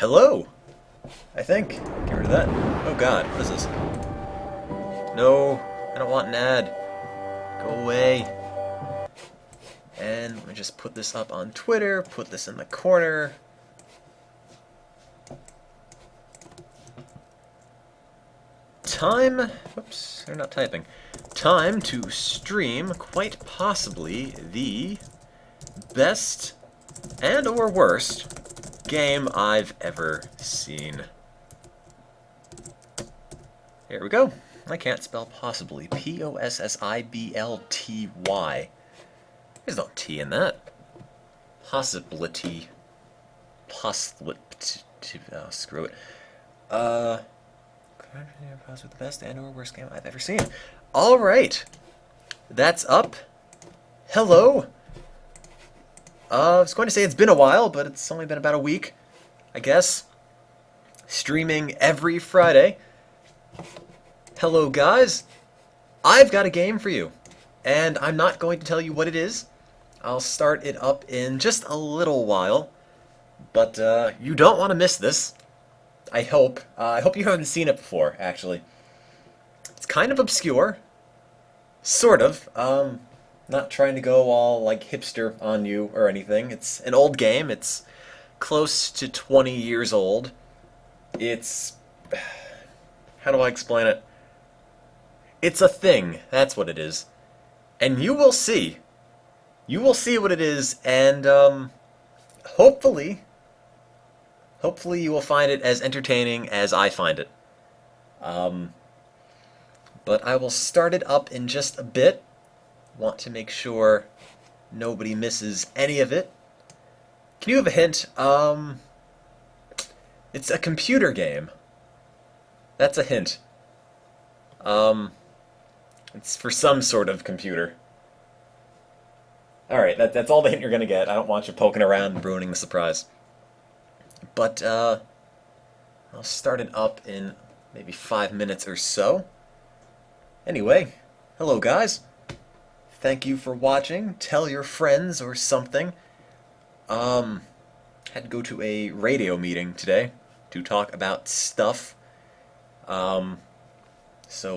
Hello! I think. Get rid of that. Oh god, what is this? No, I don't want an ad. Go away. And let me just put this up on Twitter, put this in the corner. Time, whoops, they're not typing. Time to stream quite possibly the best and or worst game I've ever seen. Here we go. I can't spell possibly. Possibilty. There's no T in that. Possibility. Oh, screw it. With the best and or worst game I've ever seen. Alright. That's up. Hello. I was going to say it's been a while, but it's only been about a week, I guess. Streaming every Friday. Hello, guys. I've got a game for you, and I'm not going to tell you what it is. I'll start it up in just a little while, but you don't want to miss this. I hope. I hope you haven't seen it before, actually. It's kind of obscure. Sort of. Not trying to go all, like, hipster on you or anything. It's an old game. It's close to 20 years old. It's... How do I explain it? It's a thing. That's what it is. And you will see. You will see what it is, and, hopefully you will find it as entertaining as I find it. But I will start it up in just a bit. Want to make sure nobody misses any of it. Can you have a hint? It's a computer game. That's a hint. It's for some sort of computer. Alright, that's all the hint you're gonna get. I don't want you poking around and ruining the surprise. But, I'll start it up in maybe 5 minutes or so. Anyway, hello guys. Thank you for watching. Tell your friends or something. Had to go to a radio meeting today to talk about stuff. So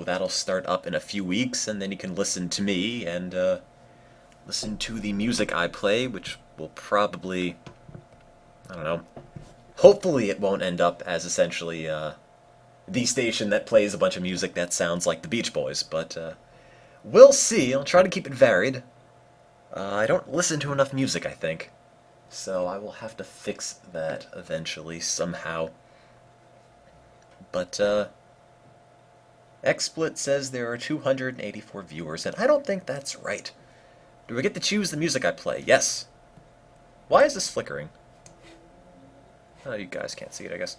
that'll start up in a few weeks, and then you can listen to me and, listen to the music I play, which will probably, I don't know, hopefully it won't end up as essentially the station that plays a bunch of music that sounds like the Beach Boys, but we'll see. I'll try to keep it varied. I don't listen to enough music, I think, so I will have to fix that eventually somehow. But XSplit says there are 284 viewers, and I don't think that's right. Do I get to choose the music I play? Yes. Why is this flickering? Oh, you guys can't see it, I guess.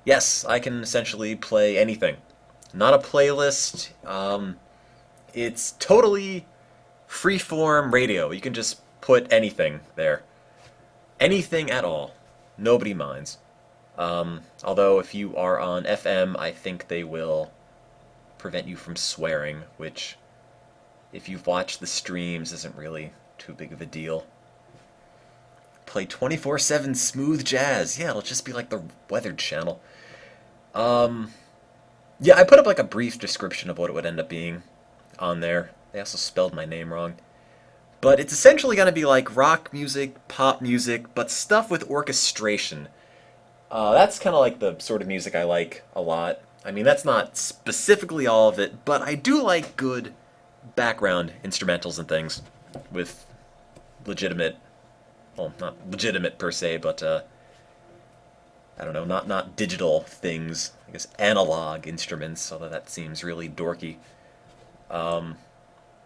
Yes, I can essentially play anything. Not a playlist. It's totally freeform radio. You can just put anything there. Anything at all. Nobody minds. Although if you are on FM, I think they will prevent you from swearing, which, if you've watched the streams, isn't really too big of a deal. Play 24/7 smooth jazz. Yeah, it'll just be like the Weather Channel. Yeah, I put up like a brief description of what it would end up being on there. They also spelled my name wrong. But it's essentially going to be like rock music, pop music, but stuff with orchestration. That's kind of like the sort of music I like a lot. I mean, that's not specifically all of it, but I do like good background instrumentals and things with legitimate, well, not legitimate per se, but I don't know, not digital things. I guess analog instruments, although that seems really dorky.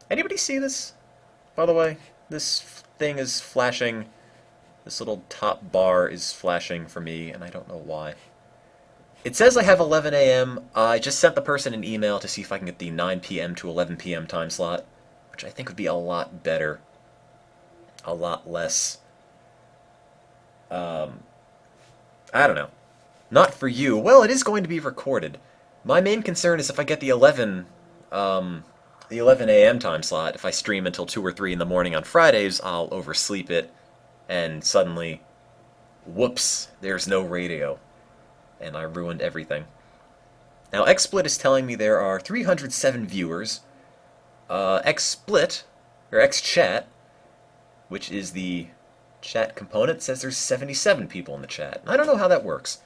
Anybody see this, by the way? This thing is flashing. This little top bar is flashing for me, and I don't know why. It says I have 11 a.m. I just sent the person an email to see if I can get the 9 p.m. to 11 p.m. time slot, which I think would be a lot better. A lot less... I don't know. Not for you. Well, it is going to be recorded. My main concern is if I get the 11 a.m. time slot, if I stream until 2 or 3 in the morning on Fridays, I'll oversleep it, and suddenly Whoops, there's no radio. And I ruined everything. Now, XSplit is telling me there are 307 viewers. XSplit, or XChat, which is the chat component, says there's 77 people in the chat. I don't know how that works.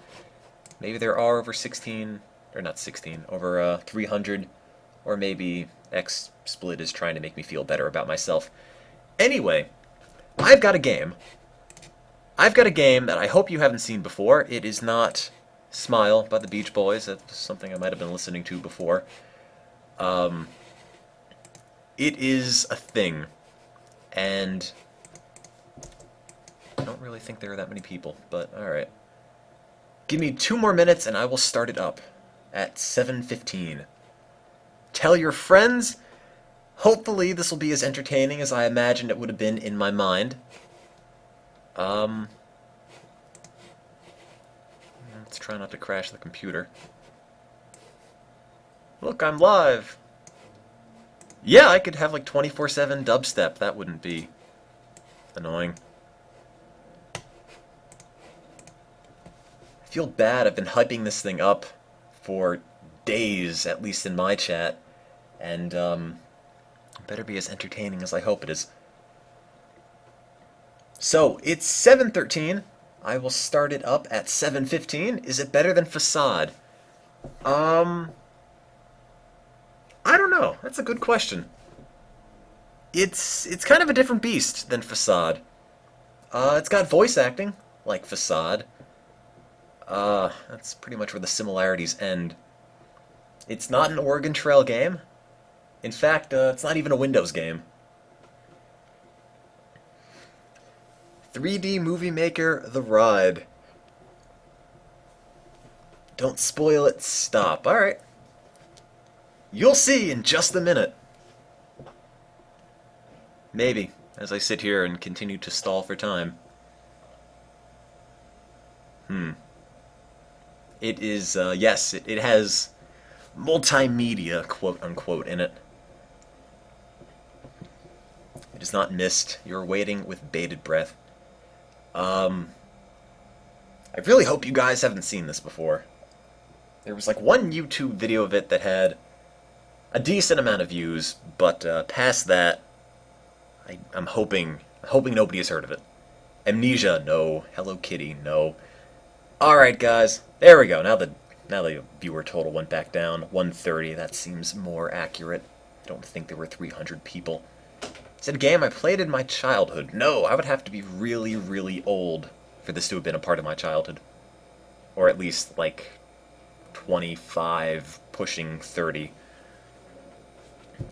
Maybe there are over 16, or not 16, over 300, or maybe XSplit is trying to make me feel better about myself. Anyway, I've got a game. I've got a game that I hope you haven't seen before. It is not Smile by the Beach Boys. That's something I might have been listening to before. It is a thing, and I don't really think there are that many people, but alright. Give me 2 more minutes and I will start it up at 7:15. Tell your friends. Hopefully this will be as entertaining as I imagined it would have been in my mind. Let's try not to crash the computer. Look, I'm live! Yeah, I could have like 24/7 dubstep. That wouldn't be annoying. I feel bad. I've been hyping this thing up for days, at least in my chat, and it better be as entertaining as I hope it is. So, it's 7:13. I will start it up at 7:15. Is it better than Facade? I don't know. That's a good question. It's kind of a different beast than Facade. It's got voice acting, like Facade. That's pretty much where the similarities end. It's not an Oregon Trail game. In fact, it's not even a Windows game. 3D Movie Maker The Ride. Don't spoil it, stop. Alright. You'll see in just a minute. Maybe, as I sit here and continue to stall for time. It is, yes, it has multimedia, quote-unquote, in it. It is not missed. You're waiting with bated breath. I really hope you guys haven't seen this before. There was like one YouTube video of it that had a decent amount of views, but past that, I'm hoping nobody has heard of it. Amnesia, no. Hello Kitty, no. Alright guys, there we go. Now the viewer total went back down. 130, that seems more accurate. I don't think there were 300 people. It's a game I played in my childhood. No, I would have to be really, really old for this to have been a part of my childhood. Or at least, like, 25, pushing 30.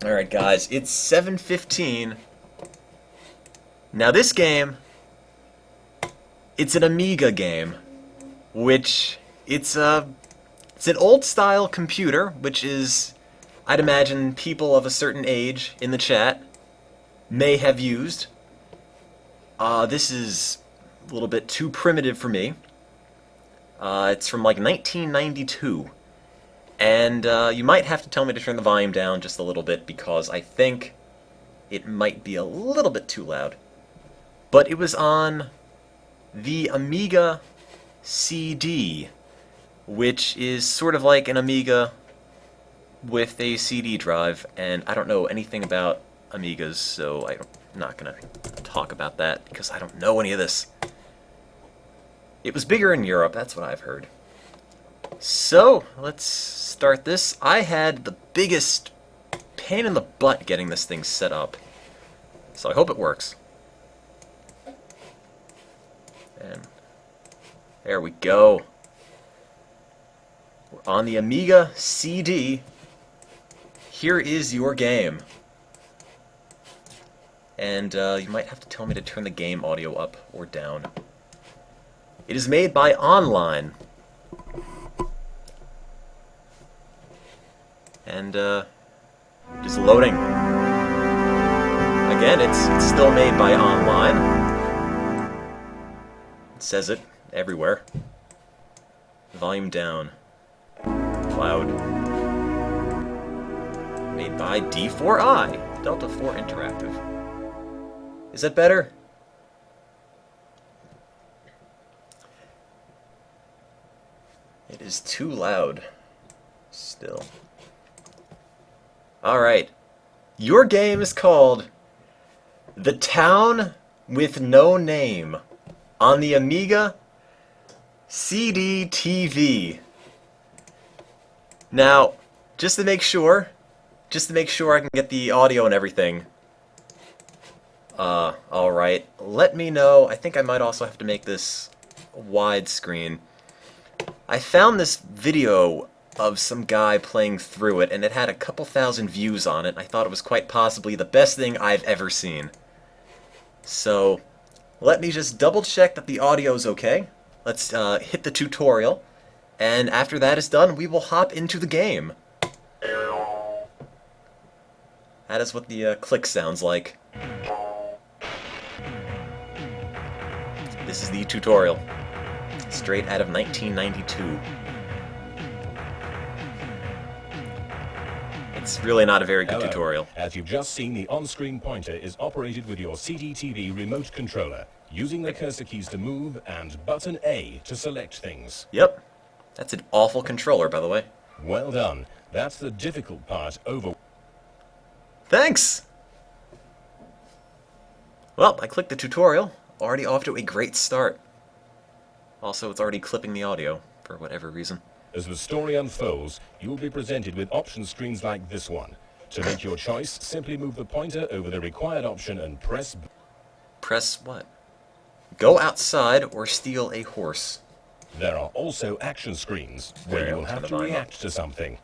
Alright guys, it's 7:15. Now this game, it's an Amiga game, which it's an old-style computer, which is, I'd imagine, people of a certain age in the chat may have used. This is a little bit too primitive for me. It's from like 1992. And you might have to tell me to turn the volume down just a little bit because I think it might be a little bit too loud. But it was on the Amiga CD, which is sort of like an Amiga with a CD drive, and I don't know anything about Amigas, so I'm not going to talk about that because I don't know any of this. It was bigger in Europe, that's what I've heard. So, let's start this. I had the biggest pain in the butt getting this thing set up, so I hope it works. And there we go. We're on the Amiga CD. Here is your game. And you might have to tell me to turn the game audio up or down. It is made by Online. And it is loading. Again, it's still made by Online. It says it everywhere. Volume down. Loud. Made by D4i, Delta 4 Interactive. Is that better? It is too loud. Still. Alright. Your game is called The Town with No Name on the Amiga CD-TV. Now, just to make sure I can get the audio and everything. Alright. Let me know. I think I might also have to make this widescreen. I found this video of some guy playing through it, and it had a couple thousand views on it. I thought it was quite possibly the best thing I've ever seen. So, let me just double check that the audio's okay. Let's hit the tutorial, and after that is done, we will hop into the game. That is what the click sounds like. This is the tutorial, straight out of 1992. It's really not a very good tutorial. As you've just seen, the on-screen pointer is operated with your CD-TV remote controller, using the cursor keys to move and button A to select things. Yep. That's an awful controller, by the way. Well done. That's the difficult part over. Thanks! Well, I clicked the tutorial. Already off to a great start. Also, it's already clipping the audio, for whatever reason. As the story unfolds, you will be presented with option screens like this one. To make your choice, simply move the pointer over the required option and press... Press what? Go outside or steal a horse. There are also action screens, where you will have to react to something.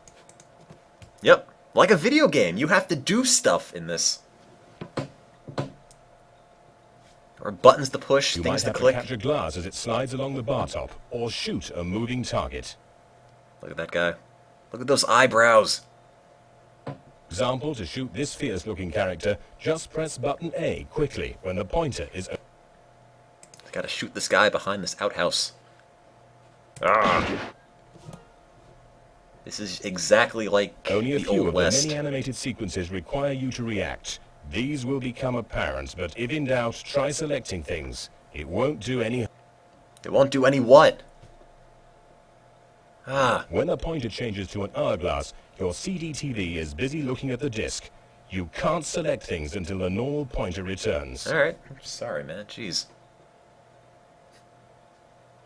Yep, like a video game. You have to do stuff in this. Or buttons to push, things to click. You might have to catch a glass as it slides along the bar top, or shoot a moving target. Look at that guy. Look at those eyebrows. Example, to shoot this fierce-looking character, just press button A quickly when the pointer is... I gotta shoot this guy behind this outhouse. Ah. This is exactly like Only a the few Old of West. the many animated sequences require you to react. These will become apparent, but if in doubt, try selecting things. It won't do any... It won't do any what? Ah. When the pointer changes to an hourglass, your CD-TV is busy looking at the disc. You can't select things until the normal pointer returns. Alright. Sorry, man. Jeez.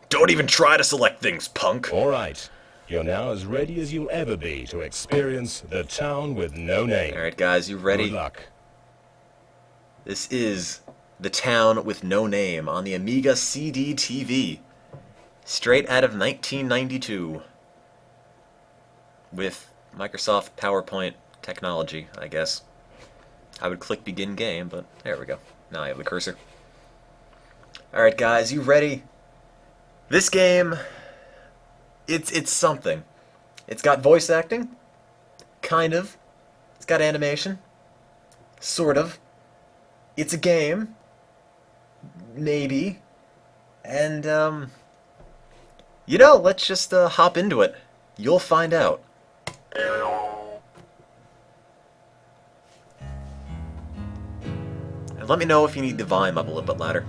Don't even try to select things, punk! Alright. You're now as ready as you'll ever be to experience The Town with No Name. Alright, guys, you ready? Good luck. This is The Town with No Name on the Amiga CD-TV. Straight out of 1992. With Microsoft PowerPoint technology, I guess. I would click Begin Game, but there we go. Now I have the cursor. Alright, guys, you ready? This game, it's something. It's got voice acting. Kind of. It's got animation. Sort of. It's a game. Maybe. And, you know, let's just hop into it. You'll find out. And let me know if you need the volume up a little bit louder.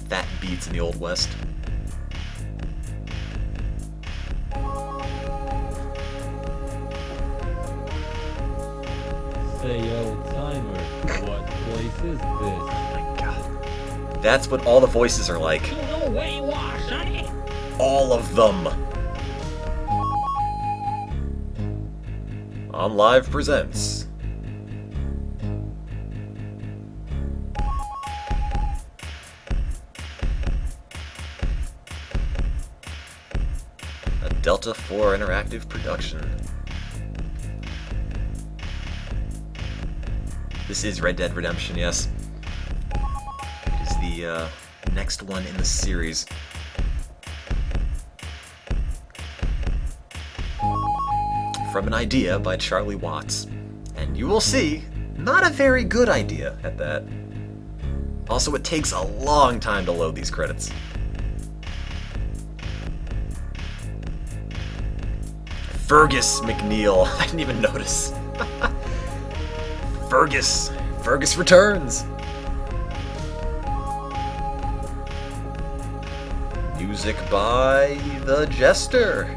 Fat beats in the Old West. Say, old timer, what place is this? Oh my god. That's what all the voices are like. You know where you are, sonny. All of them. On Live Presents. A Delta IV interactive production. This is Red Dead Redemption, yes. It is the next one in the series. From an idea by Charlie Watts. And you will see, not a very good idea at that. Also, it takes a long time to load these credits. Fergus McNeil. I didn't even notice. Fergus. Fergus returns. Music by the Jester.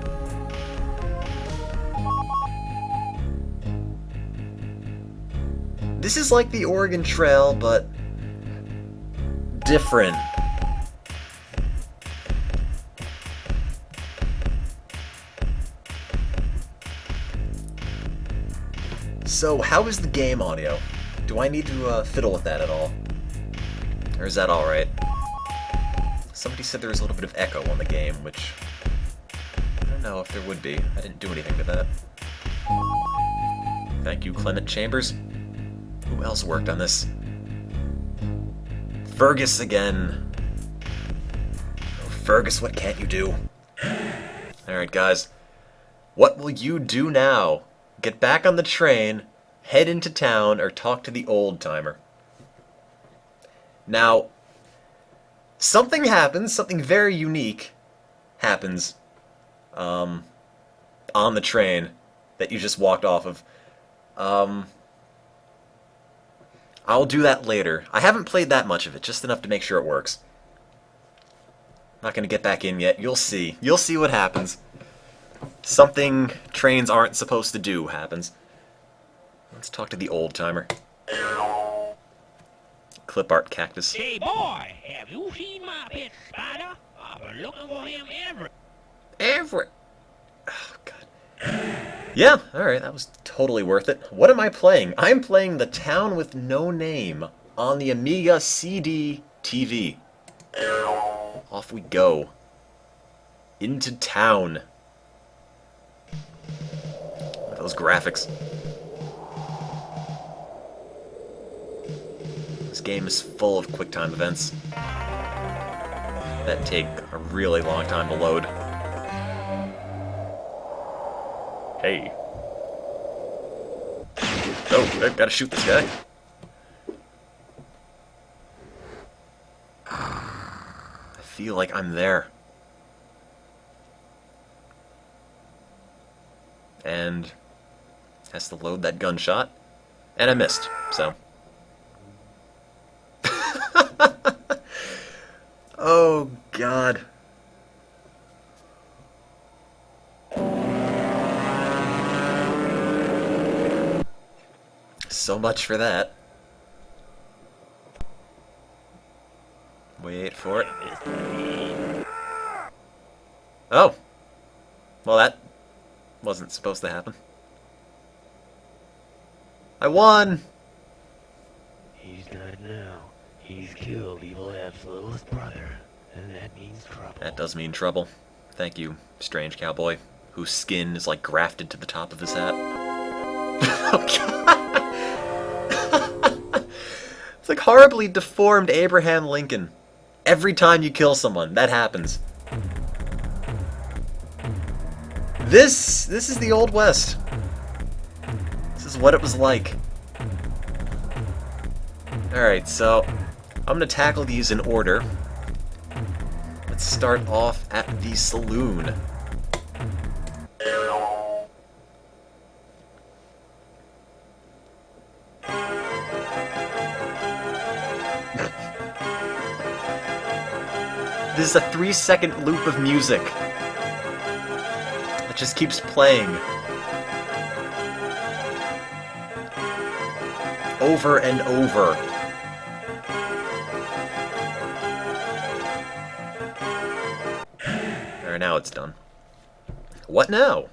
This is like the Oregon Trail, but different. So, how is the game audio? Do I need to fiddle with that at all? Or is that alright? Somebody said there was a little bit of echo on the game, which I don't know if there would be. I didn't do anything to that. Thank you, Clement Chambers. Who else worked on this? Fergus again. Oh, Fergus, what can't you do? Alright, guys. What will you do now? Get back on the train, head into town, or talk to the old-timer? Now, something happens, something very unique happens on the train that you just walked off of. I'll do that later. I haven't played that much of it, just enough to make sure it works. Not going to get back in yet. You'll see. You'll see what happens. Something trains aren't supposed to do happens. Let's talk to the old-timer. Clip art cactus. Hey boy, have you seen my pet spider? I've been looking for him everywhere. Oh, God. Yeah, alright, that was totally worth it. What am I playing? I'm playing The Town with No Name on the Amiga CD TV. Off we go. Into town. Those graphics. This game is full of QuickTime events that take a really long time to load. Hey. Oh, I've got to shoot this guy. I feel like I'm there. And has to load that gunshot. And I missed, so. Oh, God. So much for that. Wait for it. Oh. Well, that wasn't supposed to happen. I won! He's dead now. He's killed Evil Ab's littlest brother, and that means trouble. That does mean trouble. Thank you, strange cowboy, whose skin is like grafted to the top of his hat. Oh, God. It's like horribly deformed Abraham Lincoln. Every time you kill someone, that happens. This is the Old West. This is what it was like. Alright, so I'm going to tackle these in order. Let's start off at the Saloon. This is a 3-second loop of music that just keeps playing over and over. Alright, now it's done. What now?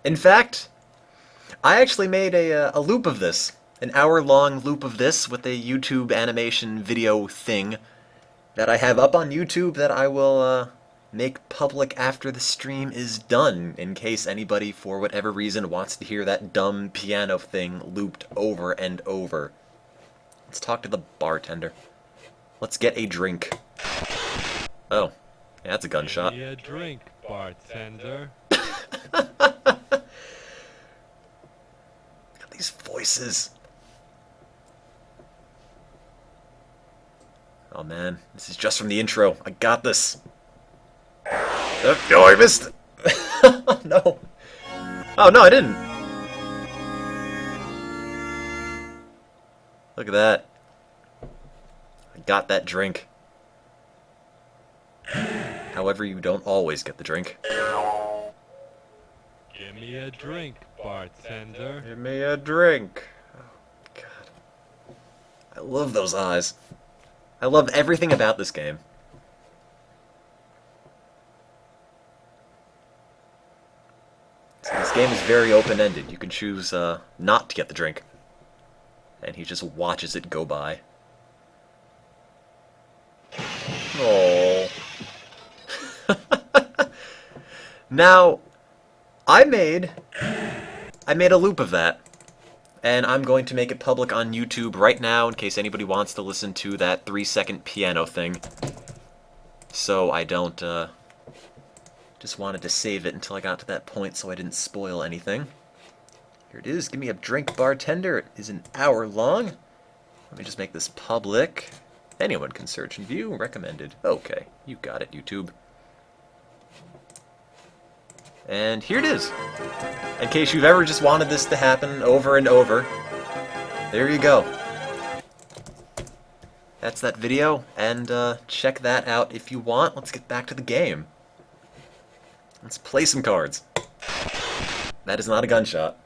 In fact, I actually made a loop of this. An hour-long loop of this with a YouTube animation video thing that I have up on YouTube that I will make public after the stream is done, in case anybody, for whatever reason, wants to hear that dumb piano thing looped over and over. Let's talk to the bartender. Let's get a drink. Oh, yeah, that's a gunshot. Give me a drink, bartender. Got these voices. Oh man, this is just from the intro. I got this. No, I missed! No. Oh, no, I didn't. Look at that. I got that drink. However, you don't always get the drink. Give me a drink, bartender. Give me a drink. Oh, God. I love those eyes. I love everything about this game. So this game is very open-ended. You can choose not to get the drink. And he just watches it go by. Oh. Now, I made a loop of that. And I'm going to make it public on YouTube right now in case anybody wants to listen to that 3-second piano thing. So I don't, just wanted to save it until I got to that point so I didn't spoil anything. Here it is. Give me a drink, bartender. It is an hour long. Let me just make this public. Anyone can search and view. Recommended. Okay, you got it, YouTube. And here it is. In case you've ever just wanted this to happen over and over, there you go. That's that video, and check that out if you want. Let's get back to the game. Let's play some cards. That is not a gunshot.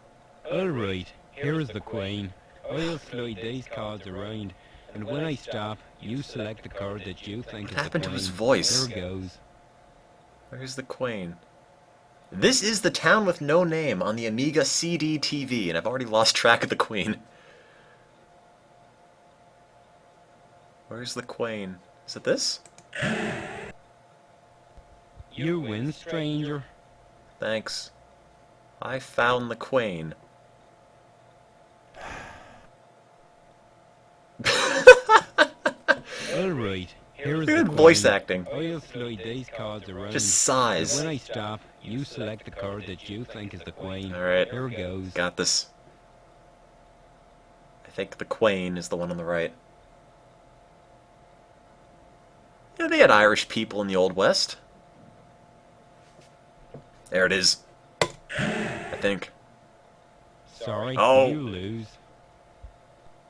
Alright, here is the Queen. I'll slide these cards around, and when I stop, you select the card that you think is the Queen. What happened to his voice? There goes. Where's the Queen? This is The Town with No Name on the Amiga CD TV, and I've already lost track of the Queen. Where's the Queen? Is it this? You win, stranger. Thanks. I found the Queen. Alright, here is Look at the Queen. voice acting. I'll slide these cards around. Just sighs. And when I stop, you select the card that you think is the Queen. Alright. There goes. Got this. I think the Queen is the one on the right. Yeah, they had Irish people in the Old West. There it is. I think. Sorry, Oh. you lose.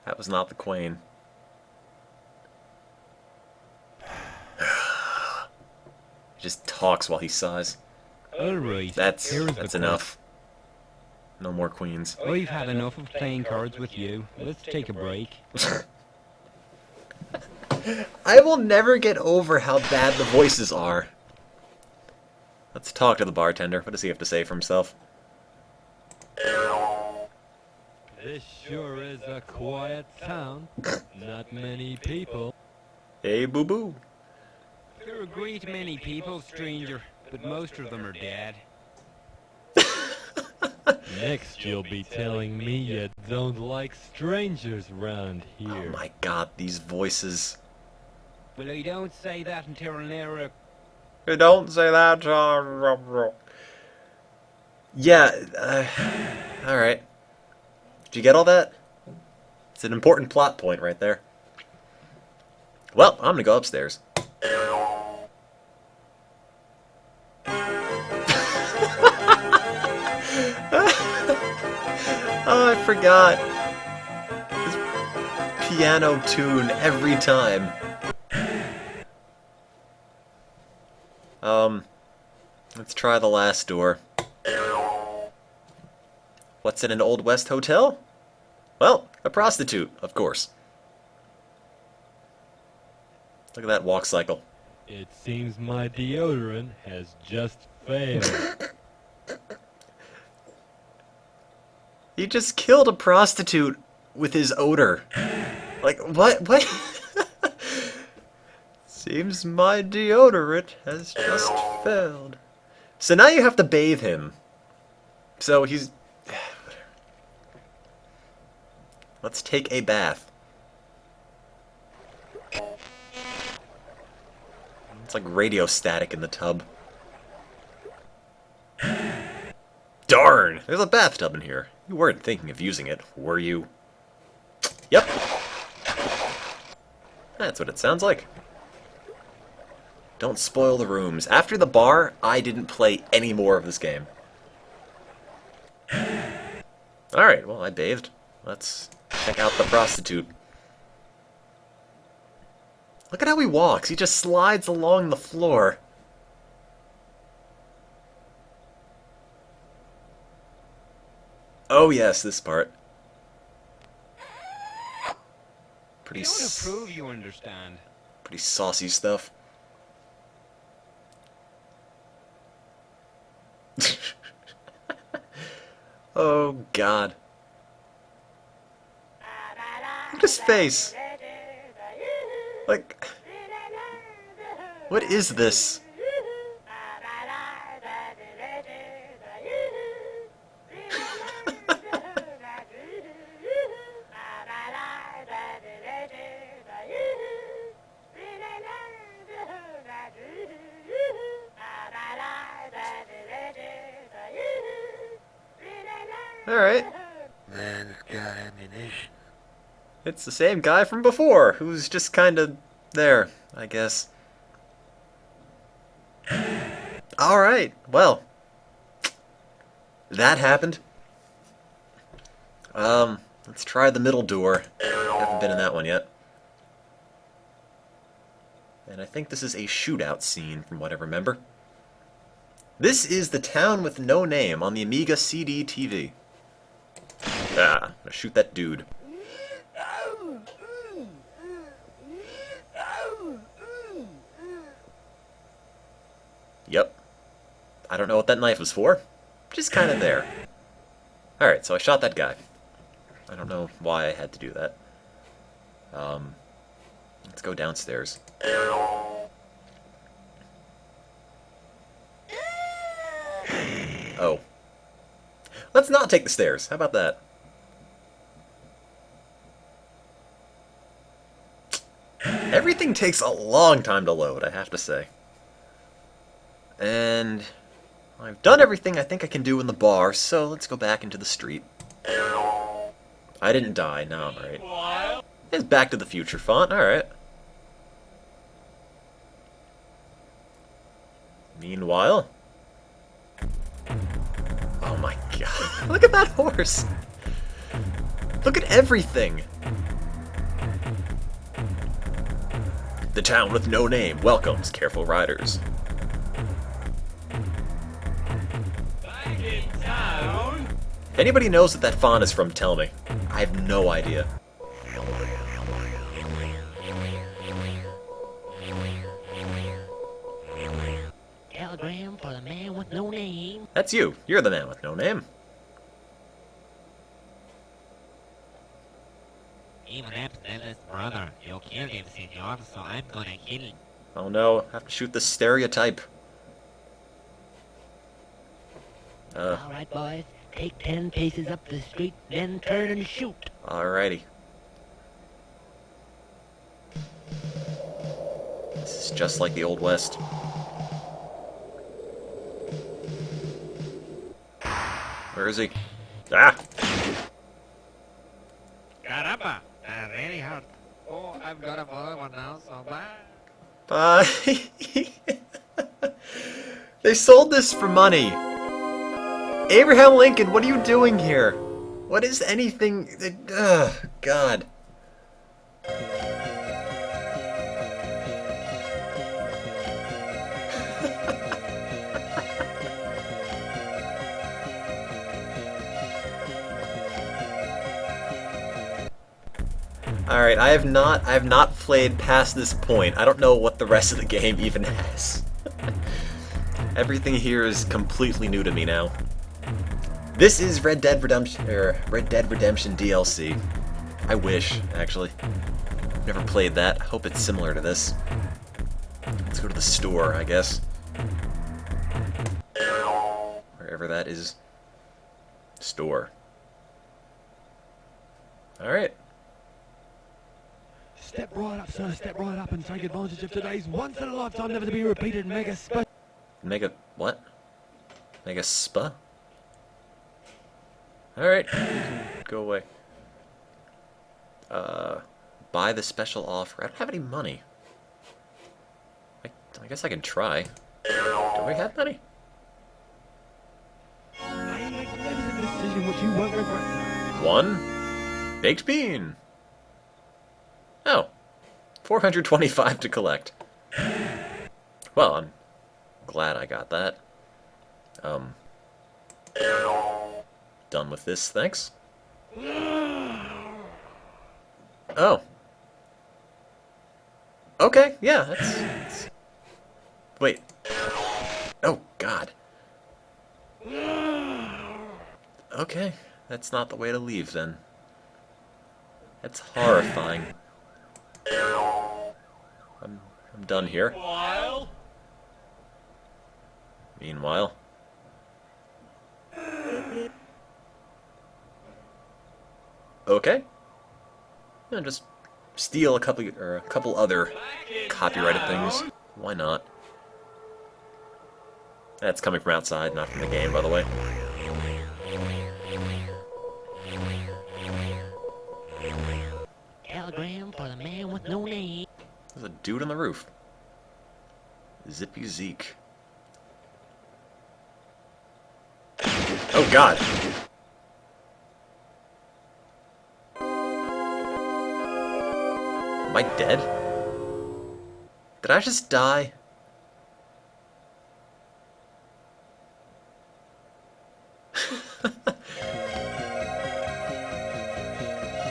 That was not the Queen. He just talks while he sighs. Alright, That's here is the Queen. enough. No more queens. I've had enough of playing cards with you. Let's take a break. I will never get over how bad the voices are. Let's talk to the bartender. What does he have to say for himself? This sure is a quiet town. Not many people. Hey, boo-boo. There are a great many people, stranger, but most of them are dead. Next you'll be telling me you don't like strangers round Oh here. my god, these voices. Well, I don't say that until an era. You don't say that. Yeah, alright. Did you get all that? It's an important plot point right there. Well, I'm gonna go upstairs. Oh, I forgot. This piano tune every time. Let's try the last door. What's in an Old West hotel? Well, a prostitute, of course. Look at that walk cycle. It seems my deodorant has just failed. He just killed a prostitute with his odor. Like, what? What? Seems my deodorant has just failed. So now you have to bathe him. So he's... Let's take a bath. It's like radio static in the tub. Darn! There's a bathtub in here. You weren't thinking of using it, were you? Yep. That's what it sounds like. Don't spoil the rooms. After the bar, I didn't play any more of this game. Alright, well, I bathed. Let's check out the prostitute. Look at how he walks. He just slides along the floor. Oh yes, this part. Pretty You don't approve, you understand. pretty saucy stuff. Oh God. Look at his face. Like, what is this? Alright. Man's got ammunition. It's the same guy from before, who's just kinda there, I guess. Alright, well. That happened. Let's try the middle door. Haven't been in that one yet. And I think this is a shootout scene, from what I remember. This is The Town with No Name on the Amiga CD TV. Ah, I'm gonna shoot that dude. Yep. I don't know what that knife was for. Just kind of there. Alright, so I shot that guy. I don't know why I had to do that. Let's go downstairs. Oh. Let's not take the stairs. How about that? Everything takes a long time to load, I have to say. And I've done everything I think I can do in the bar, so let's go back into the street. I didn't die, now I'm right. It's Back to the Future font, alright. Meanwhile... Oh my god, look at that horse! Look at everything! The Town with No Name welcomes careful riders. If anybody knows what that font is from, tell me. I have no idea. Telegram for the man with no name. That's you. You're the man with no name. Even after his brother, he'll kill him, senor, so I'm gonna kill him. Oh no, I have to shoot the stereotype. Alright, boys. Take 10 paces up the street, then turn and shoot. Alrighty. This is just like the Old West. Where is he? Ah! Caramba! That really hurt. Oh, I've got a follow one now, so bye. Bye. They sold this for money. Abraham Lincoln, what are you doing here? What is anything... Ugh, God. Alright, I have not played past this point. I don't know what the rest of the game even has. Everything here is completely new to me now. This is Red Dead Redemption DLC. I wish, actually. Never played that. Hope it's similar to this. Let's go to the store, I guess. Wherever that is. Store. Alright. Step right up, sir. Step right up and take advantage of today's once-in-a-lifetime, never-to-be repeated mega special. Mega... what? Mega spa? Alright. Go away. Buy the special offer. I don't have any money. I guess I can try. Do we have many? I make a magnificent decision which you won't regret, sir. 1 baked bean. Oh, 425 to collect. Well, I'm glad I got that. Done with this, thanks. Oh. Okay, yeah, that's... Wait. Oh, God. Okay, that's not the way to leave, then. That's horrifying. I'm done here. Meanwhile. Okay. Yeah, just steal a couple other copyrighted things. Why not? That's coming from outside, not from the game, by the way. Telegram for the man with no name. There's a dude on the roof. Zippy Zeke. Oh, God. Am I dead? Did I just die?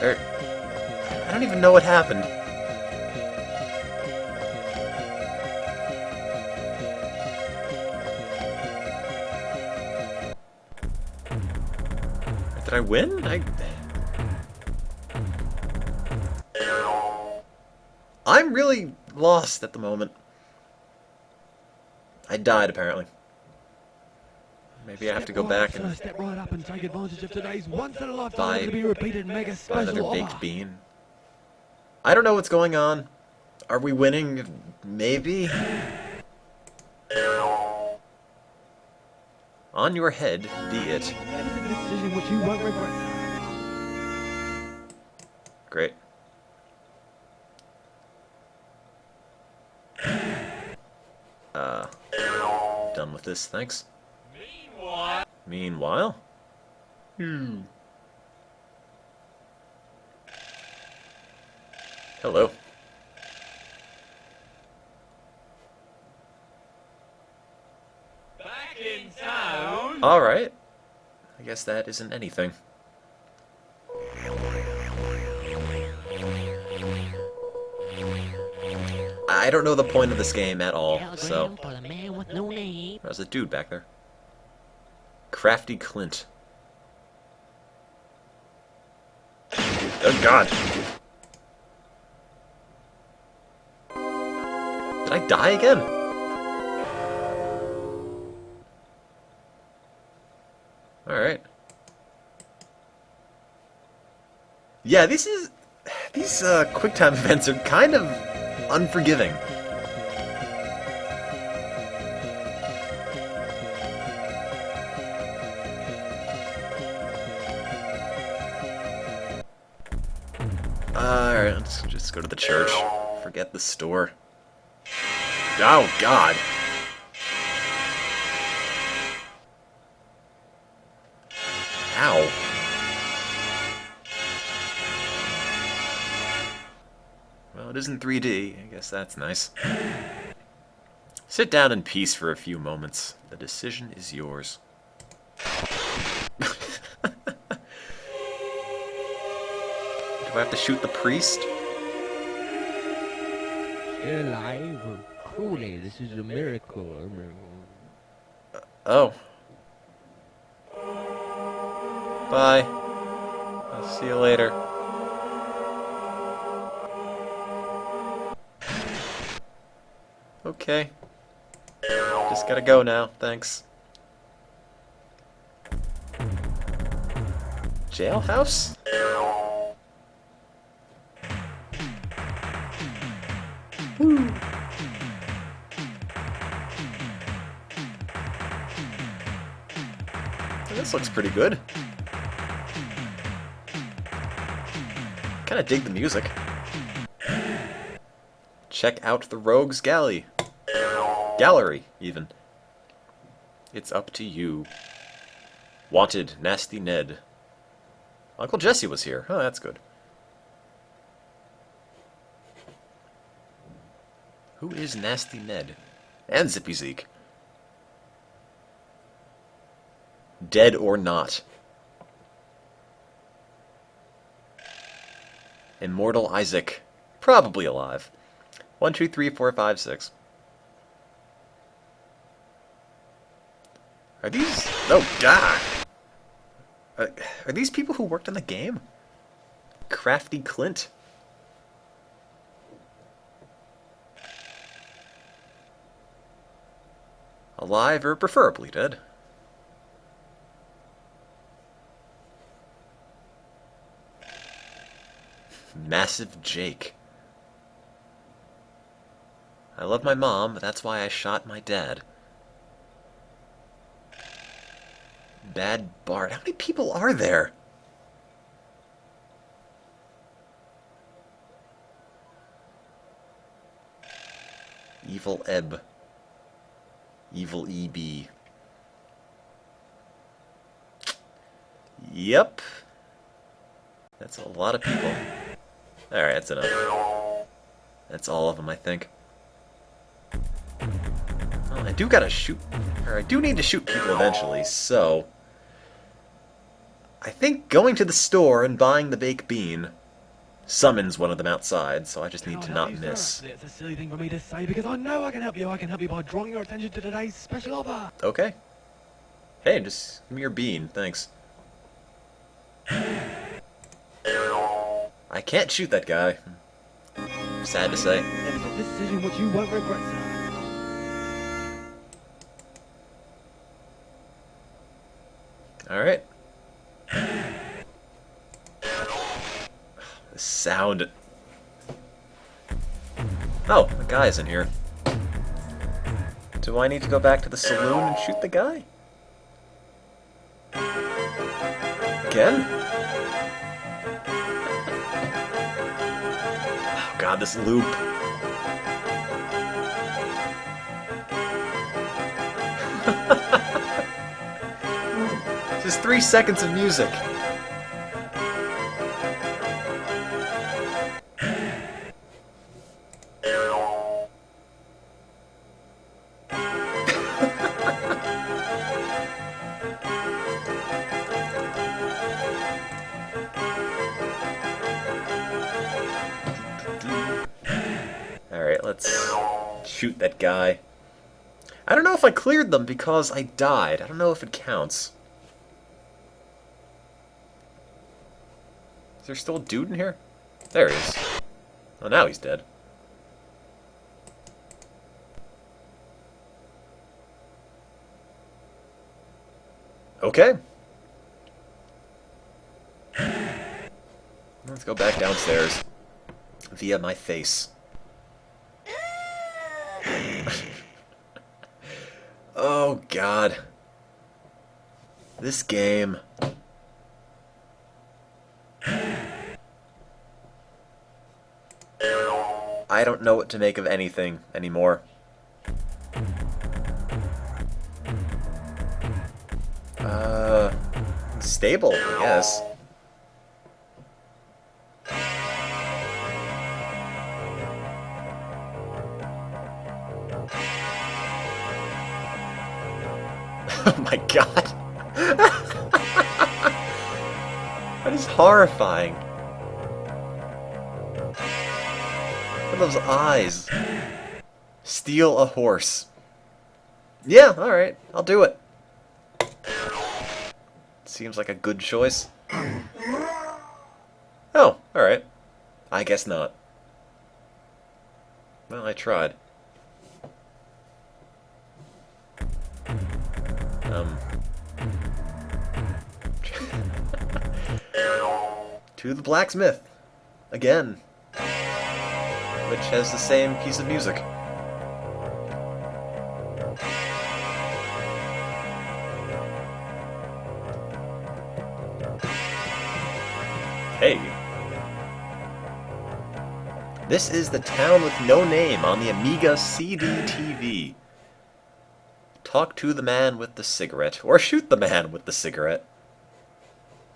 I don't even know what happened. Did I win? I'm really lost at the moment. I died, apparently. Maybe I have to go back and Step right up and take advantage of today's once-in-a-lifetime buy never to be repeated mega buy special another offer. baked bean. I don't know what's going on. Are we winning? Maybe? On your head be it. Magnificent decision which you won't regret, sir. Great. Done with this, thanks. Meanwhile? Hello. Back in town? Alright. I guess that isn't anything. I don't know the point of this game at all, so... Telegram for the man with no name. There's a dude back there. Crafty Clint. Oh, God. Did I die again? Alright. Yeah, these QuickTime events are kind of unforgiving. Alright, let's just go to the church. Forget the store. Oh, God. Ow. Well, it isn't 3D. I guess that's nice. Sit down in peace for a few moments. The decision is yours. Do I have to shoot the priest? You're alive? Holy, this is a miracle. Oh. Bye. I'll see you later. Okay. Just gotta go now, thanks. Jailhouse? Woo. This looks pretty good. Kinda dig the music. Check out the Rogue's Galley. gallery, even. It's up to you. Wanted, Nasty Ned. Uncle Jesse was here. Oh, that's good. Who is Nasty Ned? And Zippy Zeke. Dead or not. Immortal Isaac. Probably alive. 1, 2, 3, 4, 5, 6. Are these... Oh, God! Are these people who worked on the game? Crafty Clint. Alive or preferably dead. Massive Jake. I love my mom, but that's why I shot my dad. Bad Bart. How many people are there? Evil Ebb. Evil EB. Yep. That's a lot of people. Alright, that's enough. That's all of them, I think. Well, I do gotta shoot... Or I do need to shoot people eventually, so... I think going to the store and buying the baked bean summons one of them outside, so I just need to not miss. It's a silly thing for me to say because I know I can help you. I can help you by drawing your attention to today's special offer. Okay. Hey, just give me your bean, thanks. I can't shoot that guy. Sad to say. It is a decision which you won't regret, sir. Alright. The sound. Oh, the guy's in here. Do I need to go back to the saloon and shoot the guy? Again? Oh god, this loop. Just 3 seconds of music. Alright, let's shoot that guy. I don't know if I cleared them because I died. I don't know if it counts. Is there still a dude in here? There he is. Oh, now he's dead. Okay. Let's go back downstairs. Via my face. Oh, God. This game. I don't know what to make of anything anymore. Stable, I guess. Oh my god. That is horrifying. Look at those eyes. Steal a horse. Yeah, alright. I'll do it. Seems like a good choice. Oh, alright. I guess not. Well, I tried. To the blacksmith. Again. Which has the same piece of music. Hey. This is The Town with No Name on the Amiga CD TV. Talk to the man with the cigarette. Or shoot the man with the cigarette.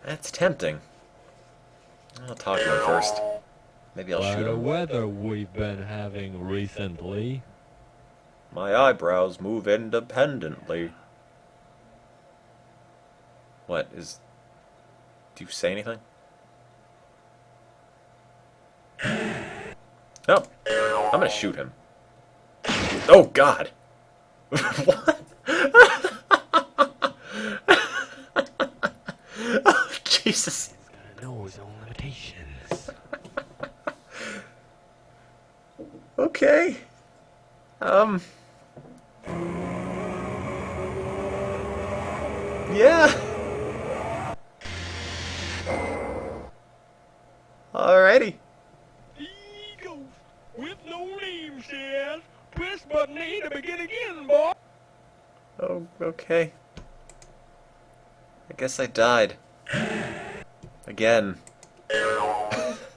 That's tempting. I'll talk to him first. Maybe I'll shoot What a him. weather we've been having recently. My eyebrows move independently. What is... Do you say anything? No. I'm gonna shoot him. Oh, God! What? Oh, Jesus. He's gotta know his own limitations. Okay. Yeah. Alrighty. Eagles with no name says, press button A to begin again, boy. Oh, okay. I guess I died. Again.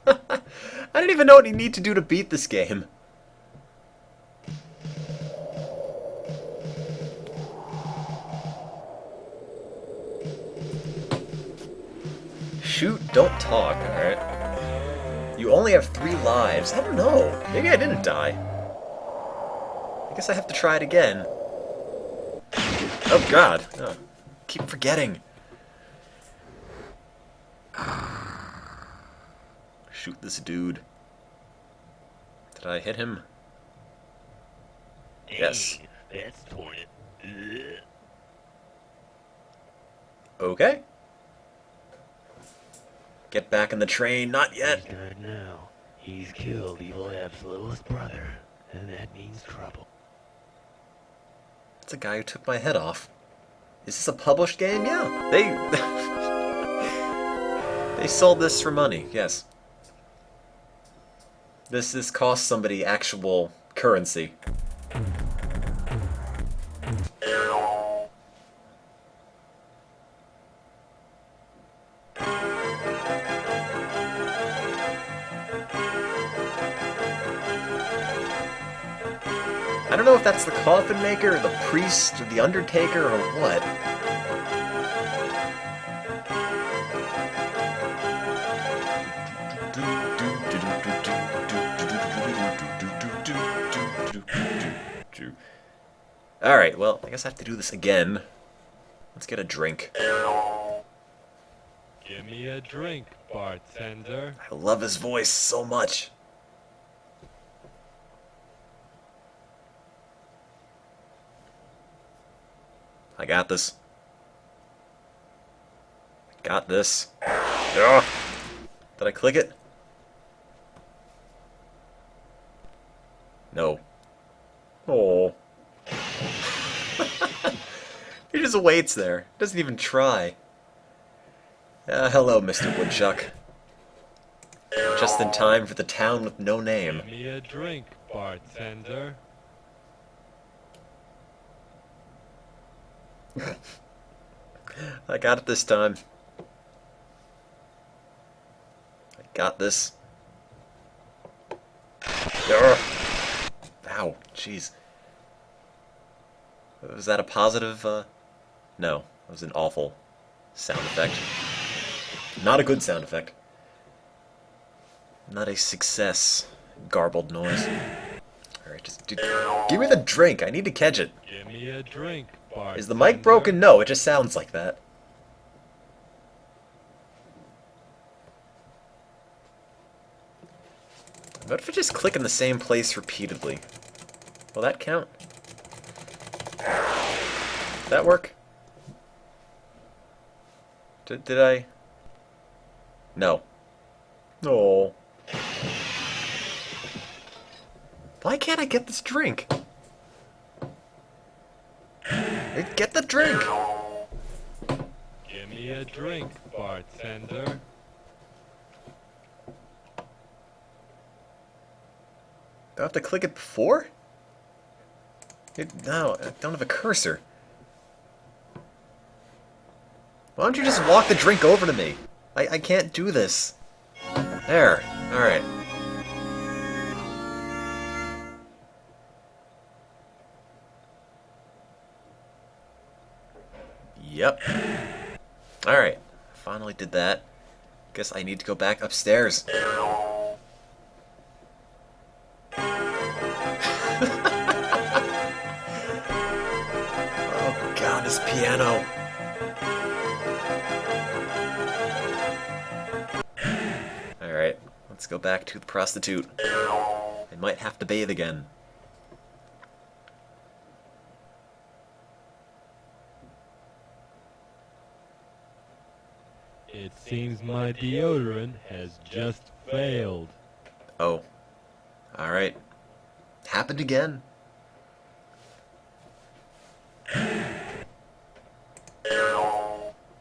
I didn't even know what you need to do to beat this game. Shoot, don't talk, alright? You only have 3 lives. I don't know. Maybe I didn't die. I guess I have to try it again. Oh, God. Oh, keep forgetting. Shoot this dude. Did I hit him? Yes. Hey, that's torn it. Ugh. Okay. Get back in the train. Not yet. He's dead now. He's killed Evil Ab's littlest brother, and that means trouble. It's a guy who took my head off. Is this a published game? Yeah. They... they sold this for money. Yes. This cost somebody actual currency. I don't know if that's the coffin maker, or the priest, or the undertaker, or what. Alright, well, I guess I have to do this again. Let's get a drink. Give me a drink, bartender. I love his voice so much. I got this. Got this. Ugh. Did I click it? No. Oh. He just waits there. Doesn't even try. Hello, Mr. Woodchuck. Just in time for the town with no name. Give me a drink, bartender. I got it this time. I got this. Ugh. Ow, jeez. Was that a positive, No, it was an awful sound effect. Not a good sound effect. Not a success. Garbled noise. Alright, just give me the drink. I need to catch it. Give me a drink, bartender. Is the mic broken? No, it just sounds like that. What if I just click in the same place repeatedly? Will that count? Did that work? Did I? No. Oh. Why can't I get this drink? Get the drink! Give me a drink, bartender. Do I have to click it before? No, I don't have a cursor. Why don't you just walk the drink over to me? I can't do this. There. Alright. Yep. Alright. Finally did that. Guess I need to go back upstairs. Oh god, this piano. Alright, let's go back to the prostitute. I might have to bathe again. It seems my deodorant has just failed. Oh. Alright. Happened again.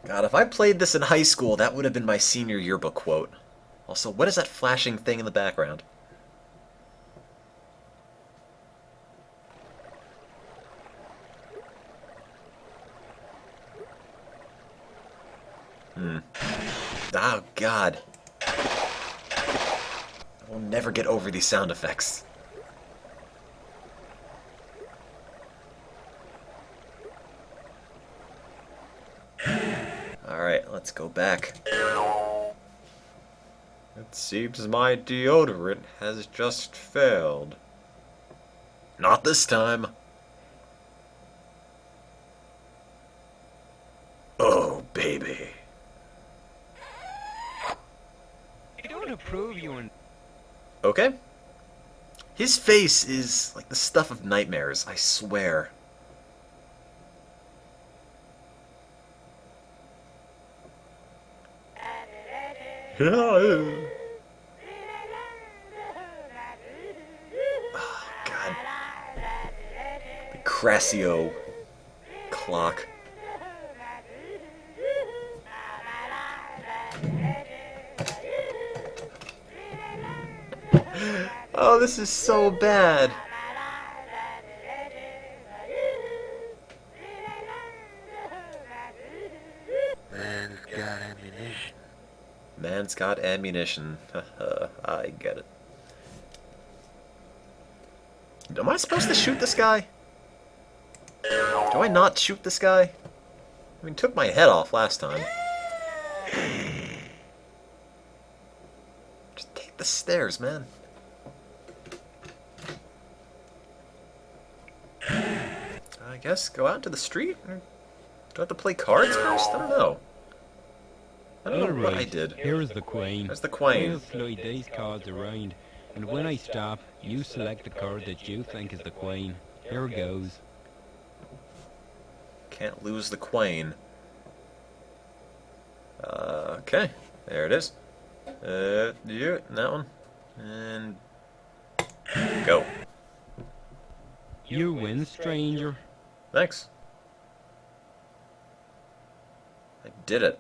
God, if I played this in high school, that would have been my senior yearbook quote. Also, what is that flashing thing in the background? Oh, God. I will never get over these sound effects. Alright, let's go back. It seems my deodorant has just failed. Not this time. Oh, baby. I don't approve you and... Okay. His face is like the stuff of nightmares, I swear. Oh, God. The Crassio clock. Oh, this is so bad. Man's got ammunition. Man's got ammunition. I get it. Am I supposed to shoot this guy? Do I not shoot this guy? I mean, took my head off last time. Just take the stairs, man. I guess go out into the street? Or do I have to play cards first? I don't know. I don't know what I did. Here's the queen. There's the queen. I'll slide these cards around, and when I stop, you select the card that you think is the queen. Here goes. Can't lose the queen. Okay, there it is. You, that one. And go. You win, stranger. Thanks. I did it.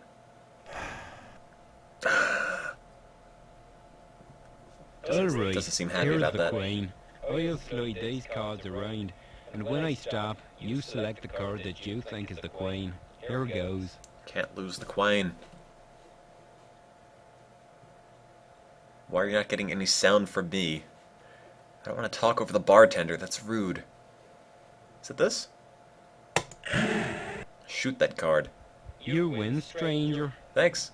Alright, Doesn't seem happy here's about the that. queen. I'll slide these cards around, and when I stop, you select the card that you think is the queen. Here goes. Can't lose the queen. Why are you not getting any sound from me? I don't want to talk over the bartender, that's rude. Is it this? Shoot that card. You win, stranger. Thanks.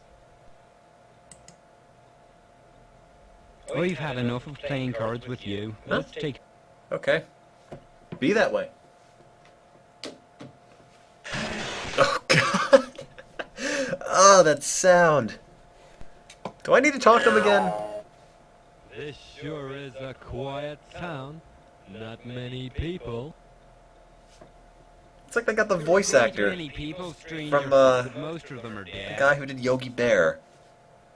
I've had enough of playing cards with you. Let's take... Okay. Be that way. Oh, God. Oh, that sound. Do I need to talk to him again? This sure is a quiet town. Not many people. It's like they got the voice actor, Many people, stranger, from, but most of them are the dead. guy who did Yogi Bear,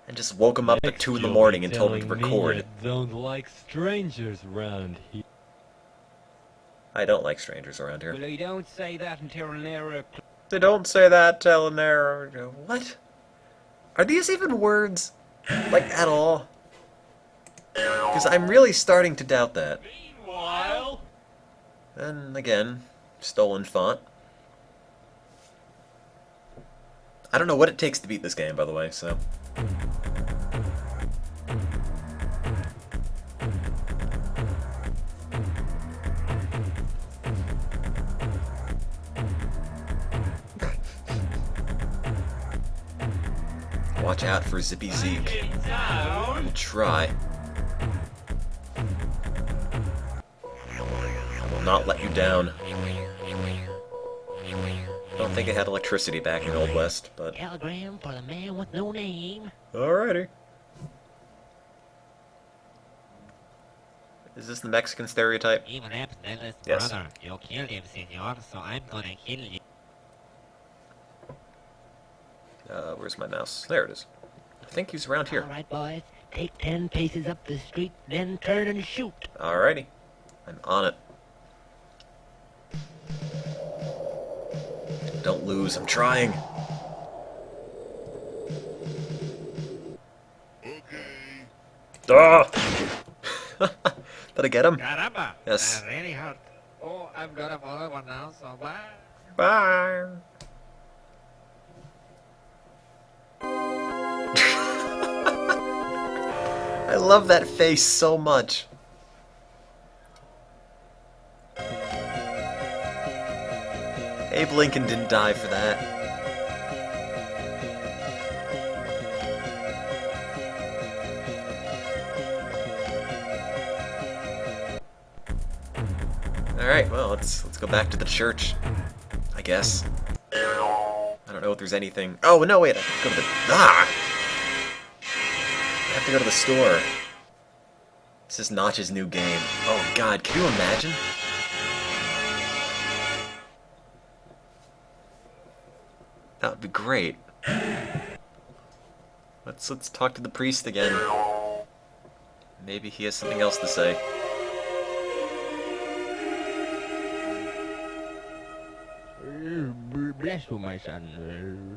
and just woke him up at 2 in the morning and told him to record. Don't like strangers around here. I don't like strangers around here. Well, I don't say that until an era... They don't say that, Eleanor. What? Are these even words? Like, at all? Because I'm really starting to doubt that. Meanwhile, And again, stolen font. I don't know what it takes to beat this game, by the way, so... Watch out for Zippy Zeke. We'll try. I will not let you down. I don't think I had electricity back in the Old West, but... Telegram for the man with no name. Alrighty. Is this the Mexican stereotype? Even abstinentless Yes. brother. You killed him, senor, so I'm gonna kill you. Where's my mouse? There it is. I think he's around here. Alright, boys. Take 10 paces up the street, then turn and shoot. Alrighty. I'm on it. Don't lose, I'm trying. Ah! Did I get him? Caramba! Yes. That really hurt. Oh, I've got a follow one now, so bye. Bye. I love that face so much. Abe Lincoln didn't die for that. Alright, well, let's go back to the church, I guess. I don't know if there's anything... Oh, no, wait, I have to go to the... Ah! I have to go to the store. This is Notch's new game. Oh, God, can you imagine? That would be great. Let's talk to the priest again. Maybe he has something else to say. Bless you, my son.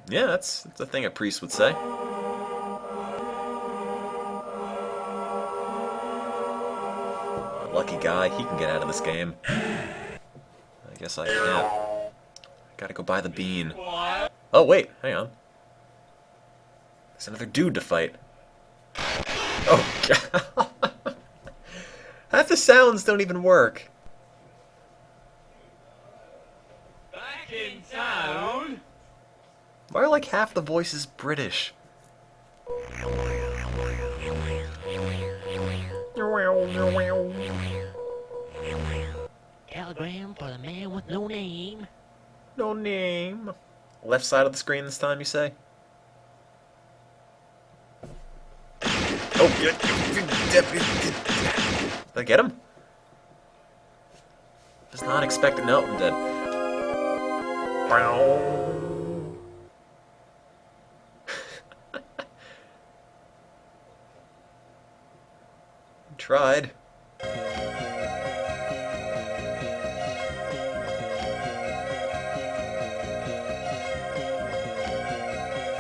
Yeah, that's a thing a priest would say. Lucky guy, he can get out of this game. I guess I can't. Gotta go buy the bean. Oh, wait, hang on. There's another dude to fight. Oh, God. Half the sounds don't even work. Back in town. Why are like half the voices British? Telegram for the man with no name. No name. Left side of the screen this time, you say? Oh, did I get him? Was not expecting. No, I'm dead. Tried.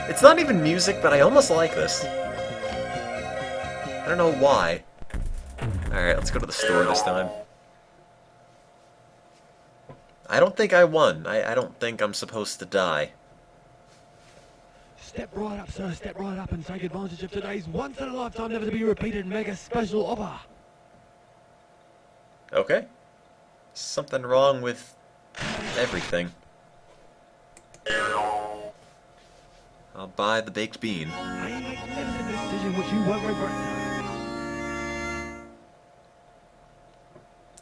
It's not even music, but I almost like this. I don't know why. Alright, let's go to the store this time. I don't think I won. I don't think I'm supposed to die. Step right up, sir. Step right up and take advantage of today's once-in-a-lifetime, never-to-be-repeated mega special offer. Okay. Something wrong with everything. I'll buy the baked bean. I make magnificent decision which you won't regret.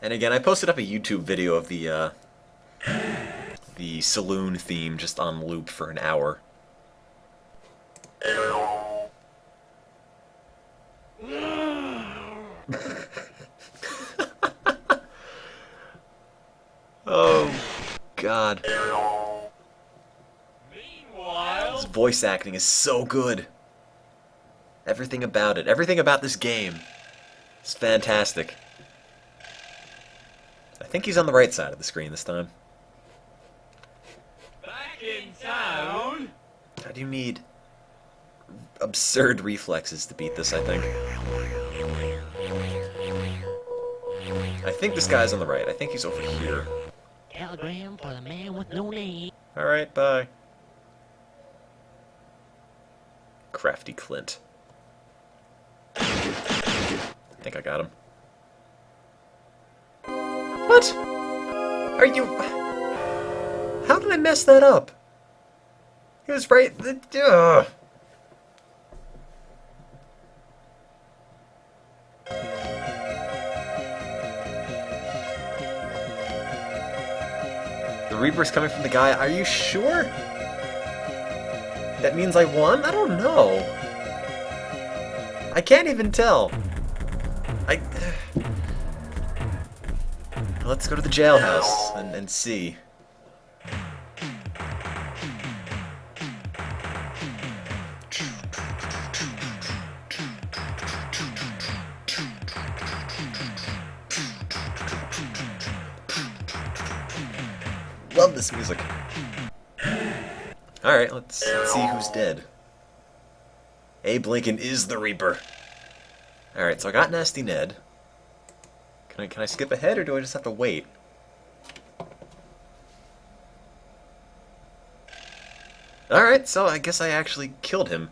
And again, I posted up a YouTube video of the Saloon theme just on loop for an hour. Oh, God. His voice acting is so good. Everything about it. Everything about this game is fantastic. I think he's on the right side of the screen this time. Back in town. God, you need absurd reflexes to beat this, I think. I think this guy's on the right. I think he's over here. Telegram for the man with no name. Alright, bye. Crafty Clint. I think I got him. What? Are you... How did I mess that up? He was right. Ugh. The Reaper's coming from the guy. Are you sure? That means I won? I don't know. I can't even tell. Let's go to the jailhouse and see. Love this music. Alright, let's see who's dead. Abe Lincoln is the Reaper. Alright, so I got Nasty Ned. Can I skip ahead, or do I just have to wait? Alright, so I guess I actually killed him.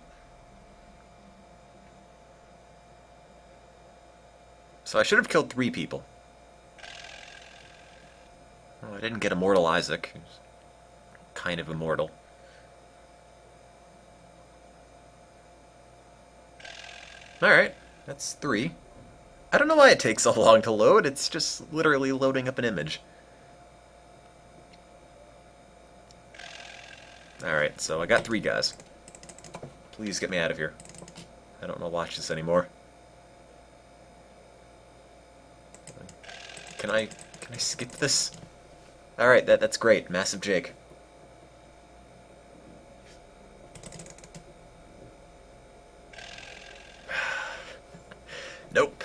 So I should have killed 3 people. Oh, I didn't get Immortal Isaac. He was kind of immortal. Alright, that's 3. I don't know why it takes so long to load, it's just literally loading up an image. Alright, so I got 3 guys. Please get me out of here. I don't want to watch this anymore. Can I skip this? Alright, that's great. Massive Jake. Nope.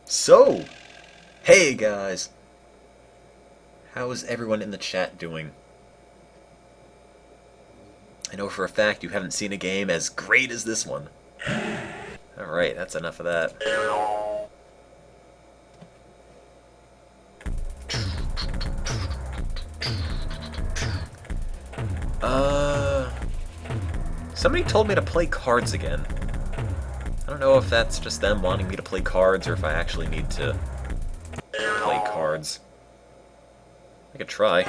So, hey guys. How is everyone in the chat doing? I know for a fact you haven't seen a game as great as this one. Alright, that's enough of that. Somebody told me to play cards again. I don't know if that's just them wanting me to play cards or if I actually need to play cards. I could try.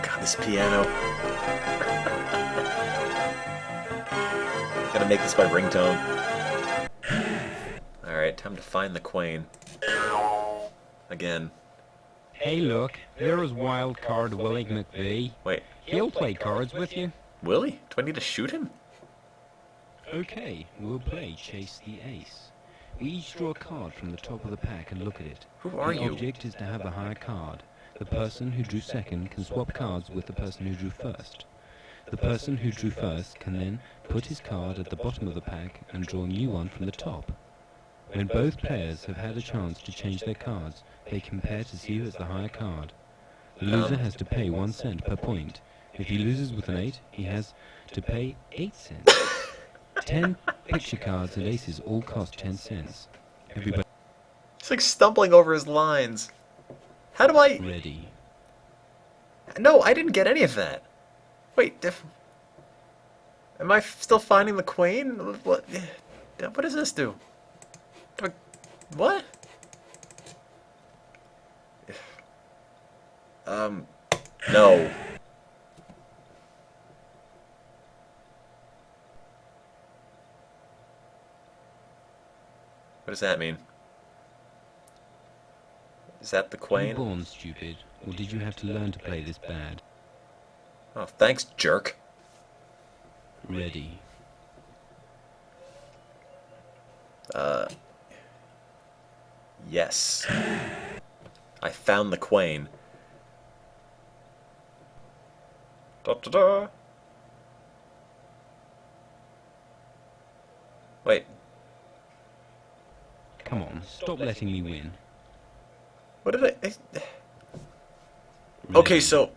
God, this piano. Gotta make this my ringtone. Alright, time to find the Queen. Again. Hey look, there is wild card Willie McVee. Wait, He'll play cards with you. Willie? Do I need to shoot him? Okay, we'll play Chase the Ace. We each draw a card from the top of the pack and look at it. Who are The you? object is to have the higher card. The person who drew second can swap cards with the person who drew first. The person who drew first can then put his card at the bottom of the pack and draw a new one from the top. When both players have had a chance to change their cards, they compare to see who has the higher card. The loser has to pay 1 cent per point. If he loses with an 8, he has to pay 8 cents. 10 picture cards and aces all cost 10 cents. Everybody He's like stumbling over his lines. How do I... ready. No, I didn't get any of that. Wait, am I still finding the Queen? What does this do? What? No. What does that mean? Is that the Were you Queen? born stupid, or did you have to learn to play this bad? Oh, thanks, jerk. Ready. Yes. I found the Queen. Da-da-da. Wait. Come on, stop letting me win. What did I... Ready. Okay, so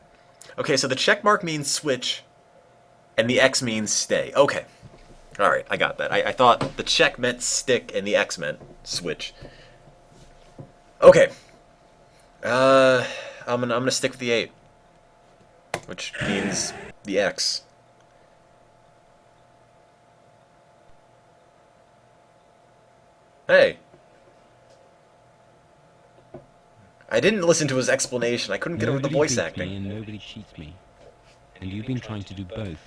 the check mark means switch, and the X means stay. Okay. Alright, I got that. I thought the check meant stick and the X meant switch. Okay. I'm gonna stick with the 8. which means the X. Hey. I didn't listen to his explanation. I couldn't get over the voice beats acting. Me and nobody cheats me. And you've been trying to do both.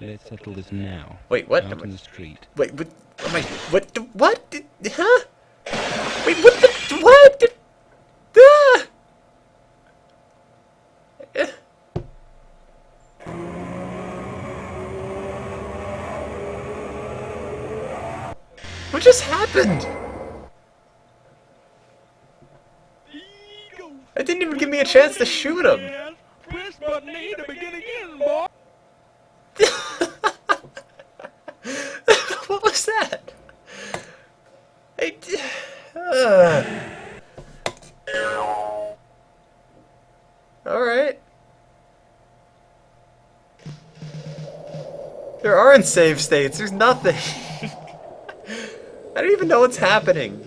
Let's settle this now. Wait, what? Out in the street. Wait, what? Am I? What? Huh? Wait, what the? What? Ah! What just happened? It didn't even give me a chance to shoot him. Press button A to begin again, boy. What was that? Alright. There aren't save states. There's nothing. I don't even know what's happening.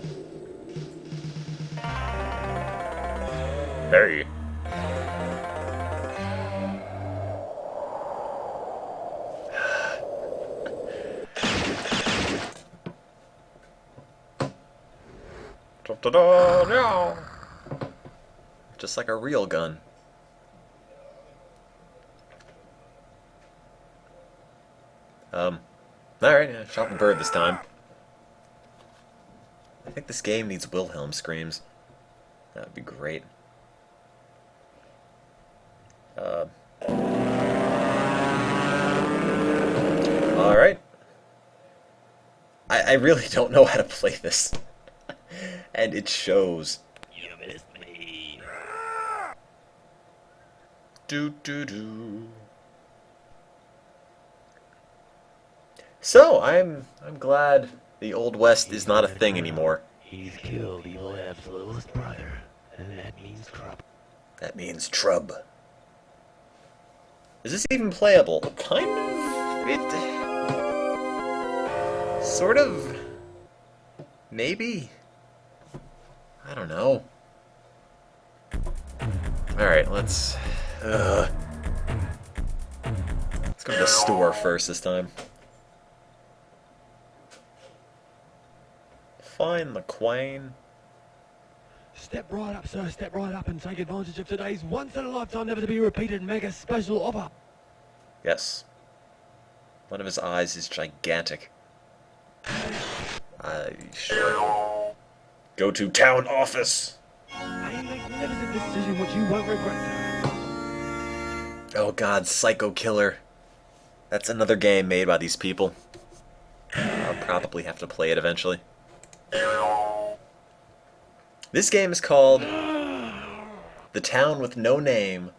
Hey. Just like a real gun. Alright, yeah, shot the bird this time. I think this game needs Wilhelm screams. That would be great. Alright. I really don't know how to play this. And it shows. You missed me. Do. So, I'm glad the Old West is not a thing anymore. He's killed Evil Ab's littlest brother, and that means trouble. That means trub. Is this even playable? Kind of. It. Sort of. Maybe. I don't know. Alright, let's go to the store first this time. Find the Queen. Step right up, sir. Step right up and take advantage of today's once-in-a-lifetime, never-to-be-repeated mega special offer. Yes. One of his eyes is gigantic. Sure. Go to town office. A magnificent decision which you won't regret, sir. Oh god, Psycho Killer. That's another game made by these people. I'll probably have to play it eventually. This game is called The Town with No Name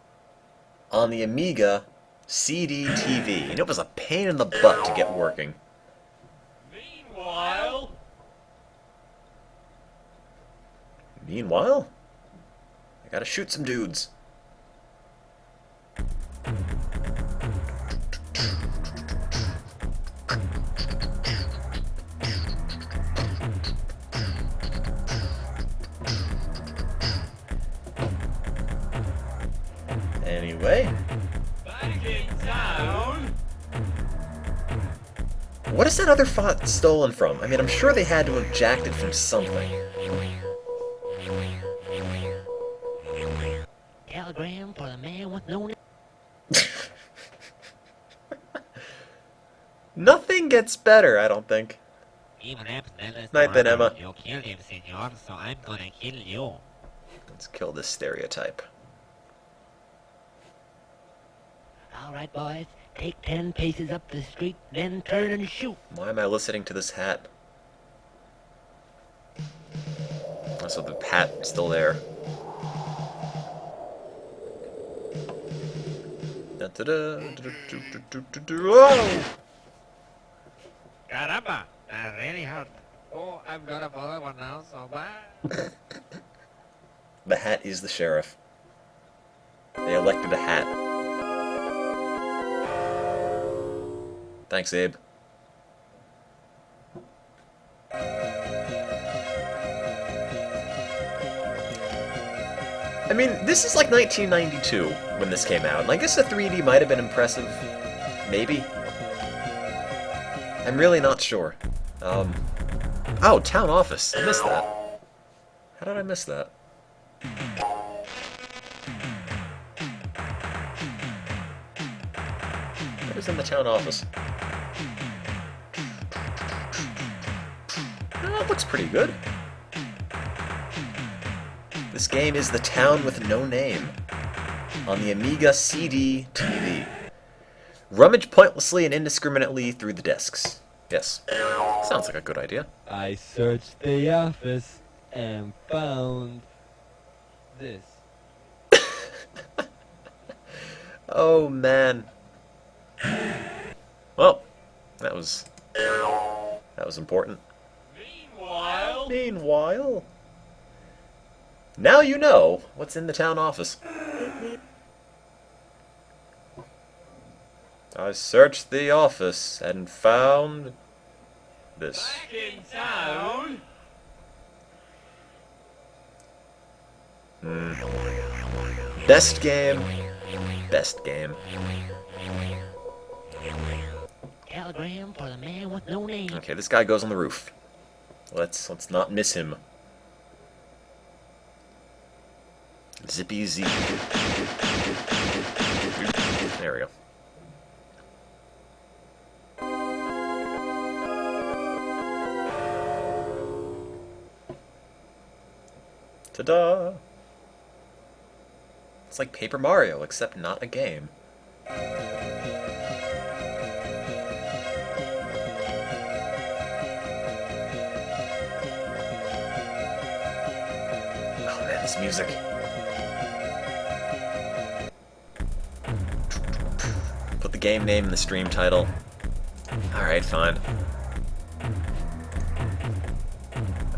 on the Amiga CD-TV, and it was a pain in the butt to get working. Meanwhile, I gotta shoot some dudes. Anyway. Back in town. What is that other font stolen from? I mean, I'm sure they had to have jacked it from something. Telegram for the man with no name. Nothing gets better, I don't think. Even Ab's Night then, Emma. You killed him, senor, so I'm gonna kill you. Let's kill this stereotype. Alright, boys. Take 10 paces up the street, then turn and shoot. Why am I listening to this hat? Oh, so the hat is still there. Whoa! Caramba, that really hurt. Oh, I've got a follow one now, so bad. The hat is the sheriff. They elected a hat. Thanks, Abe. I mean, this is like 1992 when this came out, and I guess the 3D might have been impressive. Maybe. I'm really not sure. Oh, Town Office. I missed that. How did I miss that? What is in the Town Office? Oh, it looks pretty good. This game is The Town with No Name on the Amiga CD TV. Rummage pointlessly and indiscriminately through the desks. Yes. Sounds like a good idea. I searched the office and found this. Oh, man. Well, that was important. Meanwhile, now you know what's in the Town Office. I searched the office and found this. Back in town. Best game. Best game. Telegram for the man with no name. Okay, this guy goes on the roof. Let's not miss him. Zippy Z. There we go. Ta-da! It's like Paper Mario, except not a game. Oh man, this music. Put the game name in the stream title. Alright, fine.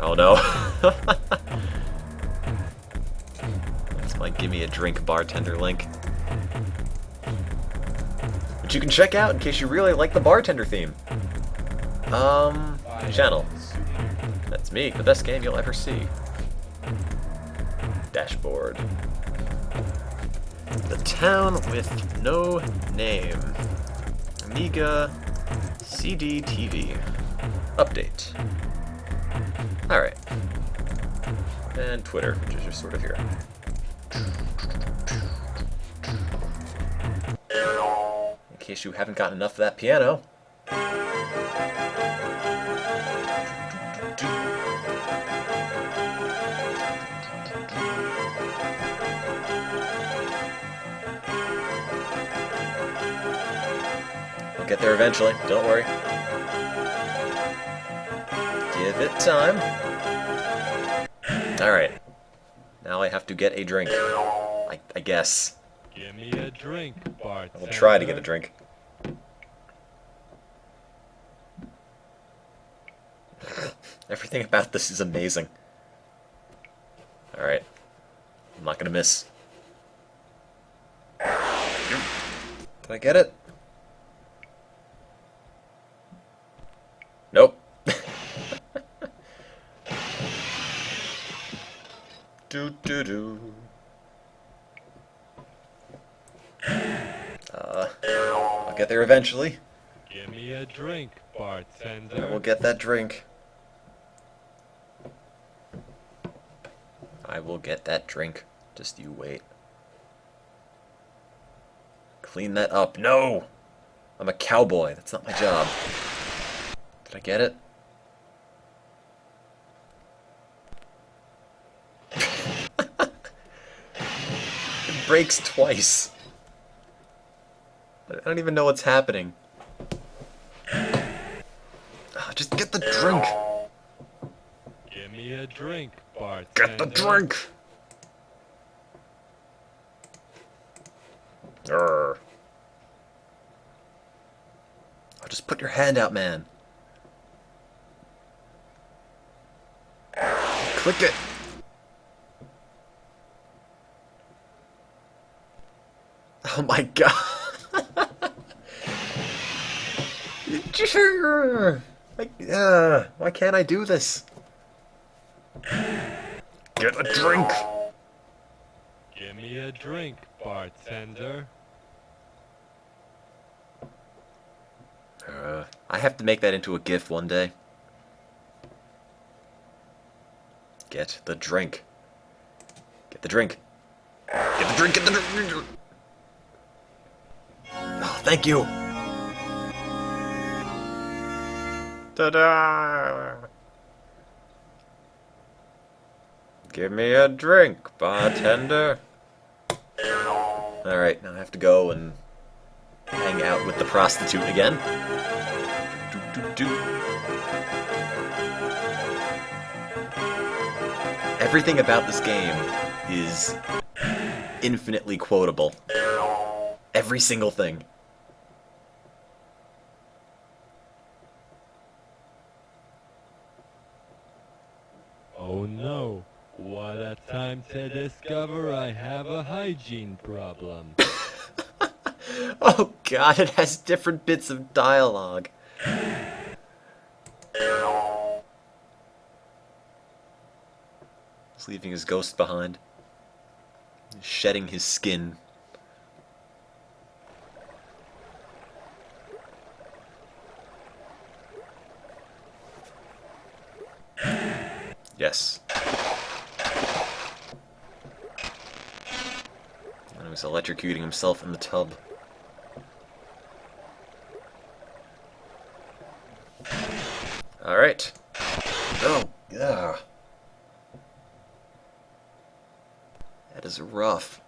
Oh no. That's my gimme a drink bartender link. Which you can check out in case you really like the bartender theme. Channel. That's me, the best game you'll ever see. Dashboard. The Town with No Name. Amiga CD TV. Update. Alright. And Twitter, which is just sort of here. In case you haven't gotten enough of that piano. We'll get there eventually, don't worry. Give it time. Alright. Now I have to get a drink. I guess. Give me a drink, Bart. I will try to get a drink. Everything about this is amazing. Alright. I'm not gonna miss. Did I get it? Nope. Do. I'll get there eventually. Give me a drink, bartender. I will get that drink. I will get that drink. Just you wait. Clean that up. No! I'm a cowboy. That's not my job. Did I get it? It breaks twice. I don't even know what's happening. Just get the drink. Give me a drink, bartender. Get the drink. Urgh. Oh, just put your hand out, man. Click it. Oh my god. Why can't I do this? Get a drink. Give me a drink, bartender. I have to make that into a GIF one day. Get the drink. Get the drink. Get the drink, get the drink. Oh, thank you. Ta-da! Give me a drink, bartender. Alright, now I have to go and hang out with the prostitute again. Everything about this game is infinitely quotable. Every single thing. Oh no, what a time to discover I have a hygiene problem. Oh god, it has different bits of dialogue. He's leaving his ghost behind. Shedding his skin. Yes. And he's electrocuting himself in the tub. Alright. Oh, yeah. That is rough.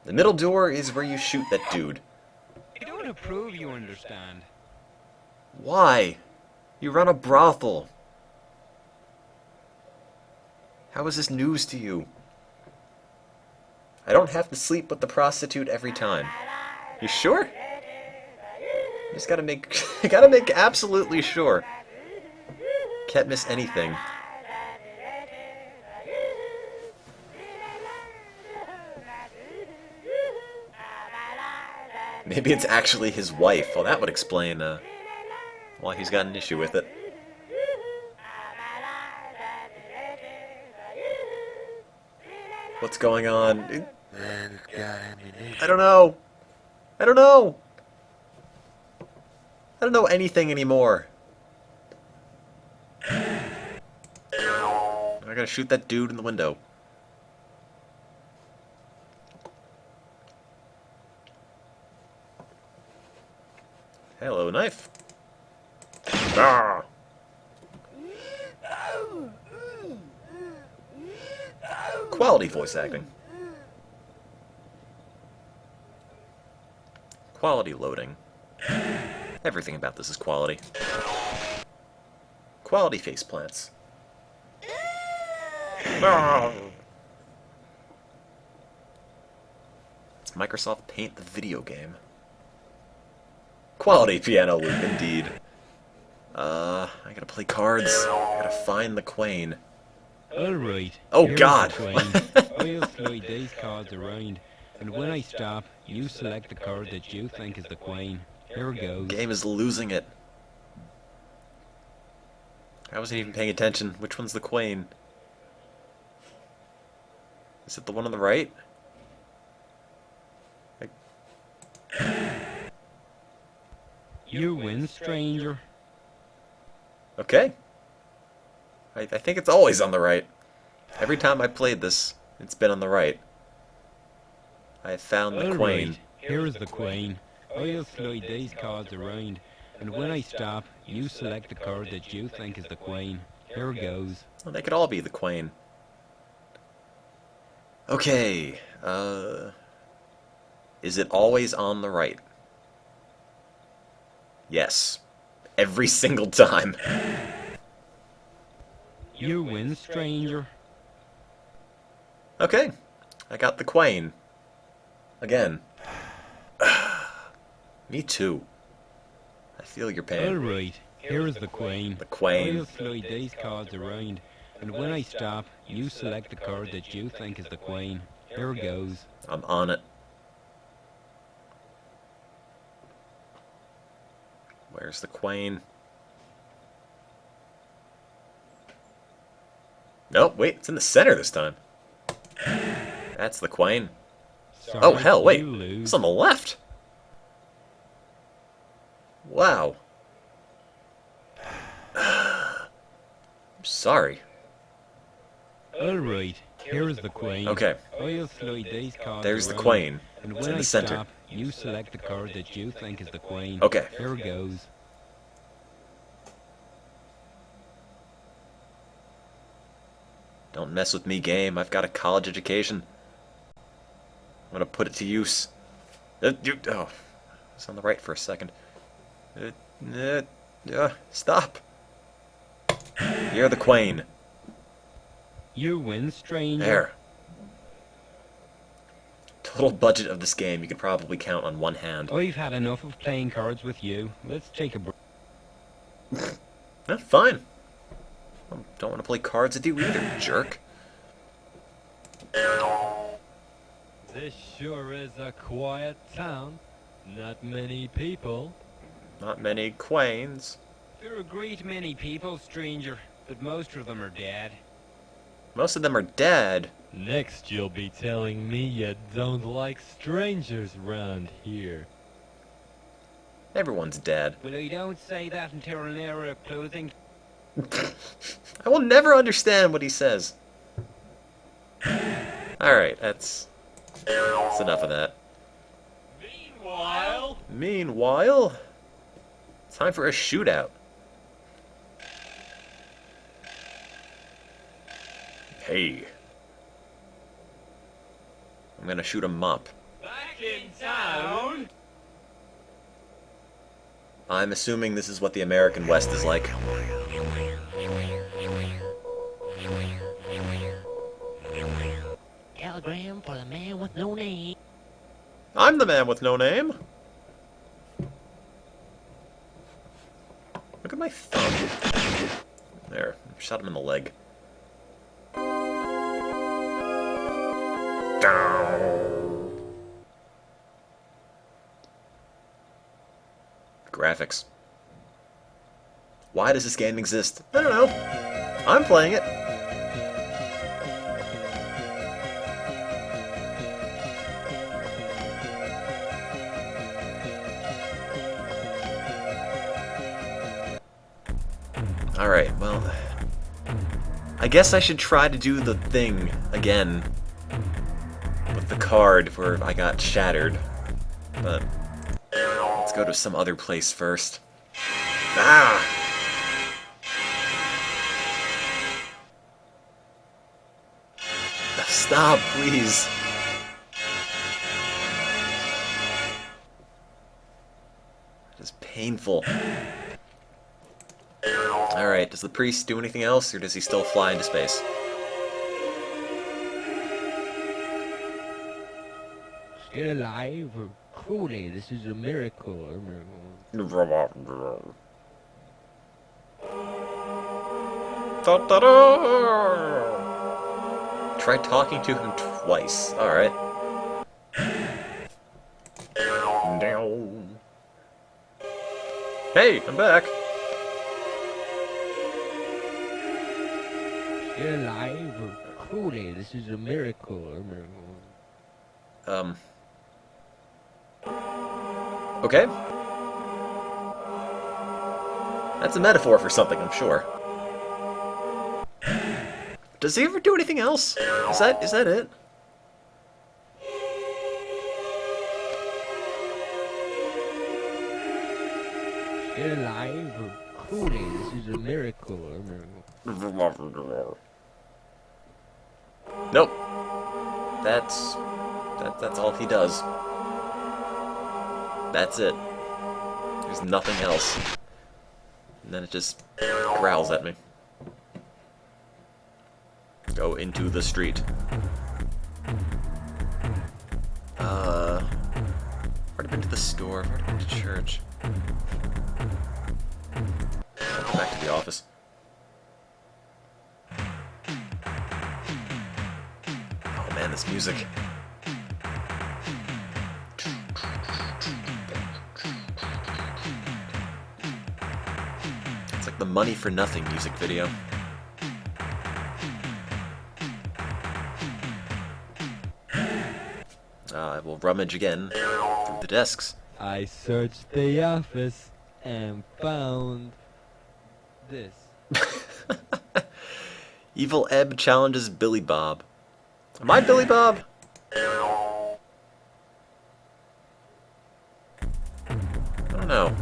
The middle door is where you shoot that dude. I don't approve, you understand. Why? You run a brothel. How is this news to you? I don't have to sleep with the prostitute every time. You sure? You just gotta make absolutely sure. Can't miss anything. Maybe it's actually his wife. Well, that would explain why he's got an issue with it. What's going on? Man's got ammunition. I don't know. I don't know. I don't know anything anymore. I gotta shoot that dude in the window. Hello, knife. Ah. Quality voice acting. Quality loading. Everything about this is quality. Quality faceplants. Ah. It's Microsoft Paint the video game. Quality piano loop, indeed. I gotta play cards. I gotta find the queen. Alright. Oh, here's God. the queen. I'll slide these cards around, and when I stop, you select the card that you think is the queen. Here goes. Game is losing it. I wasn't even paying attention. Which one's the queen? Is it the one on the right? You win, stranger. Okay. I think it's always on the right. Every time I played this, it's been on the right. I found the queen. Alright, here's the queen. I'll slide these cards around, and when I stop, you select the card that you think is the queen. Here goes. Well, they could all be the queen. Okay, is it always on the right? Yes. Every single time. You win, stranger. Okay, I got the queen. Again. Me too. I feel your pain. Alright, here's the queen. The queen. I'll slide these cards around, and when I stop, you select the card that you think is the queen. Here goes. I'm on it. Where's the queen? Nope, wait, it's in the center this time. That's the queen. Sorry Oh, hell, wait. you lose. It's on the left. Wow. I'm sorry. Alright, here is the queen. Okay, I'll slide these cards there's the around, queen. and It's when in I the center. stop, you select the card that you think is the queen. Okay. Here goes. Don't mess with me, game. I've got a college education. I'm gonna put it to use. Oh, it's on the right for a second. Stop. You're the queen. You win, stranger. There. Total budget of this game you could probably count on one hand. I've had enough of playing cards with you. Let's take a break. Fine. I don't want to play cards with you either, jerk. This sure is a quiet town. Not many people. Not many queens. There are a great many people, stranger, but most of them are dead. Most of them are dead. Next you'll be telling me you don't like strangers round here. Everyone's dead. Well, I don't say that until an era of clothing. I will never understand what he says. Alright, that's enough of that. Meanwhile, time for a shootout. Hey. I'm gonna shoot a mop. Back in town. I'm assuming this is what the American West is like. Telegram for the man with no name. I'm the man with no name. Look at my thumb. There, shot him in the leg. Graphics. Why does this game exist? I don't know. I'm playing it. Alright, well, I guess I should try to do the thing again with the card where I got shattered, but let's go to some other place first. Ah! Stop, please. It's painful. Alright, does the priest do anything else, or does he still fly into space? Still alive? Truly, this is a miracle. Try talking to him twice. Alright. Hey, I'm back. Still alive? Truly, this is a miracle. Okay. That's a metaphor for something, I'm sure. Does he ever do anything else? Is that it? Still alive? Truly, this is a miracle. Nope. That's all he does. That's it. There's nothing else. And then it just growls at me. Go into the street. I've already been to the store, I've already been to church. I'll go back to the office. Oh man, this music. It's like the Money for Nothing music video. rummage again through the desks. I searched the office and found this. Evil Ebb challenges Billy Bob. Am I Billy Bob? I don't know.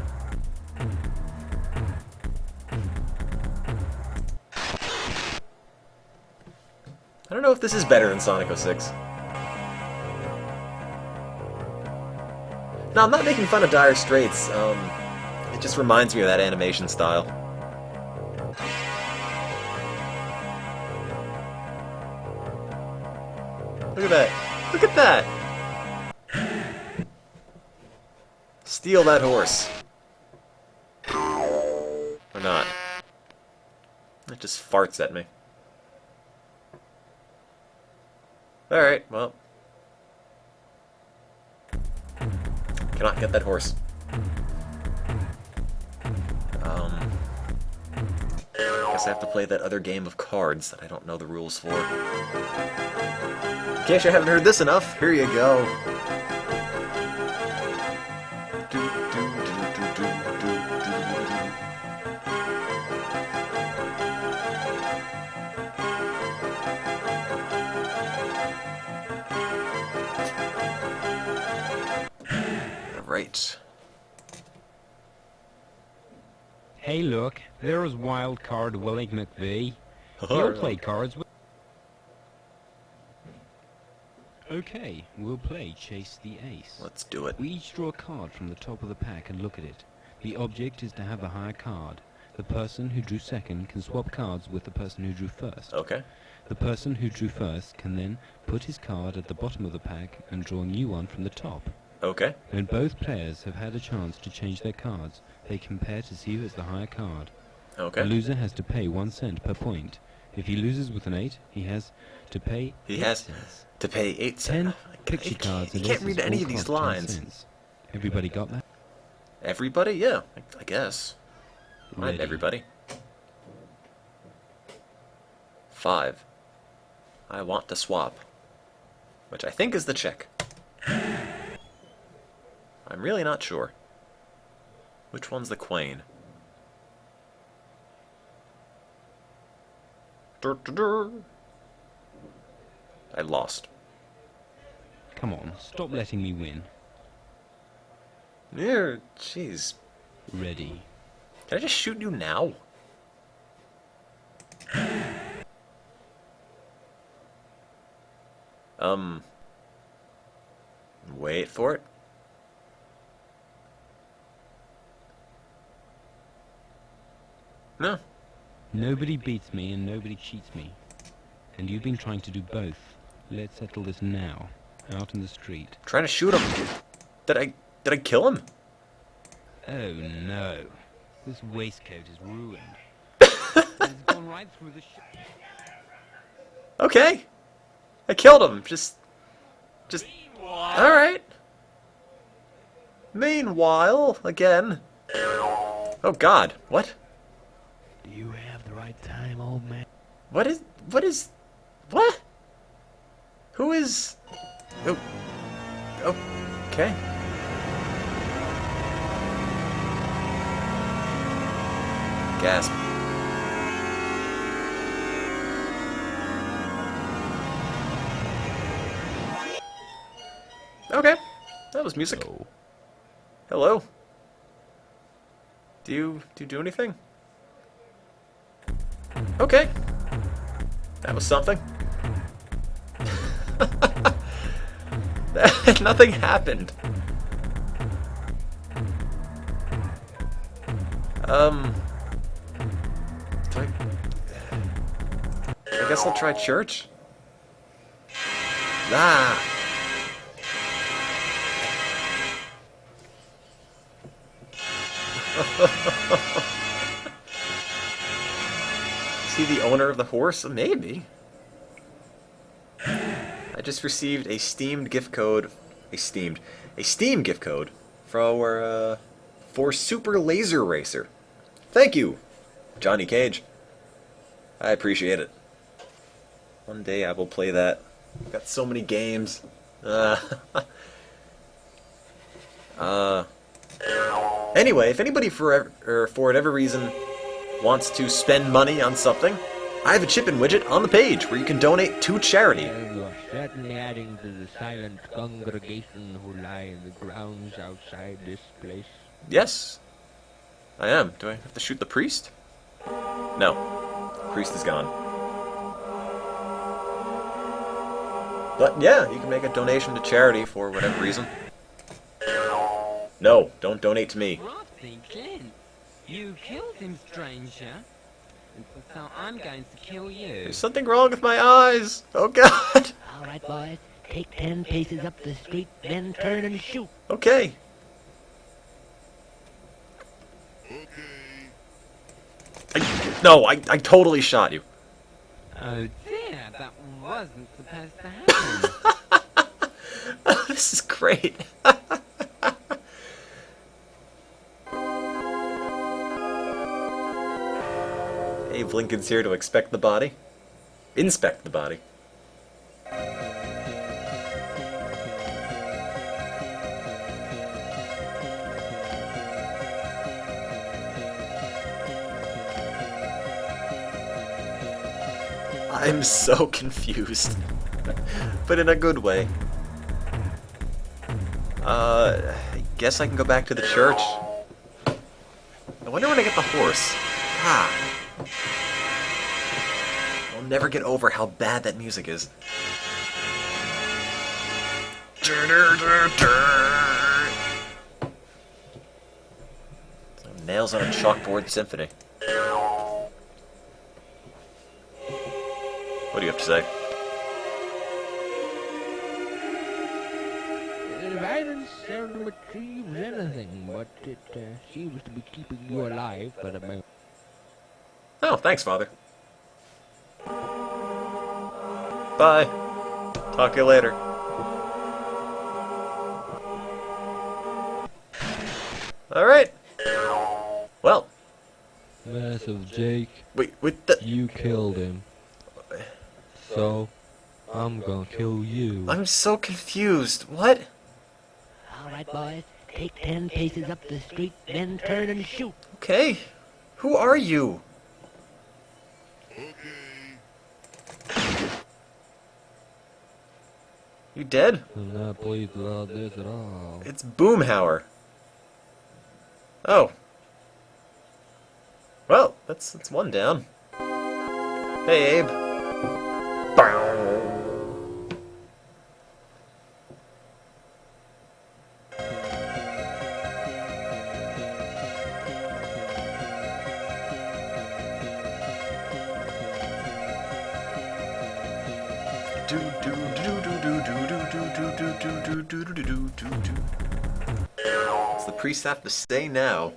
I don't know if this is better than Sonic 06. No, I'm not making fun of Dire Straits. It just reminds me of that animation style. Look at that. Look at that. Steal that horse. Or not. It just farts at me. Alright, well. Cannot get that horse. Guess I have to play that other game of cards that I don't know the rules for. In case you haven't heard this enough, here you go. Right. Hey look, there's wild card Willie McVee. He'll play cards with... Okay, we'll play Chase the Ace. Let's do it. We each draw a card from the top of the pack and look at it. The object is to have the higher card. The person who drew second can swap cards with the person who drew first. Okay. The person who drew first can then put his card at the bottom of the pack and draw a new one from the top. Okay. When both players have had a chance to change their cards, they compare to see who has the higher card. Okay. The loser has to pay 1 cent per point. If he loses with an 8, he has to pay 8 cents. To pay 8 10 cents. picture cards. You and can't aces read any all of these cost 10 lines. cents. Everybody got that? Everybody? Yeah, I guess. Not Ready. everybody. 5. I want to swap. Which I think is the check. I'm really not sure. Which one's the queen? I lost. Come on, stop letting me win. Yeah, jeez. Ready. Can I just shoot you now? Wait for it. No. Nobody beats me and nobody cheats me. And you've been trying to do both. Let's settle this now. Out in the street. Trying to shoot him. Did I kill him? Oh no. This waistcoat is ruined. It's gone right through the Okay. I killed him. Just alright. Meanwhile, again. Oh god, what? Do you have the right time, old man? What? Who is... Oh. Okay. Gasp. Okay. That was music. Hello. Do you do anything? Okay. That was something. Nothing happened. I guess I'll try church. Ah. Is he the owner of the horse? Maybe. I just received a Steam gift code. A Steam gift code for Super Laser Racer. Thank you, Johnny Cage. I appreciate it. One day I will play that. I've got so many games. Anyway, if anybody for whatever reason wants to spend money on something, I have a chip-in widget on the page where you can donate to charity. Well, you are certainly adding to the silent congregation who lie in the grounds outside this place. Yes, I am. Do I have to shoot the priest? No. Priest is gone. But yeah, you can make a donation to charity for whatever reason. No, don't donate to me. Rothie, Clint, you killed him, stranger. And so I'm going to kill you. There's something wrong with my eyes. Oh God. All right, boys. Take 10 paces up the street, then turn and shoot. Okay. I totally shot you. Oh dear, that wasn't supposed to happen. This is great. Abe Lincoln's here to inspect the body. Inspect the body. I'm so confused. But in a good way. I guess I can go back to the church. I wonder when I get the horse. Ah. I'll never get over how bad that music is. Nails on a chalkboard symphony. What do you have to say? Violence seldom achieves anything, but it seems to be keeping you alive for the moment. Oh, thanks, Father. Bye. Talk to you later. Alright. Well. Massive Jake, Wait, you killed him. So, I'm gonna kill you. I'm so confused. What? All right, boys. Take 10 paces up the street, then turn and shoot. Okay. Who are you? You dead? I'm not pleased about this at all. It's Boomhauer. Oh. Well, that's one down. Hey, Abe. Bow. Does the priest have to stay now?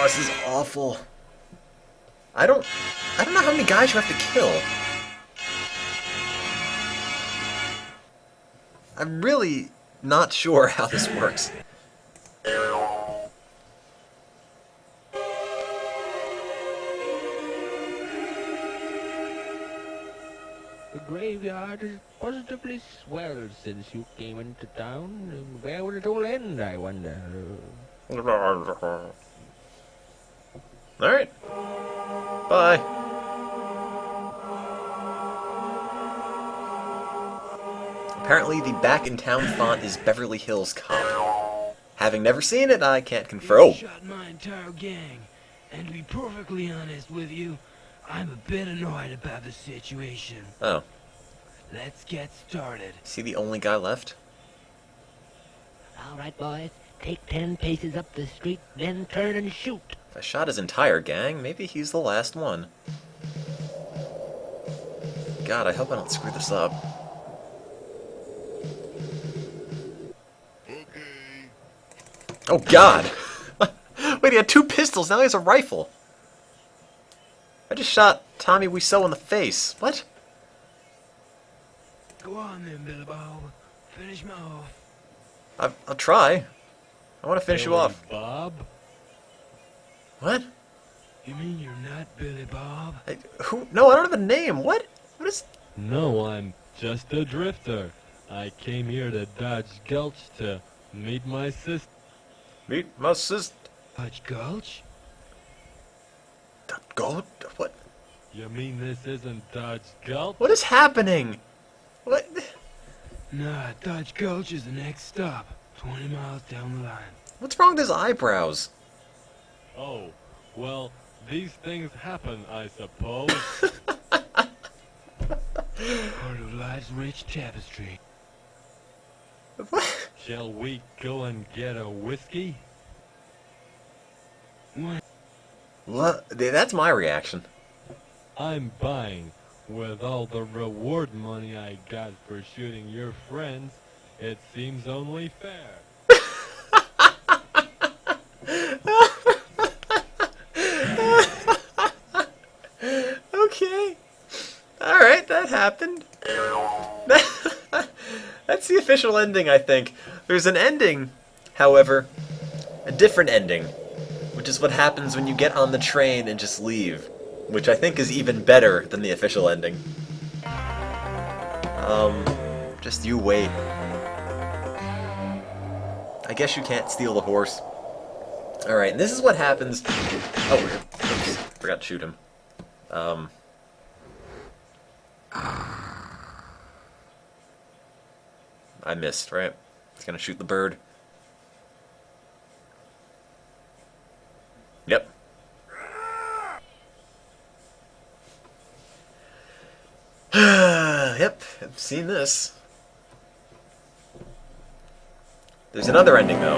This is awful. I don't know how many guys you have to kill. I'm really not sure how this works. The graveyard is positively swell since you came into town. Where will it all end, I wonder? Alright. Bye. Apparently the back in town font is Beverly Hills Cop. Having never seen it, I can't confirm. Oh. Shot my entire gang, and to be perfectly honest with you, I'm a bit annoyed about the situation. Oh. Let's get started. Is he the only guy left? All right, boys. Take 10 paces up the street, then turn and shoot. If I shot his entire gang, maybe he's the last one. God, I hope I don't screw this up. Oh God! Wait, he had 2 pistols, now he has a rifle. I just shot Tommy Wiseau in the face. What? Go on then, Billy Bob. Finish me off. I'll try. I want to finish you off. Bob? What? You mean you're not Billy Bob? Who? No, I don't have a name. What? What is... No, I'm just a drifter. I came here to Dodge Gulch to meet my sister. Meet my sister. Dodge Gulch? Go. What? You mean this isn't Dodge Gulch? What is happening? What? Nah, Dodge Gulch is the next stop. 20 miles down the line. What's wrong with his eyebrows? Oh, well, these things happen, I suppose. Part of life's rich tapestry. What? Shall we go and get a whiskey? What? What? That's my reaction. I'm buying. With all the reward money I got for shooting your friends, it seems only fair. Okay. Alright, that happened. That's the official ending, I think. There's an ending, however, a different ending, which is what happens when you get on the train and just leave, which I think is even better than the official ending. Just you wait. I guess you can't steal the horse. Alright, and this is what happens... Oh, oops, forgot to shoot him. I missed, right? It's gonna shoot the bird. Yep. Yep, I've seen this. There's another ending, though.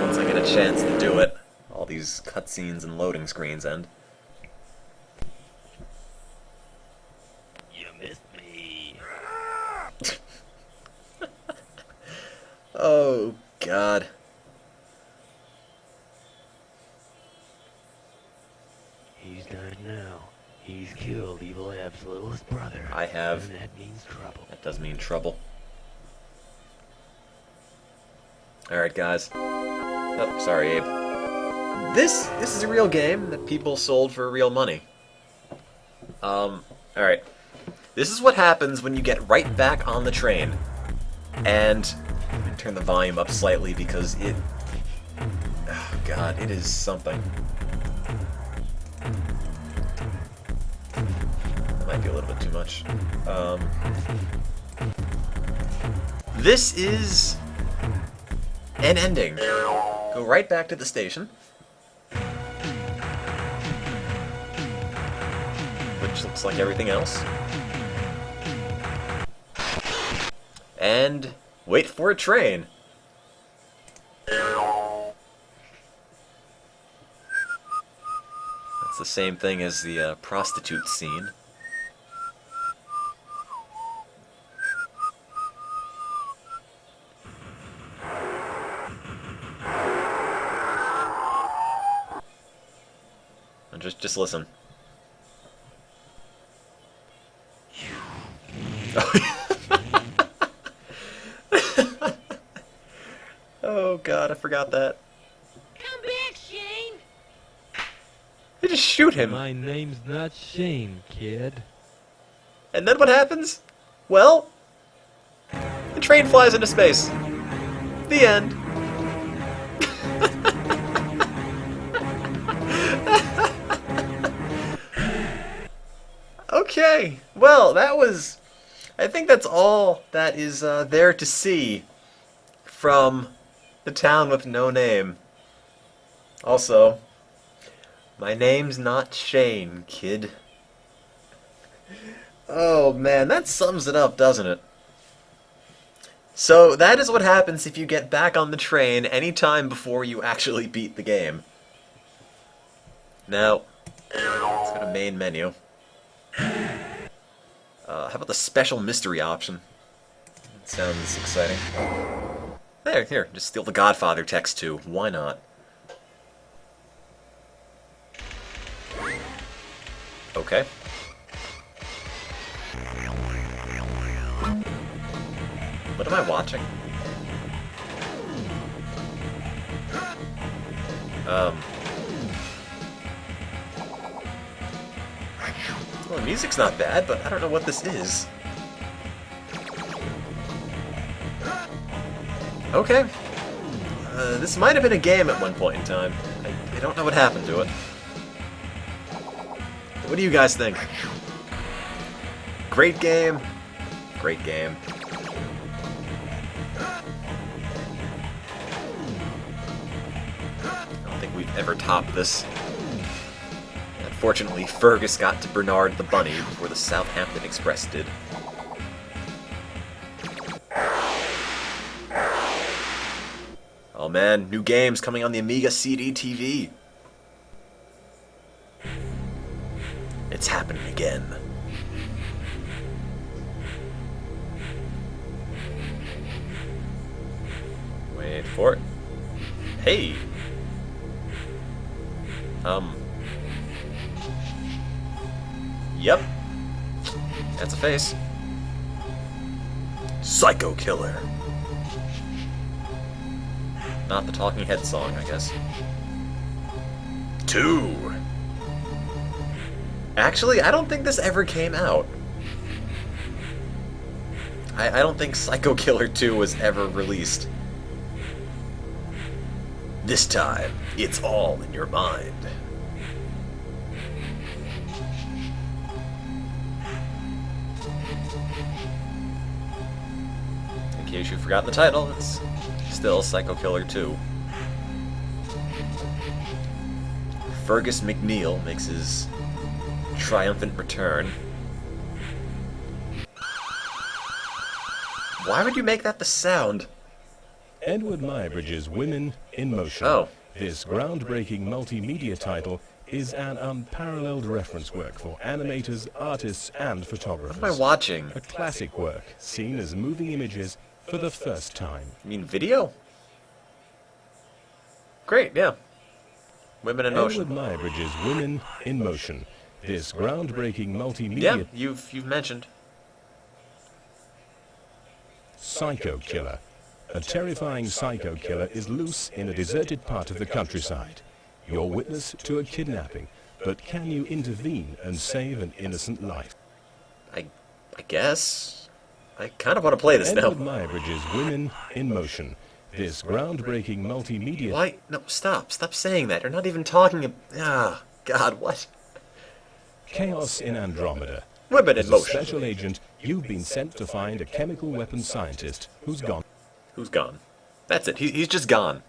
Once I get a chance to do it. All these cutscenes and loading screens end. You missed me. Oh, God. He's died now. He's killed Evil Ab's littlest brother. I have. And that means trouble. That does mean trouble. Alright, guys. Oh, sorry, Abe. This is a real game that people sold for real money. Alright. This is what happens when you get right back on the train. And I'm gonna turn the volume up slightly because it... Oh, God, it is something. That might be a little bit too much. This is... an ending. Go right back to the station. Which looks like everything else. And wait for a train. That's the same thing as the prostitute scene. And just listen. Oh God, I forgot that. Come back, Shane! They just shoot him. My name's not Shane, kid. And then what happens? Well, the train flies into space. The end. Okay, well, that was... I think that's all that is there to see from The Town with No Name. Also, my name's not Shane, kid. Oh man, that sums it up, doesn't it? So that is what happens if you get back on the train anytime before you actually beat the game. Now, let's go to main menu. How about the special mystery option? That sounds exciting. There, here, just steal the Godfather text too. Why not? Okay. What am I watching? Well, the music's not bad, but I don't know what this is. Okay. This might have been a game at one point in time. I don't know what happened to it. What do you guys think? Great game. Great game. I don't think we've ever topped this. Unfortunately, Fergus got to Bernard the Bunny before the Southampton Express did. Oh man, new games coming on the Amiga CD TV. It's happening again. Wait for it. Hey! Yep. That's a face. Psycho Killer. Not the Talking Head song, I guess. 2. Actually, I don't think this ever came out. I don't think Psycho Killer 2 was ever released. This time, it's all in your mind. In case you've forgotten the title, it's still Psycho Killer 2. Fergus McNeil makes his triumphant return. Why would you make that the sound? Edward Muybridge's Women in Motion. Oh. This groundbreaking multimedia title is an unparalleled reference work for animators, artists, and photographers. What am I watching? A classic work, seen as moving images for the first time. You mean video? Great, yeah. Women in Motion. Edward Muybridge's Women in Motion. This groundbreaking multimedia Yeah, you've mentioned. Psycho Killer. A terrifying psycho killer is loose in a deserted part of the countryside. You're witness to a kidnapping, but can you intervene and save an innocent life? I guess. I kind of want to play this now. Edward Muybridge's Women in Motion. This groundbreaking multimedia... Why? No, stop. Stop saying that. You're not even talking... God, what? Chaos in Andromeda. Women in As a Motion. special agent, you've been sent to find a chemical weapons scientist who's gone. Who's gone? That's it. He's just gone.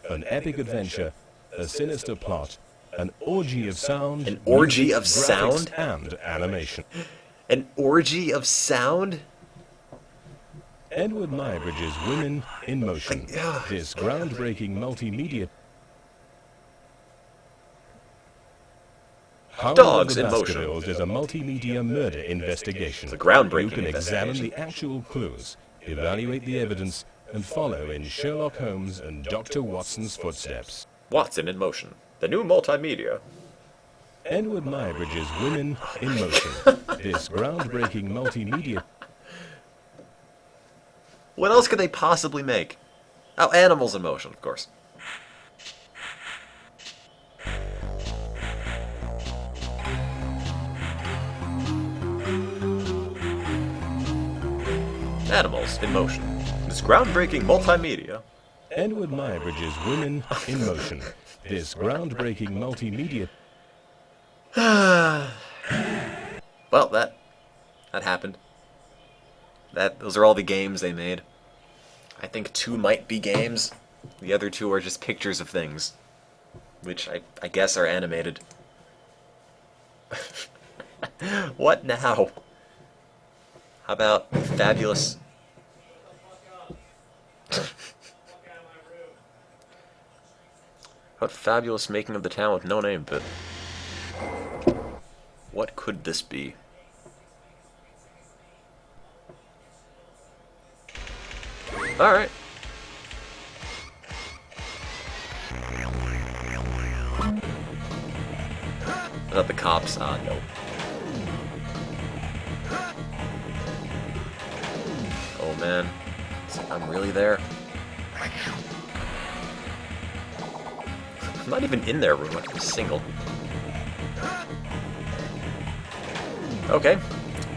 An epic adventure, a sinister plot, an orgy of sound... An orgy music, of sound? graphics, and animation. An orgy of sound? Edward Muybridge's Women in Motion. This groundbreaking multimedia... Dogs How in the Motion. Baskervilles is a multimedia murder investigation. It's a groundbreaking You can examine investigation. the actual clues, evaluate the evidence, and follow in Sherlock Holmes and Dr. Watson's footsteps. Watson in Motion. The new multimedia. Edward Muybridge's Women in Motion. This groundbreaking multimedia... What else could they possibly make? Oh, Animals in Motion, of course. Animals in Motion. This groundbreaking multimedia. Edward Muybridge's Women in Motion. This groundbreaking multimedia... Well, that happened. Those are all the games they made. I think 2 might be games. The other 2 are just pictures of things, which I guess are animated. What now? How about Fabulous? What fabulous making of the town with no name, but what could this be? Alright. I thought the cops, no. Oh man, I'm really there. I'm not even in their room, I'm single. Okay,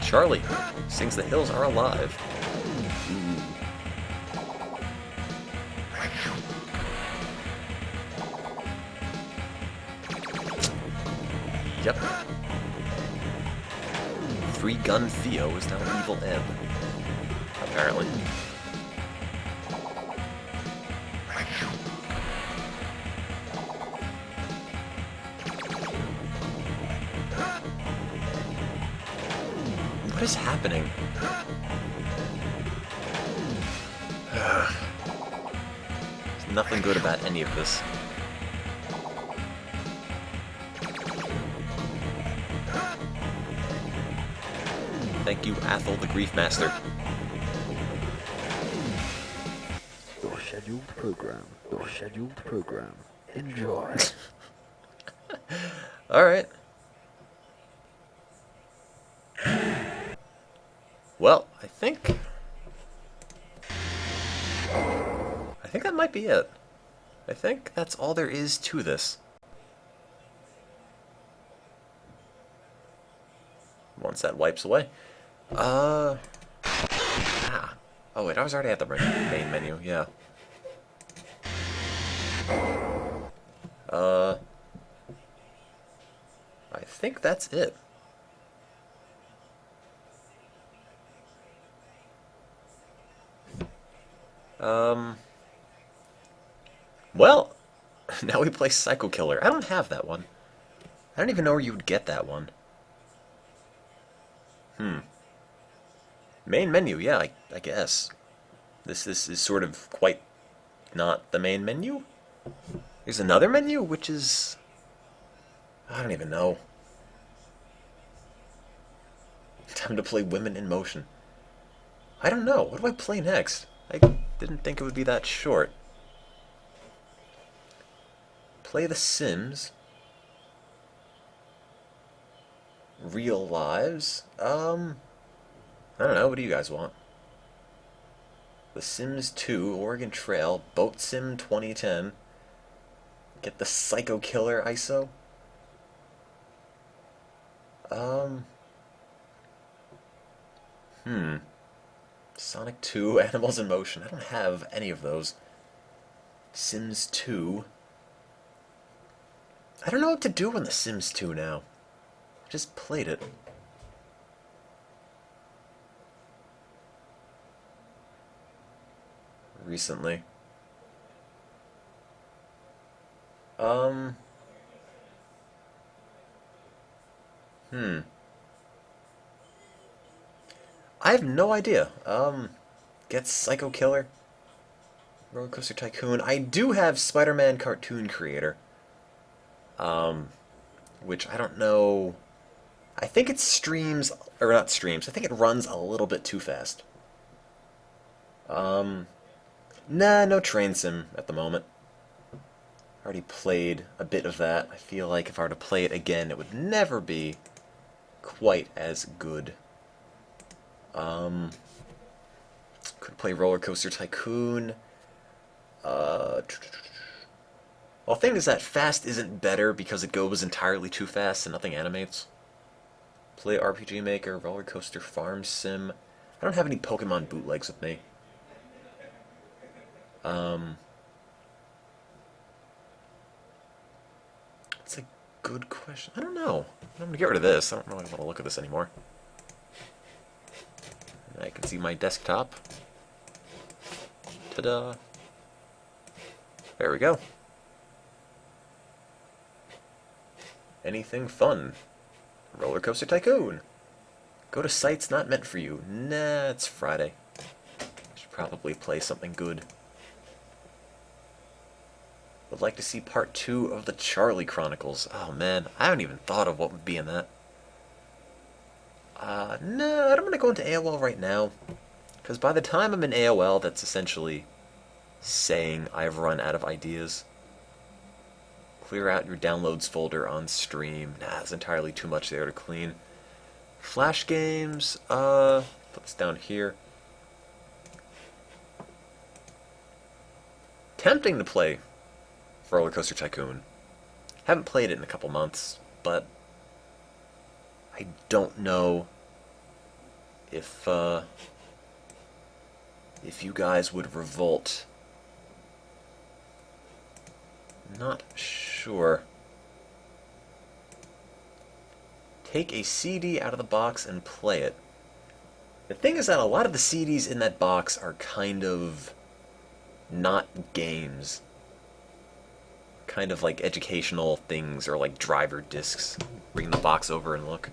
Charlie sings The Hills Are Alive. Ooh. Yep. Three-gun Theo is now Evil Ebb. Apparently. What is happening? There's nothing good about any of this. Thank you, Athel the Grief Master. Your scheduled program. Your scheduled program. Enjoy. Alright. Well, I think that might be it. I think that's all there is to this. Once that wipes away. Oh wait, I was already at the main menu, yeah. I think that's it. Well, now we play Psycho Killer. I don't have that one. I don't even know where you would get that one. Main menu, yeah, I guess. This is sort of quite not the main menu. There's another menu, which is... I don't even know. Time to play Women in Motion. I don't know. What do I play next? I didn't think it would be that short. Play The Sims. Real Lives. I don't know. What do you guys want? The Sims 2, Oregon Trail, Boat Sim 2010. Get the Psycho Killer ISO. Sonic 2, Animals in Motion. I don't have any of those. Sims 2. I don't know what to do on the Sims 2 now. I just played it. Recently. I have no idea. Get Psycho Killer. Roller Coaster Tycoon. I do have Spider-Man Cartoon Creator. Which I don't know. I think it streams, or not streams, I think it runs a little bit too fast. Nah, no train sim at the moment. I already played a bit of that. I feel like if I were to play it again, it would never be quite as good. Could play Roller Coaster Tycoon. Well, the thing is that fast isn't better because it goes entirely too fast and nothing animates. Play RPG Maker, Roller Coaster Farm Sim. I don't have any Pokemon bootlegs with me. It's a good question. I don't know. I'm gonna get rid of this. I don't really want to look at this anymore. And I can see my desktop. Ta-da! There we go. Anything fun? Roller Coaster Tycoon. Go to sites not meant for you. Nah, it's Friday. Should probably play something good. Would like to see part 2 of the Charlie Chronicles. Oh man, I haven't even thought of what would be in that. No, I don't want to go into AOL right now. Because by the time I'm in AOL, that's essentially saying I've run out of ideas. Clear out your downloads folder on stream. Nah, it's entirely too much there to clean. Flash games, put this down here. Tempting to play Roller Coaster Tycoon. Haven't played it in a couple months, but I don't know if you guys would revolt. Not sure. take a CD out of the box and play it. The thing is that a lot of the CDs in that box are kind of not games. Kind of like educational things or like driver discs. Bring the box over and look.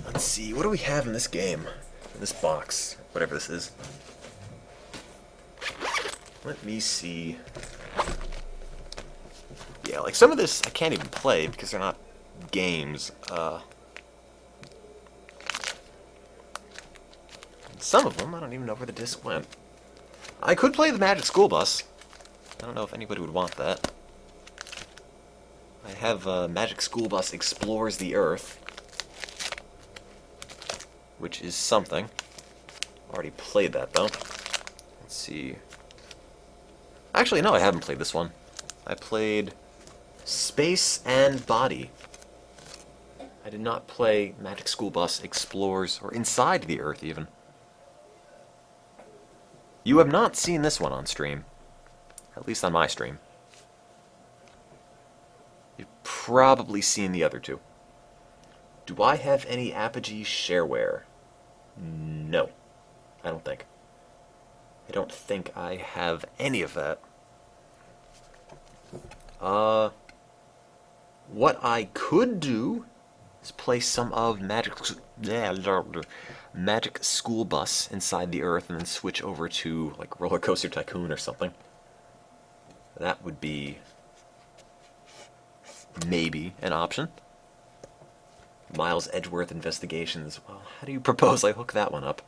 Let's see, what do we have in this game? In this box, whatever this is. Let me see. Yeah, like some of this I can't even play because they're not games. Some of them, I don't even know where the disc went. I could play the Magic School Bus. I don't know if anybody would want that. I have Magic School Bus Explores the Earth, which is something. Already played that, though. Let's see. Actually, no, I haven't played this one. I played Space and Body. I did not play Magic School Bus Explores, or Inside the Earth, even. You have not seen this one on stream. At least on my stream. You've probably seen the other two. Do I have any Apogee shareware? No. I don't think. I don't think I have any of that. What I could do is play some of Magic School Bus Inside the Earth and then switch over to like Roller Coaster Tycoon or something. That would be maybe an option. Miles Edgeworth Investigations. Well, how do you propose I hook that one up?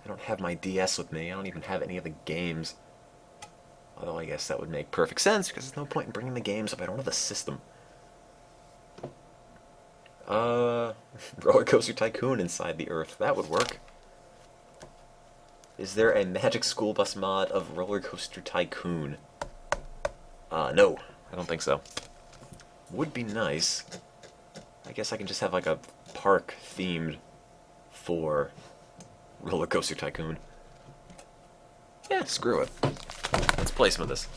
I don't have my DS with me. I don't even have any of the games. Although I guess that would make perfect sense because there's no point in bringing the games if I don't have the system. Roller Coaster Tycoon Inside the Earth. That would work. Is there a Magic School Bus mod of Roller Coaster Tycoon? No. I don't think so. Would be nice. I guess I can just have like a park themed for Roller Coaster Tycoon. Yeah, screw it. Let's play some of this.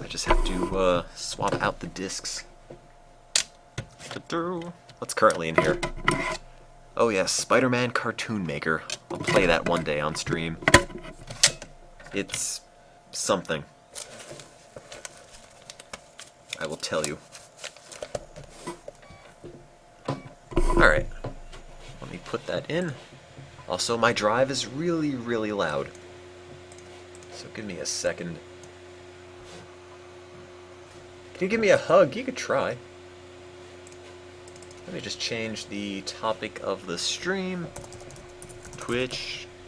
I just have to swap out the discs. What's currently in here? Oh yes, Spider-Man Cartoon Maker. I'll play that one day on stream. It's something. I will tell you. Alright. Let me put that in. Also, my drive is really, really loud. So give me a second. Can you give me a hug? You could try. Let me just change the topic of the stream. Twitch.tv,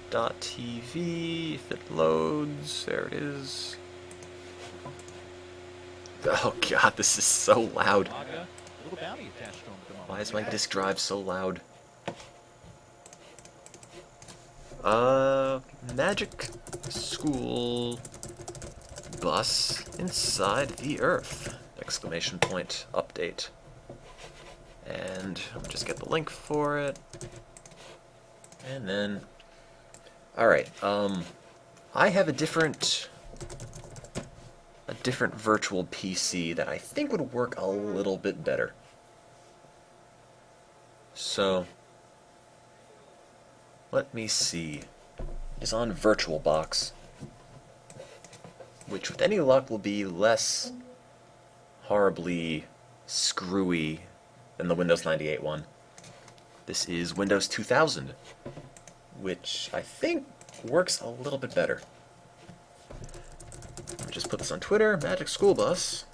if it loads. There it is. Oh god, this is so loud. Why is my disk drive so loud? Magic School Bus Inside the Earth! Exclamation point, update. And I'll just get the link for it. And then... Alright, I have a different virtual PC that I think would work a little bit better. So, let me see. It's on VirtualBox, which with any luck will be less horribly screwy than the Windows 98 one. This is Windows 2000, which I think works a little bit better. I'll just put this on Twitter, Magic School Bus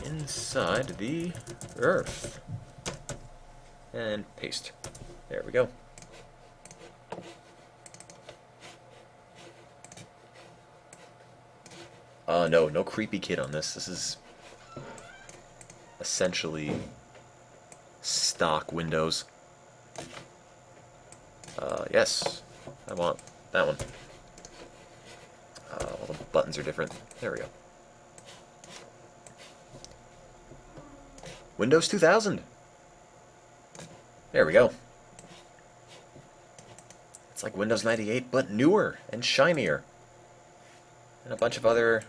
Inside the Earth. And paste. There we go. No creepy kid on this. This is essentially stock Windows. Yes, I want that one. All the buttons are different. There we go. Windows 2000. There we go. Let's It's like Windows 98, but newer and shinier. And a bunch of other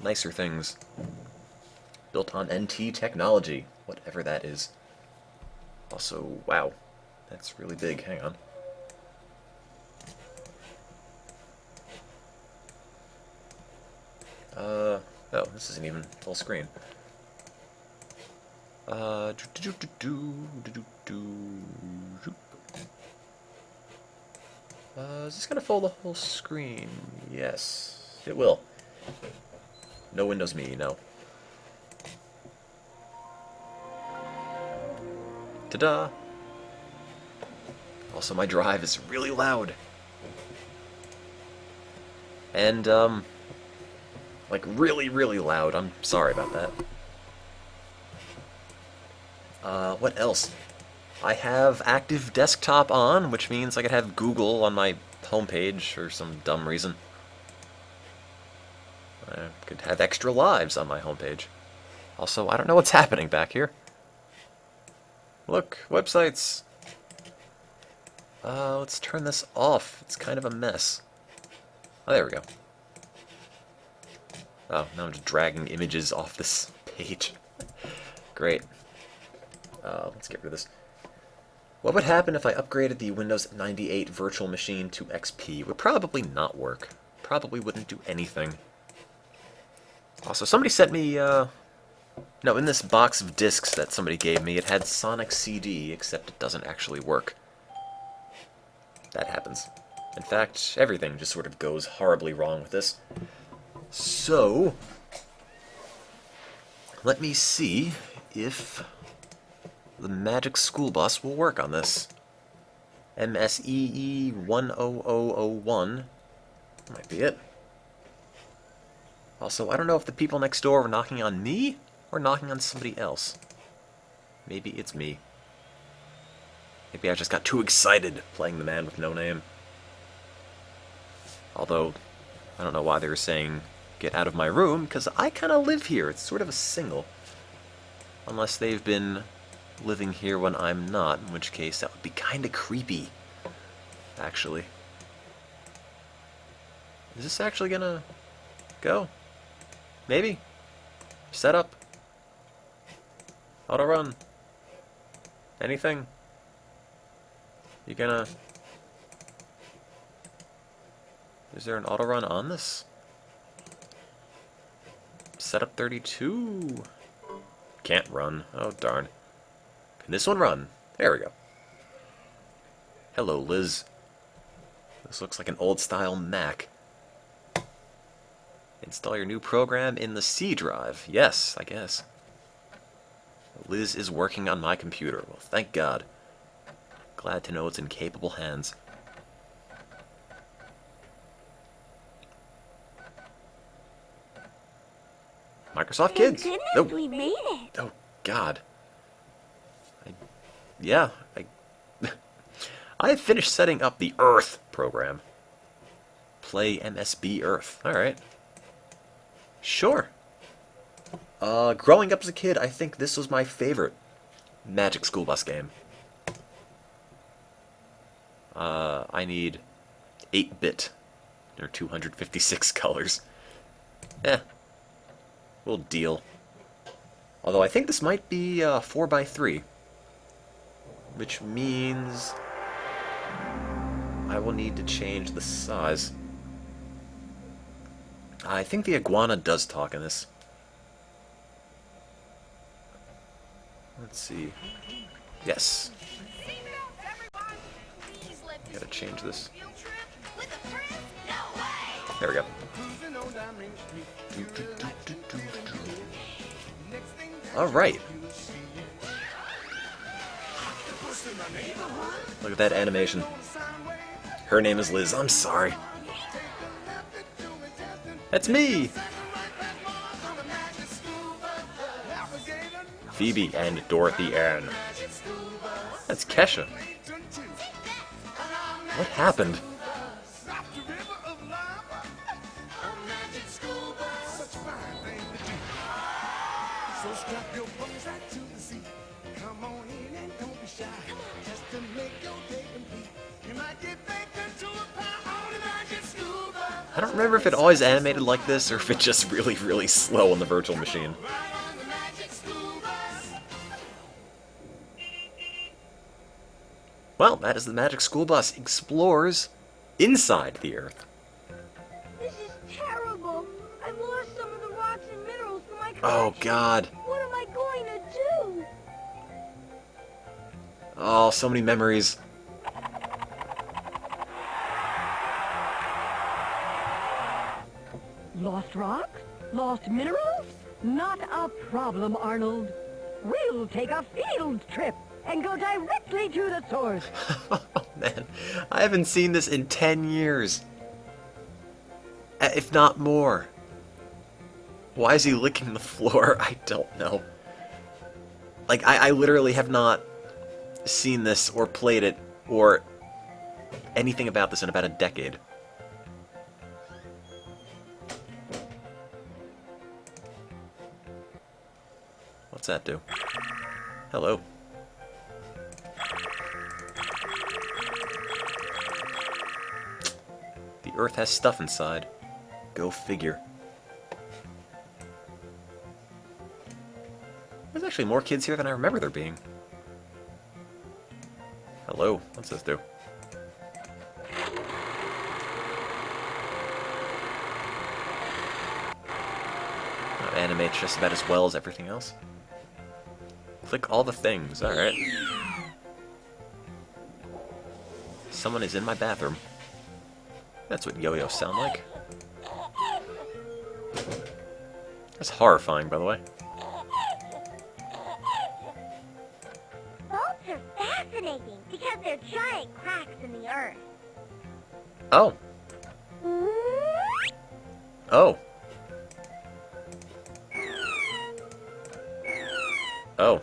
nicer things. Built on NT technology, whatever that is. Also, wow, that's really big. Hang on. Oh, this isn't even full screen. Is this gonna fill the whole screen? Yes, it will. No Windows Me, no. Ta-da! Also, my drive is really loud. And, like, really, really loud. I'm sorry about that. What else? I have active desktop on, which means I could have Google on my homepage for some dumb reason. I could have extra lives on my homepage. Also, I don't know what's happening back here. Look, websites. Let's turn this off. It's kind of a mess. Oh, there we go. Oh, now I'm just dragging images off this page. Great. Let's get rid of this. What would happen if I upgraded the Windows 98 virtual machine to XP? It would probably not work. Probably wouldn't do anything. Also, somebody sent me, no, in this box of discs that somebody gave me, it had Sonic CD, except it doesn't actually work. That happens. In fact, everything just sort of goes horribly wrong with this. So, let me see if the Magic School Bus will work on this. MSEE 10001 might be it. Also, I don't know if the people next door were knocking on me or knocking on somebody else. Maybe it's me. Maybe I just got too excited playing the man with no name. Although, I don't know why they were saying, get out of my room, because I kind of live here. It's sort of a single. Unless they've been living here when I'm not, in which case that would be kind of creepy, actually. Is this actually gonna go? Maybe. Set up. Auto run. Anything? You gonna... Is there an auto run on this? Setup 32. Can't run. Oh, darn. Can this one run? There we go. Hello, Liz. This looks like an old-style Mac. Install your new program in the C drive. Yes, I guess. Liz is working on my computer. Well, thank God. Glad to know it's in capable hands. Microsoft Kids. Goodness, Oh. we made it. Oh, God. I have finished setting up the Earth program. Play MSB Earth. Alright. Sure. Growing up as a kid, I think this was my favorite Magic School Bus game. I need 8-bit, or 256 colors. We'll deal. Although I think this might be 4x3, which means I will need to change the size. I think the iguana does talk in this. Let's see. Yes. Gotta change this. There we go. Alright. Look at that animation. Her name is Liz. I'm sorry. That's me! Phoebe and Dorothy Ann. That's Kesha. What happened? Come on in and don't be shy. Just to make your day complete. You might get baked into a pie on the magic school bus. I don't remember if it always animated like this or if it's just really, really slow on the virtual machine. Right on the magic school bus. Well, that is the Magic School Bus explores inside the Earth. This is terrible. I've lost some of the rocks and minerals from my collection. Oh, God. What am I going to do? Oh, so many memories. Lost rocks? Lost minerals? Not a problem, Arnold. We'll take a field trip and go directly to the source. Oh, man. I haven't seen this in 10 years. If not more. Why is he licking the floor? I don't know. Like, I literally have not seen this or played it or anything about this in about a decade. What's that do? Hello. The Earth has stuff inside. Go figure. There's actually more kids here than I remember there being. Hello. What's this do? That animates just about as well as everything else. Click all the things. Alright. Someone is in my bathroom. That's what yo-yos sound like. That's horrifying, by the way. Faults are fascinating because they're giant cracks in the earth. Oh. Oh. Oh.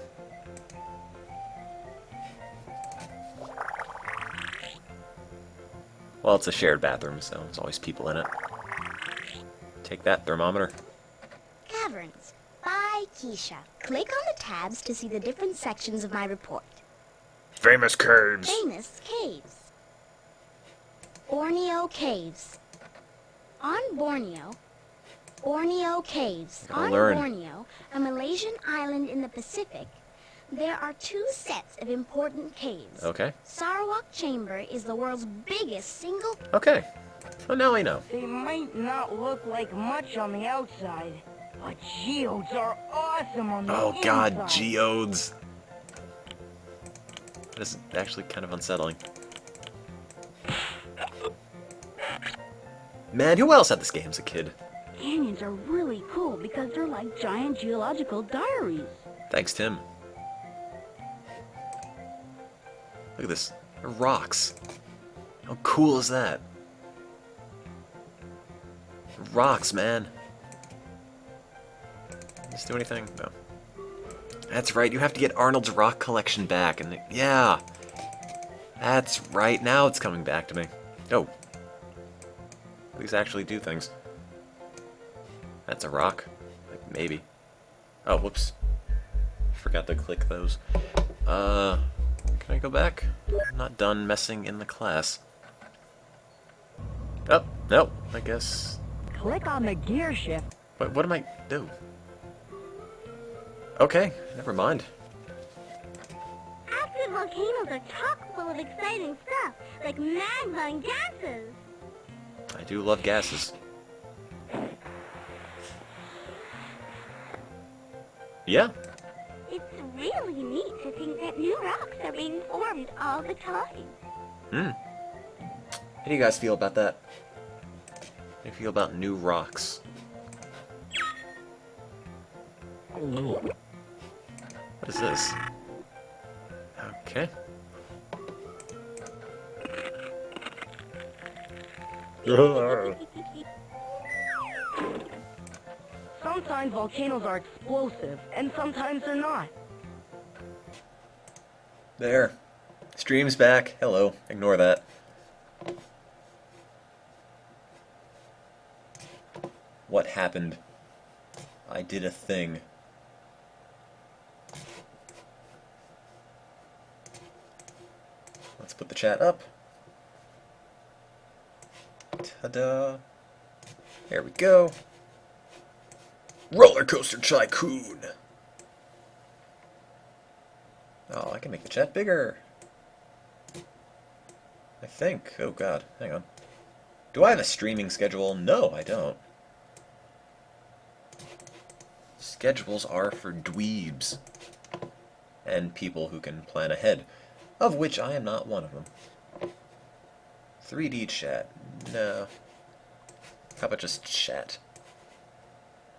Well, it's a shared bathroom, so there's always people in it. Take that, thermometer. Caverns by Keisha. Click on the tabs to see the different sections of my report. Famous caves. Famous caves. Borneo Caves. On Borneo. Borneo Caves. Gotta On learn. Borneo, a Malaysian island in the Pacific, there are two sets of important caves. Okay. Sarawak Chamber is the world's biggest single... Okay. Well, now I know. They might not look like much on the outside, but geodes are awesome on the Oh inside. god, geodes. That is actually kind of unsettling. Man, who else had this game as a kid? Canyons are really cool because they're like giant geological diaries. Thanks, Tim. Look at this. They're rocks. How cool is that? Rocks, man. Does this do anything? No. That's right, you have to get Arnold's rock collection back, and yeah. That's right, now it's coming back to me. Oh. These actually do things. That's a rock. Like, maybe. Oh, whoops. Forgot to click those. Can I go back? I'm not done messing in the class. Oh, no, I guess. Click on the gear shift. What am I do? Okay, never mind. Active volcanoes are chock full of exciting stuff, like magma and gases. I do love gases. Yeah. It's really neat to think that new rocks are being formed all the time. How do you guys feel about that? How do you feel about new rocks? What is this? Okay. Sometimes volcanoes are explosive, and sometimes they're not. There. Stream's back. Hello. Ignore that. What happened? I did a thing. put the chat up. Ta-da. There we go. Roller Coaster Tycoon. Oh, I can make the chat bigger. I think. Oh god, hang on. Do I have a streaming schedule? No, I don't. Schedules are for dweebs. And people who can plan ahead. Of which I am not one of them. 3D chat. No. How about just chat?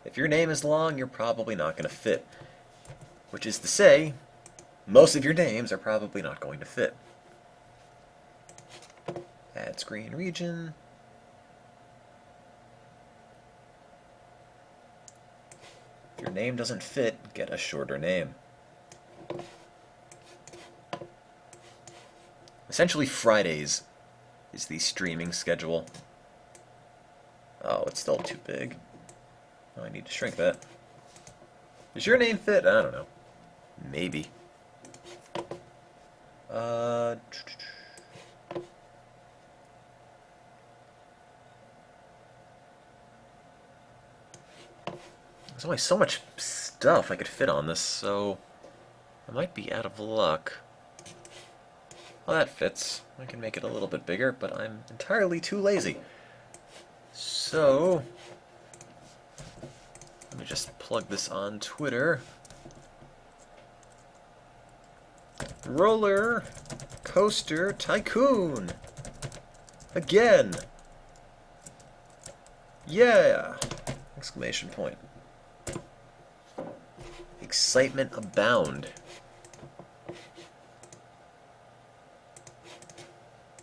If your name is long, you're probably not going to fit. Which is to say, most of your names are probably not going to fit. Add screen region. If your name doesn't fit, get a shorter name. Essentially Fridays is the streaming schedule. Oh, it's still too big. Oh, I need to shrink that. Does your name fit? I don't know. Maybe. There's only so much stuff I could fit on this, so I might be out of luck. Well, that fits. I can make it a little bit bigger, but I'm entirely too lazy. So, let me just plug this on Twitter. Roller Coaster Tycoon. Again. Yeah! Exclamation point. Excitement abound.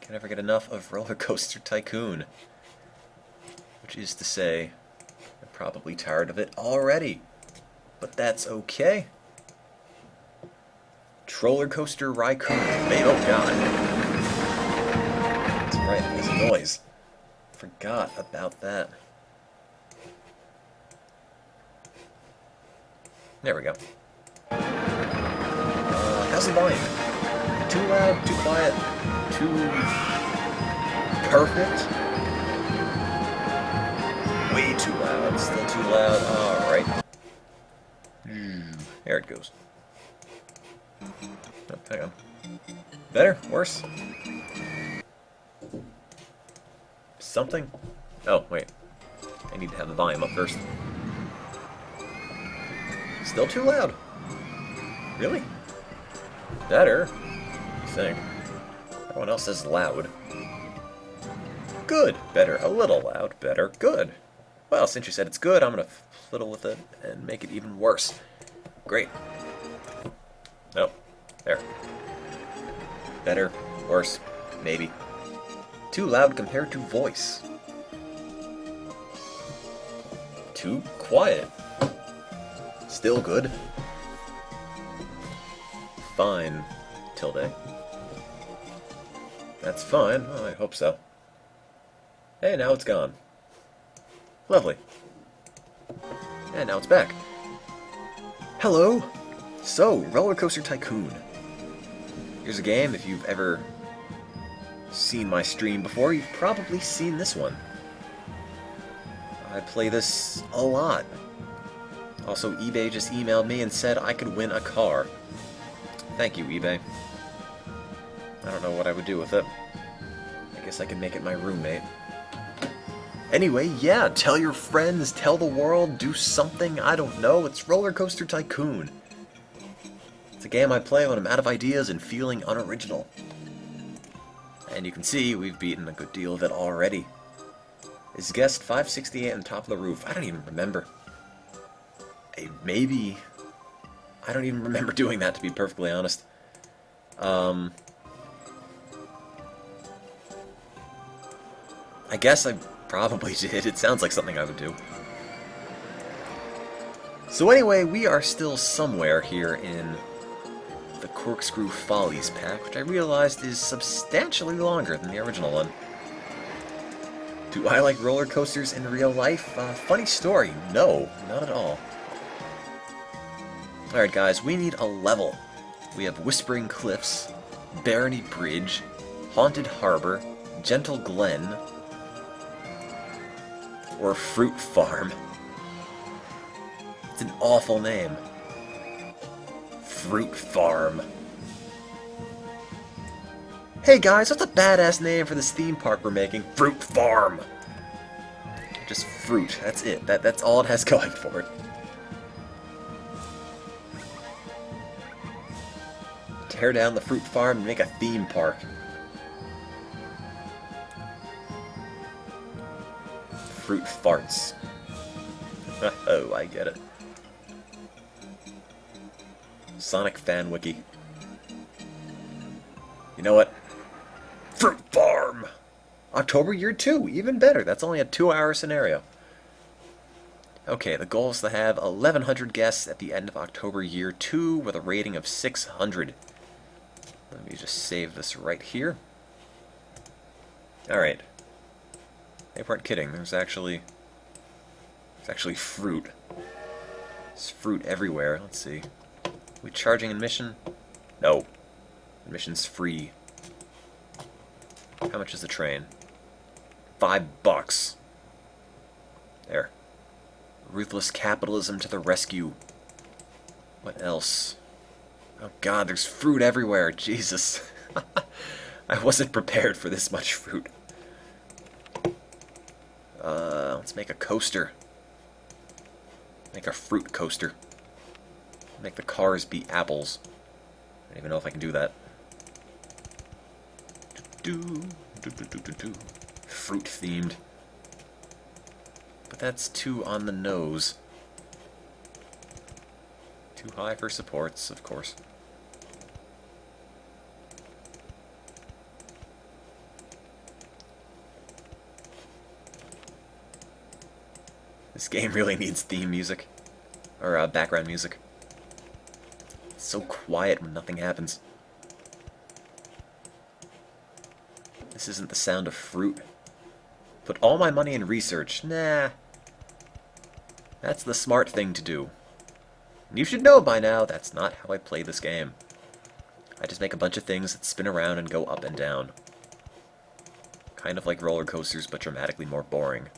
Can never get enough of Roller Coaster Tycoon. Which is to say, I'm probably tired of it already. But that's okay. Roller Coaster Raccoon. Oh god. That's right, it makes a noise. Forgot about that. There we go. How's the volume? Too loud? Too quiet? Too perfect? Way too loud. Still too loud. Alright. There it goes. Oh, hang on. Better? Worse? Something? Oh, wait. I need to have the volume up first. Still too loud. Really? Better? You think? Everyone else says loud. Good. Better. A little loud. Better. Good. Well, since you said it's good, I'm going to fiddle with it and make it even worse. Great. Oh. There. Better. Worse. Maybe. Too loud compared to voice. Too quiet. Still good. Fine. Tilde. That's fine. Well, I hope so. Hey, now it's gone. Lovely. And now it's back. Hello! So, Roller Coaster Tycoon. Here's a game, if you've ever seen my stream before, you've probably seen this one. I play this a lot. Also, eBay just emailed me and said I could win a car. Thank you, eBay. I don't know what I would do with it. I guess I could make it my roommate. Anyway, yeah, tell your friends, tell the world, do something, I don't know. It's Roller Coaster Tycoon. It's a game I play when I'm out of ideas and feeling unoriginal. And you can see we've beaten a good deal of it already. Is guest 568 on top of the roof? I don't even remember. Maybe... I don't even remember doing that, to be perfectly honest. I guess I probably did. It sounds like something I would do. So anyway, we are still somewhere here in the Corkscrew Follies pack, which I realized is substantially longer than the original one. Do I like roller coasters in real life? Funny story. No, not at all. Alright guys, we need a level. We have Whispering Cliffs, Barony Bridge, Haunted Harbor, Gentle Glen, or Fruit Farm. It's an awful name. Fruit Farm. Hey guys, what's a badass name for this theme park we're making? Fruit Farm! Just fruit, that's it. That's all it has going for it. Tear down the fruit farm and make a theme park. Fruit farts. Oh, I get it. Sonic Fan Wiki. You know what? Fruit Farm! October year 2, even better. That's only a 2-hour scenario. Okay, the goal is to have 1,100 guests at the end of October year 2 with a rating of 600. Let me just save this right here. Alright. They weren't kidding. There's actually fruit. There's fruit everywhere. Let's see. Are we charging admission? No. Admission's free. How much is the train? $5. There. Ruthless capitalism to the rescue. What else? Oh god, there's fruit everywhere. Jesus. I wasn't prepared for this much fruit. Let's make a coaster. Make a fruit coaster. Make the cars be apples. I don't even know if I can do that. Fruit themed. But that's too on the nose. Too high for supports, of course. This game really needs theme music. Or background music. It's so quiet when nothing happens. This isn't the sound of fruit. Put all my money in research. Nah. That's the smart thing to do. You should know by now that's not how I play this game. I just make a bunch of things that spin around and go up and down. Kind of like roller coasters, but dramatically more boring.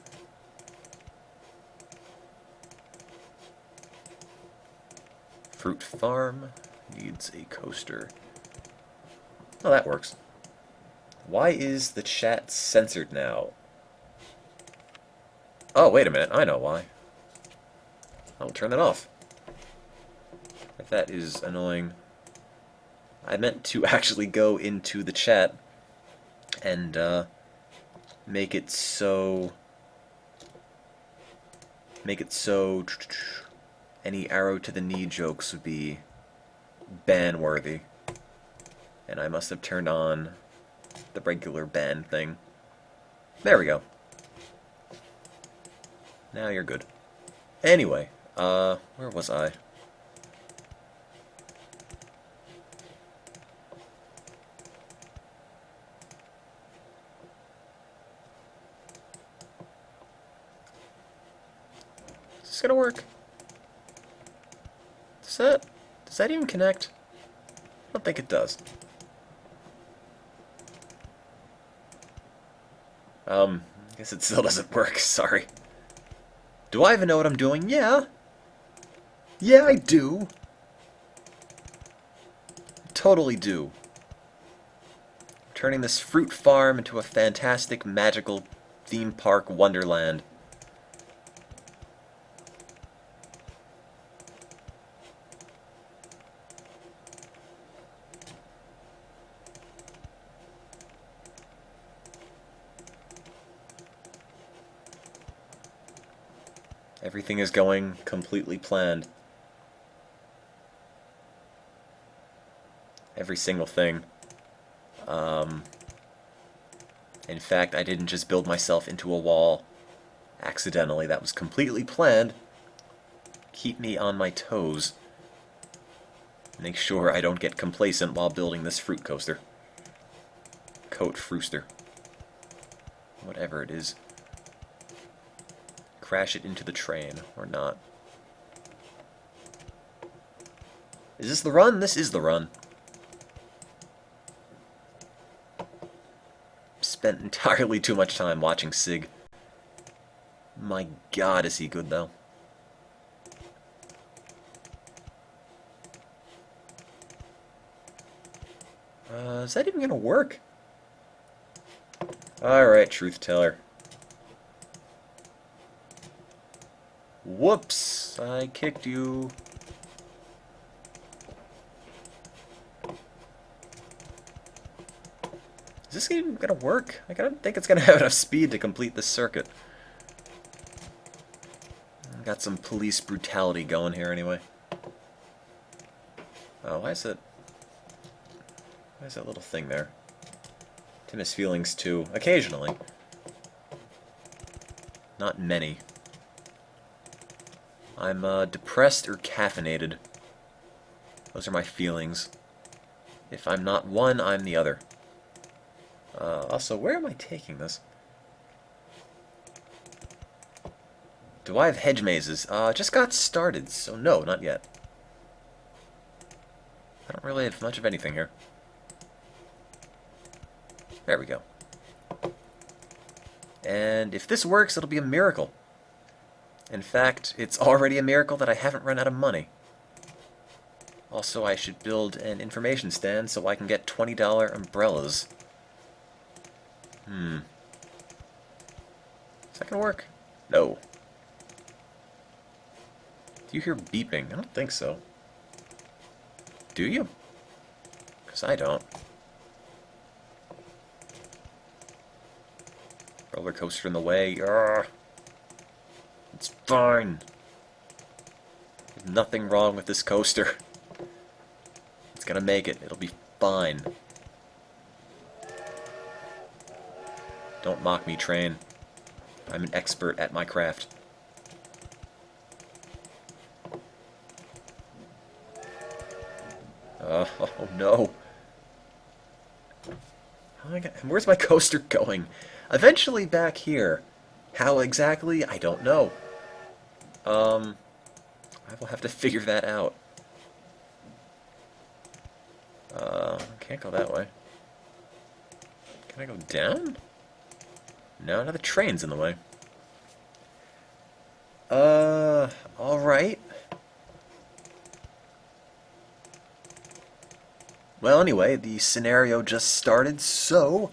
Fruit farm needs a coaster. Oh, that works. Why is the chat censored now? Oh, wait a minute. I know why. I'll turn that off. If that is annoying. I meant to actually go into the chat and make it so any arrow to the knee jokes would be ban-worthy. And I must have turned on the regular ban thing. There we go. Now you're good. Anyway, where was I? Is this gonna work? Does that even connect? I don't think it does. I guess it still doesn't work, sorry. Do I even know what I'm doing? Yeah. Yeah, I do. Totally do. Turning this fruit farm into a fantastic, magical theme park wonderland. Everything is going completely planned. Every single thing. In fact, I didn't just build myself into a wall accidentally. That was completely planned. Keep me on my toes. Make sure I don't get complacent while building this fruit coaster. Coat Frooster. Whatever it is. Crash it into the train, or not. Is this the run? This is the run. spent entirely too much time watching Sig. My god, is he good, though. Is that even gonna work? Alright, truth teller. Whoops! I kicked you. Is this even gonna work? I don't think it's gonna have enough speed to complete this circuit. Got some police brutality going here anyway. Oh, why is that little thing there? Tim has feelings too, occasionally. Not many. I'm depressed or caffeinated. Those are my feelings. If I'm not one, I'm the other. Also, where am I taking this? Do I have hedge mazes? Just got started, so no, not yet. I don't really have much of anything here. There we go. And if this works, it'll be a miracle. In fact, it's already a miracle that I haven't run out of money. Also, I should build an information stand so I can get $20 umbrellas. Is that gonna work? No. Do you hear beeping? I don't think so. Do you? Because I don't. Roller coaster in the way. Urgh. It's fine. There's nothing wrong with this coaster. It's gonna make it. It'll be fine. Don't mock me, train. I'm an expert at my craft. Oh no. Oh my God. Where's my coaster going? Eventually back here. How exactly? I don't know. I will have to figure that out. Can't go that way. Can I go down? No, now the train's in the way. Alright. Well, anyway, the scenario just started, so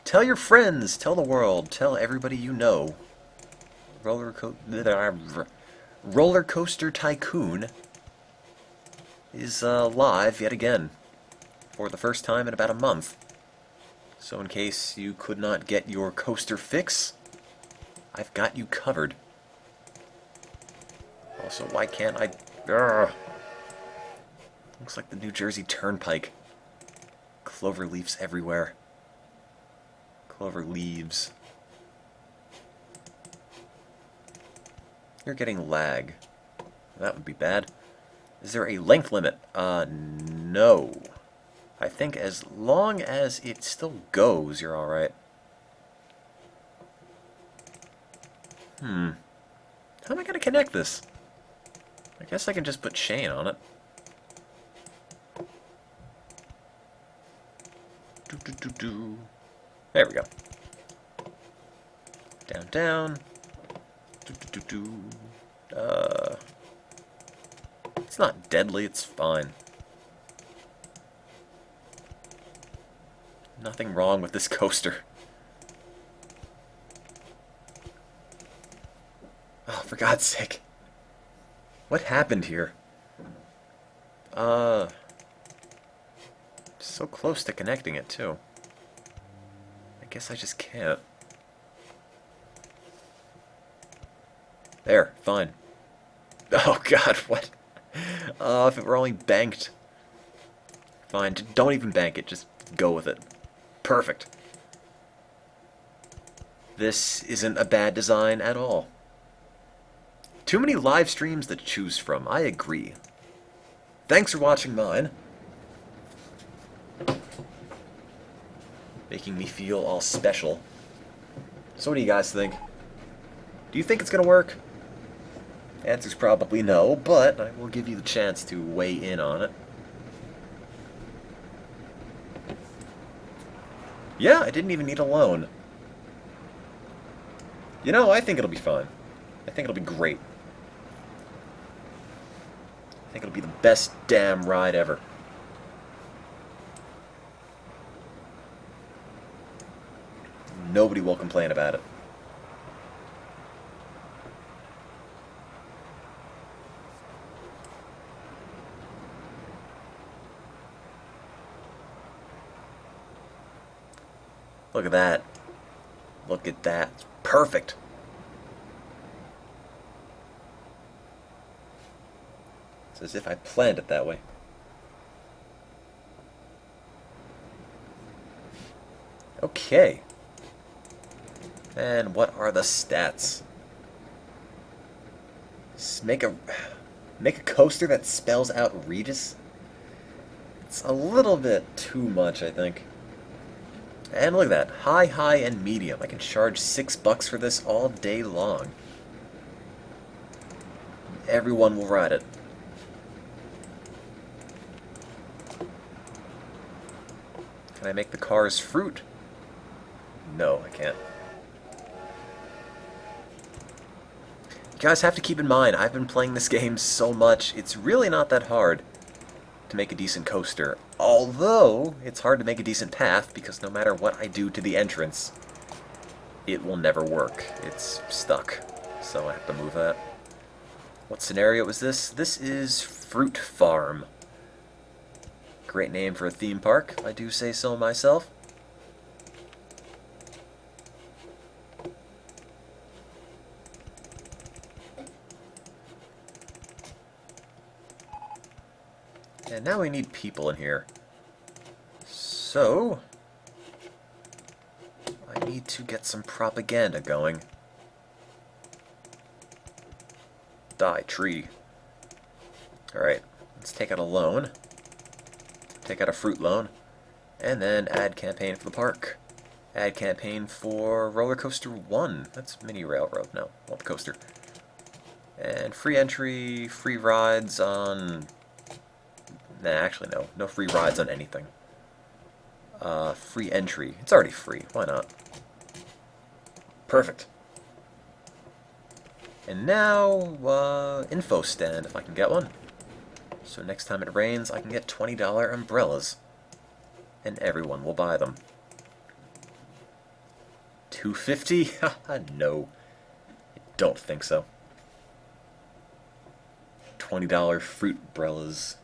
tell your friends, tell the world, tell everybody you know. Roller Coaster Tycoon is live yet again for the first time in about a month. So in case you could not get your coaster fix, I've got you covered. Also, why can't I... Urgh. Looks like the New Jersey Turnpike. Clover leaves everywhere. Clover leaves. You're getting lag. That would be bad. Is there a length limit? No. I think as long as it still goes, you're alright. How am I going to connect this? I guess I can just put chain on it. There we go. Down, down. It's not deadly, it's fine. Nothing wrong with this coaster. Oh, for God's sake. What happened here? So close to connecting it, too. I guess I just can't. There, fine. Oh God, what? If it were only banked. Fine, don't even bank it, just go with it. Perfect. This isn't a bad design at all. Too many live streams to choose from, I agree. Thanks for watching mine. Making me feel all special. So what do you guys think? Do you think it's gonna work? The answer's probably no, but I will give you the chance to weigh in on it. Yeah, I didn't even need a loan. You know, I think it'll be fun. I think it'll be great. I think it'll be the best damn ride ever. Nobody will complain about it. Look at that. Look at that. It's perfect. It's as if I planned it that way. Okay. And what are the stats? Make a coaster that spells out Regis? It's a little bit too much, I think. And look at that. High, high, and medium. I can charge $6 for this all day long. Everyone will ride it. Can I make the cars fruit? No, I can't. You guys have to keep in mind, I've been playing this game so much, it's really not that hard to make a decent coaster. Although, it's hard to make a decent path, because no matter what I do to the entrance, it will never work. It's stuck. So I have to move that. What scenario is this? This is Fruit Farm. Great name for a theme park, if I do say so myself. And now we need people in here. So, I need to get some propaganda going. Die, tree. Alright, let's take out a loan. Take out a fruit loan. And then add campaign for the park. Add campaign for Roller Coaster 1. That's Mini Railroad. No, not the coaster. And free entry, free rides on... Nah, actually no. No free rides on anything. Free entry. It's already free. Why not? Perfect. And now, info stand, if I can get one. So next time it rains, I can get $20 umbrellas. And everyone will buy them. $2.50? Haha, no. I don't think so. $20 fruit umbrellas.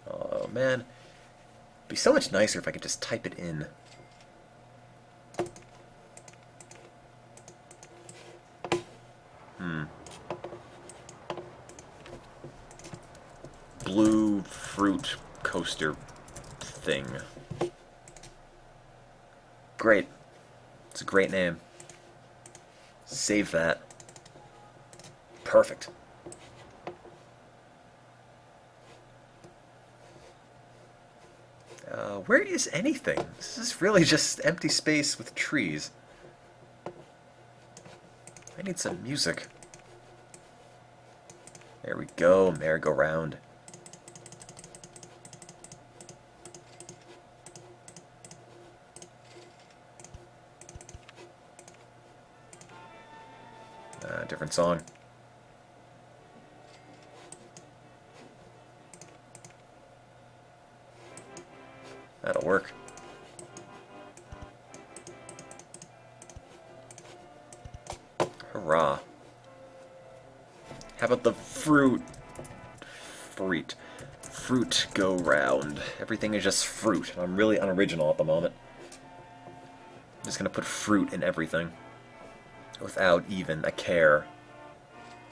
Oh man. It'd be so much nicer if I could just type it in. Blue fruit coaster thing. Great. It's a great name. Save that. Perfect. Where is anything? This is really just empty space with trees. I need some music. There we go, merry-go-round. Different song. That'll work. Hurrah. How about the fruit go round? Everything is just fruit. I'm really unoriginal at the moment. I'm just gonna put fruit in everything. Without even a care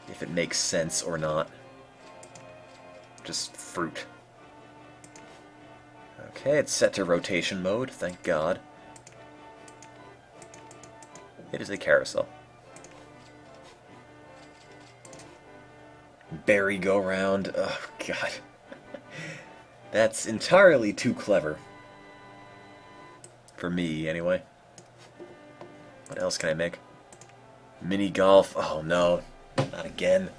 if it makes sense or not. Just fruit. Okay, it's set to rotation mode, thank God. It is a carousel. Berry go round. Oh, God. That's entirely too clever. For me, anyway. What else can I make? Mini golf. Oh, no. Not again.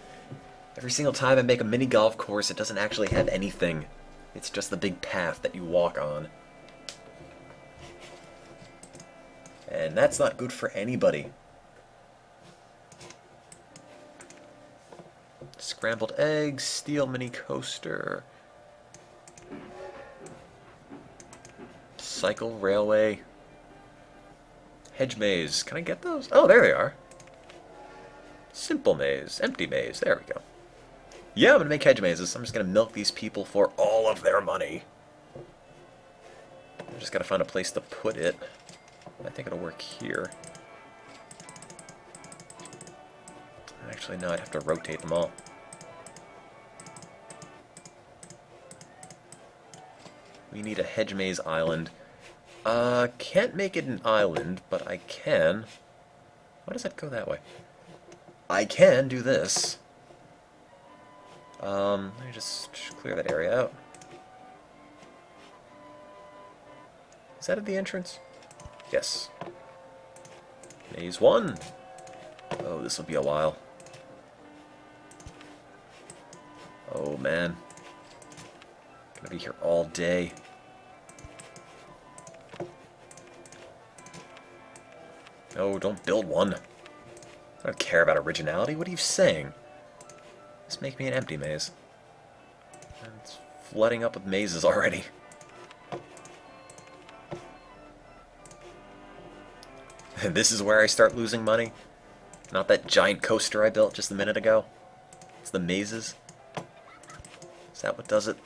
Every single time I make a mini golf course, it doesn't actually have anything. It's just the big path that you walk on. And that's not good for anybody. Scrambled eggs, steel mini coaster. Cycle railway. Hedge maze. Can I get those? Oh, there they are. Simple maze. Empty maze. There we go. Yeah, I'm going to make hedge mazes. I'm just going to milk these people for all of their money. I just got to find a place to put it. I think it'll work here. Actually, no, I'd have to rotate them all. We need a hedge maze island. Can't make it an island, but I can. Why does that go that way? I can do this. Let me just clear that area out. Is that at the entrance? Yes. Maze 1. Oh, this will be a while. Oh, man. Gonna be here all day. No, don't build one. I don't care about originality. What are you saying? Just make me an empty maze. It's flooding up with mazes already. This is where I start losing money. Not that giant coaster I built just a minute ago. It's the mazes. Is that what does it?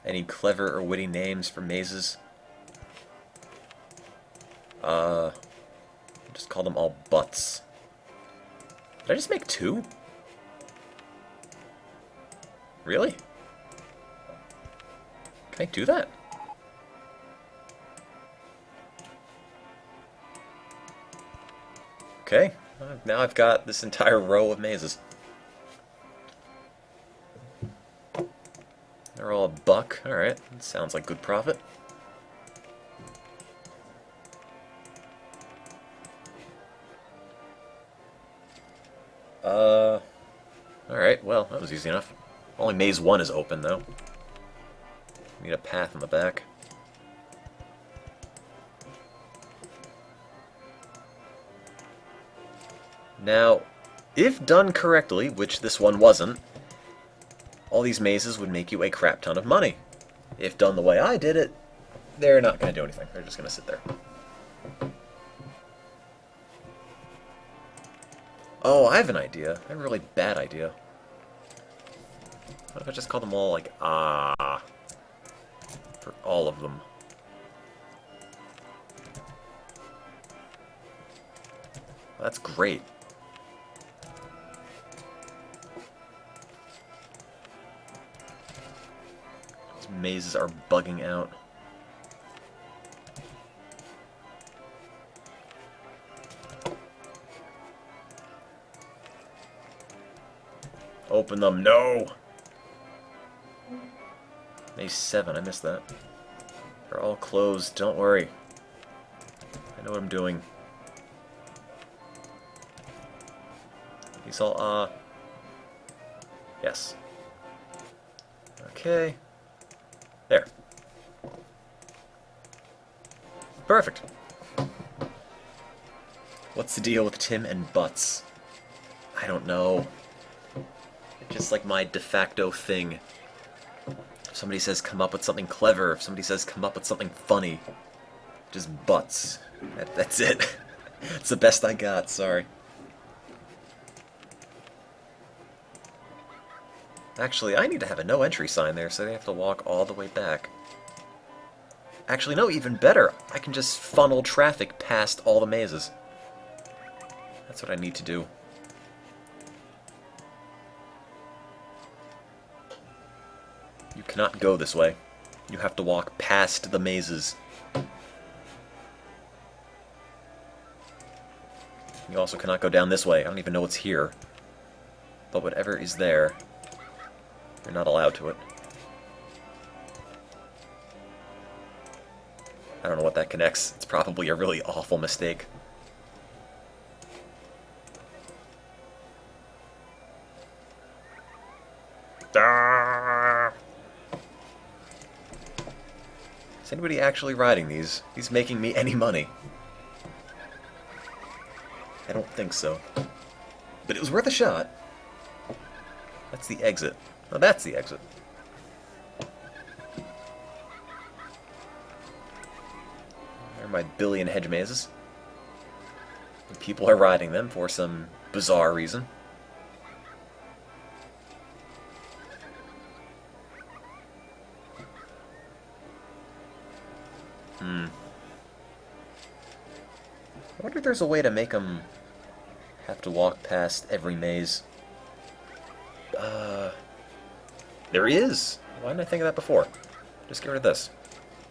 Any clever or witty names for mazes? Just call them all butts. Did I just make 2? Really? Can I do that? Okay, now I've got this entire row of mazes. They're all $1. Alright, that sounds like good profit. Alright, well, that was easy enough. Only maze 1 is open, though. Need a path in the back. Now, if done correctly, which this one wasn't, all these mazes would make you a crap ton of money. If done the way I did it, they're not going to do anything. They're just going to sit there. Oh, I have an idea. I have a really bad idea. What if I just call them all, like, ah, for all of them? That's great. These mazes are bugging out. Open them. No! Maze 7. I missed that. They're all closed. Don't worry. I know what I'm doing. These all, yes. Okay. There. Perfect. What's the deal with Tim and butts? I don't know. It's just like my de facto thing. If somebody says come up with something clever, if somebody says come up with something funny, just butts. That's it. It's the best I got, sorry. Actually, I need to have a no entry sign there, so they have to walk all the way back. Actually, no, even better. I can just funnel traffic past all the mazes. That's what I need to do. You cannot go this way. You have to walk past the mazes. You also cannot go down this way. I don't even know what's here. But whatever is there, you're not allowed to it. I don't know what that connects. It's probably a really awful mistake. Is anybody actually riding these? These making me any money? I don't think so. But it was worth a shot. That's the exit. Oh, that's the exit. There are my billion hedge mazes. And people are riding them for some bizarre reason. I wonder if there's a way to make them have to walk past every maze. There is! Why didn't I think of that before? Just get rid of this.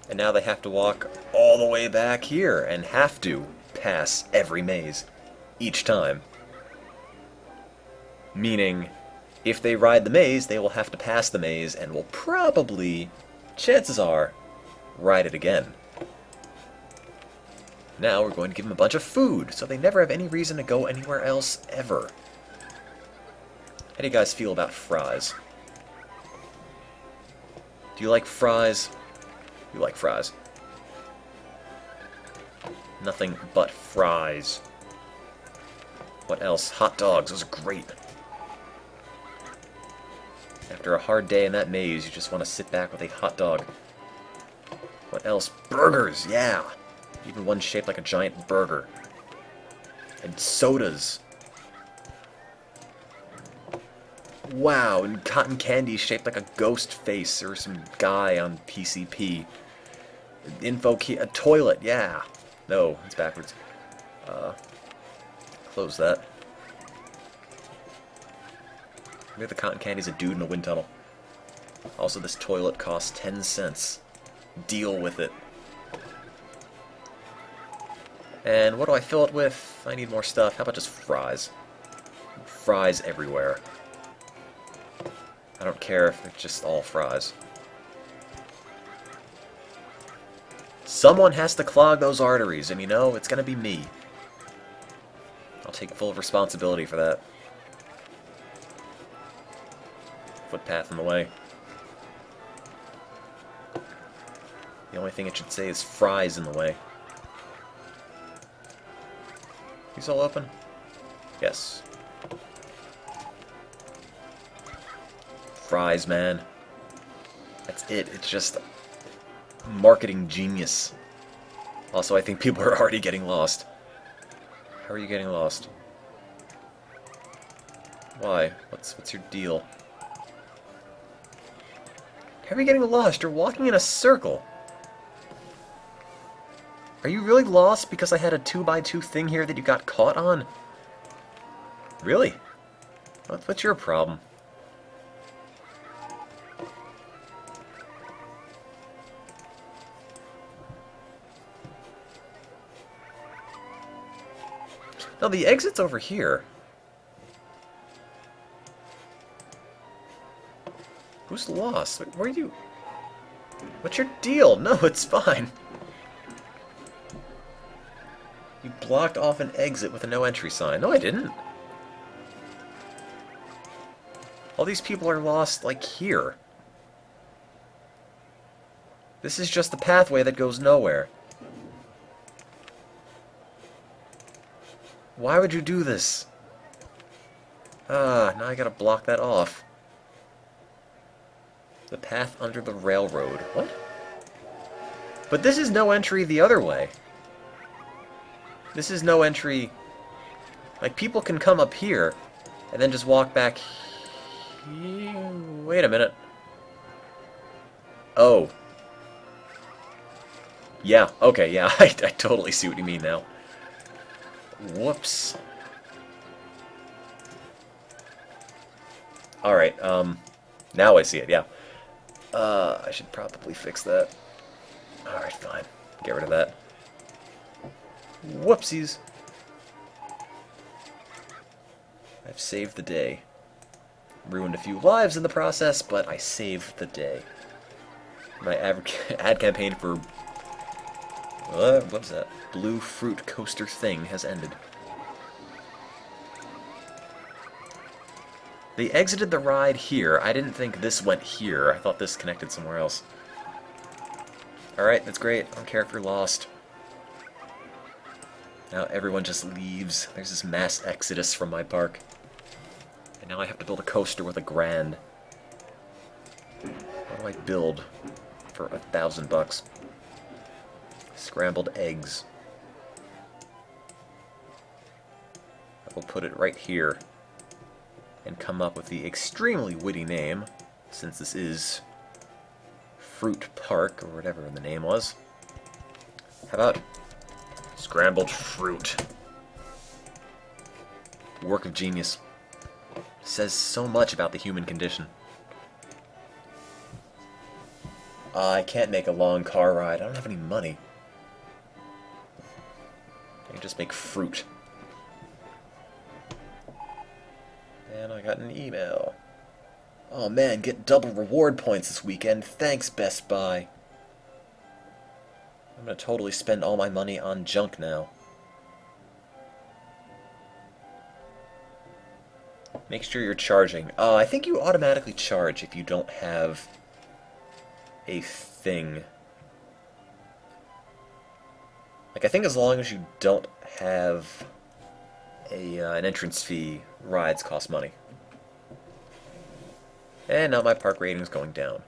And now they have to walk all the way back here and have to pass every maze each time. Meaning, if they ride the maze, they will have to pass the maze and will probably, chances are, ride it again. Now we're going to give them a bunch of food, so they never have any reason to go anywhere else ever. How do you guys feel about fries? Do you like fries? You like fries. Nothing but fries. What else? Hot dogs. Those are great. After a hard day in that maze, you just want to sit back with a hot dog. What else? Burgers. Yeah. Even one shaped like a giant burger. And sodas. Wow, and cotton candy shaped like a ghost face or some guy on PCP. Info key, a toilet, yeah. No, it's backwards. Close that. Maybe the cotton candy's a dude in a wind tunnel. Also, this toilet costs 10 cents. Deal with it. And what do I fill it with? I need more stuff. How about just fries? Fries everywhere. I don't care if it's just all fries. Someone has to clog those arteries, and you know, it's gonna be me. I'll take full responsibility for that. Footpath in the way. The only thing it should say is fries in the way. These all open? Yes. Fries, man. That's it. It's just marketing genius. Also, I think people are already getting lost. How are you getting lost? Why? What's your deal? How are you getting lost? You're walking in a circle. Are you really lost because I had a 2x2 thing here that you got caught on? Really? What's your problem? No, the exit's over here. Who's lost? Where are you? What's your deal? No, it's fine. You blocked off an exit with a no entry sign. No, I didn't. All these people are lost, like, here. This is just the pathway that goes nowhere. Why would you do this? Ah, now I gotta block that off. The path under the railroad. What? But this is no entry the other way. This is no entry... Like, people can come up here, and then just walk back here. Wait a minute. Oh. Yeah, okay, yeah, I totally see what you mean now. Whoops. Alright, now I see it, yeah. I should probably fix that. Alright, fine. Get rid of that. Whoopsies. I've saved the day. Ruined a few lives in the process, but I saved the day. My ad campaign for... what's that? Blue fruit coaster thing has ended. They exited the ride here. I didn't think this went here. I thought this connected somewhere else. Alright, that's great. I don't care if you're lost. Now everyone just leaves. There's this mass exodus from my park. And now I have to build a coaster with $1,000. What do I build for $1,000? Scrambled eggs. I will put it right here and come up with the extremely witty name, since this is Fruit Park, or whatever the name was. How about Scrambled Fruit? Work of genius. Says so much about the human condition. I can't make a long car ride. I don't have any money. I can just make fruit. And I got an email. Oh man, get double reward points this weekend. Thanks, Best Buy. I'm gonna totally spend all my money on junk now. Make sure you're charging. I think you automatically charge if you don't have a thing. Like, I think as long as you don't have an entrance fee, rides cost money. And now my park rating's going down.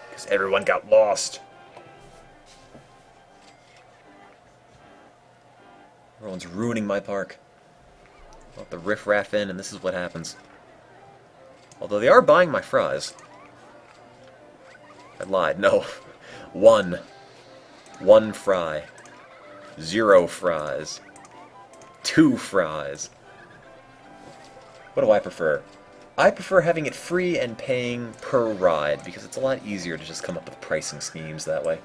Because everyone got lost. Everyone's ruining my park. Let the riffraff in, and this is what happens. Although they are buying my fries. I lied. No. One fry. 0 fries. 2 fries. What do I prefer? I prefer having it free and paying per ride, because it's a lot easier to just come up with pricing schemes that way.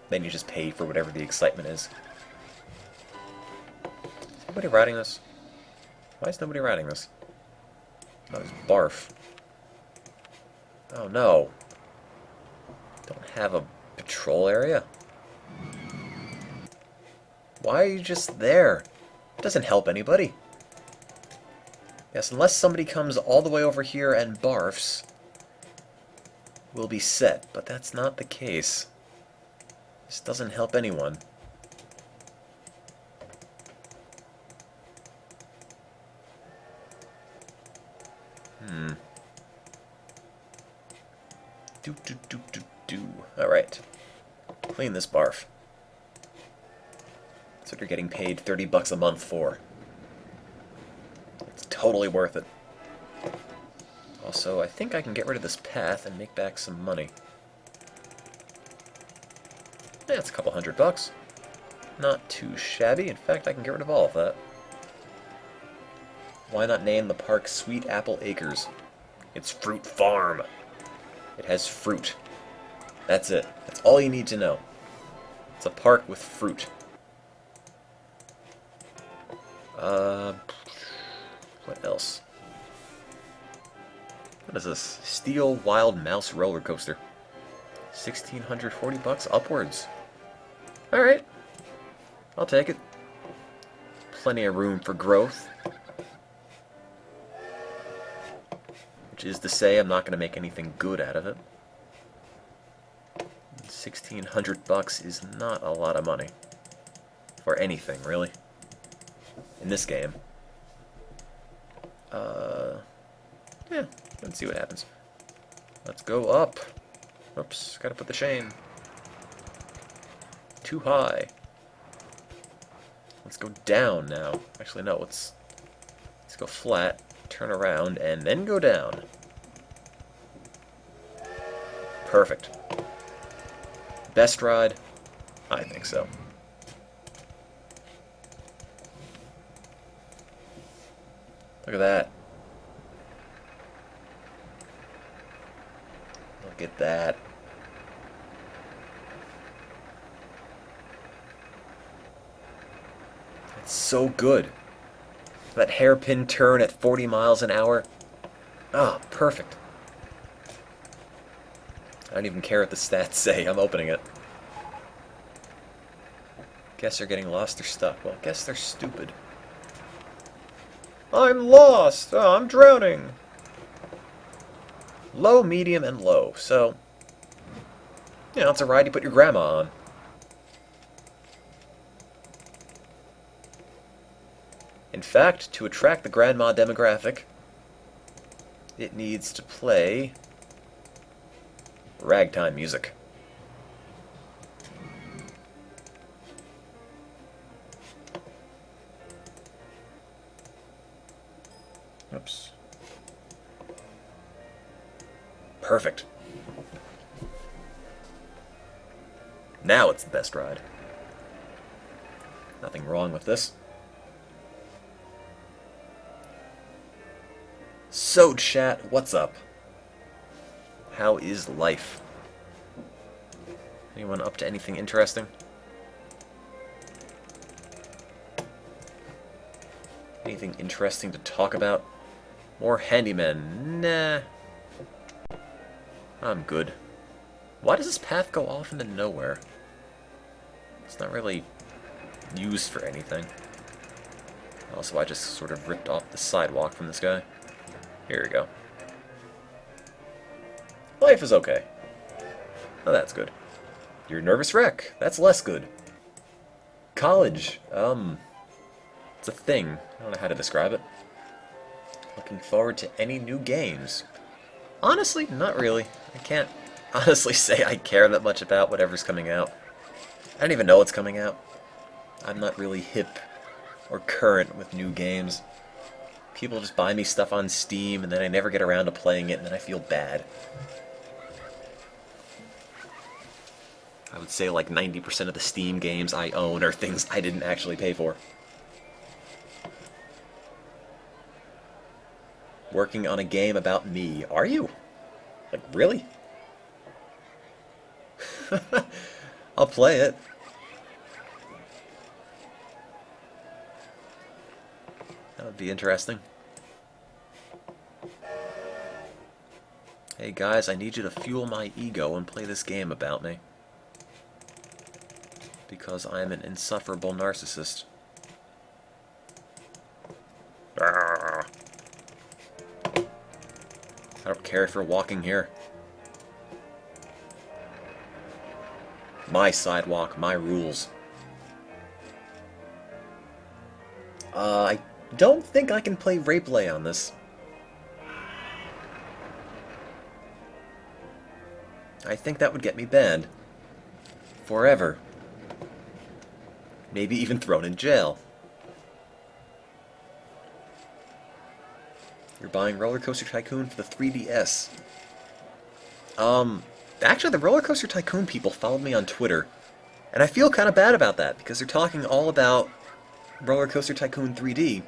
Then you just pay for whatever the excitement is. Is nobody riding this? Why is nobody riding this? Oh, it's barf. Oh no. Don't have a patrol area? Why are you just there? It doesn't help anybody. Yes, unless somebody comes all the way over here and barfs, we'll be set. But that's not the case. This doesn't help anyone. Alright. Clean this barf. That's what you're getting paid $30 a month for. It's totally worth it. Also, I think I can get rid of this path and make back some money. Yeah, it's a couple $100. Not too shabby. In fact, I can get rid of all of that. Why not name the park Sweet Apple Acres? It's Fruit Farm. It has fruit. That's it. That's all you need to know. It's a park with fruit. What else? What is this? Steel Wild Mouse Roller Coaster. $1,640 upwards. Alright. I'll take it. Plenty of room for growth. Which is to say, I'm not going to make anything good out of it. $1,600 is not a lot of money. For anything, really. In this game. Yeah, let's see what happens. Let's go up. Oops, gotta put the chain. Too high. Let's go down now. Actually, no, let's go flat, turn around, and then go down. Perfect. Best ride? I think so. Look at that. Look at that. It's so good. That hairpin turn at 40 miles an hour. Ah, perfect. I don't even care what the stats say. I'm opening it. Guess they're getting lost or stuck. Well, guess they're stupid. I'm lost! Oh, I'm drowning! Low, medium, and low. So, You know, it's a ride you put your grandma on. In fact, to attract the grandma demographic, it needs to play ragtime music. Oops. Perfect. Now it's the best ride. Nothing wrong with this. So, chat, what's up? How is life? Anyone up to anything interesting? Anything interesting to talk about? More handymen? Nah. I'm good. Why does this path go off into nowhere? It's not really used for anything. Also, I just sort of ripped off the sidewalk from this guy. Here we go. Life is okay. Oh, that's good. You're a nervous wreck. That's less good. College. It's a thing. I don't know how to describe it. Looking forward to any new games. Honestly, not really. I can't honestly say I care that much about whatever's coming out. I don't even know what's coming out. I'm not really hip or current with new games. People just buy me stuff on Steam, and then I never get around to playing it, and then I feel bad. I would say like 90% of the Steam games I own are things I didn't actually pay for. Working on a game about me. Are you? Like, really? I'll play it. That would be interesting. Hey guys, I need you to fuel my ego and play this game about me. Because I am an insufferable narcissist. I don't care if you're walking here. My sidewalk, my rules. I don't think I can play Rapeplay on this. I think that would get me banned. Forever. Maybe even thrown in jail. You're buying Roller Coaster Tycoon for the 3DS. Actually, the Roller Coaster Tycoon people followed me on Twitter. And I feel kind of bad about that, because they're talking all about Roller Coaster Tycoon 3D.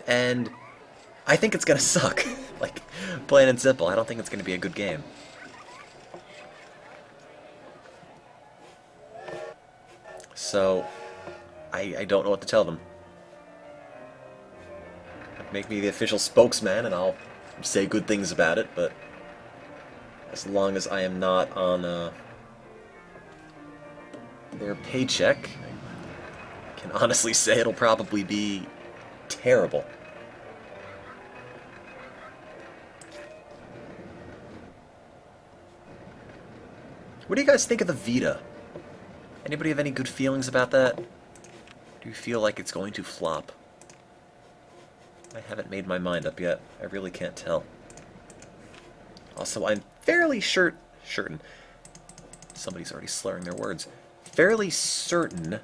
And I think it's gonna suck. Like, plain and simple. I don't think it's gonna be a good game. So, I don't know what to tell them. Make me the official spokesman and I'll say good things about it, but as long as I am not on their paycheck, I can honestly say it'll probably be terrible. What do you guys think of the Vita? Anybody have any good feelings about that? Do you feel like it's going to flop? I haven't made my mind up yet. I really can't tell. Also, I'm fairly certain... Somebody's already slurring their words. Fairly certain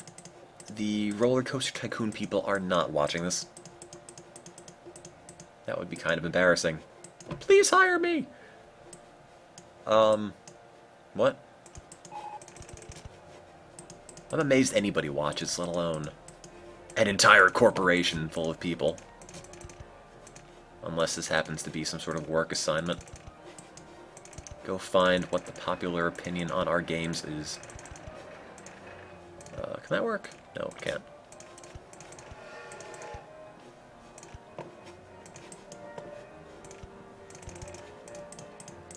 the Roller Coaster Tycoon people are not watching this. That would be kind of embarrassing. Please hire me! What? I'm amazed anybody watches, let alone an entire corporation full of people. Unless this happens to be some sort of work assignment. Go find what the popular opinion on our games is. Can that work? No, it can't.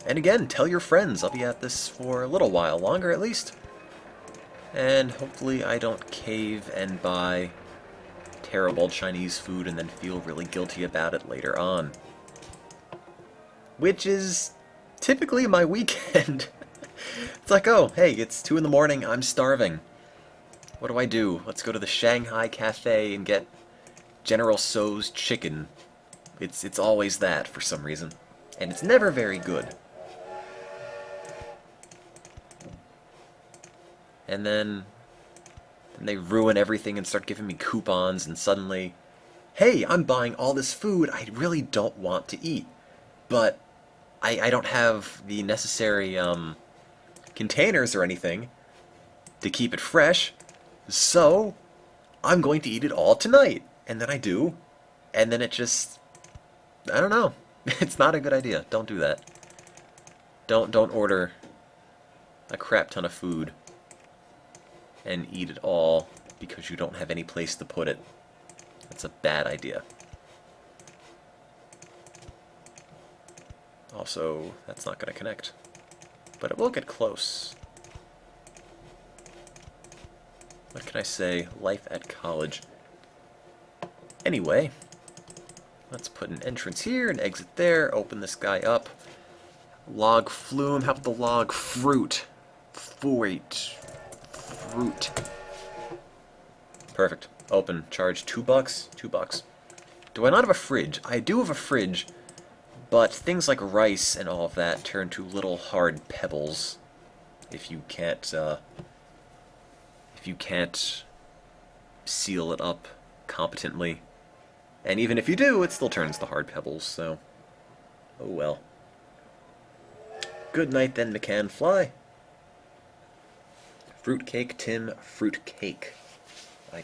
And again, tell your friends. I'll be at this for a little while, longer at least. And hopefully I don't cave and buy terrible Chinese food and then feel really guilty about it later on. Which is typically my weekend. It's like, oh, hey, it's 2 in the morning, I'm starving. What do I do? Let's go to the Shanghai Cafe and get General Tso's chicken. It's always that for some reason. And it's never very good. And then they ruin everything and start giving me coupons, and suddenly, hey, I'm buying all this food I really don't want to eat. But I don't have the necessary containers or anything to keep it fresh, so I'm going to eat it all tonight. And then I do, and then it just, I don't know. It's not a good idea. Don't do that. Don't order a crap ton of food and eat it all because you don't have any place to put it. That's a bad idea. Also, that's not going to connect. But it will get close. What can I say? Life at college. Anyway, let's put an entrance here, an exit there, open this guy up. Log flume. How about the log fruit? Fruit. Perfect. Open. Charge $2. $2. Do I not have a fridge? I do have a fridge, but things like rice and all of that turn to little hard pebbles if you can't seal it up competently. And even if you do, it still turns to hard pebbles, so oh well. Good night then, McCann-Fly. Fruitcake, Tim, fruitcake. I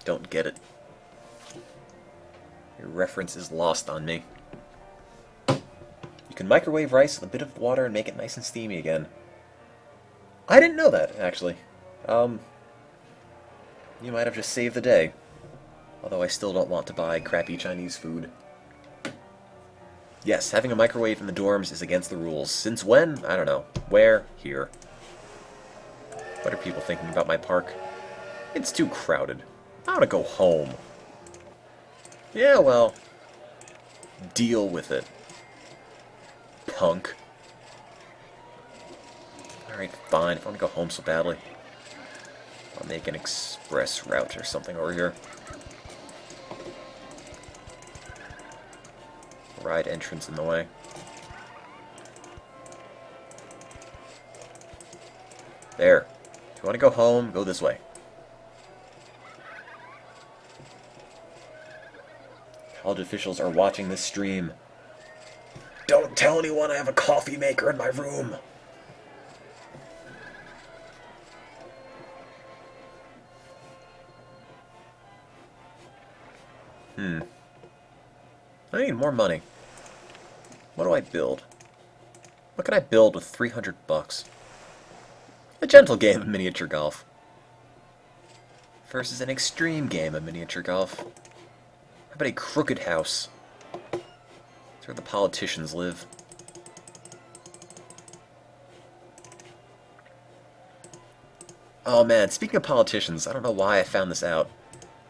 don't get it. Your reference is lost on me. You can microwave rice with a bit of water and make it nice and steamy again. I didn't know that, actually. You might have just saved the day. Although I still don't want to buy crappy Chinese food. Yes, having a microwave in the dorms is against the rules. Since when? I don't know. Where? Here. What are people thinking about my park? It's too crowded. I want to go home. Yeah, well, deal with it, punk. Alright, fine. If I want to go home so badly, I'll make an express route or something over here. Ride entrance in the way. There. If you want to go home, go this way. College officials are watching this stream. Don't tell anyone I have a coffee maker in my room. I need more money. What do I build? What can I build with 300 bucks? A gentle game of miniature golf. Versus an extreme game of miniature golf. How about a crooked house? That's where the politicians live. Oh man, speaking of politicians, I don't know why I found this out,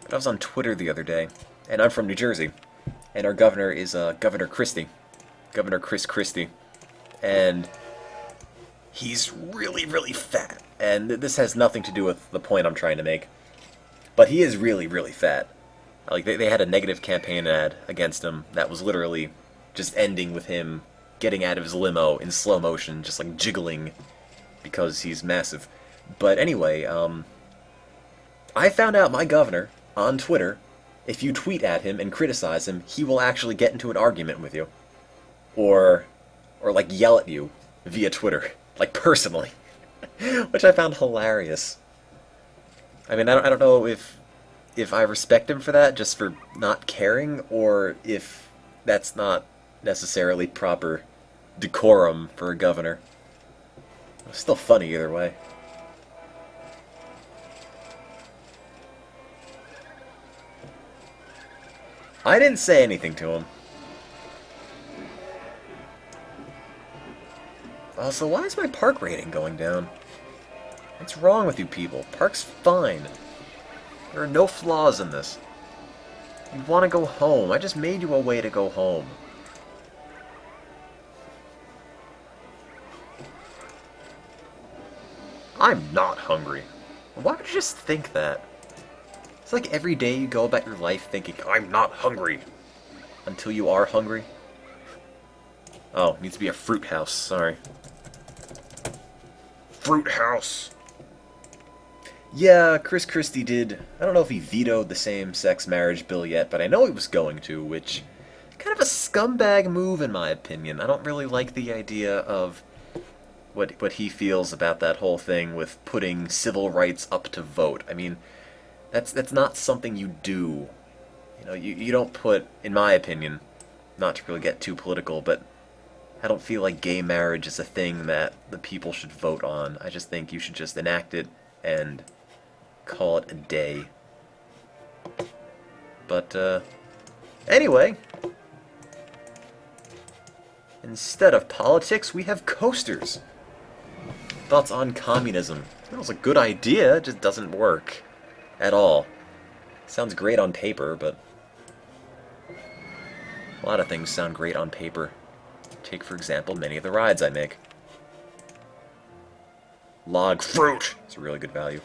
but I was on Twitter the other day, and I'm from New Jersey, and our governor is Governor Christie. Governor Chris Christie. And he's really, really fat. And this has nothing to do with the point I'm trying to make. But he is really, really fat. Like, they had a negative campaign ad against him that was literally just ending with him getting out of his limo in slow motion, just like jiggling, because he's massive. But anyway, I found out my governor, on Twitter, if you tweet at him and criticize him, he will actually get into an argument with you. Or like yell at you via Twitter, like personally, which I found hilarious. I mean, I don't know if I respect him for that, just for not caring, or if that's not necessarily proper decorum for a governor. It's still funny either way. I didn't say anything to him. Also, why is my park rating going down? What's wrong with you people? Park's fine. There are no flaws in this. You want to go home. I just made you a way to go home. I'm not hungry. Why would you just think that? It's like every day you go about your life thinking, I'm not hungry. Until you are hungry. Oh, it needs to be a fruit house, sorry. Fruit house! Yeah, Chris Christie did. I don't know if he vetoed the same-sex marriage bill yet, but I know he was going to, which... kind of a scumbag move, in my opinion. I don't really like the idea of what he feels about that whole thing with putting civil rights up to vote. I mean, that's not something you do. You know, you don't put, in my opinion, not to really get too political, but I don't feel like gay marriage is a thing that the people should vote on. I just think you should just enact it and call it a day. But, anyway, instead of politics, we have coasters. Thoughts on communism? That was a good idea, it just doesn't work at all. Sounds great on paper, but a lot of things sound great on paper. Take, for example, many of the rides I make. Log fruit! It's a really good value.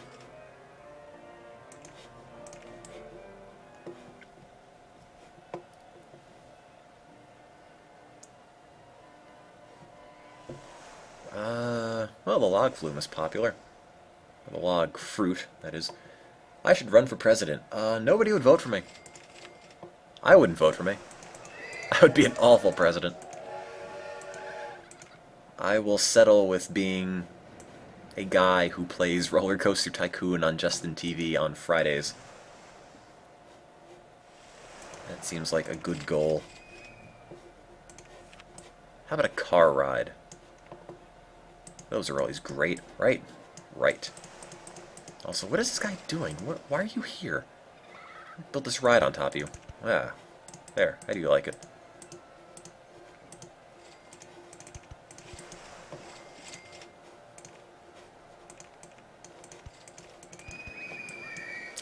Well, the log flume is popular. The log fruit, that is. I should run for president. Nobody would vote for me. I wouldn't vote for me. I would be an awful president. I will settle with being a guy who plays Roller Coaster Tycoon on Justin TV on Fridays. That seems like a good goal. How about a car ride? Those are always great, right? Right. Also, what is this guy doing? Why are you here? I built this ride on top of you. Ah, there. How do you like it?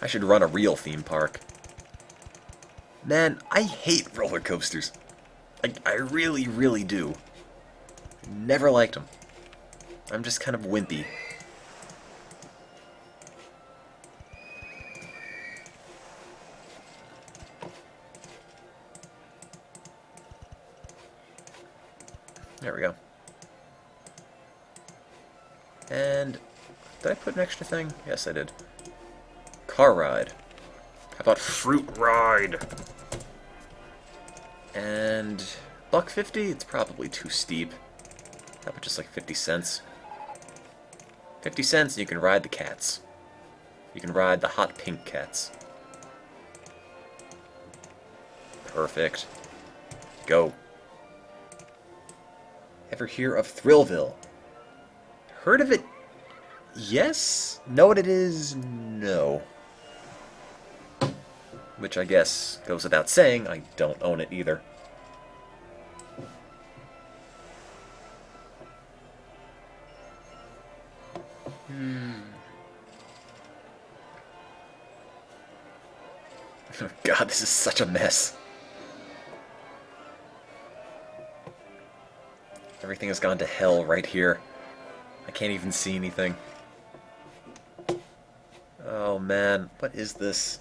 I should run a real theme park. Man, I hate roller coasters. I really, really do. Never liked them. I'm just kind of wimpy. There we go. And did I put an extra thing? Yes, I did. Car ride. How about fruit ride? And $1.50? It's probably too steep. How about just like 50 cents? 50 cents and you can ride the cats. You can ride the hot pink cats. Perfect. Go. Ever hear of Thrillville? Heard of it? Yes. Know what it is? No. Which I guess goes without saying, I don't own it either. Oh God, this is such a mess. Everything has gone to hell right here. I can't even see anything. Oh man, what is this?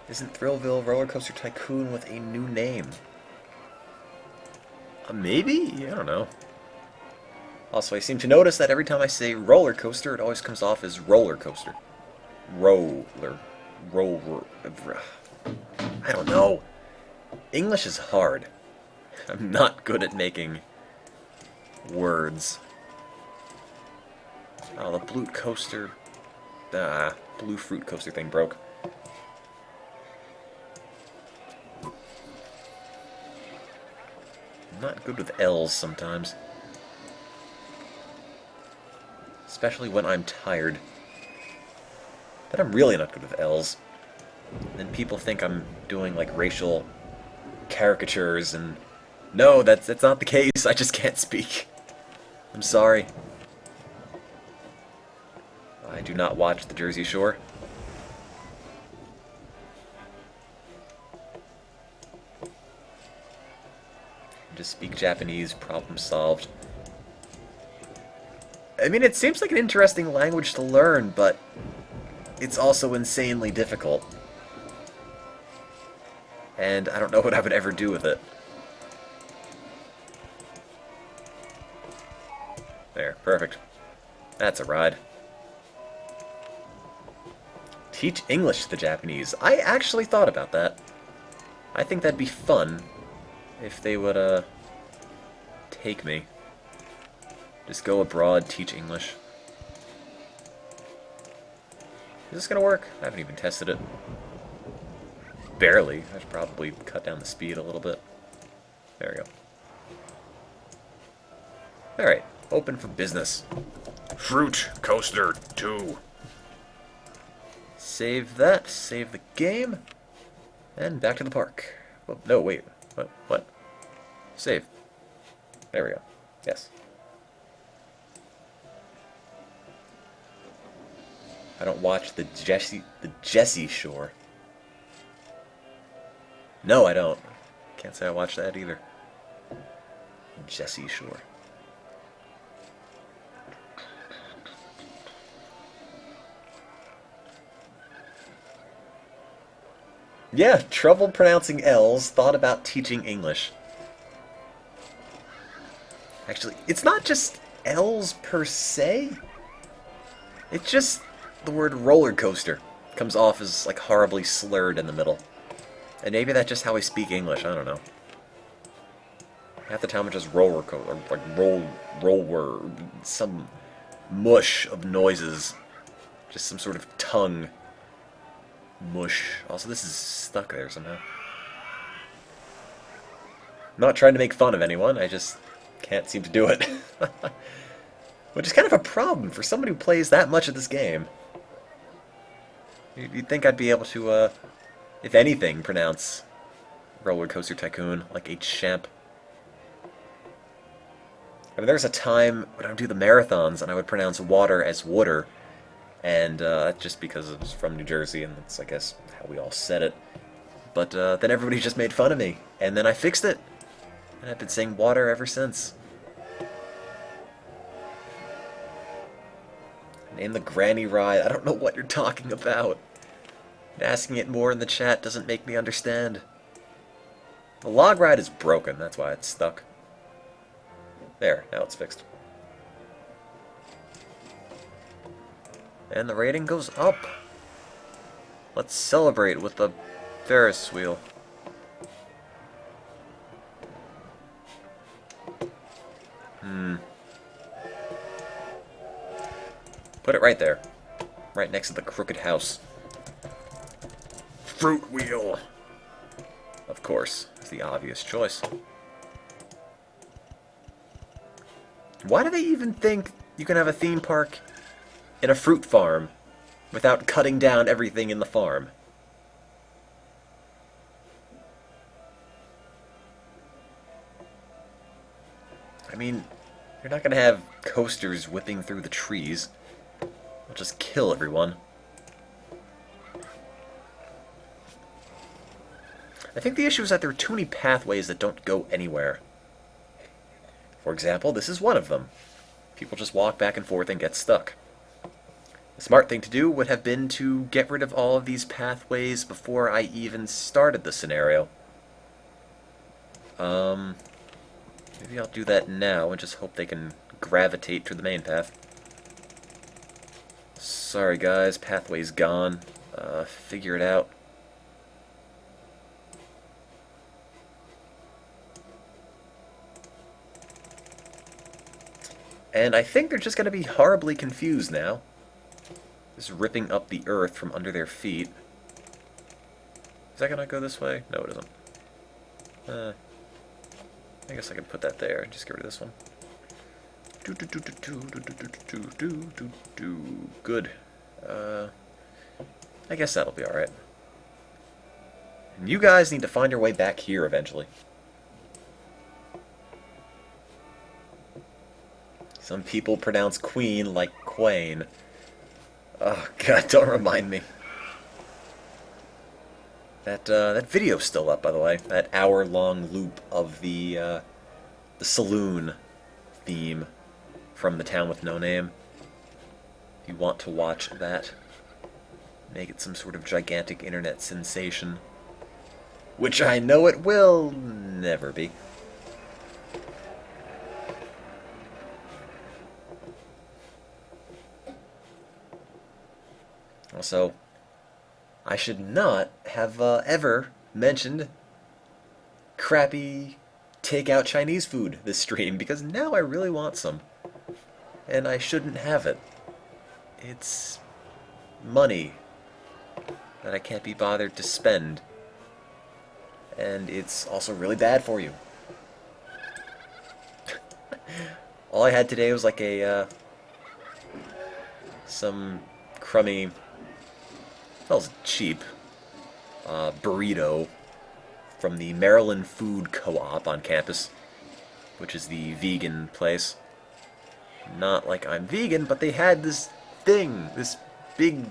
Isn't Thrillville Roller Coaster Tycoon with a new name? Maybe? I don't know. Also, I seem to notice that every time I say roller coaster, it always comes off as roller coaster. Roller. I don't know. English is hard. I'm not good at making words. Oh, the blue coaster. Blue fruit coaster thing broke. I'm not good with L's sometimes. Especially when I'm tired. But I'm really not good with L's. And people think I'm doing like racial caricatures and no, that's not the case. I just can't speak. I'm sorry. I do not watch the Jersey Shore. Just speak Japanese, problem solved. I mean, it seems like an interesting language to learn, but it's also insanely difficult. And I don't know what I would ever do with it. There, perfect. That's a ride. Teach English to the Japanese. I actually thought about that. I think that'd be fun if they would, take me. Just go abroad, teach English. Is this gonna work? I haven't even tested it. Barely. I should probably cut down the speed a little bit. There we go. Alright, open for business. Fruit Coaster 2. Save that, save the game, and back to the park. Well, no, wait. What? Save. There we go. Yes. I don't watch the Jesse Shore. No, I don't. Can't say I watch that either. Jesse Shore. Yeah, trouble pronouncing L's, thought about teaching English. Actually, it's not just L's per se. It's just the word roller coaster comes off as like horribly slurred in the middle. And maybe that's just how I speak English, I don't know. Half the time it's just roller coaster, like roller, some mush of noises. Just some sort of tongue mush. Also, this is stuck there somehow. I'm not trying to make fun of anyone, I just can't seem to do it. Which is kind of a problem for somebody who plays that much of this game. You'd think I'd be able to, if anything, pronounce Roller Coaster Tycoon like a champ. I mean, there's a time when I would do the marathons and I would pronounce water as water. And just because it was from New Jersey, and that's, I guess, how we all said it. But then everybody just made fun of me, and then I fixed it. And I've been saying water ever since. Name the granny ride. I don't know what you're talking about. And asking it more in the chat doesn't make me understand. The log ride is broken, that's why it's stuck. There, now it's fixed. And the rating goes up. Let's celebrate with the Ferris wheel. Put it right there. Right next to the crooked house. Fruit wheel! Of course, it's the obvious choice. Why do they even think you can have a theme park in a fruit farm without cutting down everything in the farm? I mean, you're not going to have coasters whipping through the trees. It'll just kill everyone. I think the issue is that there are too many pathways that don't go anywhere. For example, this is one of them. People just walk back and forth and get stuck. The smart thing to do would have been to get rid of all of these pathways before I even started the scenario. Maybe I'll do that now and just hope they can gravitate to the main path. Sorry guys, pathway's gone. Figure it out. And I think they're just going to be horribly confused now. Just ripping up the earth from under their feet. Is that going to go this way? No, it isn't. I guess I can put that there and just get rid of this one. Good. I guess that'll be alright. And you guys need to find your way back here eventually. Some people pronounce queen like quain. Oh god, don't remind me. That video's still up, by the way. That hour-long loop of the the Saloon theme from The Town with No Name. If you want to watch that, make it some sort of gigantic internet sensation, which I know it will never be. Also, I should not have ever mentioned crappy takeout Chinese food this stream, because now I really want some. And I shouldn't have it. It's money that I can't be bothered to spend. And it's also really bad for you. All I had today was like a, some crummy, well, it's cheap, burrito from the Maryland Food Co-op on campus, which is the vegan place. Not like I'm vegan, but they had this thing, this big,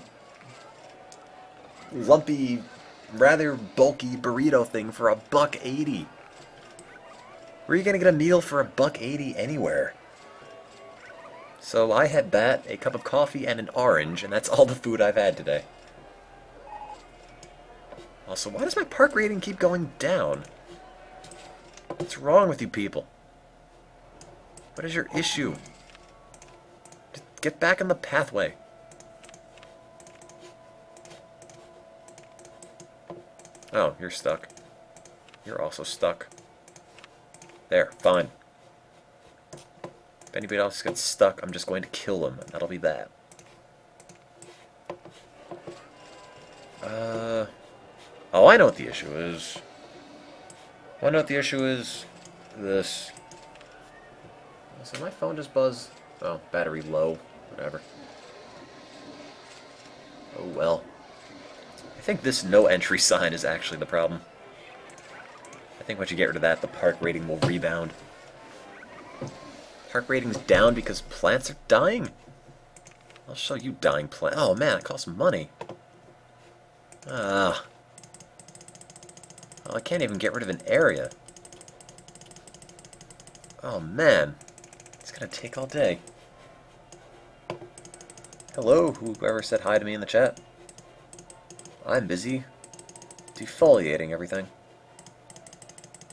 lumpy, rather bulky burrito thing for $1.80. Where are you gonna get a meal for $1.80 anywhere? So I had that, a cup of coffee, and an orange, and that's all the food I've had today. Also, why does my park rating keep going down? What's wrong with you people? What is your issue? Just get back on the pathway. Oh, you're stuck. You're also stuck. There, fine. If anybody else gets stuck, I'm just going to kill them, and that'll be that. Oh, I know what the issue is. I know what the issue is. This. So my phone just buzzed. Oh, battery low. Whatever. Oh well. I think this no entry sign is actually the problem. I think once you get rid of that, the park rating will rebound. Park rating's down because plants are dying? I'll show you dying plant. Oh man, it costs money. Ah. Oh, I can't even get rid of an area. Oh man. It's gonna take all day. Hello, whoever said hi to me in the chat. I'm busy defoliating everything.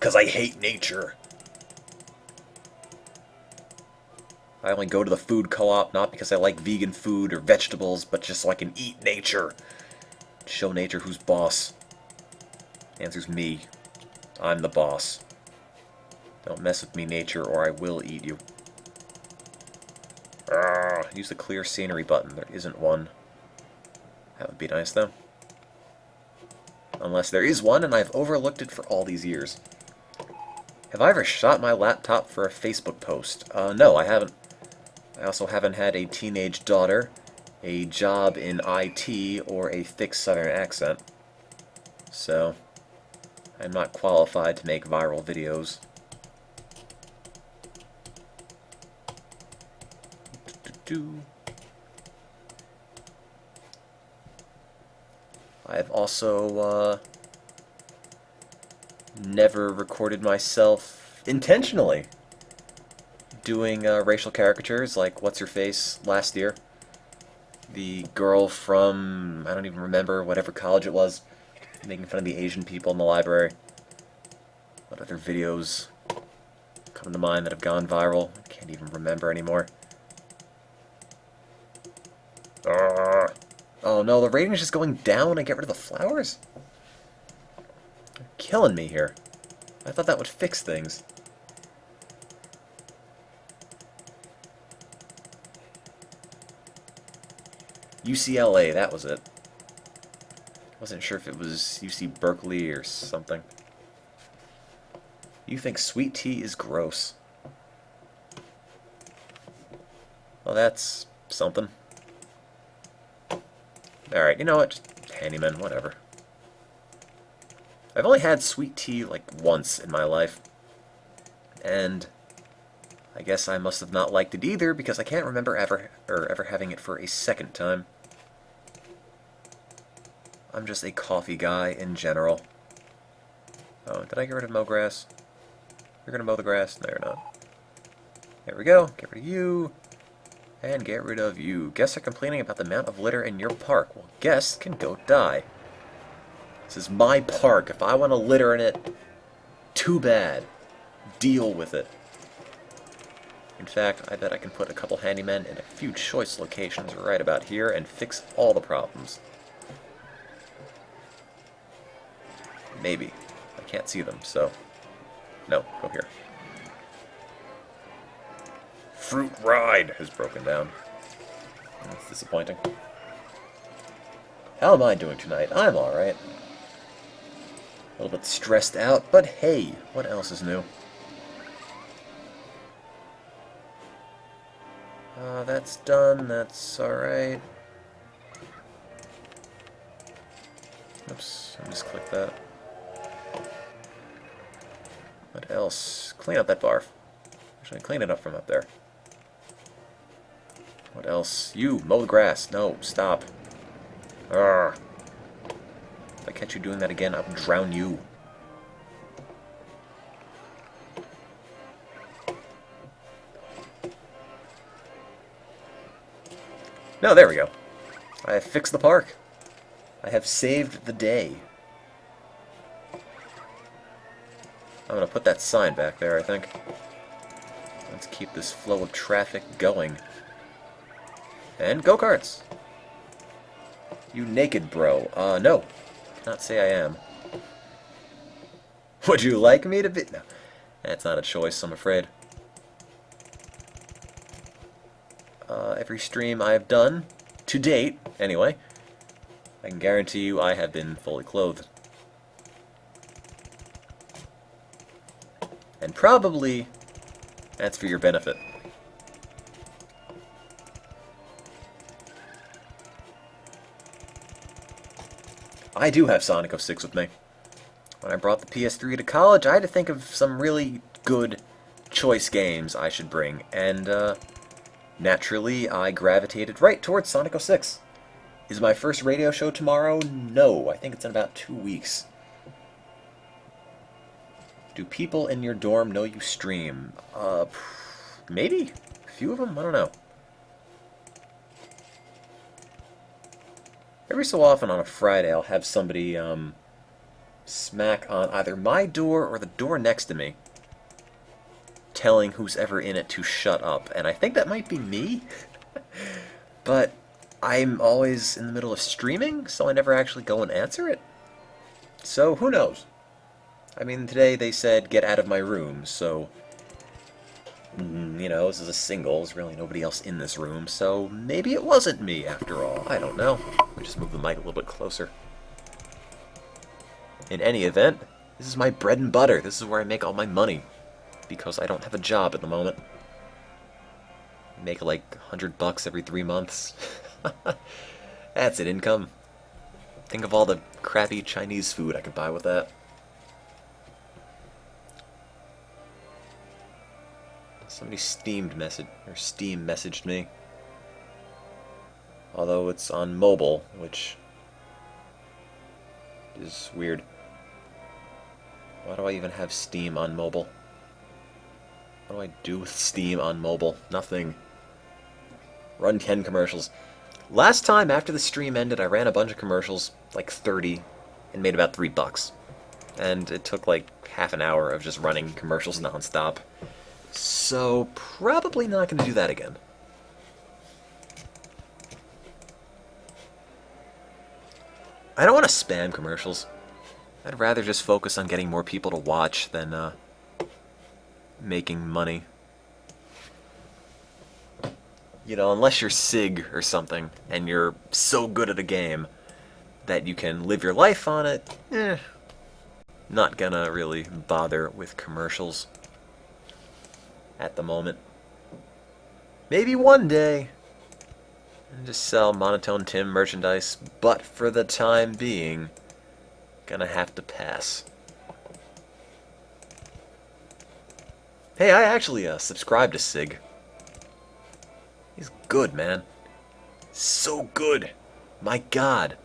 'Cause I hate nature. I only go to the food co-op not because I like vegan food or vegetables, but just so I can eat nature. Show nature who's boss. Answer's me. I'm the boss. Don't mess with me, nature, or I will eat you. Use the clear scenery button. There isn't one. That would be nice, though. Unless there is one, and I've overlooked it for all these years. Have I ever shot my laptop for a Facebook post? No, I haven't. I also haven't had a teenage daughter, a job in IT, or a thick southern accent. So, I'm not qualified to make viral videos. I've also never recorded myself intentionally doing racial caricatures like What's-Her-Face last year. The girl from, I don't even remember, whatever college it was, making fun of the Asian people in the library. What other videos come to mind that have gone viral? I can't even remember anymore. Oh no, the rating is just going down when I get rid of the flowers? They're killing me here. I thought that would fix things. UCLA, that was it. Wasn't sure if it was UC Berkeley or something. You think sweet tea is gross. Well, that's something. Alright, you know what? Just handyman, whatever. I've only had sweet tea like once in my life. And I guess I must have not liked it either because I can't remember ever having it for a second time. I'm just a coffee guy in general. Oh, did I get rid of Mograss? You're gonna mow the grass? No, you're not. There we go. Get rid of you. And get rid of you. Guests are complaining about the amount of litter in your park. Well, guests can go die. This is my park. If I want to litter in it, too bad. Deal with it. In fact, I bet I can put a couple handymen in a few choice locations right about here and fix all the problems. Maybe. I can't see them, so... No, go here. Fruit ride has broken down. That's disappointing. How am I doing tonight? I'm alright. A little bit stressed out, but hey, what else is new? That's done, that's alright. Oops, I just clicked that. What else? Clean up that barf. Actually, clean it up from up there. What else? You, mow the grass. No, stop. Arrgh. If I catch you doing that again, I'll drown you. No, there we go. I have fixed the park. I have saved the day. I'm gonna put that sign back there, I think. Let's keep this flow of traffic going. And go-karts! You naked bro. No. Cannot say I am. Would you like me to be... No. That's not a choice, I'm afraid. Every stream I have done, to date, anyway, I can guarantee you I have been fully clothed. And probably, that's for your benefit. I do have Sonic 06 with me. When I brought the PS3 to college, I had to think of some really good choice games I should bring, and naturally I gravitated right towards Sonic 06. Is my first radio show tomorrow? No, I think it's in about 2 weeks. Do people in your dorm know you stream? Maybe? A few of them? I don't know. Every so often on a Friday, I'll have somebody smack on either my door or the door next to me, telling who's ever in it to shut up. And I think that might be me, but I'm always in the middle of streaming, so I never actually go and answer it. So, who knows? I mean, today they said, get out of my room, so... You know, this is a single, there's really nobody else in this room, so maybe it wasn't me after all. I don't know. Let me just move the mic a little bit closer. In any event, this is my bread and butter. This is where I make all my money. Because I don't have a job at the moment. I make like $100 every 3 months. That's an income. Think of all the crappy Chinese food I could buy with that. Somebody Steam messaged me. Although it's on mobile, which is weird. Why do I even have Steam on mobile? What do I do with Steam on mobile? Nothing. Run 10 commercials. Last time after the stream ended, I ran a bunch of commercials, like 30, and made about $3. And it took like half an hour of just running commercials nonstop. So, probably not going to do that again. I don't want to spam commercials. I'd rather just focus on getting more people to watch than making money. You know, unless you're SIG or something, and you're so good at a game that you can live your life on it, not gonna really bother with commercials at the moment. Maybe one day, and just sell Monotone Tim merchandise, but for the time being, gonna have to pass. Hey, I actually subscribed to Sig. He's good, man. So good. My God.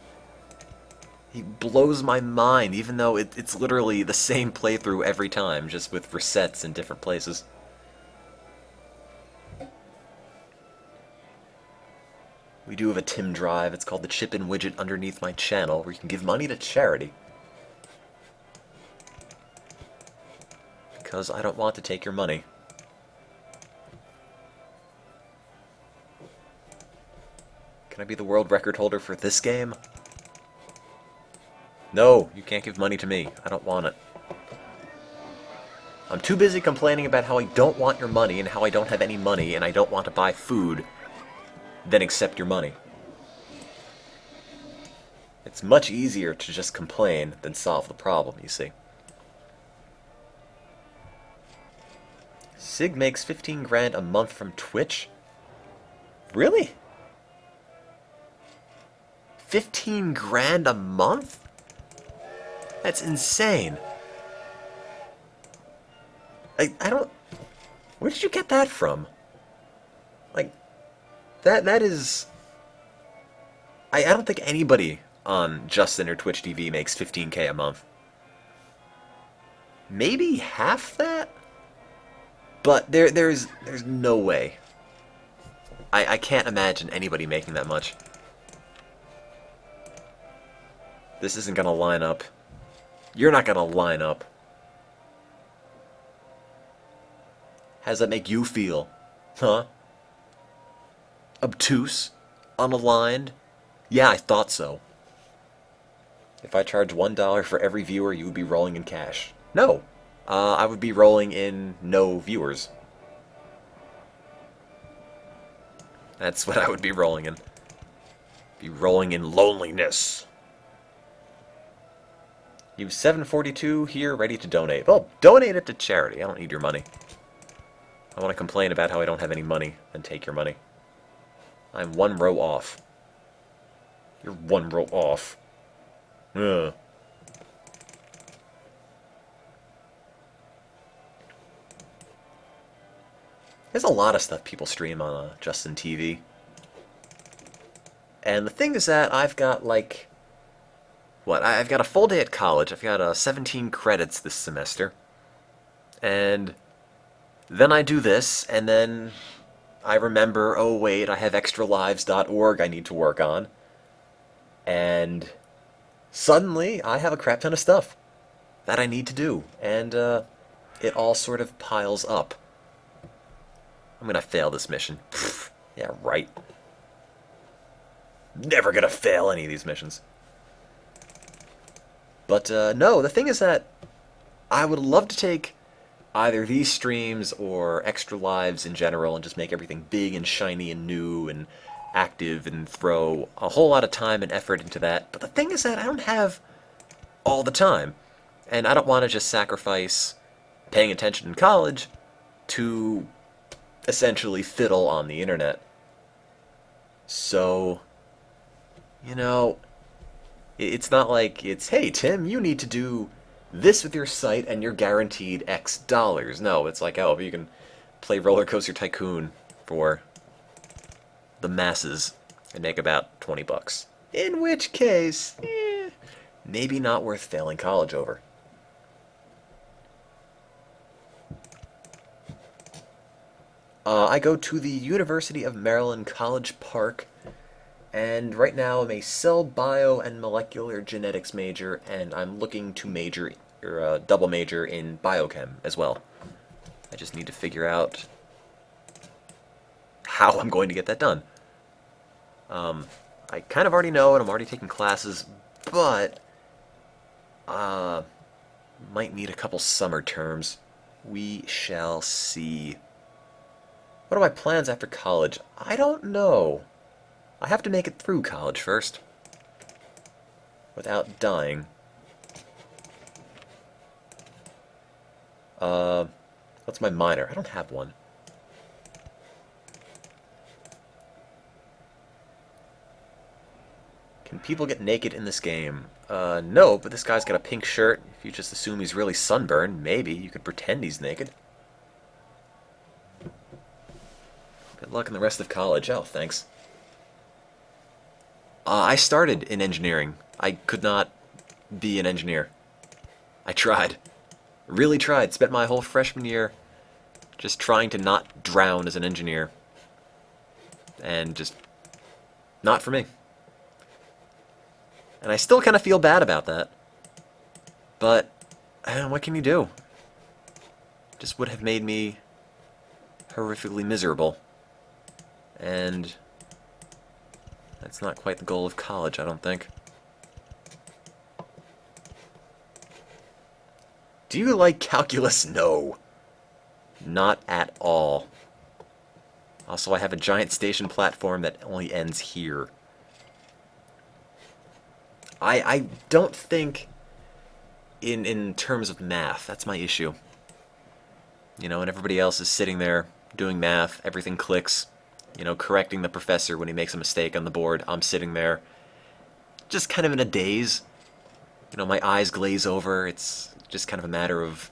He blows my mind, even though it's literally the same playthrough every time, just with resets in different places. We do have a Tim drive. It's called the Chip-In widget underneath my channel, where you can give money to charity. Because I don't want to take your money. Can I be the world record holder for this game? No, you can't give money to me. I don't want it. I'm too busy complaining about how I don't want your money and how I don't have any money and I don't want to buy food than accept your money. It's much easier to just complain than solve the problem, you see. Sig makes 15 grand a month from Twitch? Really? 15 grand a month? That's insane. I don't... Where did you get that from? Like, that is... I don't think anybody on Justin or Twitch TV makes 15k a month. Maybe half that? But there's no way. I can't imagine anybody making that much. This isn't gonna line up. You're not gonna line up. How does that make you feel? Huh? Obtuse? Unaligned? Yeah, I thought so. If I charge $1 for every viewer, you would be rolling in cash. No. I would be rolling in no viewers. That's what I would be rolling in. Be rolling in loneliness. You have 742 here ready to donate. Well, donate it to charity. I don't need your money. I want to complain about how I don't have any money, then take your money. I'm one row off. You're one row off. Ugh. There's a lot of stuff people stream on Justin TV. And the thing is that I've got, like... What? I've got a full day at college. I've got 17 credits this semester. And then I do this, and then I remember, oh wait, I have extralives.org I need to work on. And suddenly, I have a crap ton of stuff that I need to do. And it all sort of piles up. I'm gonna fail this mission. Pfft, yeah, right. Never gonna fail any of these missions. But no, the thing is that I would love to take either these streams or Extra Lives in general and just make everything big and shiny and new and active and throw a whole lot of time and effort into that. But the thing is that I don't have all the time. And I don't want to just sacrifice paying attention in college to essentially fiddle on the internet. So, you know, it's not like it's, hey, Tim, you need to do this with your site and you're guaranteed X dollars. No, it's like, oh, you can play Roller Coaster Tycoon for the masses and make about 20 bucks. In which case, maybe not worth failing college over. I go to the University of Maryland College Park, and right now I'm a cell bio and molecular genetics major, and I'm looking to major, or double major in biochem as well. I just need to figure out how I'm going to get that done. I kind of already know, and I'm already taking classes, but might need a couple summer terms. We shall see. What are my plans after college? I don't know. I have to make it through college first, without dying. What's my minor? I don't have one. Can people get naked in this game? No, but this guy's got a pink shirt. If you just assume he's really sunburned, maybe you could pretend he's naked. Good luck in the rest of college. Oh, thanks. I started in engineering. I could not be an engineer. I tried. Really tried. Spent my whole freshman year just trying to not drown as an engineer. And just not for me. And I still kind of feel bad about that. But what can you do? Just would have made me horrifically miserable. And that's not quite the goal of college, I don't think. Do you like calculus? No. Not at all. Also, I have a giant station platform that only ends here. I don't think in terms of math. That's my issue. You know, and everybody else is sitting there doing math. Everything clicks. You know, correcting the professor when he makes a mistake on the board. I'm sitting there just kind of in a daze. You know, my eyes glaze over. It's just kind of a matter of,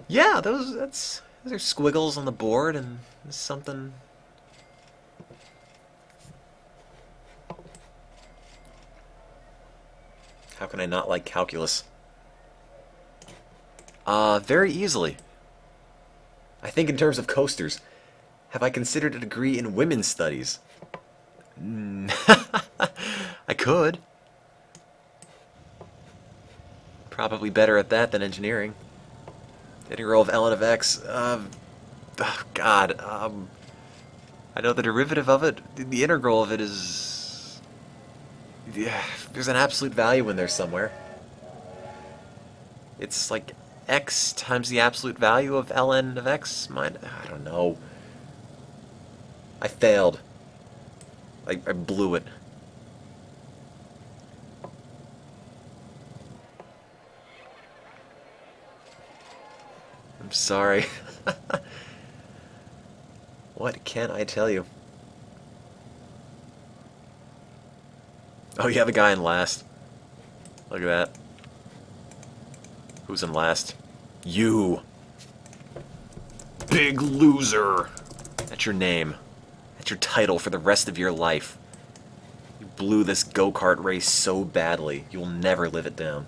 yeah, those are squiggles on the board and something. How can I not like calculus? Very easily. I think in terms of coasters. Have I considered a degree in women's studies? I could. Probably better at that than engineering. Integral of ln of x. Oh God. I know the derivative of it. The integral of it is. Yeah, there's an absolute value in there somewhere. It's like x times the absolute value of ln of x. I don't know. I failed. I blew it. I'm sorry. What can I tell you? Oh, you have a guy in last. Look at that. Who's in last? You. Big loser. That's your name. That's your title for the rest of your life. You blew this go-kart race so badly, you'll never live it down.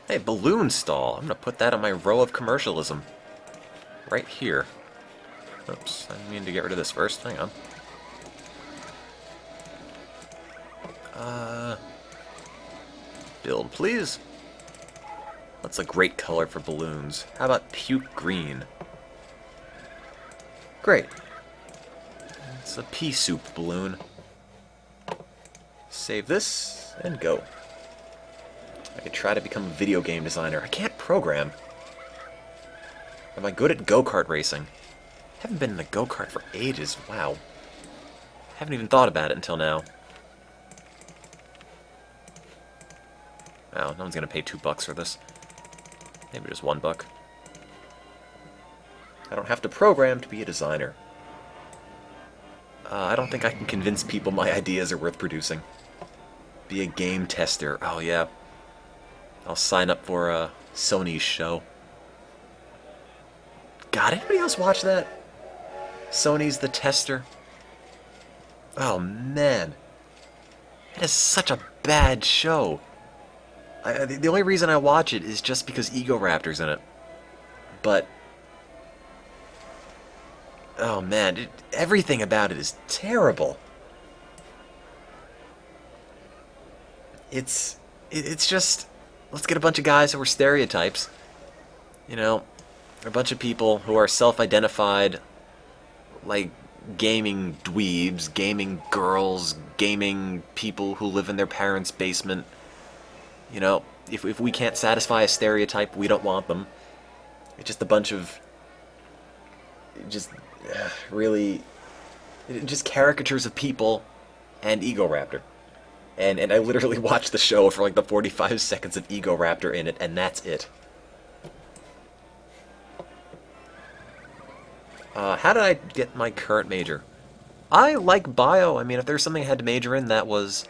Hey, balloon stall. I'm gonna put that on my row of commercialism. Right here. Oops, I mean to get rid of this first. Hang on. Build, please. That's a great color for balloons. How about puke green? Great. It's a pea soup balloon. Save this, and go. I could try to become a video game designer. I can't program. Am I good at go-kart racing? Haven't been in a go-kart for ages. Wow. Haven't even thought about it until now. Oh, no one's gonna pay $2 for this. Maybe just $1. I don't have to program to be a designer. I don't think I can convince people my ideas are worth producing. Be a game tester. Oh, yeah. I'll sign up for Sony's show. God, anybody else watch that? Sony's The Tester? Oh, man. That is such a bad show. The only reason I watch it is just because Ego Raptor's in it. But... oh, man. Everything about it is terrible. It's just... let's get a bunch of guys who are stereotypes. You know, a bunch of people who are self-identified, like gaming dweebs, gaming girls, gaming people who live in their parents' basement. You know, if we can't satisfy a stereotype, we don't want them. It's just a bunch of just really just caricatures of people and Ego Raptor. And I literally watched the show for like the 45 seconds of Ego Raptor in it, and that's it. How did I get my current major? I like bio. I mean, if there's something I had to major in that was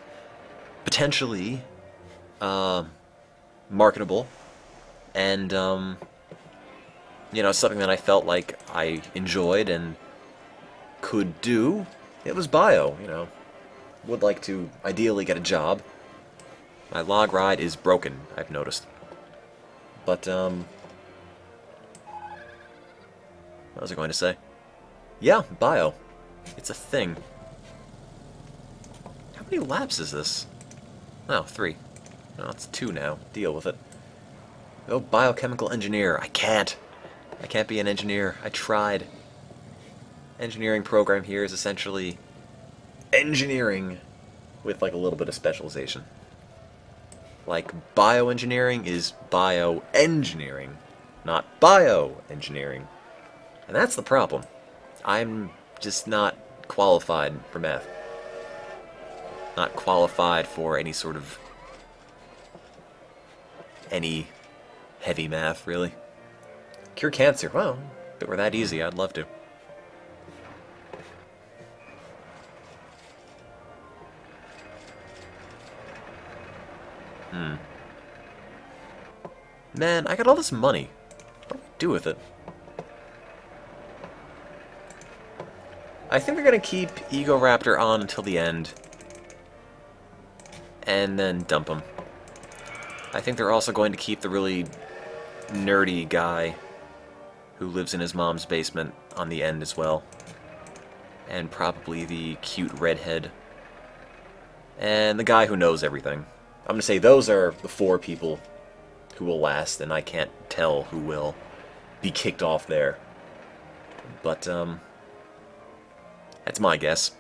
potentially marketable and you know, something that I felt like I enjoyed and could do, it was bio, you know. Would like to ideally get a job. My log ride is broken, I've noticed. But, what was I going to say? Yeah, bio. It's a thing. How many laps is this? Oh, 3. No, it's 2 now. Deal with it. Go biochemical engineer. I can't. I can't be an engineer. I tried. Engineering program here is essentially engineering with like a little bit of specialization. Like bioengineering is bioengineering, not bioengineering. And that's the problem. I'm just not qualified for math. Not qualified for any sort of any heavy math, really. Cure cancer. Well, if it were that easy, I'd love to. Man, I got all this money. What do I do with it? I think they're going to keep Ego Raptor on until the end. And then dump him. I think they're also going to keep the really nerdy guy who lives in his mom's basement on the end as well. And probably the cute redhead. And the guy who knows everything. I'm going to say those are the 4 people who will last, and I can't tell who will be kicked off there. But, that's my guess.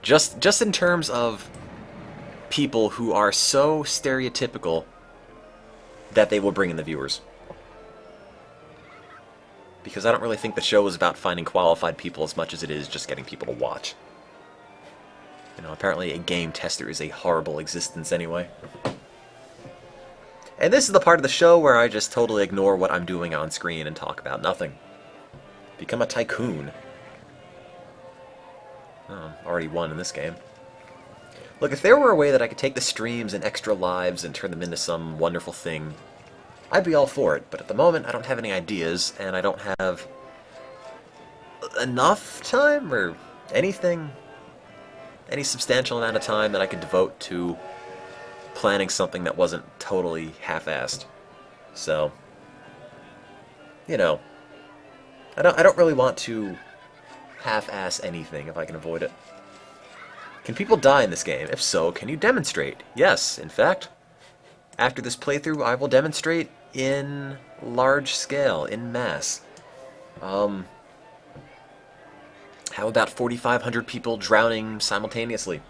Just in terms of people who are so stereotypical that they will bring in the viewers. Because I don't really think the show is about finding qualified people as much as it is just getting people to watch. You know, apparently a game tester is a horrible existence anyway. And this is the part of the show where I just totally ignore what I'm doing on screen and talk about nothing. Become a tycoon. Oh, already won in this game. Look, if there were a way that I could take the streams and extra lives and turn them into some wonderful thing, I'd be all for it. But at the moment, I don't have any ideas, and I don't have enough time or anything, any substantial amount of time that I could devote to planning something that wasn't totally half-assed. So, you know, I don't really want to half-ass anything if I can avoid it. Can people die in this game? If so, can you demonstrate? Yes, in fact. After this playthrough, I will demonstrate in large scale, in mass. How about 4,500 people drowning simultaneously?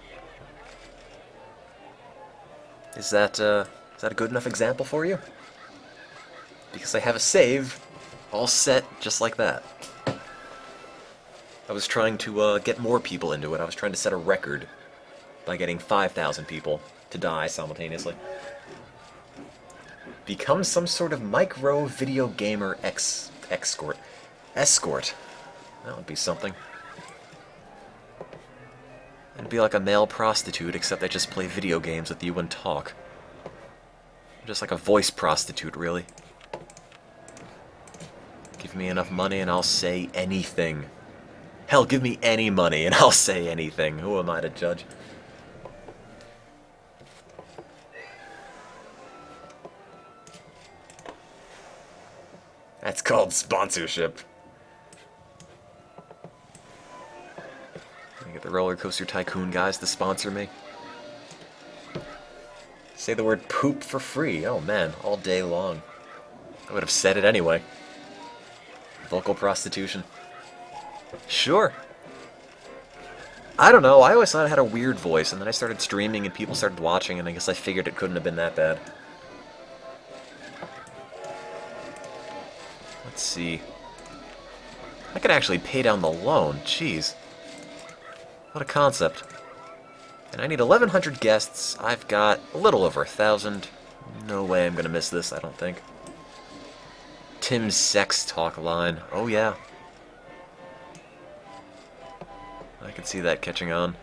Is that a good enough example for you? Because I have a save all set just like that. I was trying to get more people into it. I was trying to set a record by getting 5,000 people to die simultaneously. Become some sort of micro video gamer escort. That would be something. It'd be like a male prostitute, except I just play video games with you and talk. Just like a voice prostitute, really. Give me enough money and I'll say anything. Hell, give me any money and I'll say anything. Who am I to judge? That's called sponsorship. I get the Roller Coaster Tycoon guys to sponsor me. Say the word poop for free. Oh man, all day long. I would have said it anyway. Vocal prostitution. Sure. I don't know, I always thought I had a weird voice, and then I started streaming and people started watching, and I guess I figured it couldn't have been that bad. Let's see. I could actually pay down the loan, jeez. What a concept. And I need 1,100 guests. I've got a little over 1,000. No way I'm gonna miss this, I don't think. Tim's sex talk line. Oh yeah. I could see that catching on.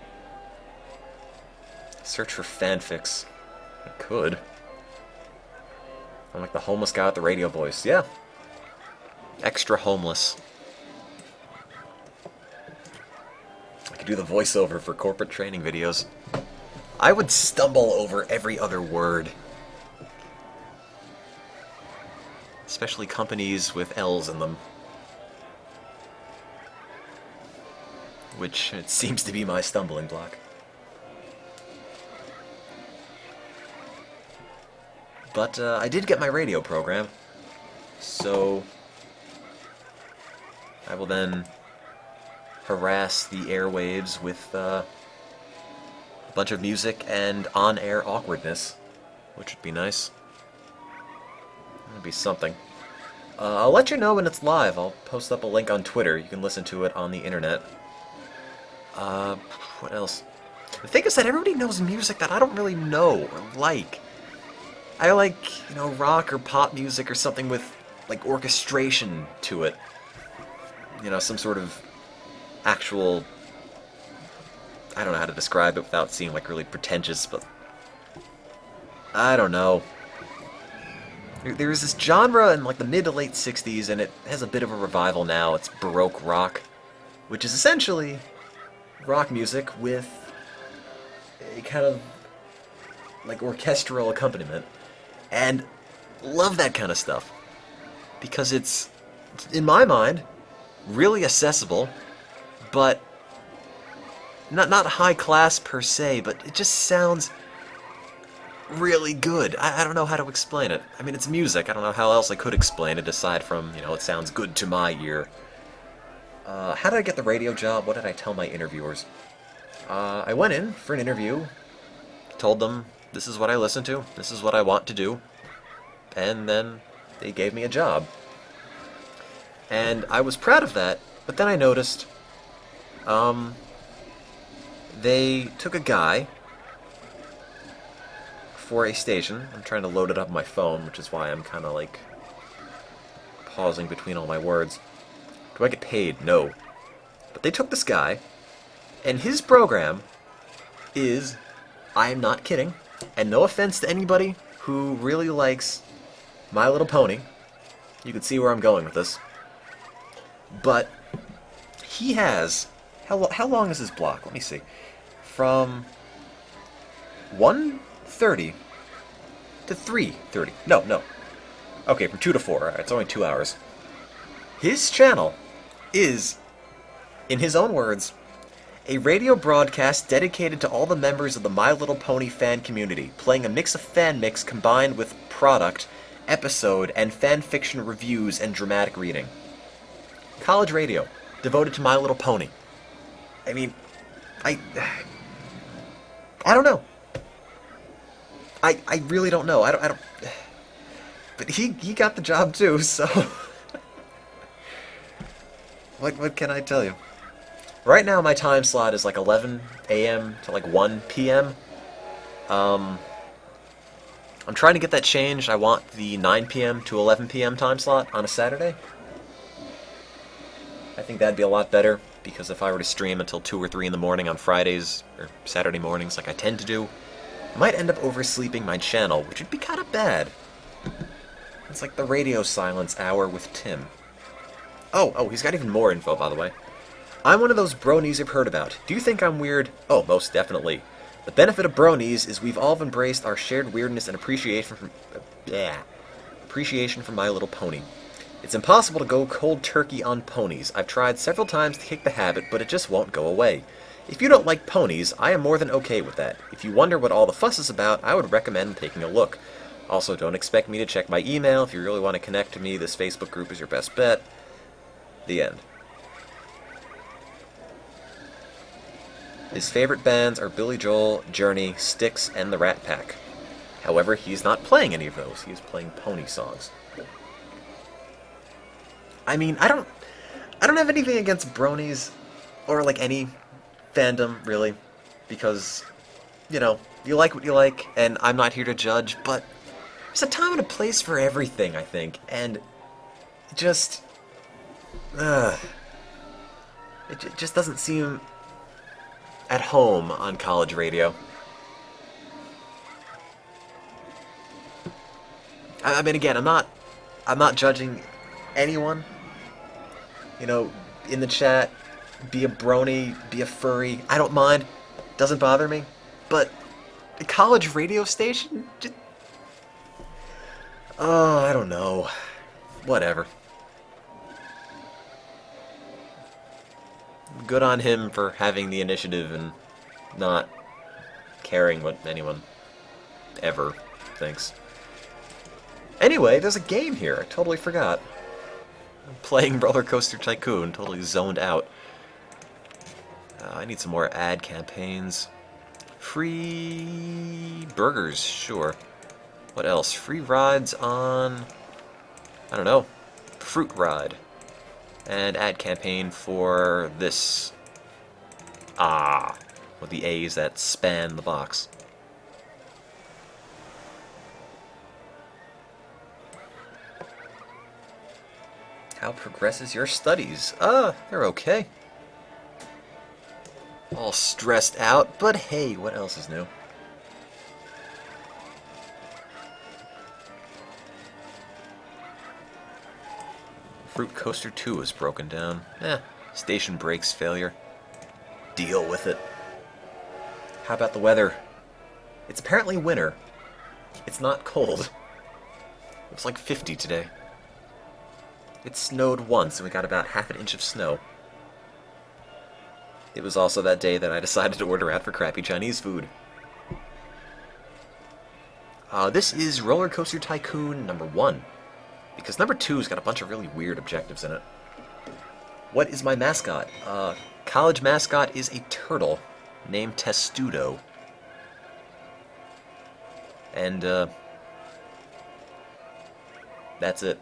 Search for fanfics. I could. I'm like the homeless guy with the radio voice. Yeah. Extra homeless. I could do the voiceover for corporate training videos. I would stumble over every other word. Especially companies with L's in them. Which it seems to be my stumbling block. But I did get my radio program, so I will then harass the airwaves with a bunch of music and on-air awkwardness, which would be nice. That'd be something. I'll let you know when it's live. I'll post up a link on Twitter. You can listen to it on the internet. What else? The thing is that everybody knows music that I don't really know or like. I like, you know, rock or pop music or something with, like, orchestration to it. You know, some sort of actual... I don't know how to describe it without seeming, like, really pretentious, but... I don't know. There was this genre in, like, the mid to late 60s, and it has a bit of a revival now. It's Baroque rock, which is essentially rock music with a kind of, like, orchestral accompaniment. And love that kind of stuff. Because it's, in my mind, really accessible, but not high class per se, but it just sounds really good. I don't know how to explain it. I mean, it's music. I don't know how else I could explain it aside from, you know, it sounds good to my ear. How did I get the radio job? What did I tell my interviewers? I went in for an interview, told them this is what I listen to, this is what I want to do, and then they gave me a job. And I was proud of that, but then I noticed they took a guy for a station. I'm trying to load it up on my phone, which is why I'm kind of like pausing between all my words. Do I get paid? No. But they took this guy, and his program is, I am not kidding, and no offense to anybody who really likes My Little Pony. You can see where I'm going with this. But he has... How long is his block? Let me see. From 1:30 to 3:30. No. Okay, from 2 to 4. Alright, it's only 2 hours. His channel is, in his own words, a radio broadcast dedicated to all the members of the My Little Pony fan community, playing a mix of fan mix combined with product, episode, and fan fiction reviews and dramatic reading. College radio, devoted to My Little Pony. I mean, I don't know. I really don't know. I don't. But he got the job too, so what can I tell you? Right now my time slot is like 11 a.m. to like 1 p.m. I'm trying to get that changed. I want the 9 p.m. to 11 p.m. time slot on a Saturday. I think that'd be a lot better, because if I were to stream until 2 or 3 in the morning on Fridays, or Saturday mornings like I tend to do, I might end up oversleeping my channel, which would be kind of bad. It's like the radio silence hour with Tim. Oh, he's got even more info, by the way. I'm one of those bronies you've heard about. Do you think I'm weird? Oh, most definitely. The benefit of bronies is we've all embraced our shared weirdness and appreciation from My Little Pony. It's impossible to go cold turkey on ponies. I've tried several times to kick the habit, but it just won't go away. If you don't like ponies, I am more than okay with that. If you wonder what all the fuss is about, I would recommend taking a look. Also, don't expect me to check my email. If you really want to connect to me, this Facebook group is your best bet. The end. His favorite bands are Billy Joel, Journey, Styx, and the Rat Pack. However, he's not playing any of those. He is playing pony songs. I mean, I don't have anything against bronies, or like any fandom, really, because, you know, you like what you like, and I'm not here to judge, but there's a time and a place for everything, I think, and it just doesn't seem at home on college radio. I mean, again, I'm not judging anyone. You know, in the chat, be a brony, be a furry. I don't mind. Doesn't bother me. But a college radio station? Oh, I don't know. Whatever. Good on him for having the initiative and not caring what anyone ever thinks. Anyway, there's a game here. I totally forgot. I'm playing Roller Coaster Tycoon. Totally zoned out. I need some more ad campaigns. Free burgers, sure. What else? Free rides on... I don't know. Fruit ride. And ad campaign for this. With the A's that span the box. How progresses your studies? They're okay. All stressed out, but hey, what else is new? Fruit Coaster 2 is broken down. Station brakes failure. Deal with it. How about the weather? It's apparently winter. It's not cold. It's like 50 today. It snowed once and we got about half an inch of snow. It was also that day that I decided to order out for crappy Chinese food. This is Roller Coaster Tycoon number 1. Because number 2's got a bunch of really weird objectives in it. What is my mascot? College mascot is a turtle named Testudo. And, that's it.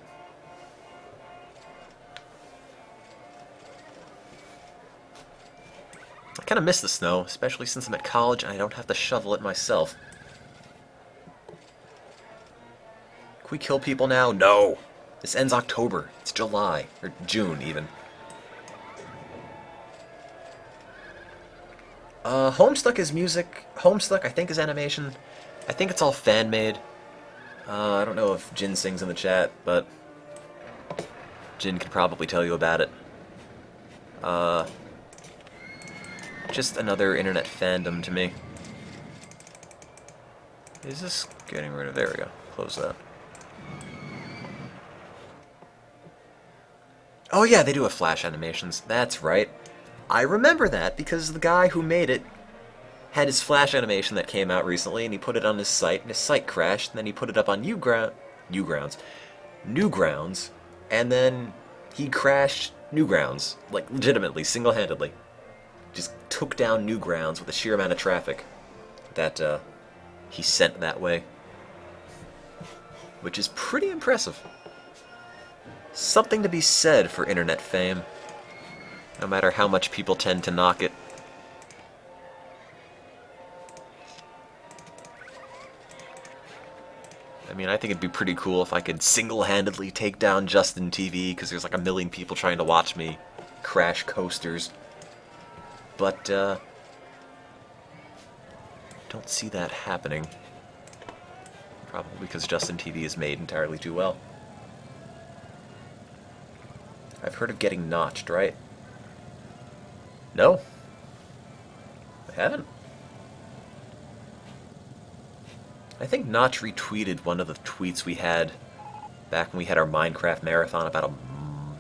I kind of miss the snow, especially since I'm at college and I don't have to shovel it myself. Can we kill people now? No! This ends October. It's July. Or June, even. Homestuck is music. Homestuck, I think, is animation. I think it's all fan-made. I don't know if Jin sings in the chat, but Jin could probably tell you about it. Just another internet fandom to me. Is this getting rid of... There we go. Close that. Oh yeah, they do have flash animations. That's right. I remember that because the guy who made it had his flash animation that came out recently, and he put it on his site, and his site crashed, and then he put it up on Newgrounds, and then he crashed Newgrounds, like legitimately, single-handedly. Just took down Newgrounds with the sheer amount of traffic that he sent that way, which is pretty impressive. Something to be said for internet fame, no matter how much people tend to knock it. I mean, I think it'd be pretty cool if I could single-handedly take down Justin TV, because there's like a million people trying to watch me crash coasters. But, don't see that happening. Probably because Justin TV is made entirely too well. I've heard of getting notched, right? No? I haven't. I think Notch retweeted one of the tweets we had back when we had our Minecraft marathon about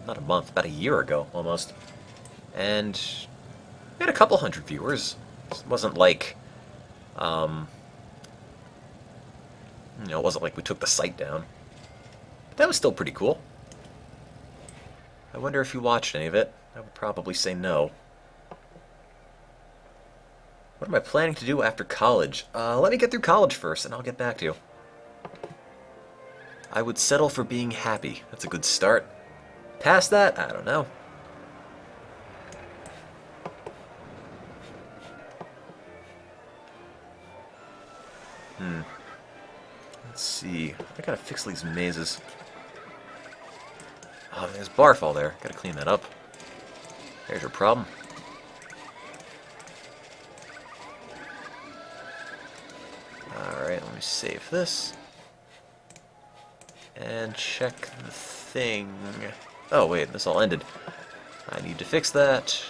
not a month, about a year ago, almost. And we had a couple hundred viewers. It wasn't like, you know, it wasn't like we took the site down. But that was still pretty cool. I wonder if you watched any of it. I would probably say no. What am I planning to do after college? Let me get through college first, and I'll get back to you. I would settle for being happy. That's a good start. Past that, I don't know. Let's see. I gotta fix these mazes. Oh, there's Barfall there. Gotta clean that up. There's your problem. Alright, let me save this. and check the thing. Oh wait, this all ended. I need to fix that.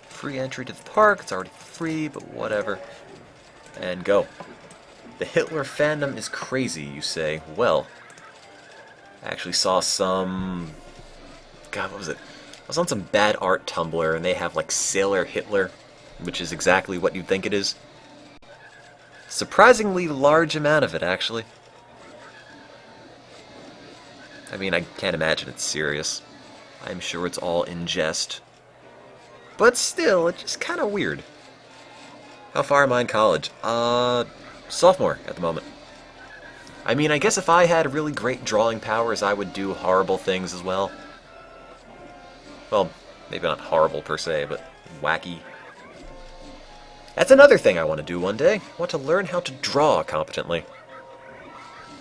Free entry to the park. It's already free, but whatever. And go. The Hitler fandom is crazy, you say. Well, I actually saw some... God, what was it? I was on some bad art Tumblr, and they have, like, Sailor Hitler, which is exactly what you'd think it is. Surprisingly large amount of it, actually. I mean, I can't imagine it's serious. I'm sure it's all in jest. But still, it's just kind of weird. How far am I in college? Sophomore at the moment. I mean, I guess if I had really great drawing powers, I would do horrible things as well. Well, maybe not horrible per se, but wacky. That's another thing I want to do one day. I want to learn how to draw competently.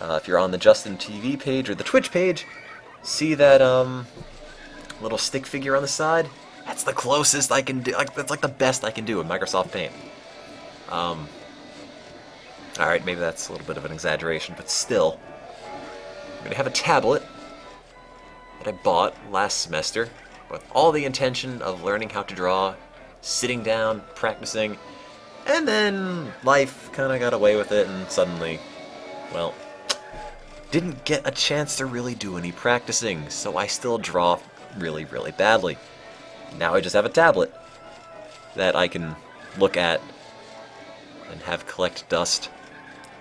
If you're on the Justin TV page or the Twitch page, see that little stick figure on the side? That's the closest I can do. That's like the best I can do in Microsoft Paint. Alright, maybe that's a little bit of an exaggeration, but still. I'm going to have a tablet that I bought last semester with all the intention of learning how to draw, sitting down, practicing, and then life kind of got away with it, and suddenly, well, didn't get a chance to really do any practicing, so I still draw really, really badly. Now I just have a tablet that I can look at and have collect dust.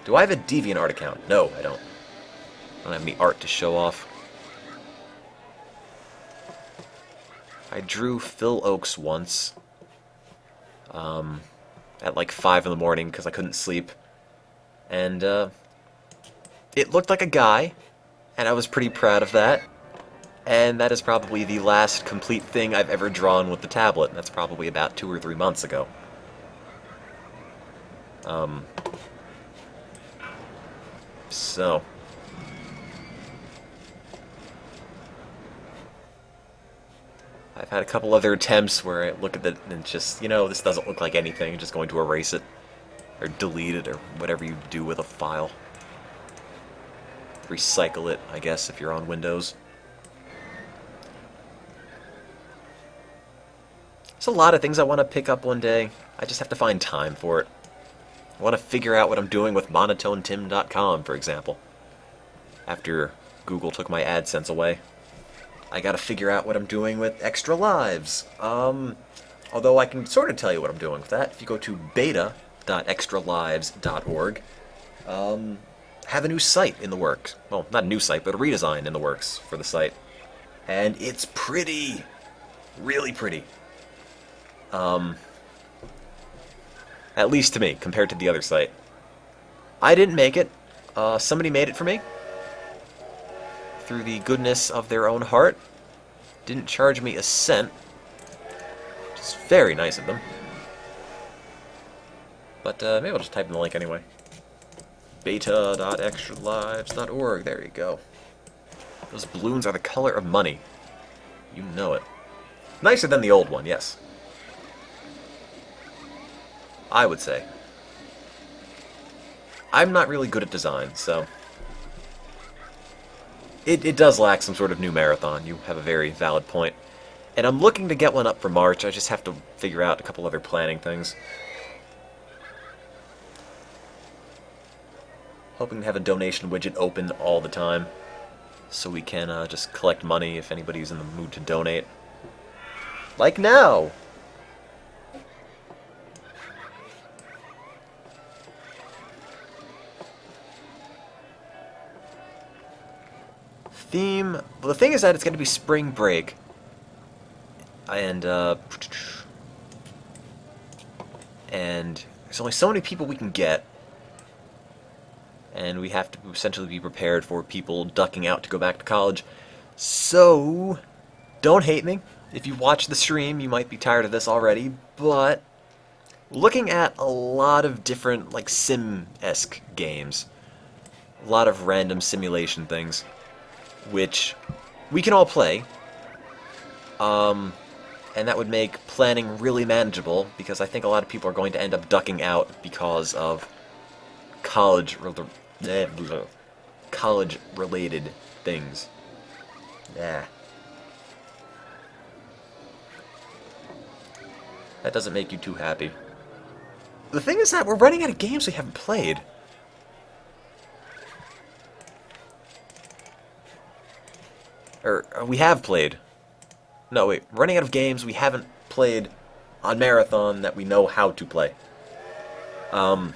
Do I have a DeviantArt account? No, I don't. I don't have any art to show off. I drew Phil Oakes once. At like 5 in the morning because I couldn't sleep. And it looked like a guy, and I was pretty proud of that. And that is probably the last complete thing I've ever drawn with the tablet. That's probably about 2 or 3 months ago. So. I've had a couple other attempts where I look at it and it's just, you know, this doesn't look like anything. I'm just going to erase it. Or delete it, or whatever you do with a file. Recycle it, I guess, if you're on Windows. There's a lot of things I want to pick up one day. I just have to find time for it. I want to figure out what I'm doing with MonotoneTim.com, for example. After Google took my AdSense away. I gotta figure out what I'm doing with Extra Lives. Although I can sort of tell you what I'm doing with that. If you go to beta.extralives.org, have a new site in the works. Well, not a new site, but a redesign in the works for the site. And it's pretty. Really pretty. At least to me, compared to the other site. I didn't make it. Somebody made it for me. Through the goodness of their own heart. Didn't charge me a cent. Which is very nice of them. But maybe I'll just type in the link anyway. Beta.extralives.org. There you go. Those balloons are the color of money. You know it. Nicer than the old one, yes. I would say. I'm not really good at design, so... It does lack some sort of new marathon. You have a very valid point. And I'm looking to get one up for March. I just have to figure out a couple other planning things. Hoping to have a donation widget open all the time. So we can just collect money if anybody's in the mood to donate. Like now! Theme. Well, the thing is that it's going to be spring break, and there's only so many people we can get, and we have to essentially be prepared for people ducking out to go back to college. So, don't hate me. If you watch the stream, you might be tired of this already, but looking at a lot of different, like, sim-esque games, a lot of random simulation things, which we can all play, and and that would make planning really manageable, because I think a lot of people are going to end up ducking out because of college-related things. Yeah. That doesn't make you too happy. The thing is that we're running out of games we haven't played. Or, we have played. No, wait. We're running out of games we haven't played on Marathon that we know how to play. One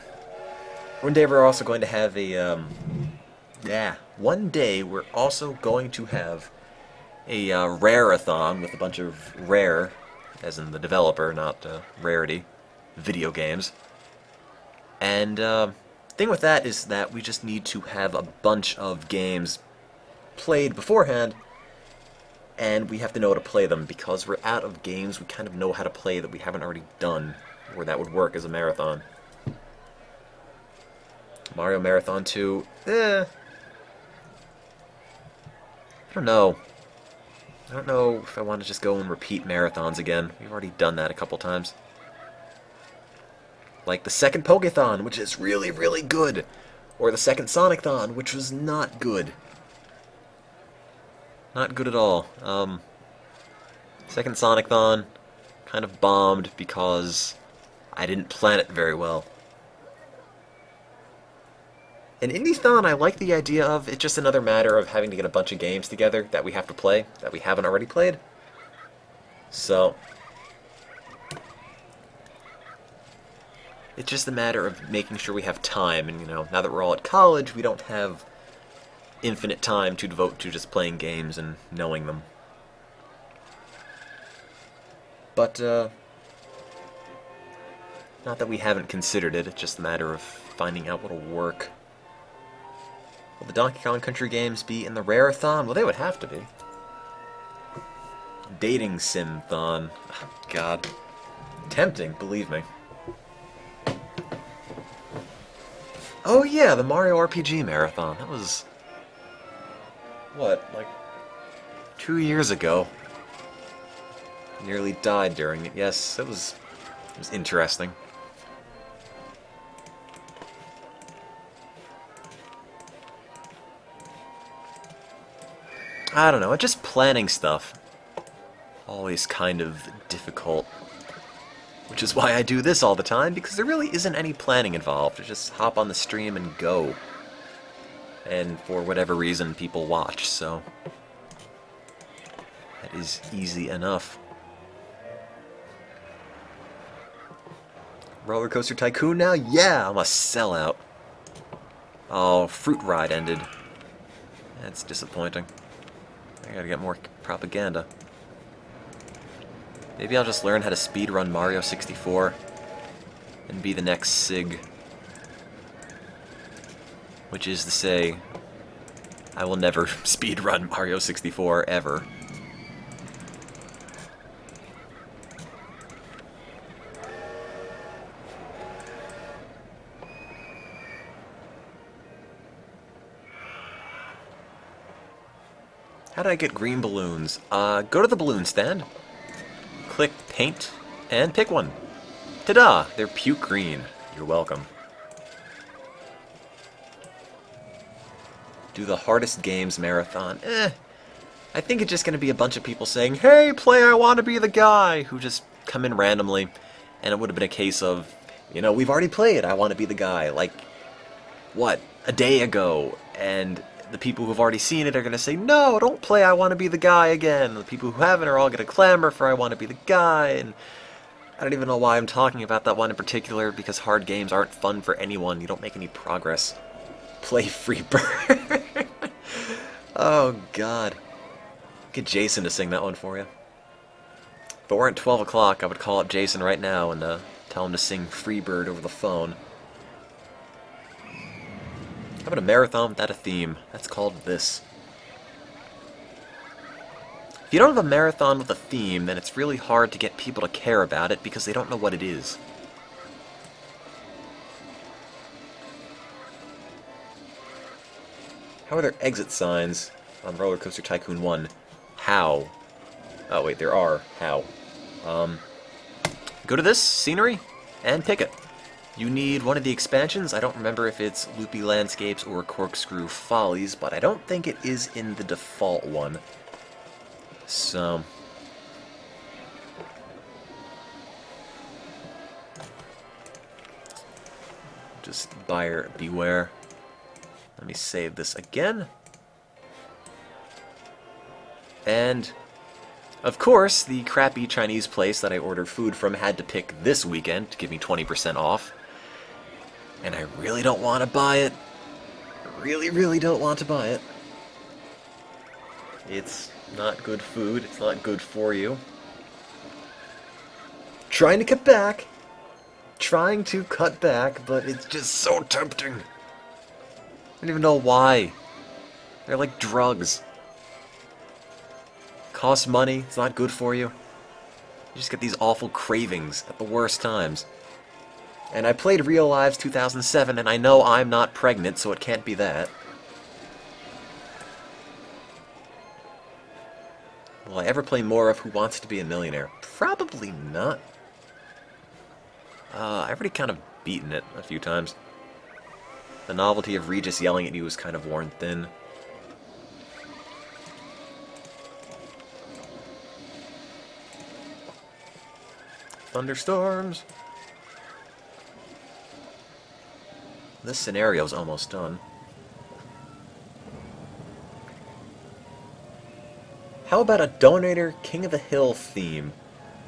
day we're also going to have a, one day we're also going to have a Rare-a-thon with a bunch of Rare, as in the developer, not Rarity, video games. And thing with that is that we just need to have a bunch of games played beforehand, and we have to know how to play them, because we're out of games we kind of know how to play that we haven't already done, where that would work as a marathon. Mario Marathon 2, I don't know. I don't know if I want to just go and repeat marathons again. We've already done that a couple times. Like the second Pokethon, which is really, really good. Or the second Sonic-thon, which was not good. Not good at all. Second Sonic-thon kind of bombed because I didn't plan it very well. An Indie-thon I like the idea of. It's just another matter of having to get a bunch of games together that we have to play, that we haven't already played. So it's just a matter of making sure we have time, and now that we're all at college, we don't have infinite time to devote to just playing games and knowing them. But, not that we haven't considered it, it's just a matter of finding out what'll work. Will the Donkey Kong Country games be in the Rare-a-thon? Well, they would have to be. Dating Sim-thon. Oh, God. Tempting, believe me. Oh yeah, the Mario RPG Marathon. That was... what, like 2 years ago? Nearly died during it. Yes, it was interesting. I don't know, just planning stuff. Always kind of difficult. Which is why I do this all the time, because there really isn't any planning involved. You just hop on the stream and go. And for whatever reason, people watch, so that is easy enough. Roller Coaster Tycoon now? Yeah, I'm a sellout. Oh, Fruit Ride ended. That's disappointing. I gotta get more propaganda. Maybe I'll just learn how to speedrun Mario 64 and be the next Sig. Which is to say, I will never speedrun Mario 64 ever. How did I get green balloons? Go to the balloon stand, click paint, and pick one. Ta-da! They're puke green. You're welcome. Do the hardest games marathon. I think it's just going to be a bunch of people saying, "Hey, play I Want to Be the Guy," who just come in randomly, and it would have been a case of, we've already played I Want to Be the Guy, like, what, a day ago, and the people who've already seen it are going to say, "No, don't play I Want to Be the Guy again." The people who haven't are all going to clamor for I Want to Be the Guy, and I don't even know why I'm talking about that one in particular, because hard games aren't fun for anyone. You don't make any progress. Play Freebird. Oh, God. Get Jason to sing that one for you. If it weren't 12 o'clock, I would call up Jason right now and tell him to sing Freebird over the phone. How about a marathon without a theme? That's called this. If you don't have a marathon with a theme, then it's really hard to get people to care about it because they don't know what it is. How are there exit signs on Roller Coaster Tycoon 1? How? Oh wait, there are. How? Go to this scenery and pick it. You need one of the expansions. I don't remember if it's Loopy Landscapes or Corkscrew Follies, but I don't think it is in the default one. So... just buyer beware. Let me save this again. And, of course, the crappy Chinese place that I ordered food from had to pick this weekend to give me 20% off. And I really don't want to buy it. I really, really don't want to buy it. It's not good food. It's not good for you. Trying to cut back. Trying to cut back, but it's just so tempting. I don't even know why. They're like drugs. Costs money, it's not good for you. You just get these awful cravings at the worst times. And I played Real Lives 2007, and I know I'm not pregnant, so it can't be that. Will I ever play more of Who Wants to Be a Millionaire? Probably not. I've already kind of beaten it a few times. The novelty of Regis yelling at you was kind of worn thin. Thunderstorms! This scenario's almost done. How about a Donator King of the Hill theme?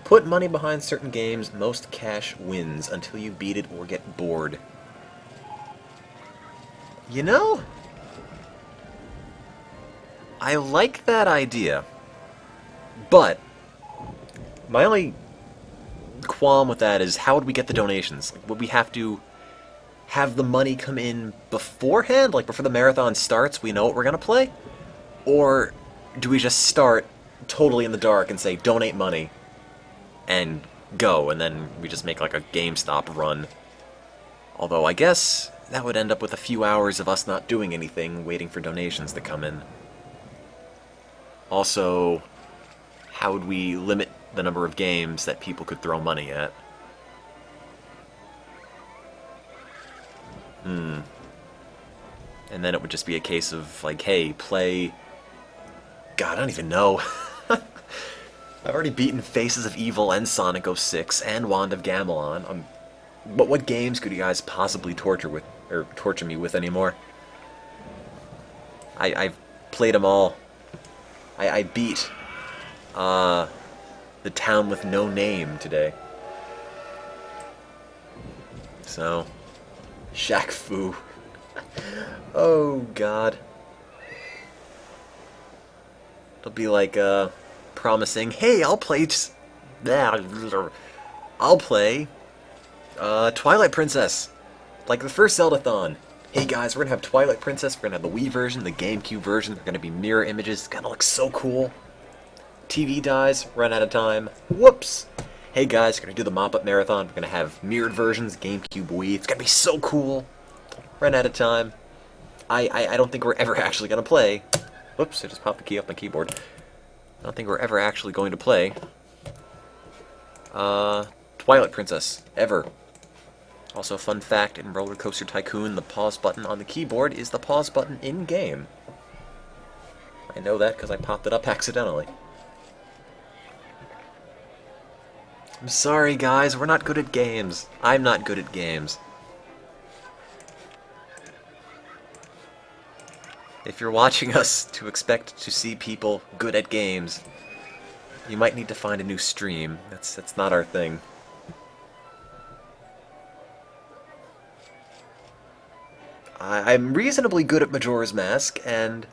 Put money behind certain games, most cash wins until you beat it or get bored. You know, I like that idea, but my only qualm with that is how would we get the donations? Like, would we have to have the money come in beforehand, like before the marathon starts, we know what we're going to play? Or do we just start totally in the dark and say, donate money, and go, and then we just make like a GameStop run? Although I guess that would end up with a few hours of us not doing anything, waiting for donations to come in. Also, how would we limit the number of games that people could throw money at? And then it would just be a case of, like, hey, play... God, I don't even know. I've already beaten Faces of Evil and Sonic 06 and Wand of Gamelon. But what games could you guys possibly torture me with anymore? I've played them all. I beat The Town with No Name today. So, Shaq Fu. Oh God. It'll be like promising, hey, I'll play Twilight Princess, like the first Zelda-thon. Hey guys, we're gonna have Twilight Princess, we're gonna have the Wii version, the GameCube version, they're gonna be mirror images, it's gonna look so cool. TV dies, run out of time, whoops. Hey guys, we're gonna do the mop-up marathon, we're gonna have mirrored versions, GameCube, Wii, it's gonna be so cool. Run out of time. I don't think we're ever actually gonna play. Whoops, I just popped the key off my keyboard. I don't think we're ever actually going to play Twilight Princess, ever. Also, fun fact, in Roller Coaster Tycoon, the pause button on the keyboard is the pause button in-game. I know that because I popped it up accidentally. I'm sorry, guys, we're not good at games. I'm not good at games. If you're watching us to expect to see people good at games, you might need to find a new stream. That's not our thing. I'm reasonably good at Majora's Mask, and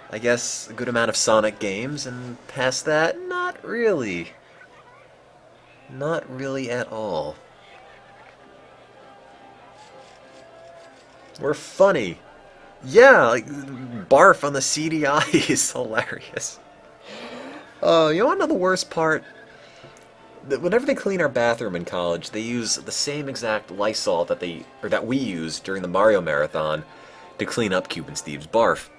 I guess a good amount of Sonic games, and past that, not really. Not really at all. We're funny. Yeah, like, barf on the CDI is hilarious. You want to know the worst part? Whenever they clean our bathroom in college, they use the same exact Lysol that we used during the Mario Marathon to clean up Cube and Steve's barf.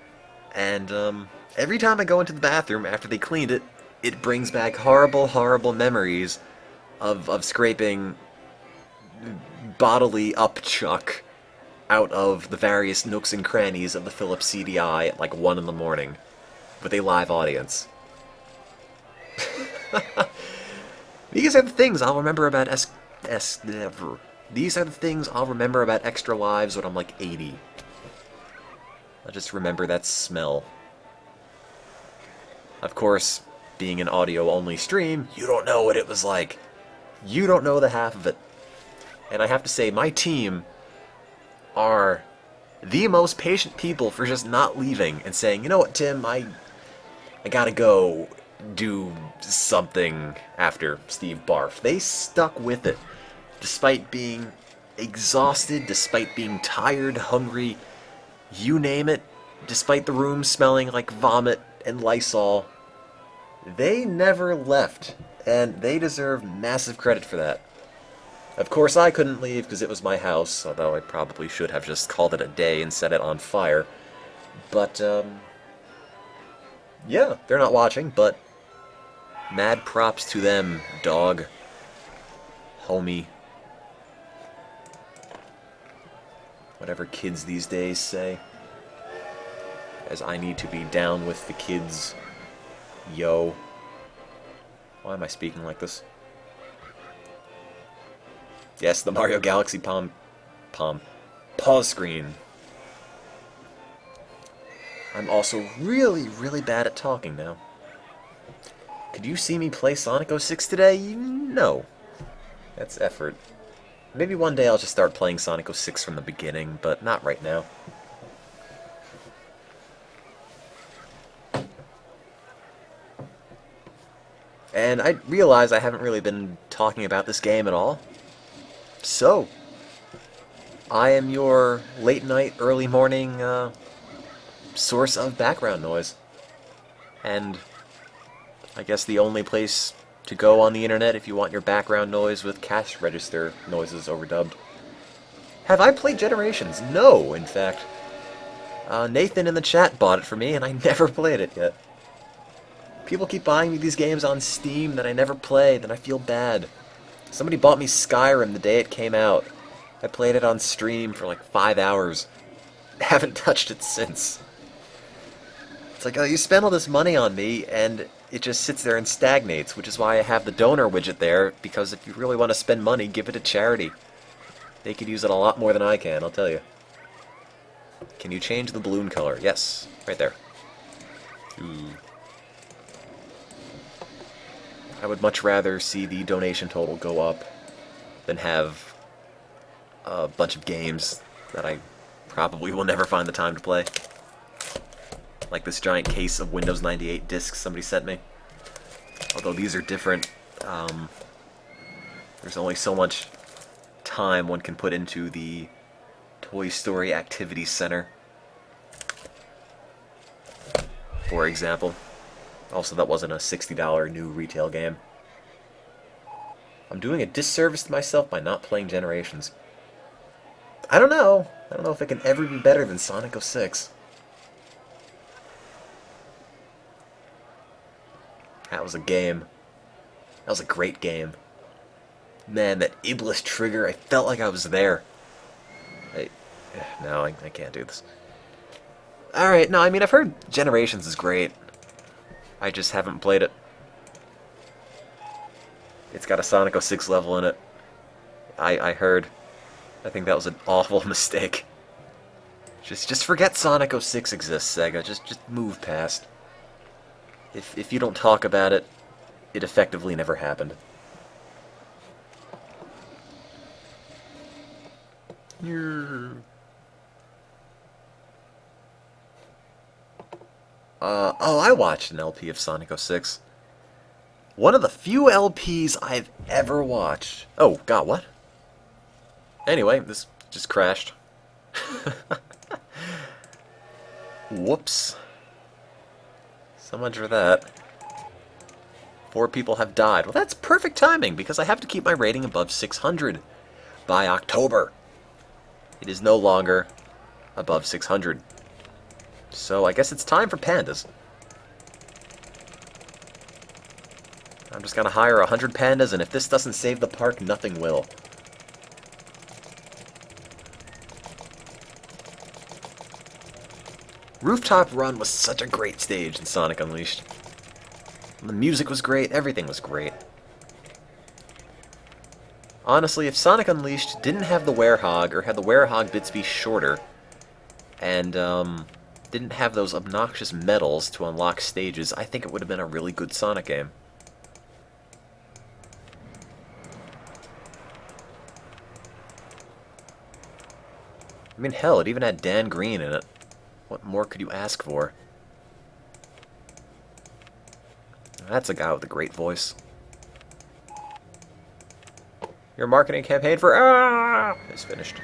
And every time I go into the bathroom after they cleaned it, it brings back horrible, horrible memories of scraping bodily upchuck out of the various nooks and crannies of the Philips CDI at like 1 in the morning with a live audience. These are the things I'll remember about These are the things I'll remember about Extra Lives when I'm like 80. I'll just remember that smell. Of course, being an audio-only stream, you don't know what it was like. You don't know the half of it. And I have to say, my team are the most patient people for just not leaving and saying, you know what, Tim, I gotta go do something after Steve barfed. They stuck with it, despite being exhausted, despite being tired, hungry, you name it, despite the room smelling like vomit and Lysol. They never left, and they deserve massive credit for that. Of course, I couldn't leave because it was my house, although I probably should have just called it a day and set it on fire. But, yeah, they're not watching, but mad props to them, dog. Homie. Whatever kids these days say. As I need to be down with the kids. Yo. Why am I speaking like this? Yes, the Mario Galaxy pause screen. I'm also really, really bad at talking now. Could you see me play Sonic 06 today? No. That's effort. Maybe one day I'll just start playing Sonic 06 from the beginning, but not right now. And I realize I haven't really been talking about this game at all. So, I am your late night, early morning source of background noise. And I guess the only place to go on the internet if you want your background noise with cash register noises overdubbed. Have I played Generations? No, in fact. Nathan in the chat bought it for me, and I never played it yet. People keep buying me these games on Steam that I never play, then I feel bad. Somebody bought me Skyrim the day it came out. I played it on stream for like 5 hours. Haven't touched it since. It's like, oh, you spent all this money on me, and it just sits there and stagnates, which is why I have the donor widget there, because if you really want to spend money, give it to charity. They could use it a lot more than I can, I'll tell you. Can you change the balloon color? Yes, right there. Ooh. I would much rather see the donation total go up than have a bunch of games that I probably will never find the time to play. Like this giant case of Windows 98 discs somebody sent me. Although these are different, there's only so much time one can put into the Toy Story Activity Center, for example. Also, that wasn't a $60 new retail game. I'm doing a disservice to myself by not playing Generations. I don't know. I don't know if it can ever be better than Sonic 06. That was a game. That was a great game. Man, that Iblis trigger, I felt like I was there. No, I can't do this. Alright, no, I mean, I've heard Generations is great. I just haven't played it. It's got a Sonic 06 level in it. I heard. I think that was an awful mistake. Just forget Sonic 06 exists, Sega. Just move past. If you don't talk about it, it effectively never happened. Oh, I watched an LP of Sonic 06. One of the few LPs I've ever watched. Oh, God, what? Anyway, this just crashed. Whoops. So much for that. 4 people have died. Well, that's perfect timing, because I have to keep my rating above 600 by October. It is no longer above 600. So I guess it's time for pandas. I'm just gonna hire 100 pandas, and if this doesn't save the park, nothing will. Rooftop Run was such a great stage in Sonic Unleashed. The music was great, everything was great. Honestly, if Sonic Unleashed didn't have the Werehog, or had the Werehog bits be shorter, and didn't have those obnoxious medals to unlock stages, I think it would have been a really good Sonic game. I mean, hell, it even had Dan Green in it. What more could you ask for? That's a guy with a great voice. Your marketing campaign for is finished.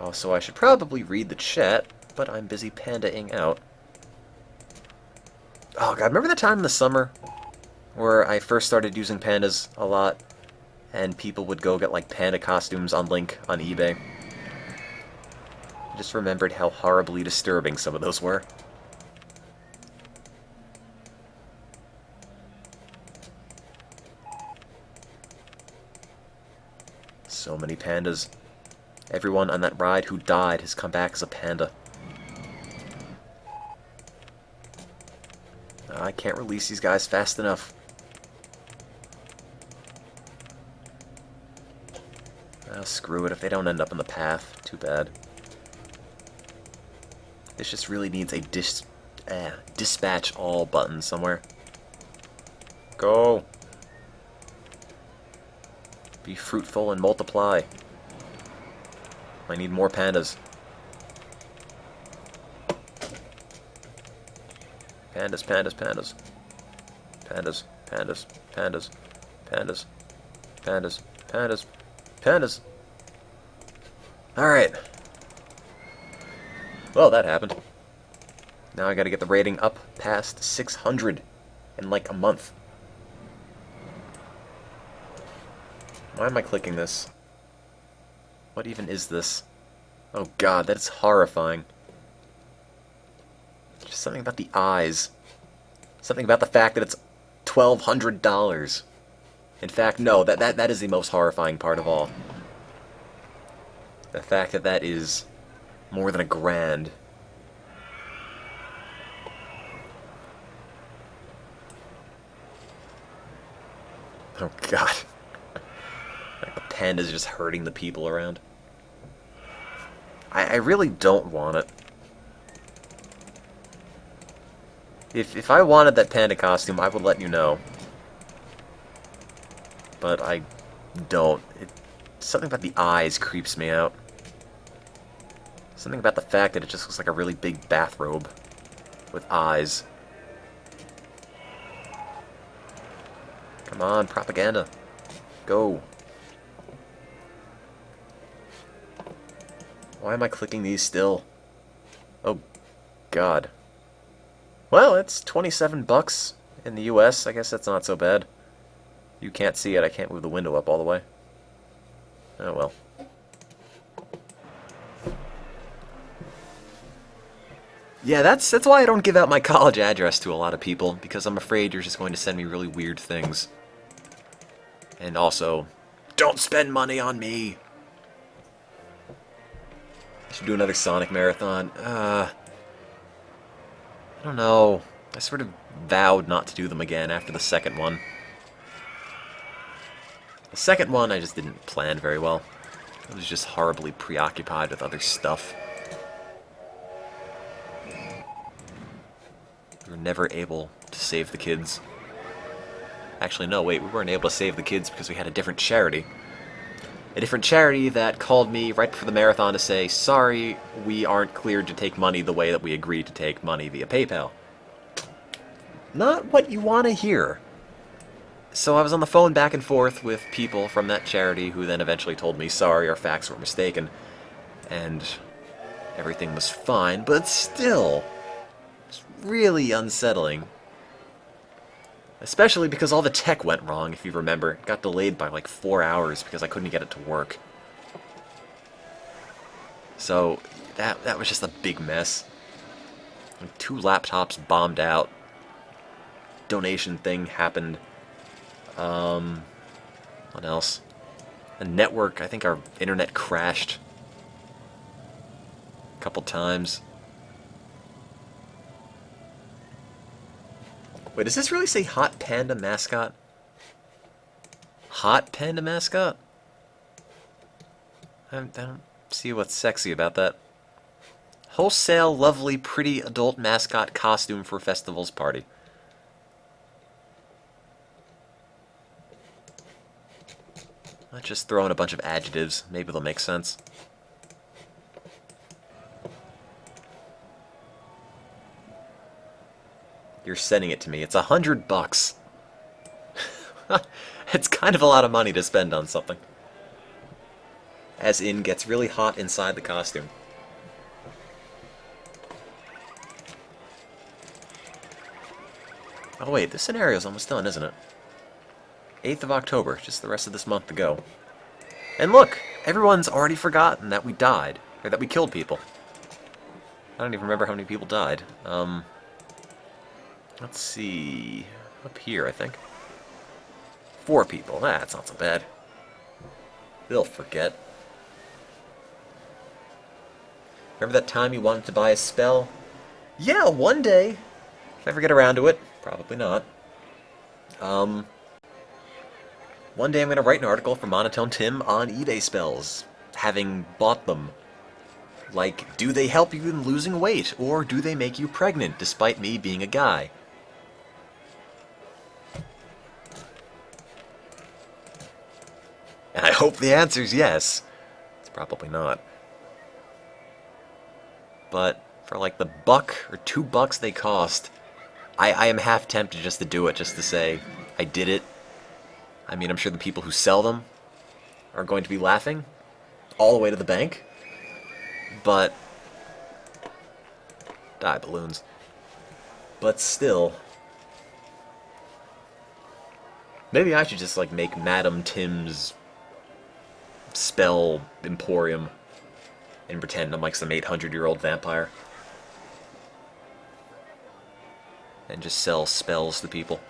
Also, I should probably read the chat, but I'm busy pandaing out. Oh god, remember the time in the summer where I first started using pandas a lot, and people would go get like panda costumes on Link on eBay? I just remembered how horribly disturbing some of those were. So many pandas. Everyone on that ride who died has come back as a panda. I can't release these guys fast enough. Oh, screw it, if they don't end up in the path, too bad. This just really needs a dispatch all button somewhere. Go! Be fruitful and multiply. I need more pandas. Pandas, pandas, pandas. Pandas, pandas, pandas, pandas, pandas, pandas, pandas. Alright. Well, that happened. Now I gotta get the rating up past 600 in like a month. Why am I clicking this? What even is this? Oh god, that's horrifying. Just something about the eyes. Something about the fact that it's $1,200. In fact, no, that is the most horrifying part of all. The fact that that is more than $1,000. Oh god. Like the panda's just hurting the people around. I really don't want it. If I wanted that panda costume, I would let you know. But I don't. Something about the eyes creeps me out. Something about the fact that it just looks like a really big bathrobe with eyes. Come on, propaganda. Go. Why am I clicking these still? Oh, God. Well, it's 27 bucks in the US. I guess that's not so bad. You can't see it. I can't move the window up all the way. Oh, well. Yeah, that's why I don't give out my college address to a lot of people, because I'm afraid you're just going to send me really weird things. And also, don't spend money on me! I should do another Sonic marathon. I don't know. I sort of vowed not to do them again after the second one. The second one I just didn't plan very well. I was just horribly preoccupied with other stuff. We were never able to save the kids. Actually, no, wait, we weren't able to save the kids because we had a different charity. A different charity that called me right before the marathon to say, sorry, we aren't cleared to take money the way that we agreed to take money via PayPal. Not what you want to hear. So I was on the phone back and forth with people from that charity who then eventually told me, sorry, our facts were mistaken. And everything was fine, but still, it's really unsettling. Especially because all the tech went wrong, if you remember. It got delayed by like 4 hours because I couldn't get it to work. So, that was just a big mess. Like 2 laptops bombed out. Donation thing happened. What else? A network, I think our internet crashed a couple times. Wait, does this really say Hot Panda Mascot? Hot Panda Mascot? I don't see what's sexy about that. Wholesale, lovely, pretty adult mascot costume for festival's party. Let's just throw in a bunch of adjectives. Maybe they'll make sense. You're sending it to me. It's $100. It's kind of a lot of money to spend on something. As in, gets really hot inside the costume. Oh wait, this scenario's almost done, isn't it? 8th of October, just the rest of this month to go. And look, everyone's already forgotten that we died, or that we killed people. I don't even remember how many people died. Let's see, up here I think. 4 people, that's not so bad. They'll forget. Remember that time you wanted to buy a spell? Yeah, one day. If I ever get around to it. Probably not. One day I'm going to write an article for Monotone Tim on eBay spells, having bought them. Like, do they help you in losing weight, or do they make you pregnant, despite me being a guy? And I hope the answer's yes. It's probably not. But for like the $1 or $2 they cost, I am half tempted just to do it, just to say, I did it. I mean, I'm sure the people who sell them are going to be laughing all the way to the bank. But, die balloons. But still, maybe I should just like make Madam Tim's spell emporium and pretend I'm like some 800-year-old vampire. And just sell spells to people.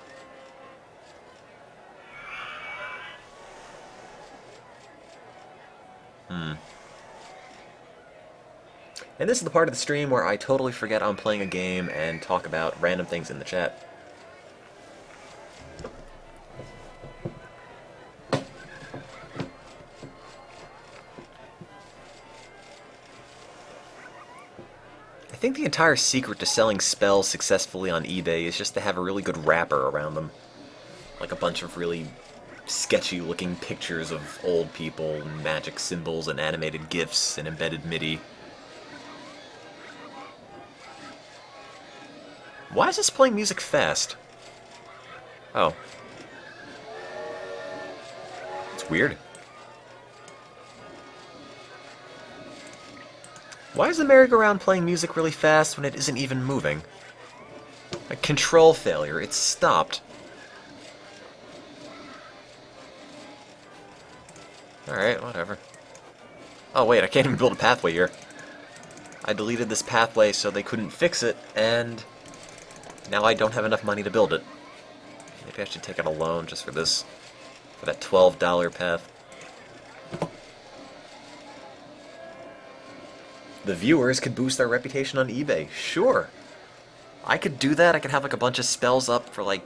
And this is the part of the stream where I totally forget I'm playing a game and talk about random things in the chat. I think the entire secret to selling spells successfully on eBay is just to have a really good wrapper around them. Like a bunch of really sketchy looking pictures of old people, and magic symbols, and animated GIFs, and embedded MIDI. Why is this playing music fast? Oh. It's weird. Why is the merry-go-round playing music really fast when it isn't even moving? A control failure. It's stopped. Alright, whatever. Oh wait, I can't even build a pathway here. I deleted this pathway so they couldn't fix it, and now I don't have enough money to build it. Maybe I should take out a loan just for this, for that $12 path. The viewers could boost their reputation on eBay. Sure. I could do that. I could have like a bunch of spells up for like...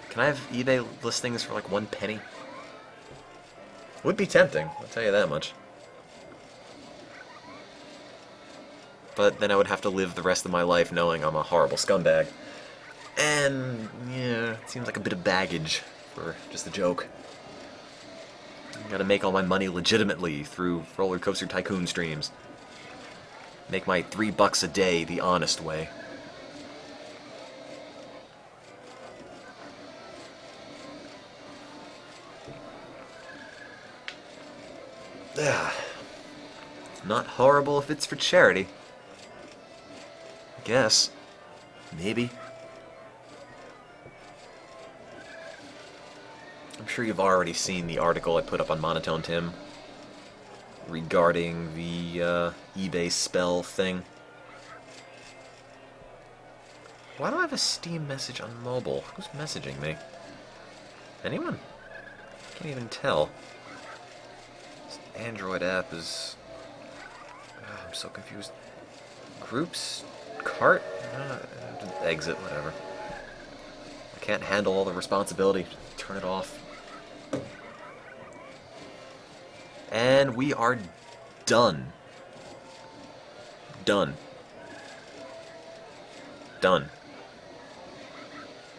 Can I have eBay listings for like 1 penny? Would be tempting, I'll tell you that much. But then I would have to live the rest of my life knowing I'm a horrible scumbag. And, yeah, it seems like a bit of baggage for just a joke. I gotta make all my money legitimately through Roller Coaster Tycoon streams. Make my $3 a day the honest way. Not horrible if it's for charity. I guess. Maybe. I'm sure you've already seen the article I put up on Monotone Tim regarding the eBay spell thing. Why do I have a Steam message on mobile? Who's messaging me? Anyone? Can't even tell. This Android app is... Oh, I'm so confused. Groups? Cart? Exit, whatever. I can't handle all the responsibility. Turn it off. And we are done. Done. Done.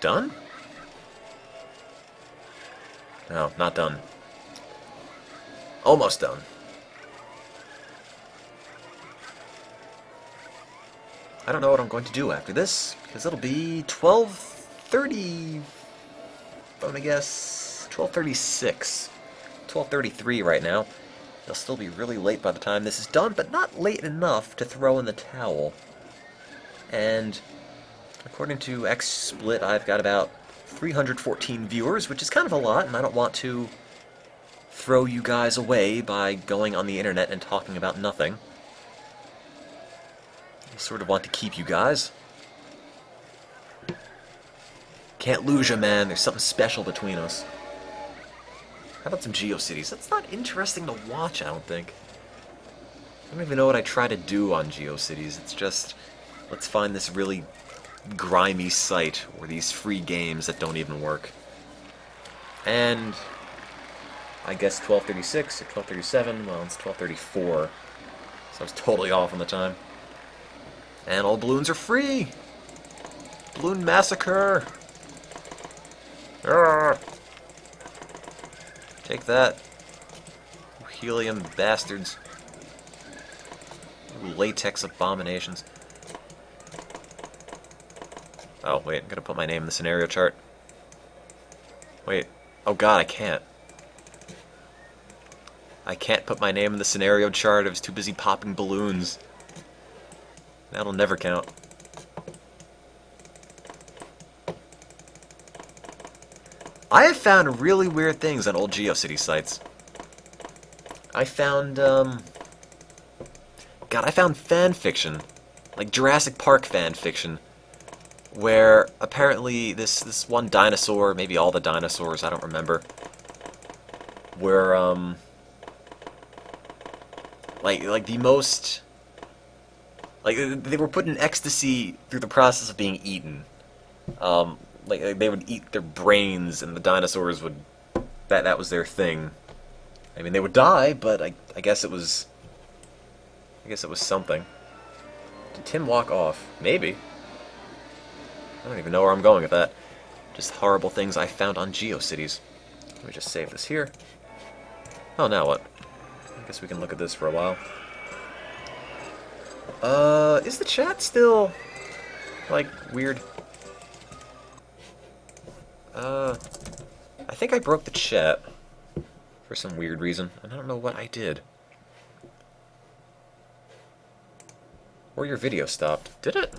Done? No, not done. Almost done. I don't know what I'm going to do after this, because it'll be 12:30... I'm gonna guess 12:36. 12:33 right now. It'll still be really late by the time this is done, but not late enough to throw in the towel. And according to XSplit, I've got about 314 viewers, which is kind of a lot, and I don't want to throw you guys away by going on the internet and talking about nothing. I sort of want to keep you guys. Can't lose you, man. There's something special between us. How about some GeoCities? That's not interesting to watch, I don't think. I don't even know what I try to do on GeoCities. It's just, let's find this really grimy site or these free games that don't even work. And I guess 12:36 or 12:37. Well, it's 12:34, so I was totally off on the time. And all balloons are free. Balloon massacre. Arrgh. Take that, you helium bastards. You latex abominations. Oh, wait, I'm gonna put my name in the scenario chart. Wait, oh god, I can't. I can't put my name in the scenario chart, I was too busy popping balloons. That'll never count. I have found really weird things on old GeoCities sites. I found, God, I found fan fiction. Like Jurassic Park fan fiction. Where apparently this one dinosaur, maybe all the dinosaurs, I don't remember, were, like the most, like, they were put in ecstasy through the process of being eaten. Like they would eat their brains, and the dinosaurs would... That was their thing. I mean, they would die, but I guess it was... I guess it was something. Did Tim walk off? Maybe. I don't even know where I'm going with that. Just horrible things I found on GeoCities. Let me just save this here. Oh, now what? I guess we can look at this for a while. Is the chat still... like, weird? I think I broke the chat for some weird reason, and I don't know what I did. Or your video stopped. Did it?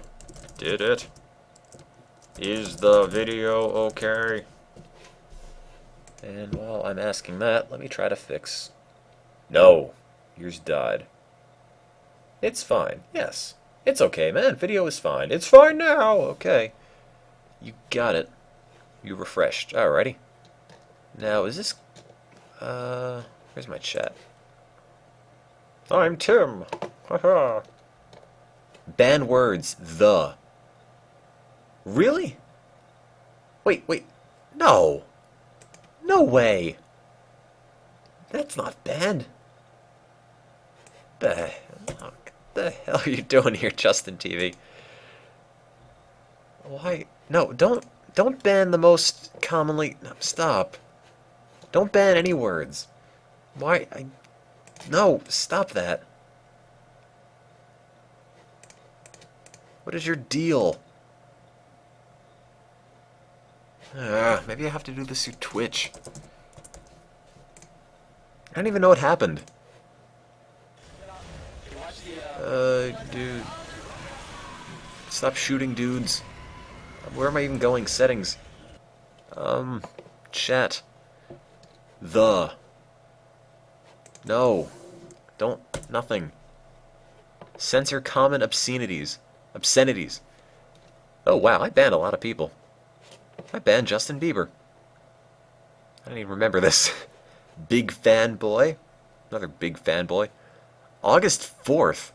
Did it? Is the video okay? And while I'm asking that, let me try to fix... No. Yours died. It's fine. Yes. It's okay, man. Video is fine. It's fine now! Okay. You got it. You refreshed. Alrighty. Now, is this... where's my chat? I'm Tim. Haha. Ban words. The. Really? Wait. No. No way. That's not banned. What the hell are you doing here, Justin TV? Why? No, don't ban the most commonly... No, stop. Don't ban any words. Why? No, stop that. What is your deal? Maybe I have to do this through Twitch. I don't even know what happened. Dude. Stop shooting dudes. Where am I even going? Settings. Chat. The. No. Don't. Nothing. Censor common obscenities. Obscenities. Oh wow, I banned a lot of people. I banned Justin Bieber. I don't even remember this. Big fanboy. Another big fanboy. August 4th.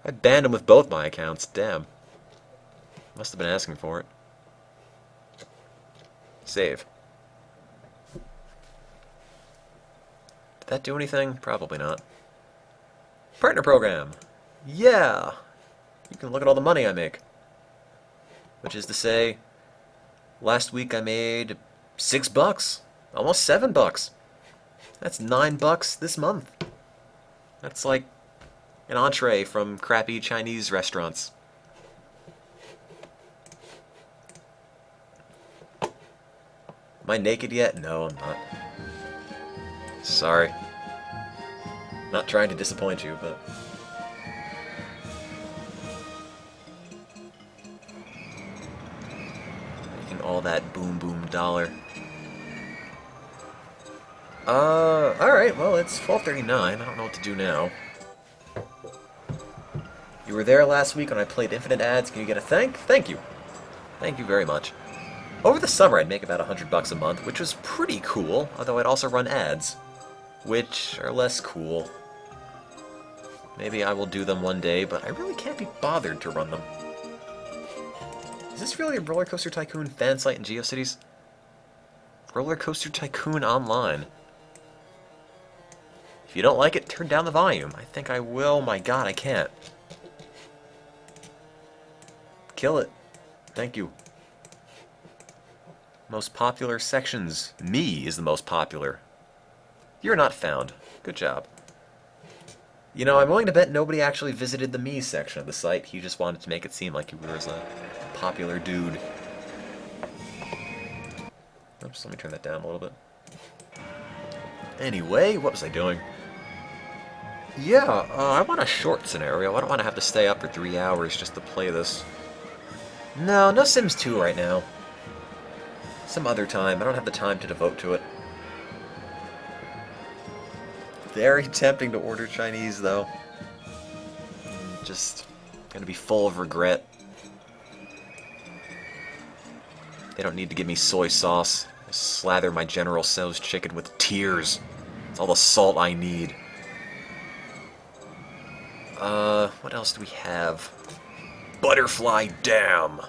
I banned him with both my accounts. Damn. Must have been asking for it. Save. Did that do anything? Probably not. Partner program. Yeah. You can look at all the money I make. Which is to say, last week I made $6. Almost $7. That's $9 this month. That's like an entree from crappy Chinese restaurants. Am I naked yet? No, I'm not. Sorry. Not trying to disappoint you, but... making all that boom boom dollar. Alright, well, it's 12:39. I don't know what to do now. You were there last week when I played Infinite Ads. Can you get a thank? Thank you. Thank you very much. Over the summer, I'd make about $100 a month, which was pretty cool, although I'd also run ads, which are less cool. Maybe I will do them one day, but I really can't be bothered to run them. Is this really a Roller Coaster Tycoon fan site in GeoCities? Roller Coaster Tycoon Online. If you don't like it, turn down the volume. I think I will. My god, I can't. Kill it. Thank you. Most popular sections. Me is the most popular. You're not found. Good job. You know, I'm willing to bet nobody actually visited the me section of the site. He just wanted to make it seem like he was a popular dude. Oops, let me turn that down a little bit. Anyway, what was I doing? Yeah, I want a short scenario. I don't want to have to stay up for 3 hours just to play this. No, no Sims 2 right now. Some other time. I don't have the time to devote to it. Very tempting to order Chinese, though. Just gonna be full of regret. They don't need to give me soy sauce. I slather my General Tso's chicken with tears. It's all the salt I need. What else do we have? Butterfly Dam!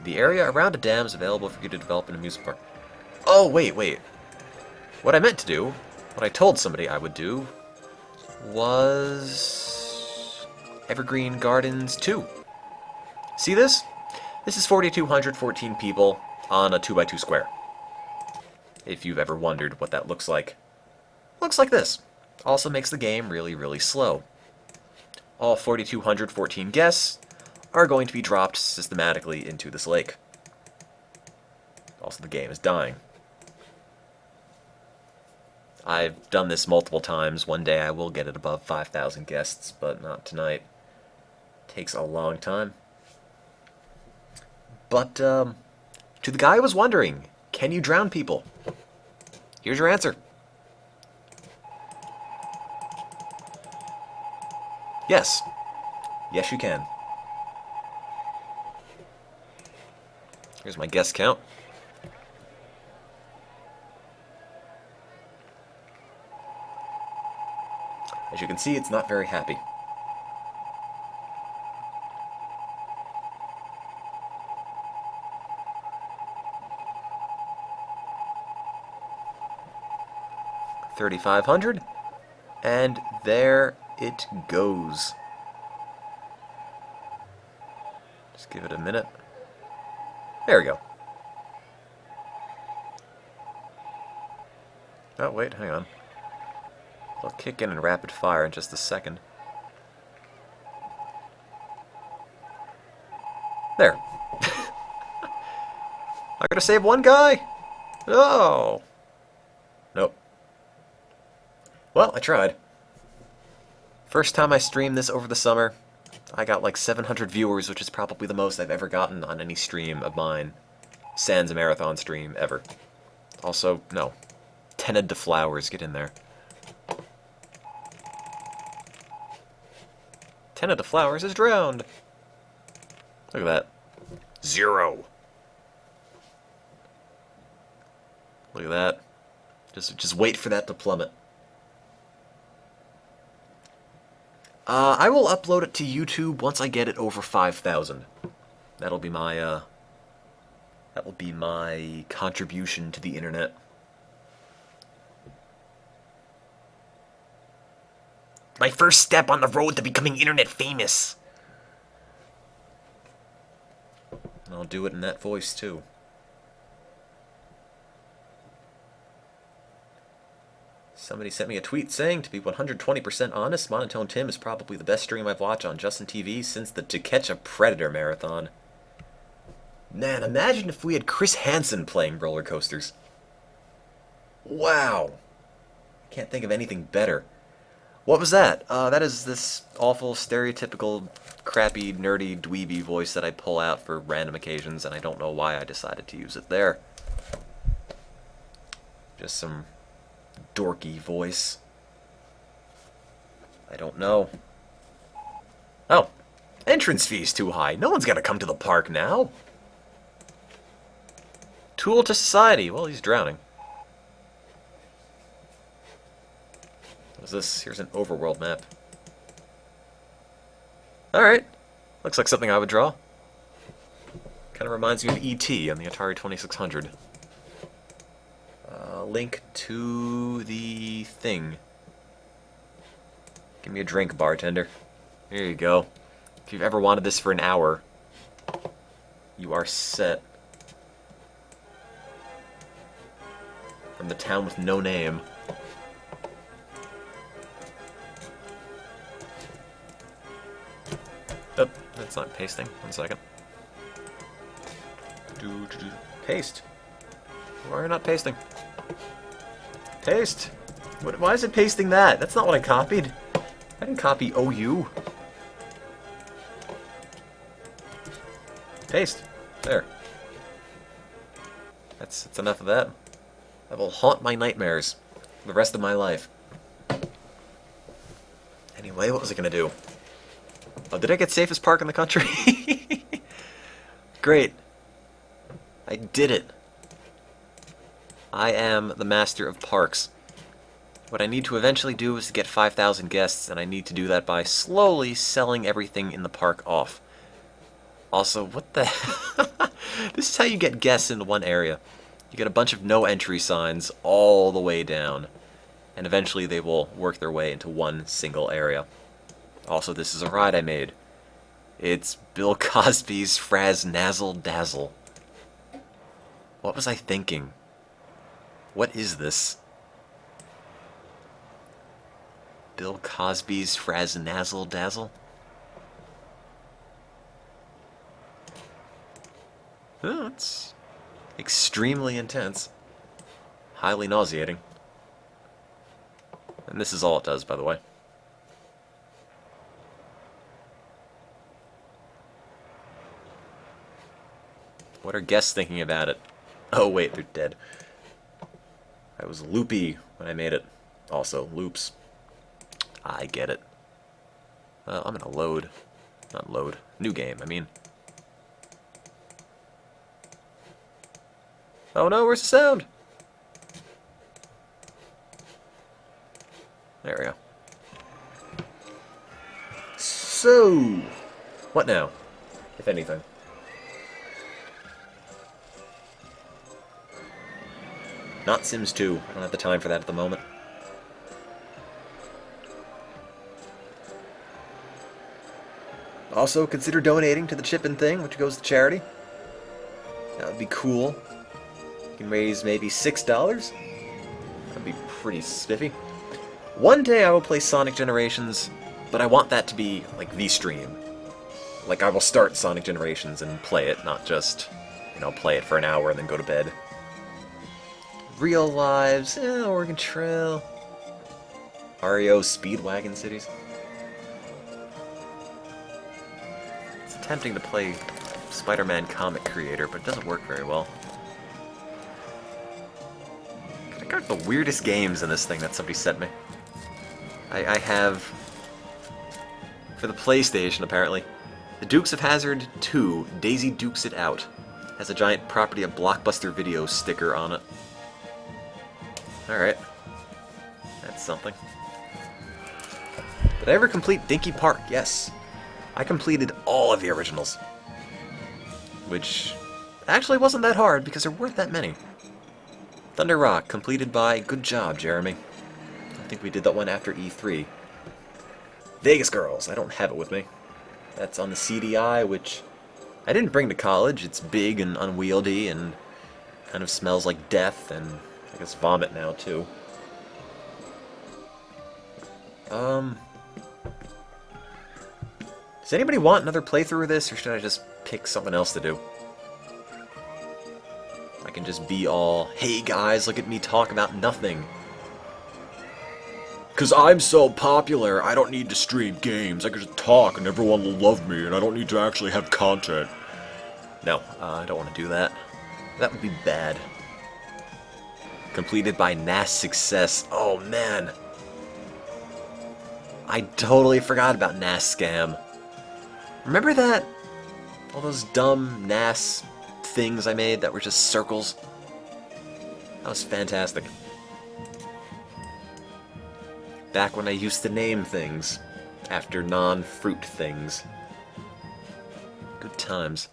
The area around a dam is available for you to develop an amusement park. Oh, wait. What I meant to do, what I told somebody I would do, was... Evergreen Gardens 2. See this? This is 4,214 people on a 2x2 square. If you've ever wondered what that looks like. Looks like this. Also makes the game really, really slow. All 4,214 guests are going to be dropped systematically into this lake. Also, the game is dying. I've done this multiple times. One day I will get it above 5,000 guests, but not tonight. Takes a long time. But, to the guy who was wondering, can you drown people? Here's your answer. Yes. Yes, you can. Here's my guest count. As you can see, it's not very happy. $3,500, and there it goes. Just give it a minute. There we go. Oh, wait, hang on. I'll kick in rapid fire in just a second. There. I gotta save one guy? Oh. Nope. Well, I tried. First time I streamed this over the summer, I got like 700 viewers, which is probably the most I've ever gotten on any stream of mine. Sans a marathon stream, ever. Also, no. Tended to flowers, get in there. Tended to flowers is drowned. Look at that. 0. Look at that. Just wait for that to plummet. I will upload it to YouTube once I get it over 5,000. That'll be my contribution to the internet. My first step on the road to becoming internet famous. And I'll do it in that voice too. Somebody sent me a tweet saying, to be 120% honest, Monotone Tim is probably the best stream I've watched on Justin TV since the To Catch a Predator marathon. Man, imagine if we had Chris Hansen playing roller coasters. Wow. Can't think of anything better. What was that? That is this awful, stereotypical, crappy, nerdy, dweeby voice that I pull out for random occasions, and I don't know why I decided to use it there. Just some dorky voice. I don't know. Oh, entrance fee's too high. No one's gonna come to the park now. Tool to society. Well, he's drowning. What is this? Here's an overworld map. Alright. Looks like something I would draw. Kind of reminds me of E.T. on the Atari 2600. Link to the thing. Give me a drink, bartender. Here you go. If you've ever wanted this for an hour, you are set. From the town with no name. Oh, that's not pasting. 1 second. Paste. Why are you not pasting? Paste! Why is it pasting that? That's not what I copied. I didn't copy OU. Paste. There. That's enough of that. That will haunt my nightmares the rest of my life. Anyway, what was I gonna do? Oh, did I get safest park in the country? Great. I did it. I am the master of parks. What I need to eventually do is to get 5,000 guests, and I need to do that by slowly selling everything in the park off. Also, what the hell? This is how you get guests into one area. You get a bunch of no entry signs all the way down, and eventually they will work their way into one single area. Also, this is a ride I made. It's Bill Cosby's Fraznazzle Dazzle. What was I thinking? What is this? Bill Cosby's Fraznazzle Dazzle? Oh, it's extremely intense. Highly nauseating. And this is all it does, by the way. What are guests thinking about it? Oh wait, they're dead. I was loopy when I made it. Also, loops. I get it. Well, I'm gonna load. Not load. New game, I mean. Oh no, where's the sound? There we go. So, what now, if anything? Not Sims 2. I don't have the time for that at the moment. Also, consider donating to the Chippin' thing, which goes to charity. That would be cool. You can raise maybe $6. That'd be pretty spiffy. One day I will play Sonic Generations, but I want that to be like the stream. Like, I will start Sonic Generations and play it, not just, you know, play it for an hour and then go to bed. Real Lives, Oregon Trail, REO Speedwagon Cities. It's tempting to play Spider-Man Comic Creator, but it doesn't work very well. I got the weirdest games in this thing that somebody sent me. I have, for the PlayStation apparently, The Dukes of Hazzard 2, Daisy Dukes It Out. Has a giant Property of Blockbuster Video sticker on it. Alright. That's something. Did I ever complete Dinky Park? Yes. I completed all of the originals. Which actually wasn't that hard because there weren't that many. Thunder Rock, completed by... Good job, Jeremy. I think we did that one after E3. Vegas Girls, I don't have it with me. That's on the CDI, which I didn't bring to college. It's big and unwieldy and kind of smells like death and I guess vomit now, too. Does anybody want another playthrough of this, or should I just pick something else to do? I can just be all, hey guys, look at me talk about nothing. 'Cause I'm so popular, I don't need to stream games. I can just talk and everyone will love me, and I don't need to actually have content. No, I don't want to do that. That would be bad. Completed by NAS Success. Oh, man. I totally forgot about NAS Scam. Remember that? All those dumb NAS things I made that were just circles? That was fantastic. Back when I used to name things after non-fruit things. Good times.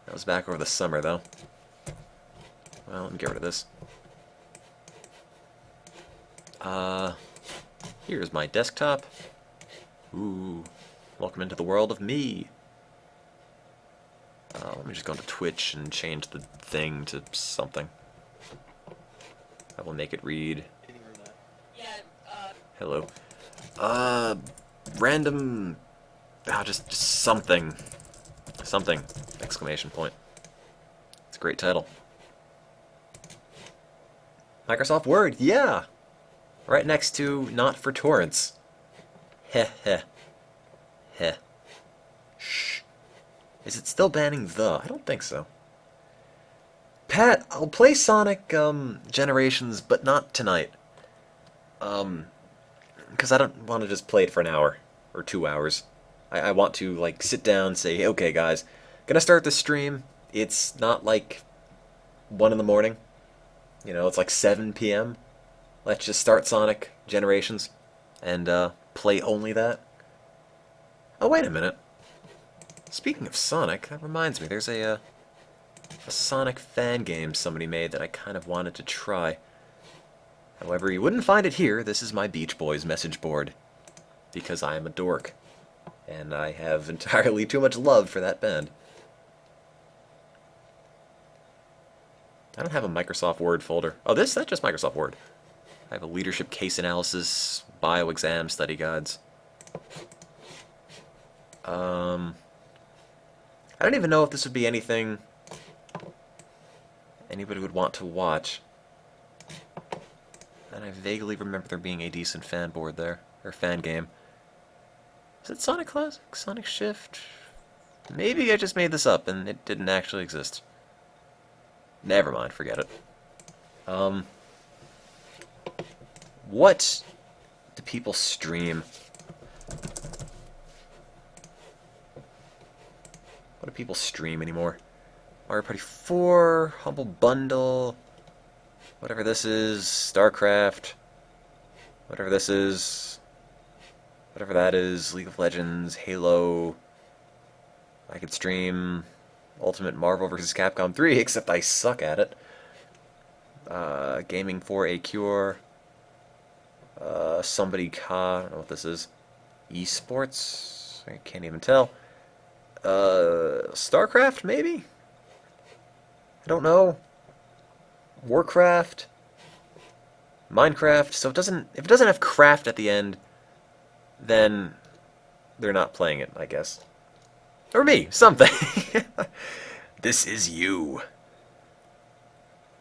That was back over the summer, though. Well, let me get rid of this. Here's my desktop. Ooh, welcome into the world of me. Let me just go into Twitch and change the thing to something. I will make it read. Hello. Random... just something. Something. Exclamation point. It's a great title. Microsoft Word, yeah! Right next to Not for Torrents. Heh heh. Heh. Shh. Is it still banning the? I don't think so. Pat, I'll play Sonic, Generations, but not tonight. Because I don't want to just play it for an hour. Or 2 hours. I want to, like, sit down and say, okay, guys, gonna start the stream. It's not like 1 in the morning. You know, it's like 7 p.m. Let's just start Sonic Generations and play only that. Oh, wait a minute. Speaking of Sonic, that reminds me, there's a Sonic fan game somebody made that I kind of wanted to try. However, you wouldn't find it here. This is my Beach Boys message board. Because I am a dork. And I have entirely too much love for that band. I don't have a Microsoft Word folder. Oh, that's just Microsoft Word. I have a leadership case analysis, bio exam study guides. I don't even know if this would be anything anybody would want to watch. And I vaguely remember there being a decent fan board there, or fan game. Is it Sonic Classic? Sonic Shift? Maybe I just made this up and it didn't actually exist. Never mind, forget it. What do people stream? What do people stream anymore? Mario Party 4, Humble Bundle, whatever this is, StarCraft, whatever this is, whatever that is, League of Legends, Halo. I could stream Ultimate Marvel vs. Capcom 3, except I suck at it. Gaming for a Cure. I don't know what this is. Esports? I can't even tell. StarCraft, maybe? I don't know. Warcraft? Minecraft? So if it doesn't have craft at the end, then they're not playing it, I guess. Or me, something. This is you.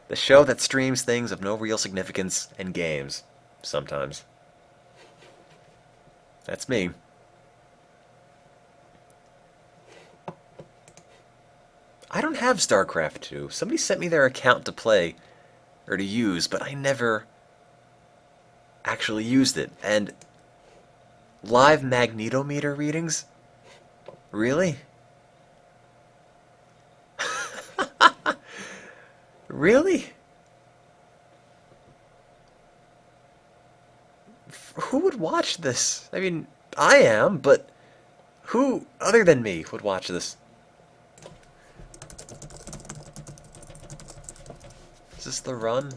The show that streams things of no real significance and games, sometimes. That's me. I don't have StarCraft 2. Somebody sent me their account to play, or to use, but I never actually used it. And live magnetometer readings? Really? Really? Who would watch this? I mean, I am, but who other than me would watch this? Is this the run?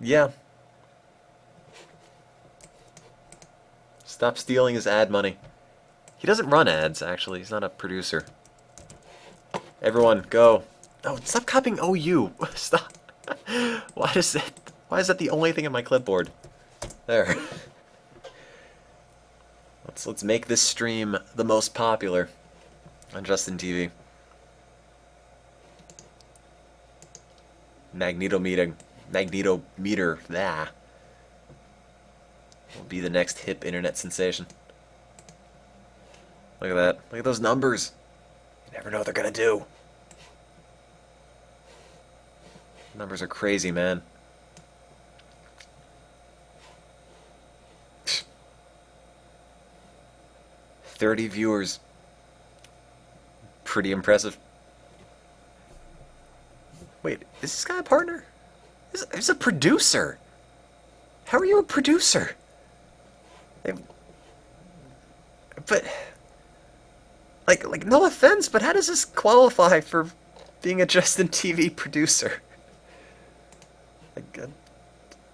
Yeah. Stop stealing his ad money. He doesn't run ads, actually. He's not a producer. Everyone, go. Oh, stop copying OU. Stop. Why is that the only thing in my clipboard? There. Let's make this stream the most popular on Justin TV. Magnetometer, that will be the next hip internet sensation. Look at that. Look at those numbers. You never know what they're gonna do. Numbers are crazy, man. $30 viewers. Pretty impressive. Wait, is this guy a partner? He's a producer. How are you a producer? But, like, no offense, but how does this qualify for being a Justin TV producer?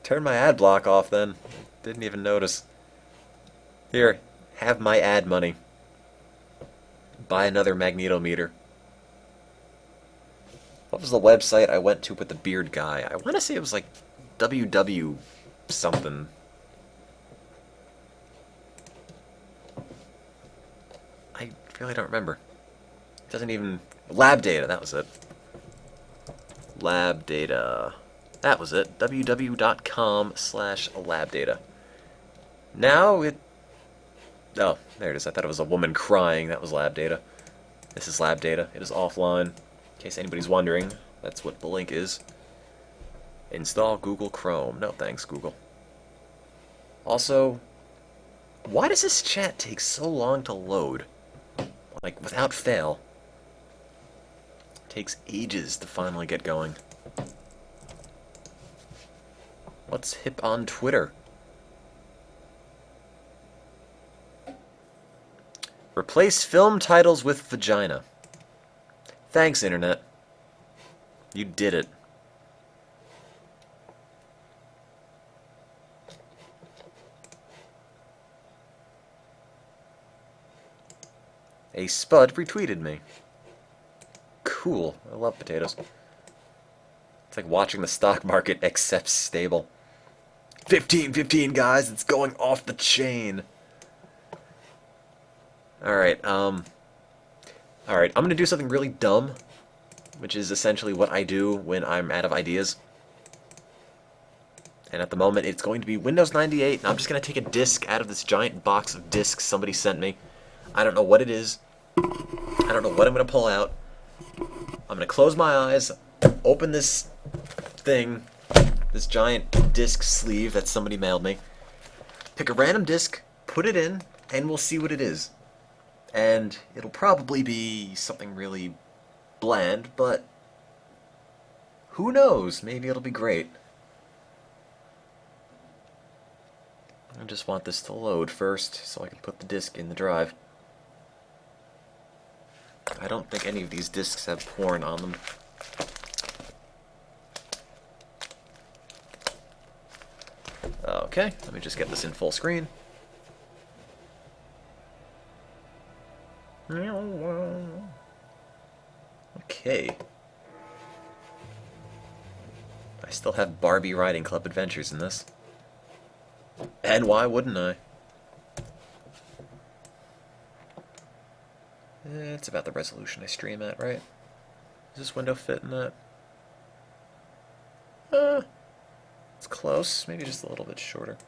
Turn my ad block off then. Didn't even notice. Here, have my ad money. Buy another magnetometer. What was the website I went to with the beard guy? I want to say it was like WW something. I really don't remember. It doesn't even... Lab data, that was it. Lab data. That was it. www.com/labdata. Now it... Oh, there it is. I thought it was a woman crying. That was lab data. This is lab data. It is offline. In case anybody's wondering, that's what the link is. Install Google Chrome. No thanks, Google. Also, why does this chat take so long to load? Like, without fail. It takes ages to finally get going. What's hip on Twitter? Replace film titles with vagina. Thanks, Internet. You did it. A Spud retweeted me. Cool. I love potatoes. It's like watching the stock market except stable. 15, guys. It's going off the chain. Alright, I'm gonna do something really dumb, which is essentially what I do when I'm out of ideas. And at the moment, it's going to be Windows 98, and I'm just gonna take a disk out of this giant box of disks somebody sent me. I don't know what it is. I don't know what I'm gonna pull out. I'm gonna close my eyes, open this thing, this giant disk sleeve that somebody mailed me, pick a random disk, put it in, and we'll see what it is. And it'll probably be something really bland, but who knows? Maybe it'll be great. I just want this to load first so I can put the disk in the drive. I don't think any of these disks have porn on them. Okay, let me just get this in full screen. Okay. I still have Barbie Riding Club Adventures in this. And why wouldn't I? It's about the resolution I stream at, right? Does this window fit in that? It's close. Maybe just a little bit shorter.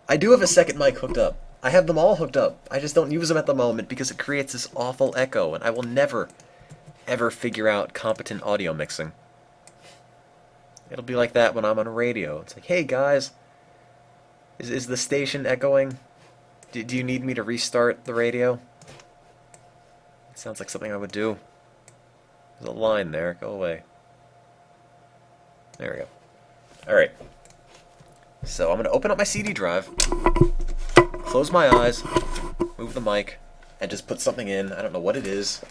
I do have a second mic hooked up. I have them all hooked up. I just don't use them at the moment because it creates this awful echo, and I will never, ever figure out competent audio mixing. It'll be like that when I'm on radio. It's like, hey guys, is the station echoing? Do you need me to restart the radio? It sounds like something I would do. There's a line there. Go away. There we go. Alright. So I'm going to open up my CD drive, close my eyes, move the mic, and just put something in. I don't know what it is.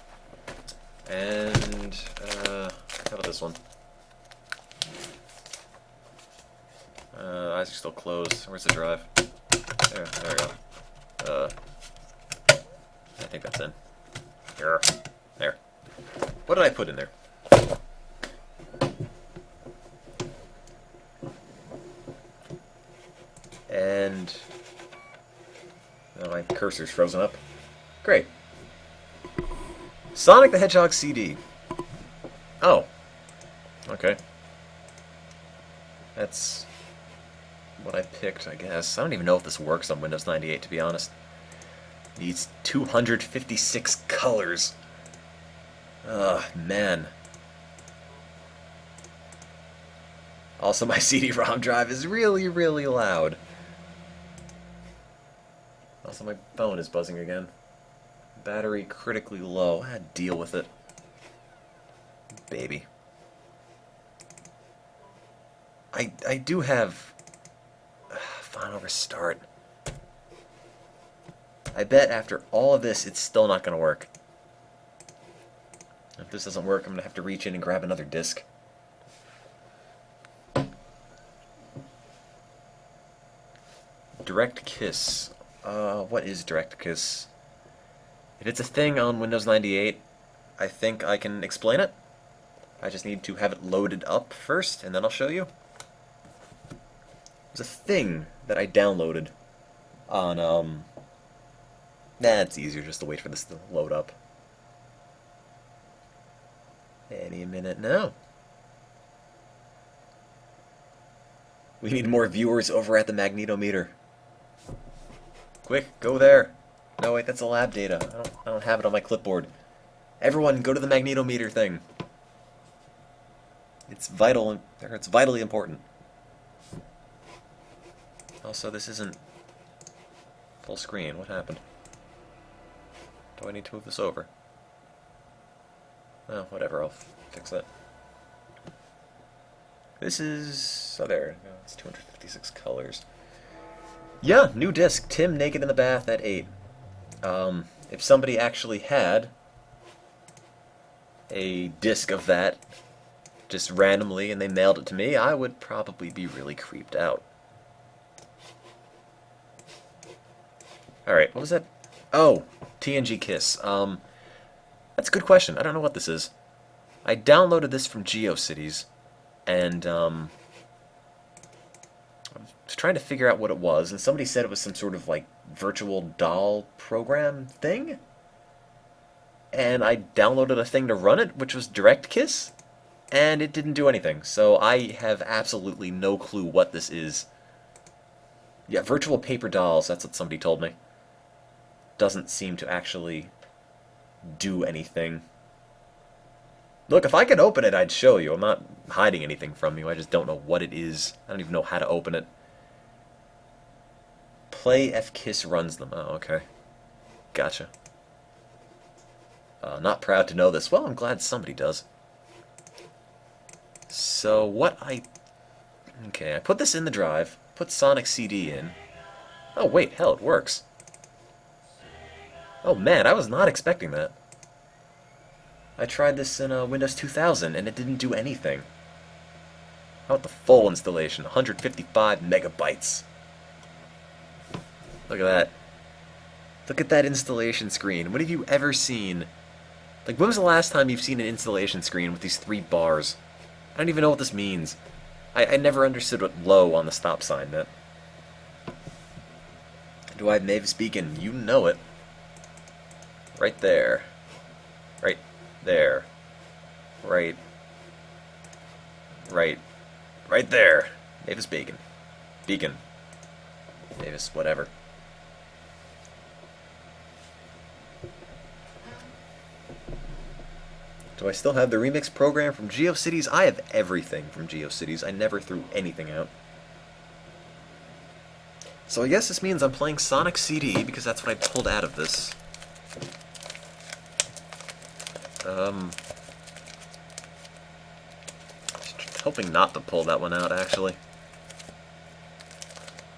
And, how about this one? Eyes are still closed. Where's the drive? There we go. I think that's in. Here. There. What did I put in there? And... oh, my cursor's frozen up. Great. Sonic the Hedgehog CD. Oh. Okay. That's what I picked, I guess. I don't even know if this works on Windows 98, to be honest. Needs 256 colors. Ugh, man. Also, my CD-ROM drive is really, really loud. Also, my phone is buzzing again. Battery critically low. I had to deal with it. Baby. I do have... Final restart. I bet after all of this, it's still not going to work. If this doesn't work, I'm going to have to reach in and grab another disc. Direct Kiss. What is Direct Kiss? If it's a thing on Windows 98, I think I can explain it. I just need to have it loaded up first, and then I'll show you. There's a thing that I downloaded on, it's easier just to wait for this to load up. Any minute now. We need more viewers over at the magnetometer. Quick, go there. No, wait, that's a lab data. I don't have it on my clipboard. Everyone, go to the magnetometer thing. It's vital. It's vitally important. Also, this isn't full screen. What happened? Do I need to move this over? Oh, whatever. I'll fix that. This is... oh, there. No, it's 256 colors. Yeah, new disc. Tim Naked in the Bath at 8. If somebody actually had a disc of that just randomly and they mailed it to me, I would probably be really creeped out. Alright, what was that? Oh, TNG Kiss. That's a good question. I don't know what this is. I downloaded this from GeoCities, and I was trying to figure out what it was, and somebody said it was some sort of, like, virtual doll program thing? And I downloaded a thing to run it, which was Direct Kiss, and it didn't do anything. So I have absolutely no clue what this is. Yeah, virtual paper dolls, that's what somebody told me. Doesn't seem to actually do anything. Look, if I could open it, I'd show you. I'm not hiding anything from you. I just don't know what it is. I don't even know how to open it. Play F-Kiss runs them. Oh, okay. Gotcha. Not proud to know this. Well, I'm glad somebody does. So, okay, I put this in the drive. Put Sonic CD in. Oh, wait, hell, it works. Oh, man, I was not expecting that. I tried this in Windows 2000, and it didn't do anything. How about the full installation? 155 megabytes. Look at that. Look at that installation screen. When have you ever seen... like, when was the last time you've seen an installation screen with these 3 bars? I don't even know what this means. I never understood what low on the stop sign meant. Do I have Mavis Beacon? You know it. Right there. Right there. Right there. Mavis Beacon. Beacon. Mavis, whatever. Do I still have the remix program from GeoCities? I have everything from GeoCities. I never threw anything out. So I guess this means I'm playing Sonic CD, because that's what I pulled out of this. Hoping not to pull that one out, actually.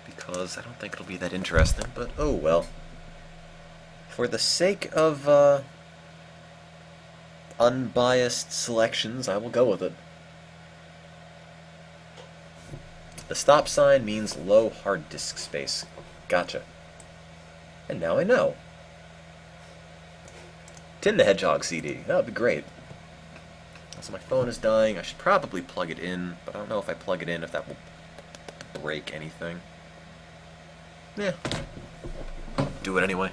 Because I don't think it'll be that interesting, but oh well. For the sake of, unbiased selections, I will go with it. The stop sign means low hard disk space. Gotcha. And now I know. Tim the Hedgehog CD. That would be great. So my phone is dying. I should probably plug it in, but I don't know if I plug it in if that will break anything. Yeah. Do it anyway.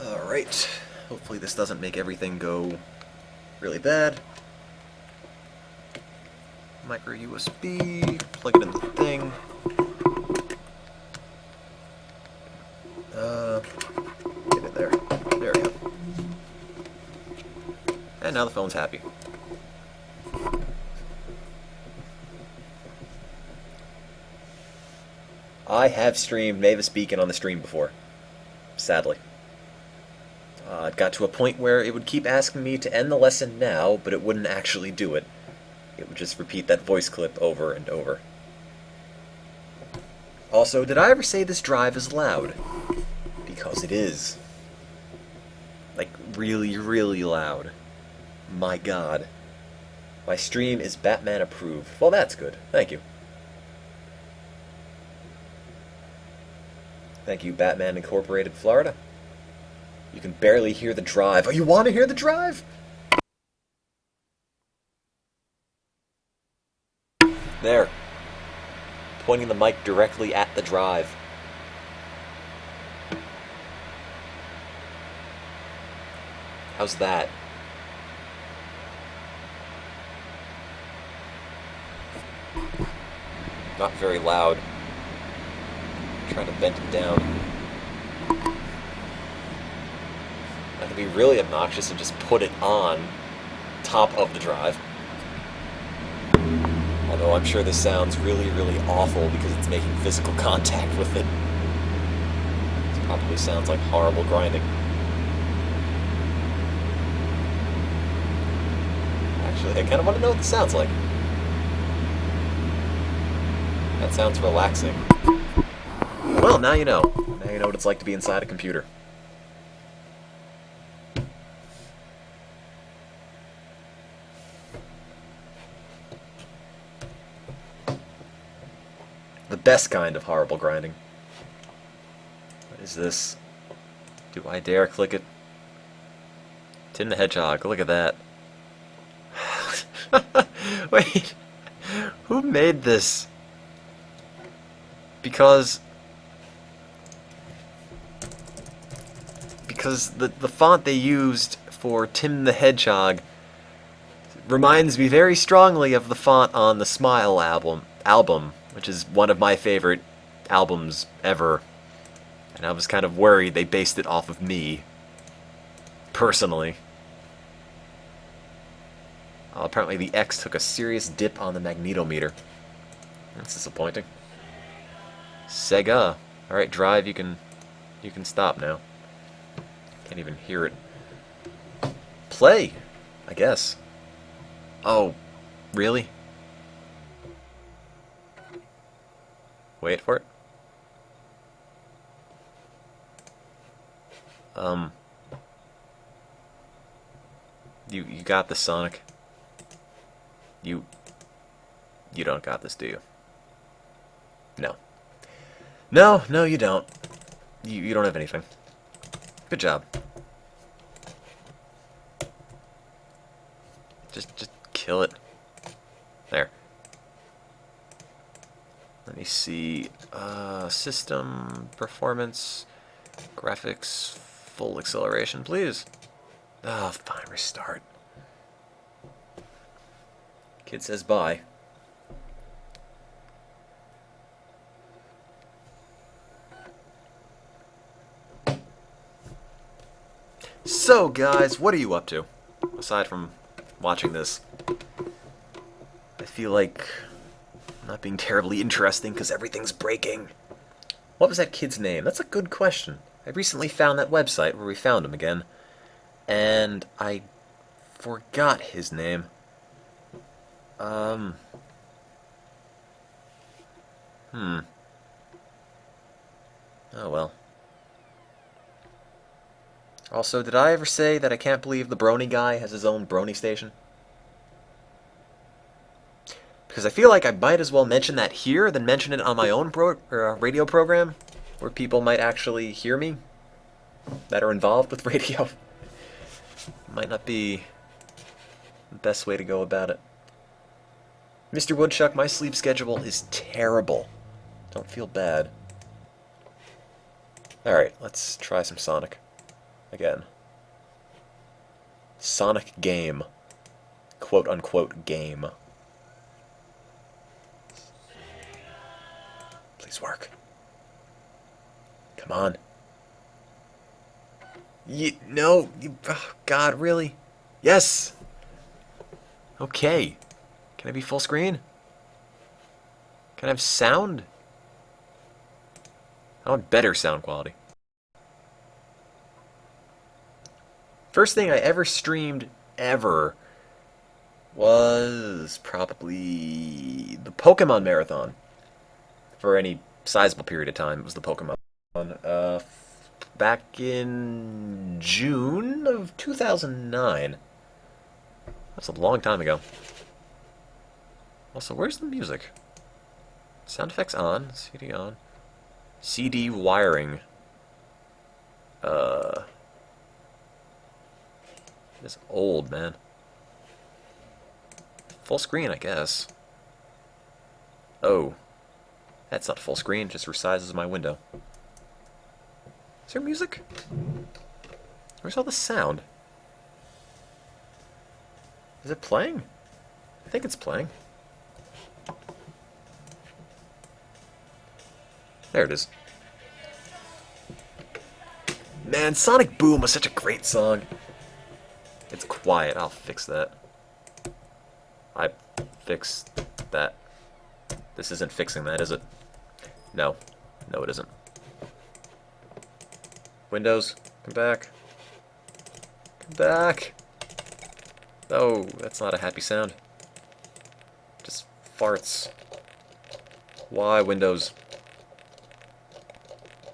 Alright. Hopefully this doesn't make everything go really bad. Micro USB. Plug it in the thing. Get it there. There we go. And now the phone's happy. I have streamed Mavis Beacon on the stream before. Sadly. It got to a point where it would keep asking me to end the lesson now, but it wouldn't actually do it. It would just repeat that voice clip over and over. Also, did I ever say this drive is loud? Because it is. Like, really, really loud. My god. My stream is Batman approved. Well, that's good. Thank you. Thank you, Batman Incorporated, Florida. You can barely hear the drive. Oh, you want to hear the drive? There. Pointing the mic directly at the drive. How's that? Not very loud. Trying to bend it down. I could be really obnoxious and just put it on top of the drive. Although I'm sure this sounds really, really awful because it's making physical contact with it. It probably sounds like horrible grinding. Actually, I kind of want to know what this sounds like. That sounds relaxing. Well, now you know. Now you know what it's like to be inside a computer. The best kind of horrible grinding. What is this? Do I dare click it? Tim the Hedgehog, look at that. Wait, who made this? Because the font they used for Tim the Hedgehog reminds me very strongly of the font on the Smile album, which is one of my favorite albums ever. And I was kind of worried they based it off of me, personally. Apparently the X took a serious dip on the magnetometer. That's disappointing. Sega. Alright, drive, you can stop now. Can't even hear it. Play, I guess. Oh, really? Wait for it. You got this, Sonic. You don't got this, do you? No. No, you don't. You don't have anything. Good job. Just kill it. There. Let me see. System, performance, graphics, full acceleration, please. Oh, fine, restart. Kid says bye. So, guys, what are you up to? Aside from watching this. I feel like I'm not being terribly interesting because everything's breaking. What was that kid's name? That's a good question. I recently found that website where we found him again, and I forgot his name. Oh well. Also, did I ever say that I can't believe the Brony guy has his own Brony station? Because I feel like I might as well mention that here than mention it on my own radio program, where people might actually hear me that are involved with radio. Might not be the best way to go about it. Mr. Woodchuck, my sleep schedule is terrible. Don't feel bad. Alright, let's try some Sonic. Again. Sonic game. Quote-unquote game. Please work. Come on. No. Oh, God, really? Yes! Okay. Can I be full screen? Can I have sound? I want better sound quality. First thing I ever streamed, ever, was probably the Pokemon Marathon. For any sizable period of time, it was the Pokemon. Back in June of 2009. That's a long time ago. Also, where's the music? Sound effects on, CD on. CD wiring. It's old, man. Full screen, I guess. Oh. That's not full screen, just resizes my window. Is there music? Where's all the sound? Is it playing? I think it's playing. There it is. Man, Sonic Boom was such a great song. It's quiet. I'll fix that. I fixed that. This isn't fixing that, is it? No. No, it isn't. Windows, come back. Come back. Oh, that's not a happy sound. Just farts. Why, Windows?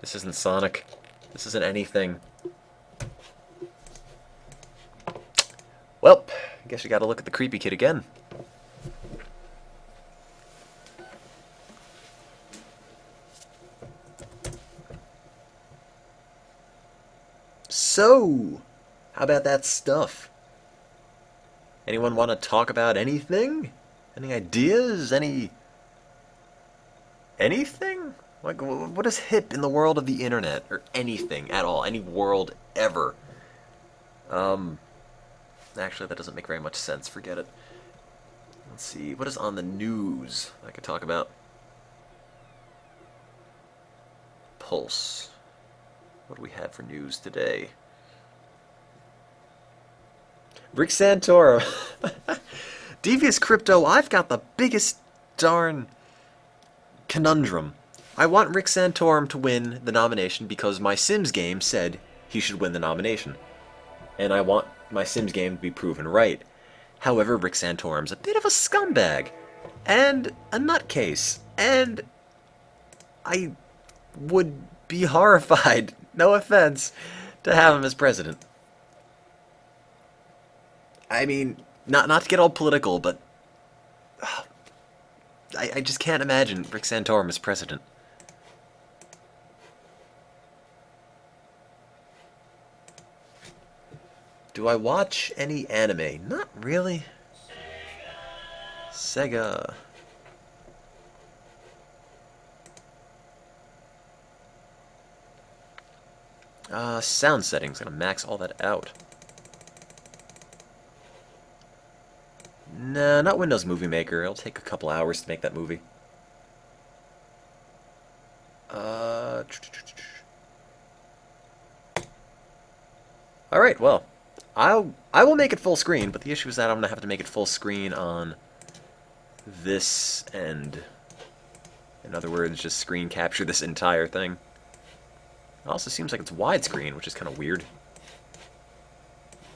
This isn't Sonic. This isn't anything. Well, I guess you gotta look at the creepy kid again. So, how about that stuff? Anyone want to talk about anything? Any ideas? Anything? Like, what is hip in the world of the internet? Or anything at all. Any world ever. Actually, that doesn't make very much sense. Forget it. Let's see. What is on the news I could talk about? Pulse. What do we have for news today? Rick Santorum. Devious Crypto, I've got the biggest darn conundrum. I want Rick Santorum to win the nomination because my Sims game said he should win the nomination. And I want my Sims game to be proven right. However, Rick Santorum's a bit of a scumbag. And a nutcase. And I would be horrified, no offense, to have him as president. I mean, not to get all political, but I just can't imagine Rick Santorum as president. Do I watch any anime? Not really. Sega. Sound settings. Gonna max all that out. Nah, not Windows Movie Maker. It'll take a couple hours to make that movie. Alright, well. I will make it full screen, but the issue is that I'm gonna have to make it full screen on this and In other words, just screen capture this entire thing. It also seems like it's widescreen, which is kind of weird.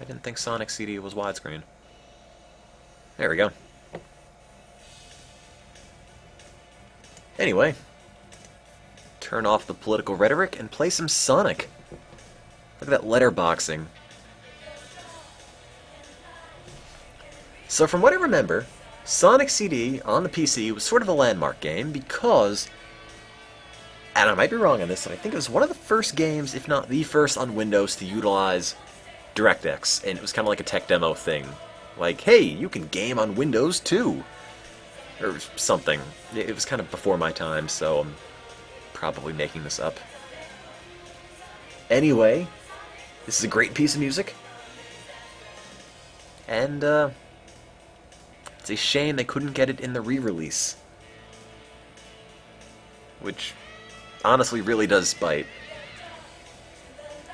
I didn't think Sonic CD was widescreen. There we go. Anyway, turn off the political rhetoric and play some Sonic. Look at that letterboxing. So from what I remember, Sonic CD on the PC was sort of a landmark game because, and I might be wrong on this, but I think it was one of the first games, if not the first on Windows, to utilize DirectX, and it was kind of like a tech demo thing. Like, hey, you can game on Windows too, or something. It was kind of before my time, so I'm probably making this up. Anyway, this is a great piece of music, and it's a shame they couldn't get it in the re-release, which honestly really does bite,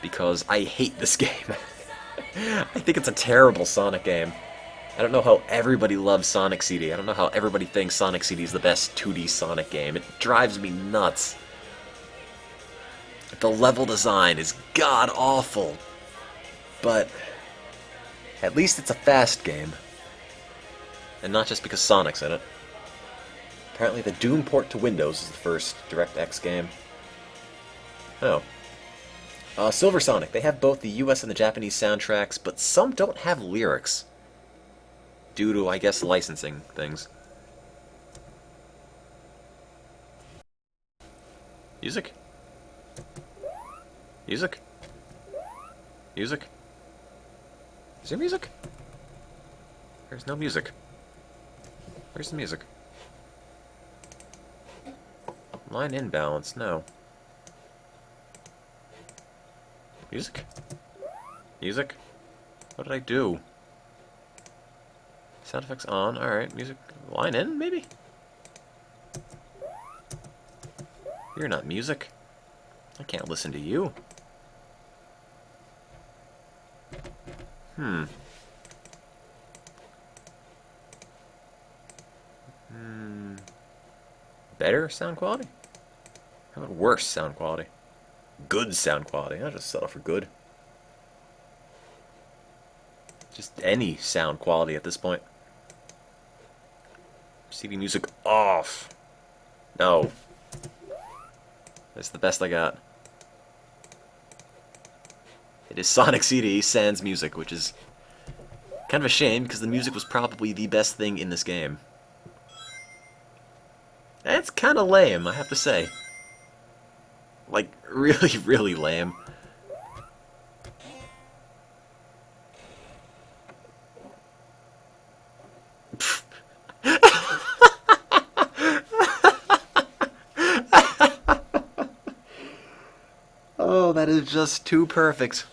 because I hate this game. I think it's a terrible Sonic game. I don't know how everybody loves Sonic CD. I don't know how everybody thinks Sonic CD is the best 2D Sonic game. It drives me nuts. The level design is god-awful, but at least it's a fast game. And not just because Sonic's in it. Apparently the Doom port to Windows is the first DirectX game. Oh. Silver Sonic. They have both the US and the Japanese soundtracks, but some don't have lyrics. Due to, I guess, licensing things. Music? Music? Music? Is there music? There's no music. Where's the music? Line inbalance, no. Music? Music? What did I do? Sound effects on, alright, music. Line in, maybe? You're not music. I can't listen to you. Better sound quality? How about worse sound quality? Good sound quality. I'll just settle for good. Just any sound quality at this point. CD music off. No. That's the best I got. It is Sonic CD sans music, which is kind of a shame because the music was probably the best thing in this game. That's kind of lame, I have to say. Like, really, really lame. Oh, that is just too perfect.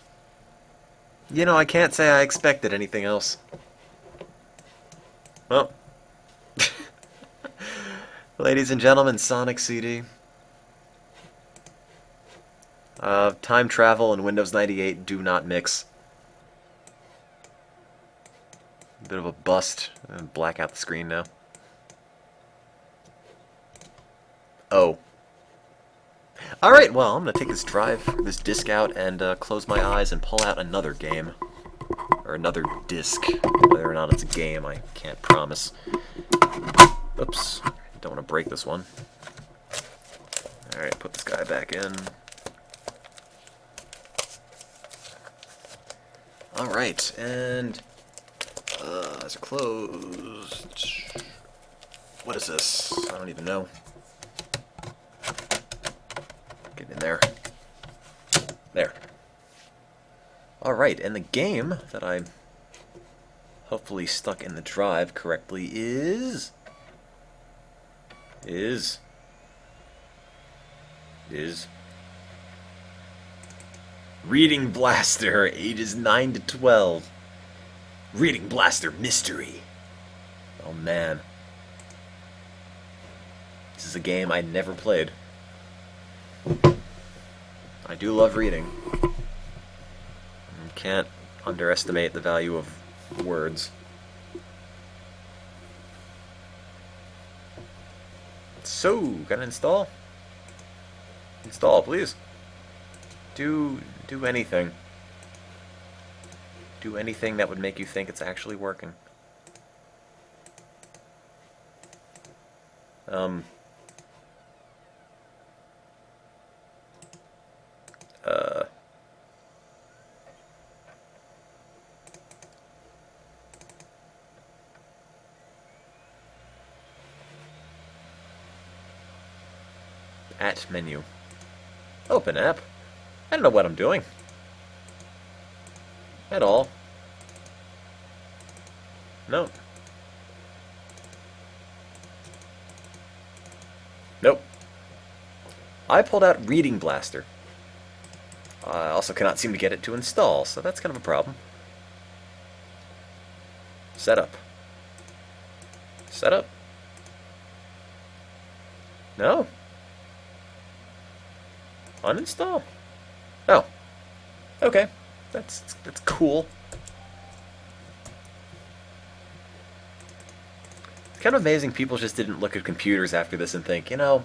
You know, I can't say I expected anything else. Well. Ladies and gentlemen, Sonic CD. Time travel and Windows 98 do not mix. A bit of a bust. Black out the screen now. Oh. Alright, well, I'm going to take this this disc out and close my eyes and pull out another game. Or another disc. Whether or not it's a game, I can't promise. Oops. Don't want to break this one. Alright, put this guy back in. Alright, and eyes are closed. What is this? I don't even know. Get in there. There. Alright, and the game that I hopefully stuck in the drive correctly is Reading Blaster, ages 9 to 12. Reading Blaster Mystery. Oh man. This is a game I never played. I do love reading. You can't underestimate the value of words. So, gotta install? Install, please. Do anything. Do anything that would make you think it's actually working. At menu. Open app. I don't know what I'm doing. At all. No. Nope. I pulled out Reading Blaster. I also cannot seem to get it to install, so that's kind of a problem. Setup. Setup. No. Uninstall? Oh. Okay. That's cool. It's kind of amazing people just didn't look at computers after this and think, you know,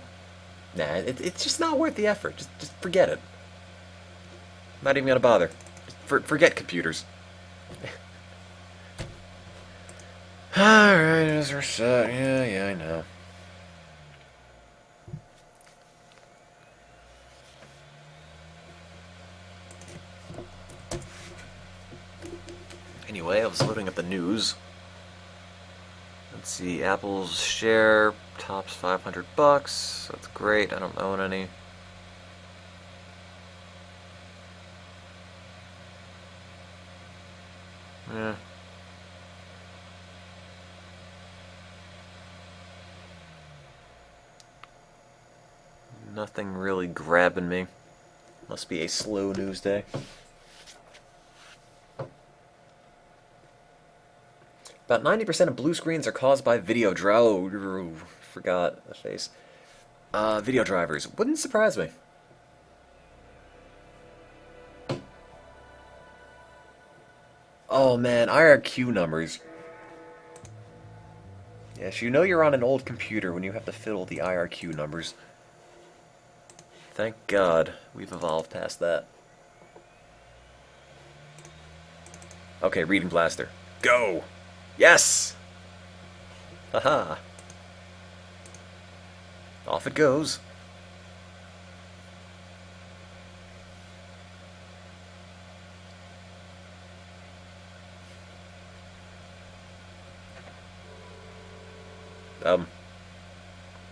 nah, it's just not worth the effort. Just forget it. Not even gonna bother. Just forget computers. Alright, as we're set. Yeah, I know. Anyway, I was loading up the news. Let's see, Apple's share tops $500. That's great. I don't own any. Yeah. Nothing really grabbing me. Must be a slow news day. About 90% of blue screens are caused by video forgot the face. Video drivers. Wouldn't surprise me. Oh man, IRQ numbers. Yes, you know you're on an old computer when you have to fiddle the IRQ numbers. Thank God we've evolved past that. Okay, Reading Blaster. Go! Yes! Haha. Off it goes.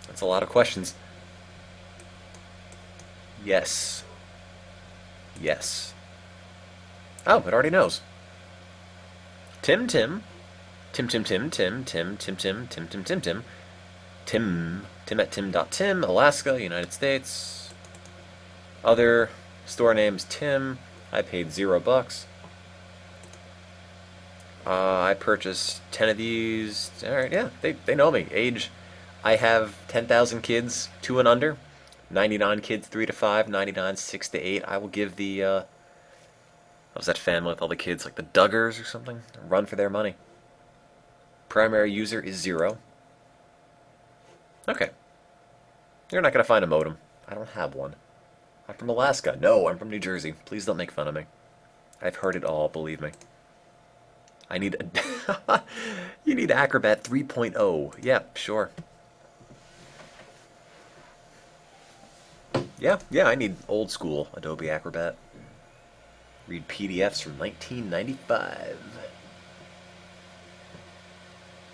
That's a lot of questions. Yes. Yes. Oh, it already knows. Tim Tim at tim.tim, Alaska, United States. Other store names Tim. I paid $0. I purchased 10 of these. Alright, yeah, they know me. Age, I have 10,000 kids, 2 and under. 99 kids, 3 to 5. 99, 6 to 8. I will give the, what was that family with all the kids, like the Duggars or something? A run for their money. Primary user is 0. Okay. You're not going to find a modem. I don't have one. I'm from Alaska. No, I'm from New Jersey. Please don't make fun of me. I've heard it all, believe me. I need a you need Acrobat 3.0. Yeah, sure. Yeah, I need old school Adobe Acrobat. Read PDFs from 1995.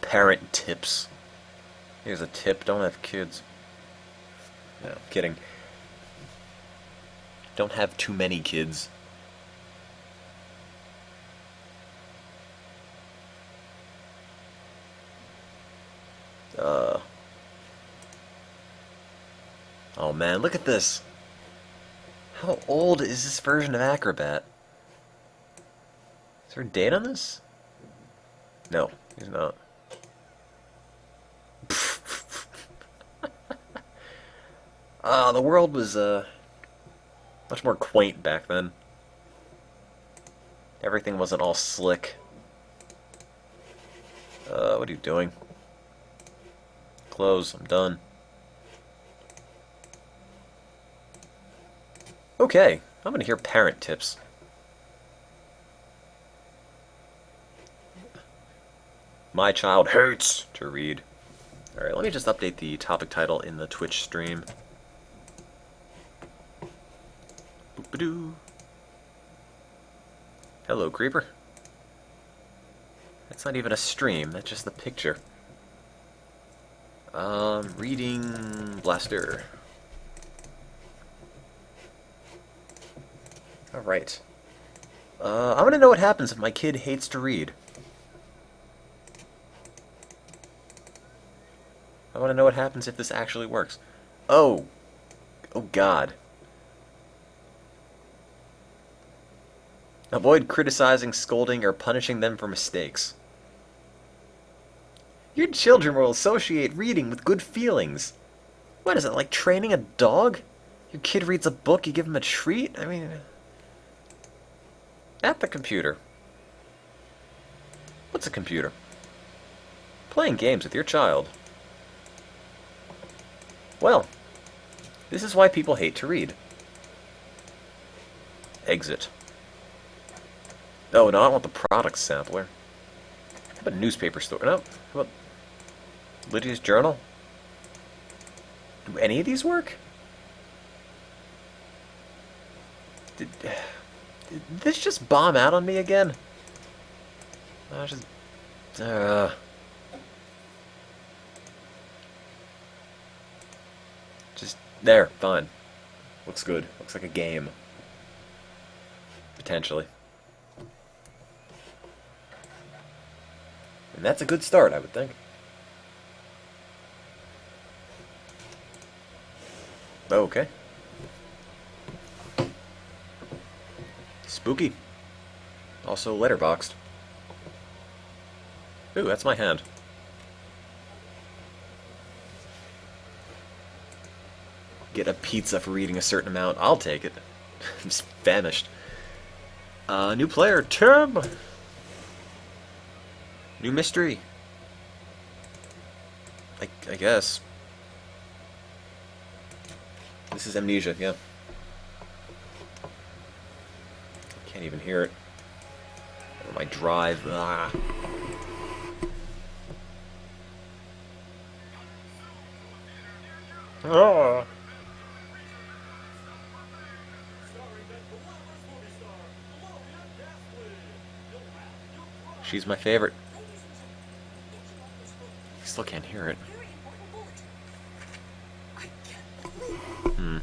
Parent tips. Here's a tip, don't have kids. No, kidding. Don't have too many kids. Oh man, look at this. How old is this version of Acrobat? Is there a date on this? No, there's not. The world was much more quaint back then. Everything wasn't all slick. What are you doing? Close, I'm done. Okay, I'm gonna hear parent tips. My child hates to read. Alright, let me just update the topic title in the Twitch stream. Boop-a-doo. Hello, Creeper. That's not even a stream, that's just the picture. Reading Blaster. Alright. I want to know what happens if my kid hates to read. I want to know what happens if this actually works. Oh. Oh, God. Avoid criticizing, scolding, or punishing them for mistakes. Your children will associate reading with good feelings. What is it, like training a dog? Your kid reads a book, you give him a treat? I mean... At the computer. What's a computer? Playing games with your child. Well, this is why people hate to read. Exit. Oh, no, I want the product sampler. How about newspaper store? No, how about Lydia's journal? Do any of these work? Did this just bomb out on me again? Just there, fine. Looks good. Looks like a game. Potentially. And that's a good start, I would think. Okay. Spooky. Also letterboxed. Ooh, that's my hand. Get a pizza for reading a certain amount. I'll take it. I'm just famished. New player, Tim! New mystery. I guess. This is Amnesia, yeah. Can't even hear it. Oh, my drive. Ah. Oh. She's my favorite. I still can't hear it.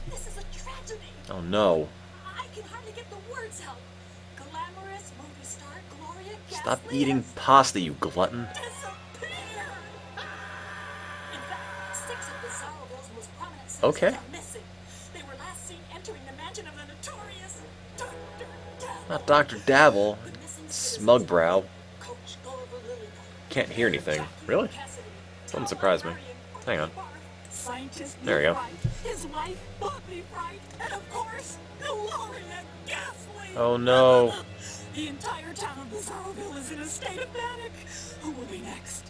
This is a tragedy. Oh no. I can hardly get the words out. Glamorous movie star Gloria Stop Gasley eating has pasta, you glutton. disappeared. In fact, 6 of Bizarroville's most prominent citizens Okay. are missing. They were last seen entering the mansion of the notorious Dr. Dabble. Not Dr. Dabble. Smugbrow. Can't hear anything. Really? Doesn't surprise me. Hang on. Scientist There we go. Wright, his wife Bobby Wright, and of course, Gloria Gasley. Oh no. The entire town of Bizarroville is in a state of panic. Who will be next?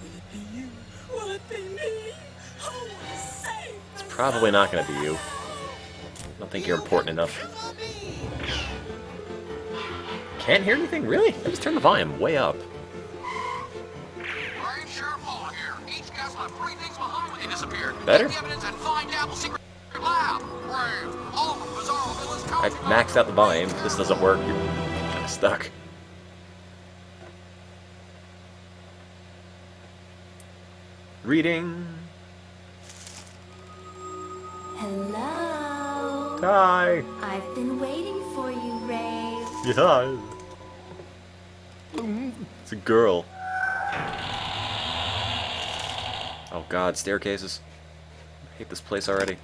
Will it be you? Will it be me? Who will save? It's probably not going to be you. I don't think you're important enough. Can't hear anything? Really? I just turned the volume way up. Better? I maxed out the volume. If this doesn't work, you're kind of stuck. Reading. Hello. Hi. I've been waiting for you, Ray. Yeah. It's a girl. Oh god, staircases. I hate this place already.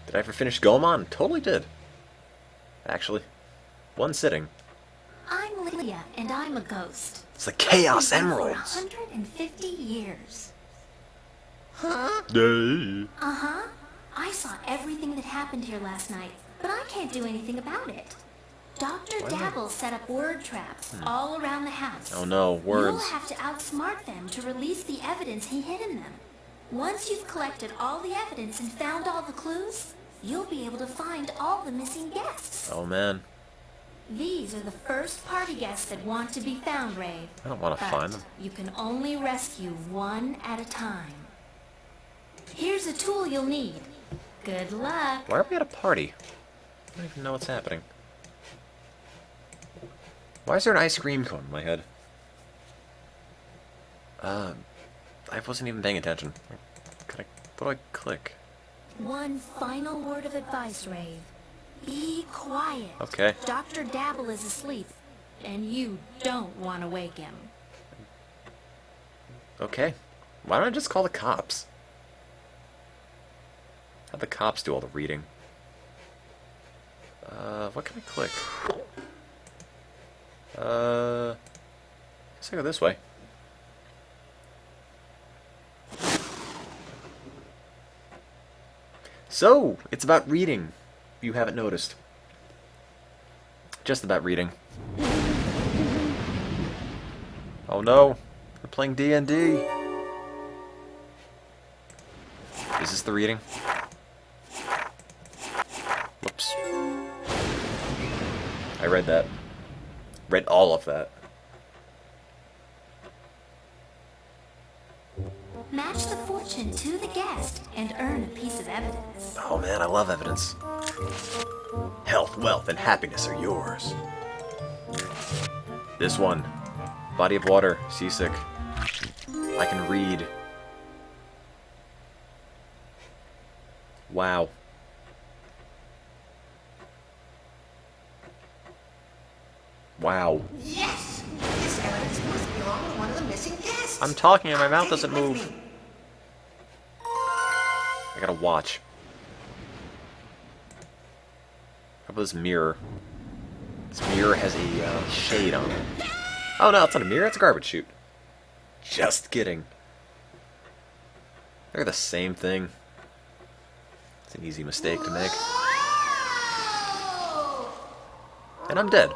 Did I ever finish Gomon? Totally did. Actually. One sitting. I'm Lydia, and I'm a ghost. It's the Chaos I've been Emeralds. For 150 years. Huh? Uh-huh. I saw everything that happened here last night, but I can't do anything about it. Dr. Dabble set up word traps all around the house. Oh no, words. You'll have to outsmart them to release the evidence he hid in them. Once you've collected all the evidence and found all the clues, you'll be able to find all the missing guests. Oh, man. These are the first party guests that want to be found, Rave. I don't want to find them. You can only rescue one at a time. Here's a tool you'll need. Good luck. Why are we at a party? I don't even know what's happening. Why is there an ice cream cone in my head? I wasn't even paying attention. What do I click? One final word of advice, Rave. Be quiet. Okay. Dr. Dabble is asleep, and you don't want to wake him. Okay. Why don't I just call the cops? Have the cops do all the reading. What can I click? Guess I go this way. So, it's about reading. If you haven't noticed. Just about reading. Oh no, we're playing D&D. Is this the reading? Whoops. I read that. Read all of that. Match the fortune to the guest and earn a piece of evidence. Oh man, I love evidence. Health, wealth, and happiness are yours. This one. Body of water. Seasick. I can read. Wow. Wow. Yes! This evidence must belong to one of the missing guests. I'm talking and my mouth doesn't move. I gotta watch. How about this mirror? This mirror has a shade on it. Oh no, it's not a mirror, it's a garbage chute. Just kidding. They're the same thing. It's an easy mistake to make. And I'm dead.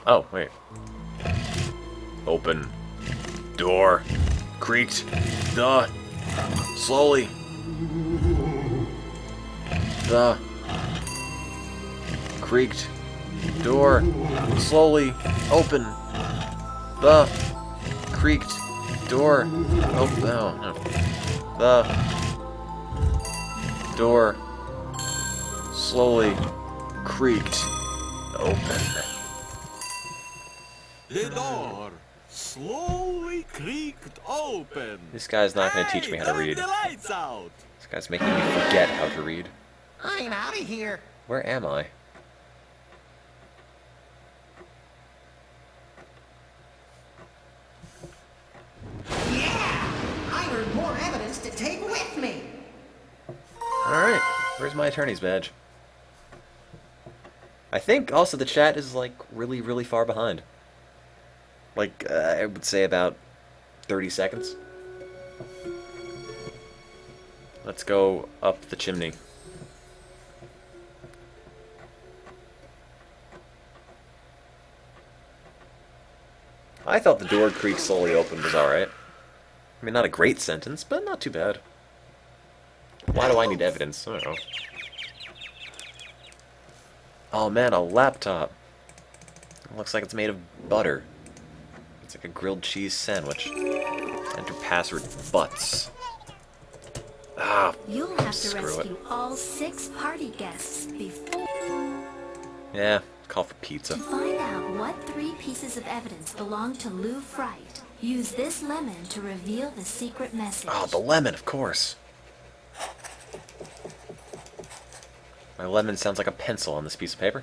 Oh, wait. Open. Door. Creaked. The. Slowly. The. Creaked. Door. Slowly. Open. The. Creaked. Door. Open. Oh, no. The. Door. Slowly. Creaked. Open. The door slowly creaked open. This guy's not going to teach me how to read. The lights out. This guy's making me forget how to read. I'm out of here. Where am I? Yeah! I learned more evidence to take with me. Alright, where's my attorney's badge? I think also the chat is like really, really far behind. Like, I would say about 30 seconds. Let's go up the chimney. I thought the door creak slowly opened was alright. I mean, not a great sentence, but not too bad. Why do I need evidence? I don't know. Oh man, a laptop. It looks like it's made of butter. It's like a grilled cheese sandwich. Enter password butts. Ah, You'll have to screw rescue it. all 6 party guests before. Yeah, call for pizza. To find out what 3 pieces of evidence belong to Lou Fright, use this lemon to reveal the secret message. Oh, the lemon, of course. My lemon sounds like a pencil on this piece of paper.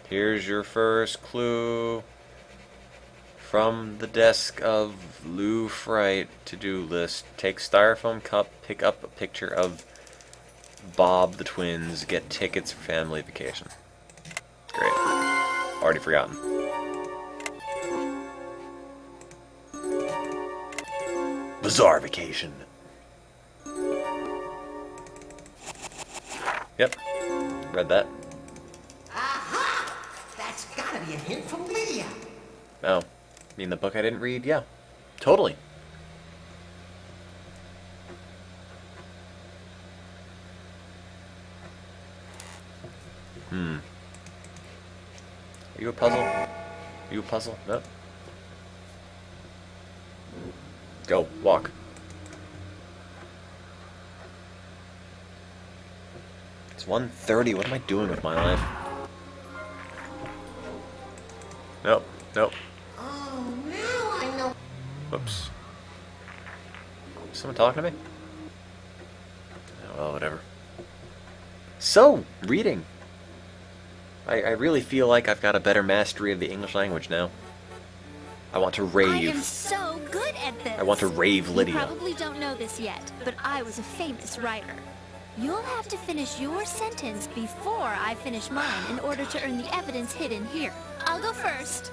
Here's your first clue. From the desk of Lou Fright to-do list. Take styrofoam cup, pick up a picture of Bob the twins, get tickets for family vacation. Great. Already forgotten. Bizarre vacation. Yep. Read that. Aha! might be a hint from Lydia. Oh, you mean the book I didn't read? Yeah, totally. Are you a puzzle? Are you a puzzle? No. Go, walk. It's 1:30. What am I doing with my life? Nope, nope. Oh, now I know. Whoops. Is someone talking to me? Oh, well, whatever. So, reading. I really feel like I've got a better mastery of the English language now. I want to rave. I am so good at this. I want to rave Lydia. You probably don't know this yet, but I was a famous writer. You'll have to finish your sentence before I finish mine in order to earn the evidence hidden here. I'll go first.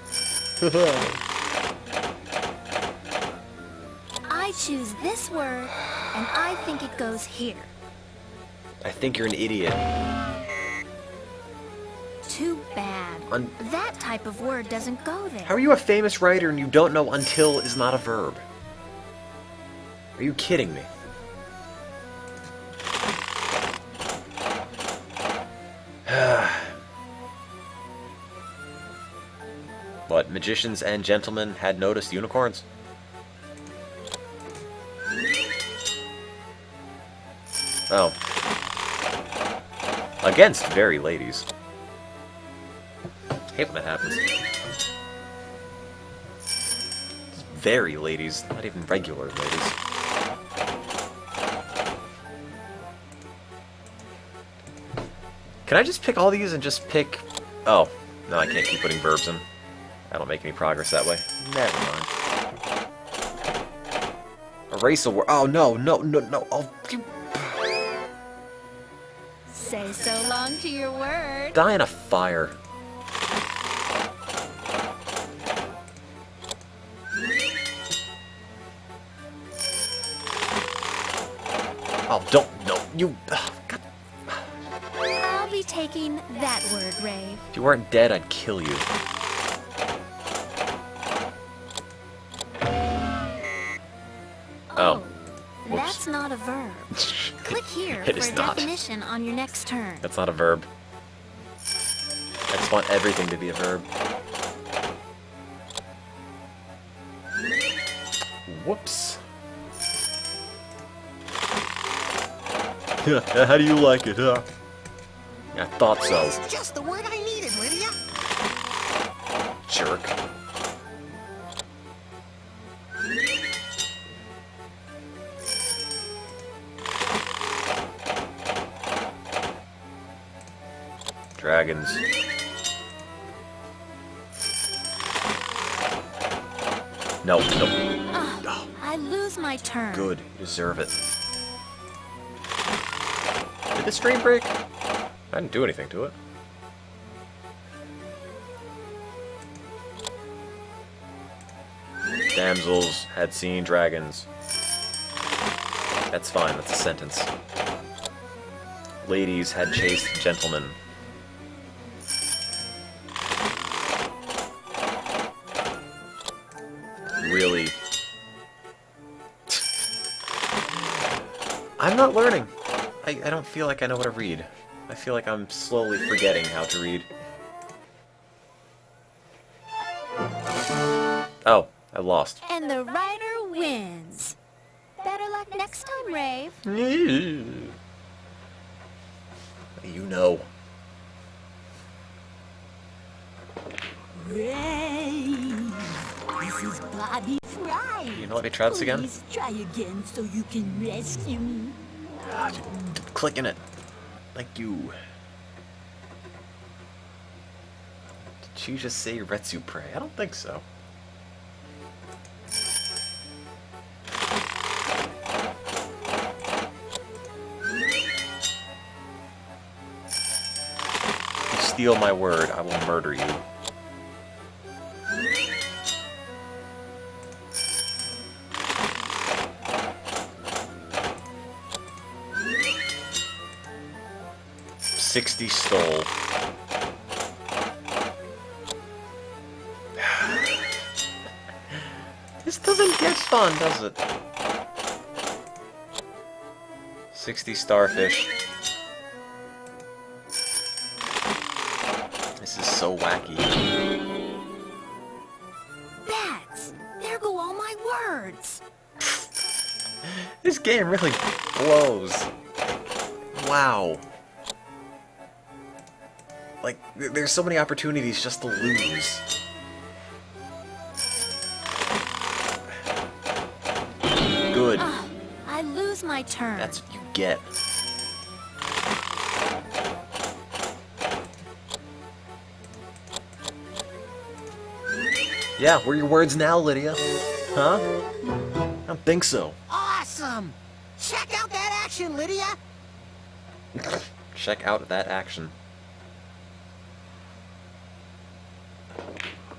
I choose this word, and I think it goes here. I think you're an idiot. Too bad. That type of word doesn't go there. How are you a famous writer and you don't know until is not a verb? Are you kidding me? What, magicians and gentlemen had noticed unicorns? Oh. Against very ladies. I hate when that happens. It's very ladies, not even regular ladies. Can I just pick all these and just pick... Oh, no, I can't keep putting verbs in. I don't make any progress that way. Never mind. Erase a word. Oh, no, no, no, no. Oh, you... Say so long to your word. Die in a fire. Oh, don't, no, you... God. I'll be taking that word, Rave. If you weren't dead, I'd kill you. Oh. That's not a verb. Click here It for is a not. definition on your next turn. That's not a verb. I just want everything to be a verb. Whoops. How do you like it, huh? I thought so. It's just the word I needed, Lydia. Jerk. Dragons. No, no. Oh, I lose my turn. Good. You deserve it. Did the stream break? I didn't do anything to it. Damsels had seen dragons. That's fine, that's a sentence. Ladies had chased gentlemen. Really? I'm not learning. I don't feel like I know how to read. I feel like I'm slowly forgetting how to read. Oh, I lost. And the writer wins. Better luck next time, Rave. You know. Rave, this is Bobby Fry. You know, let me try this again. Please try again so you can rescue me. God, clicking it. Like you. Did you just say Retsu Prey? I don't think so. If you steal my word, I will murder you. $60 stole. This doesn't get fun, does it? 60 starfish. This is so wacky. Bats! There go all my words! This game really blows. Wow. Like, there's so many opportunities just to lose. Good. I lose my turn. That's what you get. Yeah, where are your words now, Lydia? Huh? I don't think so. Awesome! Check out that action, Lydia! Check out that action.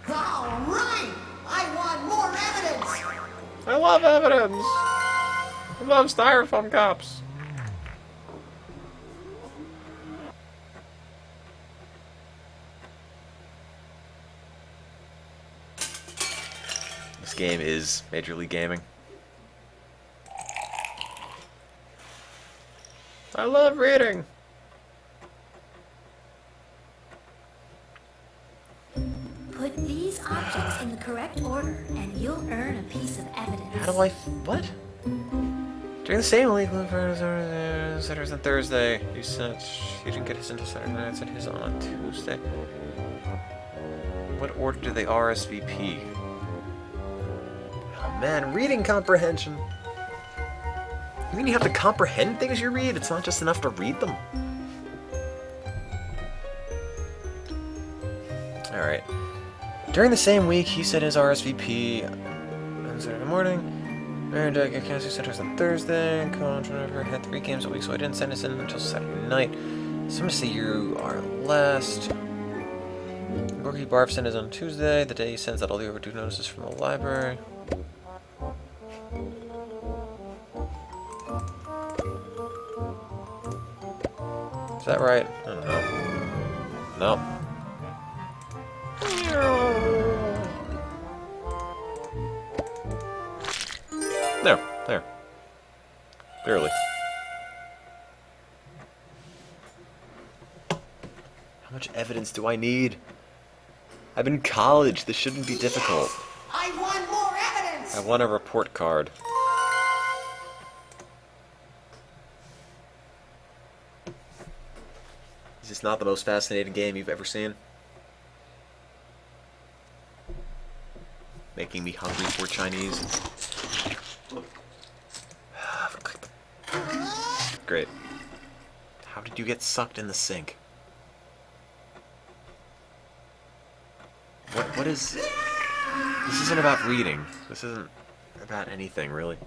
All right! I want more evidence! I love evidence! I love styrofoam cups. This game is Major League Gaming. I love reading! Put these objects in the correct order, and you'll earn a piece of evidence. How do I... what? During the same week, Saturday and Thursday, you said you didn't get his until Saturday night, said his on Tuesday. What order do they RSVP? Oh man, reading comprehension. You mean you have to comprehend things you read? It's not just enough to read them? Alright. During the same week, he said his RSVP on Saturday morning. And I can't see Saturdays and Thursday. Contra had 3 games a week, so I didn't send this in until Saturday night. So I'm gonna say you are last. Gorky Barf sent his on Tuesday, the day he sends out all the overdue notices from the library. Is that right? I don't know. No. There. Clearly. How much evidence do I need? I'm in college. This shouldn't be difficult. I want more evidence! I want a report card. Is this not the most fascinating game you've ever seen? Making me hungry for Chinese. Great. How did you get sucked in the sink? What is... This isn't about reading. This isn't about anything, really.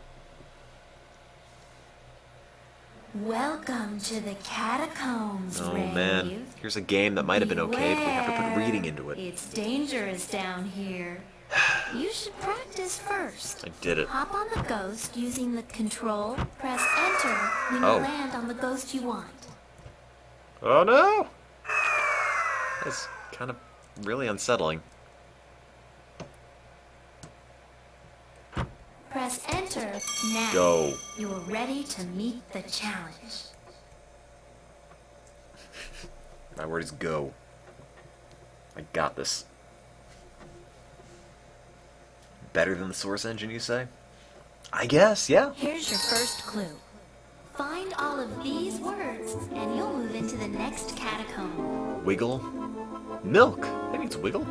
Welcome to the catacombs, Oh Ray. man, here's a game that might have been okay, but we have to put reading into it. It's dangerous down here. You should practice first. I did it. Hop on the ghost using the control, press enter when you land on the ghost you want. Oh no! That's kind of really unsettling. Press enter now. Go. You're ready to meet the challenge. My word is go. I got this. Better than the source engine, you say? I guess, yeah. Here's your first clue. Find all of these words, and you'll move into the next catacomb. Wiggle. Milk. That means wiggle.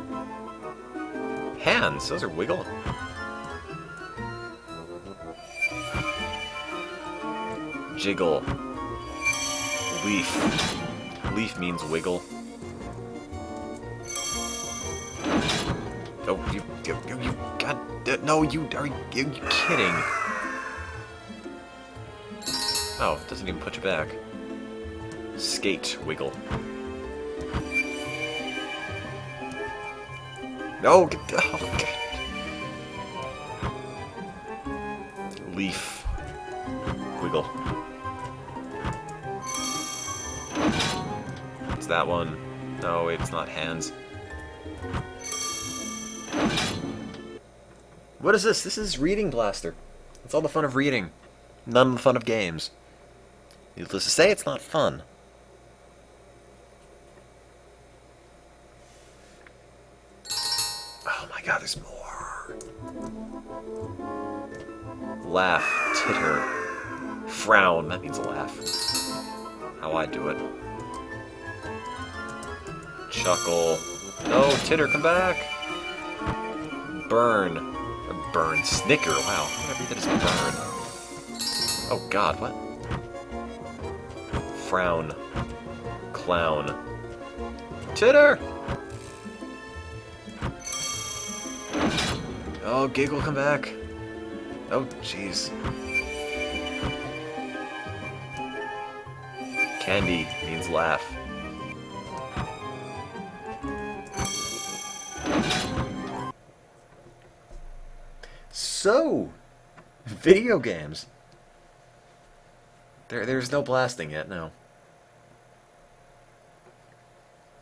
Hands. Those are wiggle. Jiggle. Leaf. Leaf means wiggle. Oh, you God, no, are you kidding? Oh, it doesn't even put you back. Skate, wiggle. No, oh, God. Leaf, wiggle. It's that one. No, it's not hands. What is this? This is Reading Blaster. It's all the fun of reading. None of the fun of games. Needless to say, it's not fun. Oh my god, there's more. Laugh, titter, frown. That means laugh. How I do it. Chuckle. No, titter, come back. Burn. Or burn. Snicker. Wow. I'm gonna read that as burn. Oh god, what? Frown. Clown. Titter! Oh, giggle, come back. Oh, jeez. Candy means laugh. So, video games. There's no blasting yet, no.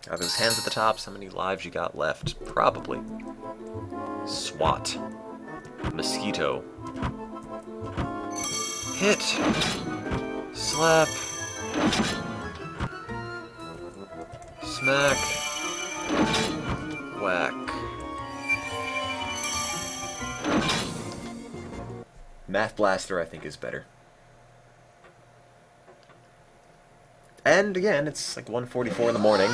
Are those hands at the top? How many lives you got left? Probably. SWAT. Mosquito. Hit. Slap. Smack. Whack. Math Blaster, I think, is better. And again, it's like 1:44 in the morning.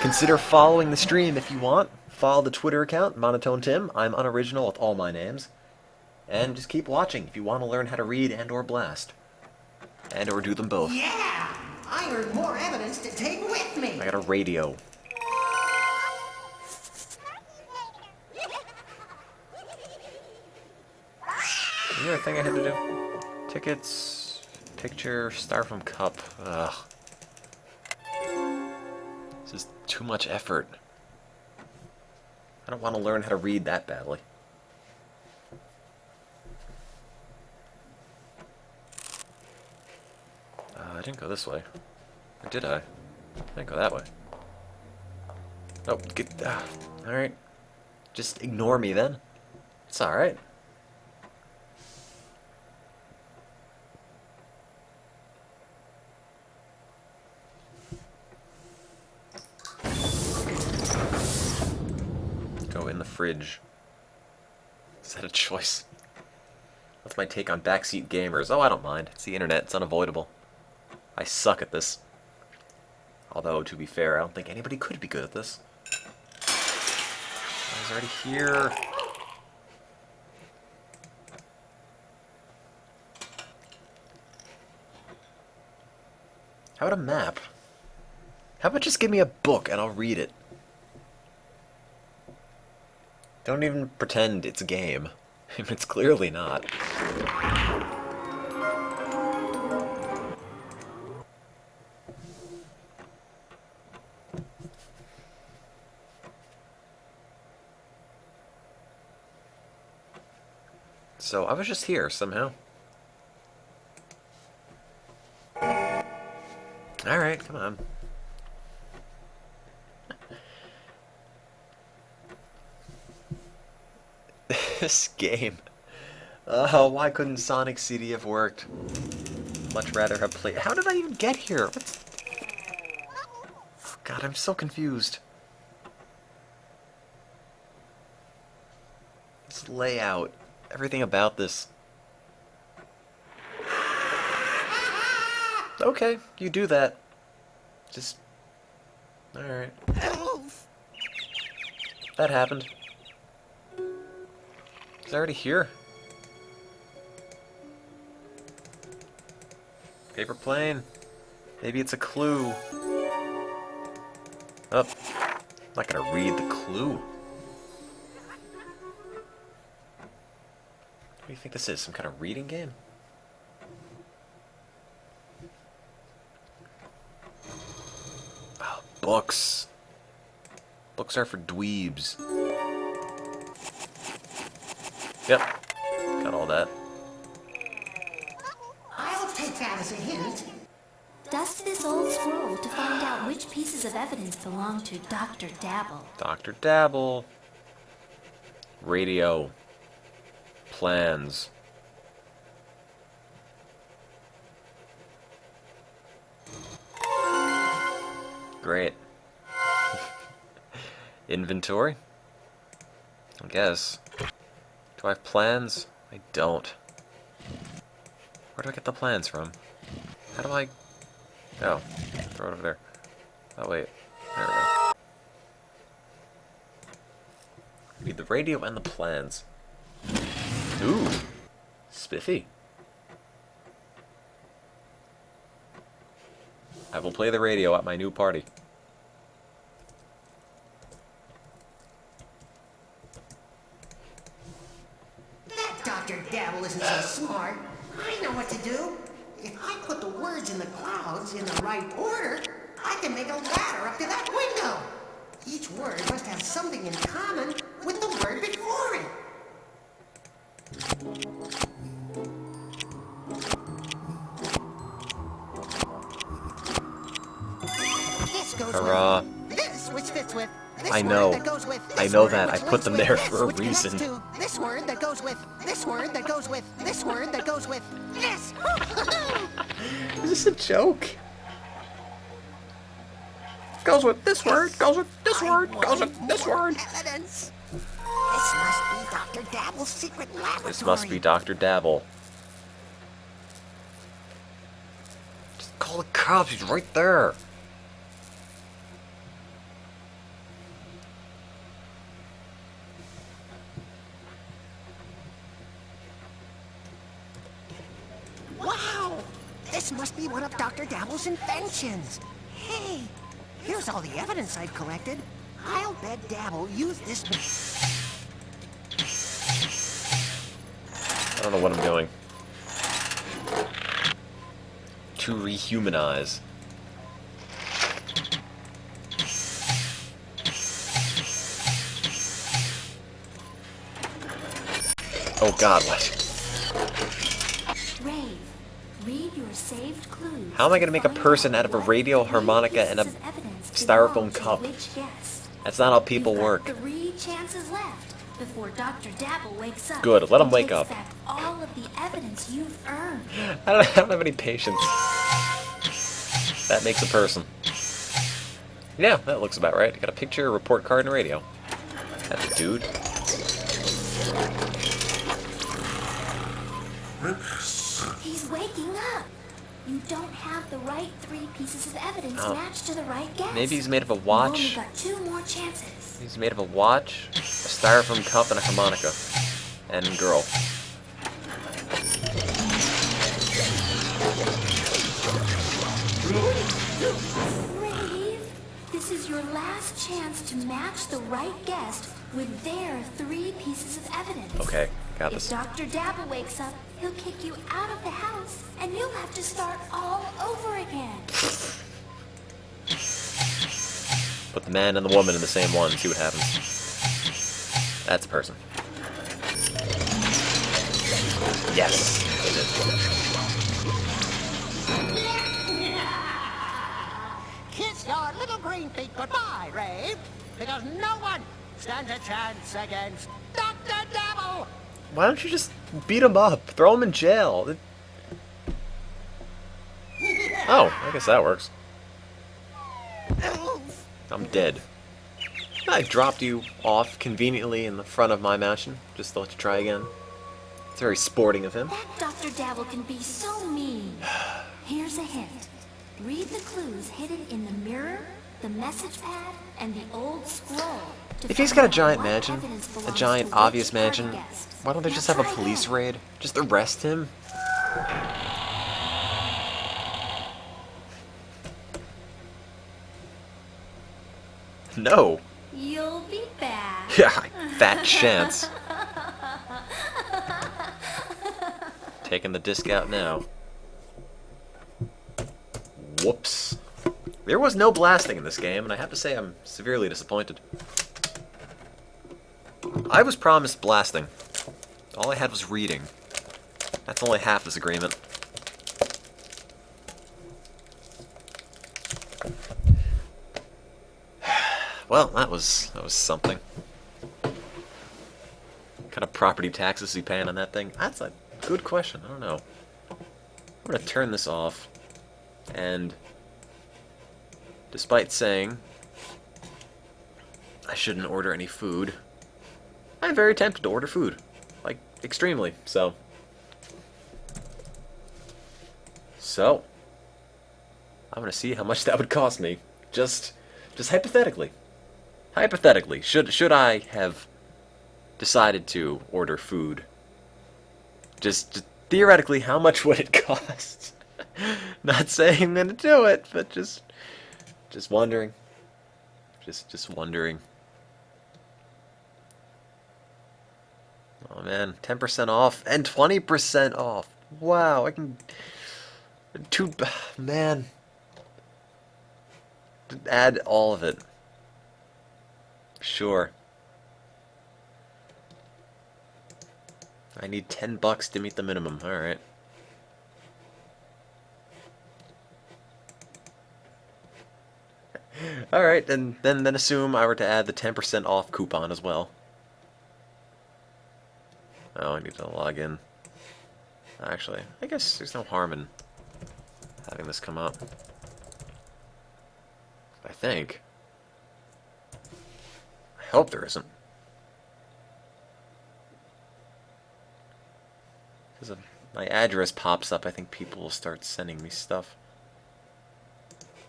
Consider following the stream if you want. Follow the Twitter account, MonotoneTim. I'm unoriginal with all my names. And just keep watching if you want to learn how to read and or blast. And or do them both. Yeah! I earned more evidence to take with me! I got a radio. The other thing I had to do? Tickets, picture, styrofoam cup. Ugh. This is too much effort. I don't want to learn how to read that badly. I didn't go this way. Or did I? I didn't go that way. Oh, get... alright. Just ignore me then. It's alright. Go in the fridge. Is that a choice? That's my take on backseat gamers. Oh, I don't mind. It's the internet. It's unavoidable. I suck at this. Although, to be fair, I don't think anybody could be good at this. I was already here. How about a map? How about just give me a book and I'll read it? Don't even pretend it's a game. It's clearly not. So I was just here somehow. Alright, come on. This game. Oh, why couldn't Sonic CD have worked? Much rather have played. How did I even get here? What's... Oh, God, I'm so confused. This layout. Everything about this. Okay, you do that. Just... Alright. That happened. It's already here. Paper plane. Maybe it's a clue. Oh. I'm not gonna read the clue. What do you think this is? Some kind of reading game? Oh, books. Books are for dweebs. Yep. Got all that. I'll take that as a hint. Dust this old scroll to find out which pieces of evidence belong to Dr. Dabble. Dr. Dabble. Radio. Plans. Great. Inventory? I guess. Do I have plans? I don't. Where do I get the plans from? How do I... Oh, throw it over there. Oh wait, there we go. Read the radio and the plans. Ooh, spiffy. I will play the radio at my new party. That Dr. Dabble isn't so smart. I know what to do. If I put the words in the clouds in the right order, I can make a ladder up to that window. Each word must have something in common with the word before it. This goes Hurrah. with this, which fits with this I know. word that goes with this I know word, that. I which put links them with there this, for a which connects reason. to this word that goes with this word that goes with this word that goes with this. Is this a joke? Goes with this word, goes with this word, goes with this word. Evidence. This must be Dr. Dabble's secret laboratory. This must be Dr. Dabble. Just call the cops, he's right there. Wow! This must be one of Dr. Dabble's inventions. Hey, here's all the evidence I've collected. I'll bet Dabble used this. I don't know what I'm doing. To rehumanize. Oh god, what? Rave, read your saved clues. How am I gonna make a person out of a radio harmonica and a styrofoam cup? That's not how people work. 3 chances left before Dr. Dabble wakes up. Good, let him and wake takes up. back all of the evidence you've earned. I don't have any patience. That makes a person. Yeah, that looks about right. Got a picture, a report card, and a radio. That's a dude. He's waking up. You don't have the right 3 pieces of evidence Oh. matched to the right guess. Maybe he's made of a You've watch. only got 2 more chances. He's made of a watch, a styrofoam cup, and a harmonica. And girl. Rave, this is your last chance to match the right guest with their 3 pieces of evidence. Okay, got If this. Dr. Dabble wakes up, he'll kick you out of the house, and you'll have to start all over again. Put the man and the woman in the same one, see what happens. That's a person. Yes, I did. Kiss your little green feet goodbye, Rave, because no one stands a chance against Dr. Dabble. Why don't you just beat him up? Throw him in jail. Oh, I guess that works. I'm dead. I dropped you off conveniently in the front of my mansion, just to let you try again. It's very sporting of him. That Dr. Dabble can be so mean. Here's a hint. Read the clues hidden in the mirror, the message pad, and the old scroll. If he's got a giant mansion, a giant obvious mansion, why don't they just have a police raid? Just arrest him? No. You'll be back. Yeah, fat chance. Taking the disc out now. Whoops. There was no blasting in this game, and I have to say I'm severely disappointed. I was promised blasting. All I had was reading. That's only half this agreement. Well, that was something. Kind kind of property taxes is he paying on that thing? That's a good question. I don't know. I'm going to turn this off. And despite saying I shouldn't order any food, I'm very tempted to order food. Like, extremely. So, I'm going to see how much that would cost me. Just hypothetically. Hypothetically, should I have decided to order food? Just theoretically, how much would it cost? Not saying I'm gonna do it, but just wondering. Just wondering. Oh man, 10% off and 20% off. Wow, I can man. Add all of it. Sure. I need $10 to meet the minimum. All right. All right, then assume I were to add the 10% off coupon as well. Oh, I need to log in. Actually, I guess there's no harm in having this come up. I think. I hope there isn't. Because if my address pops up, I think people will start sending me stuff.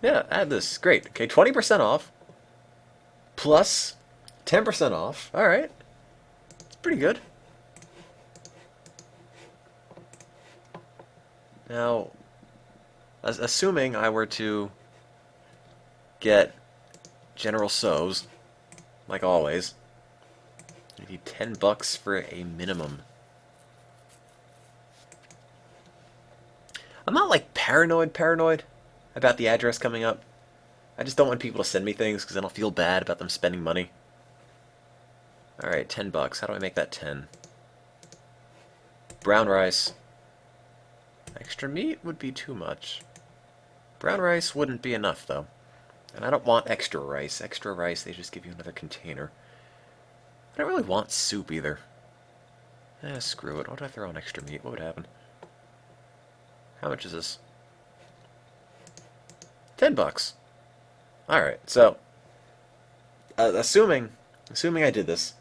Yeah, add this. Great. Okay, 20% off. Plus 10% off. Alright. It's pretty good. Now, assuming I were to get General So's, like always, I need $10 for a minimum. I'm not like paranoid about the address coming up. I just don't want people to send me things because then I'll feel bad about them spending money. Alright, $10. How do I make that 10? Brown rice. Extra meat would be too much. Brown rice wouldn't be enough, though. And I don't want extra rice. Extra rice, they just give you another container. I don't really want soup, either. Screw it. What if I throw in extra meat? What would happen? How much is this? $10. Alright, so assuming I did this,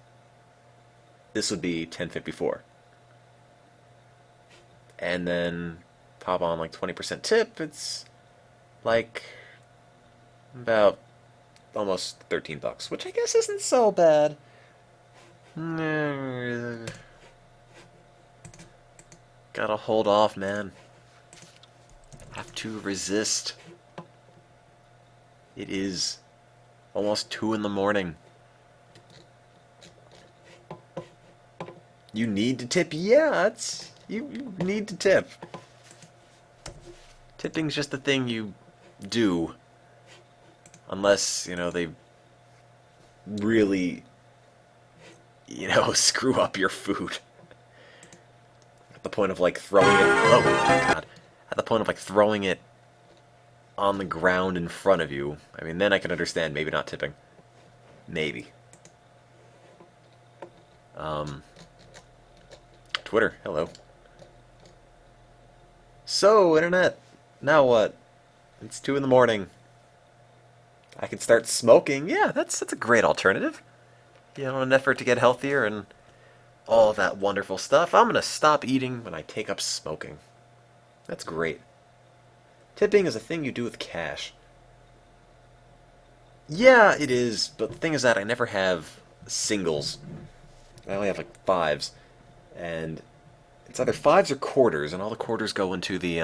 this would be $10.54. And then pop on like 20% tip, it's like about almost $13, which I guess isn't so bad. Gotta hold off, man. Have to resist. It is almost 2 in the morning. You need to tip? Yeah, you need to tip. Tipping's just the thing you do. Unless, they really, screw up your food. At the point of, like, throwing it... Oh, God. At the point of, like, throwing it on the ground in front of you. I mean, then I can understand maybe not tipping. Maybe. Twitter, hello. So, Internet, now what? It's 2 in the morning. I can start smoking. Yeah, that's a great alternative. In an effort to get healthier and all that wonderful stuff. I'm going to stop eating when I take up smoking. That's great. Tipping is a thing you do with cash. Yeah, it is, but the thing is that I never have singles. I only have like 5s. And it's either 5s or quarters, and all the quarters go into the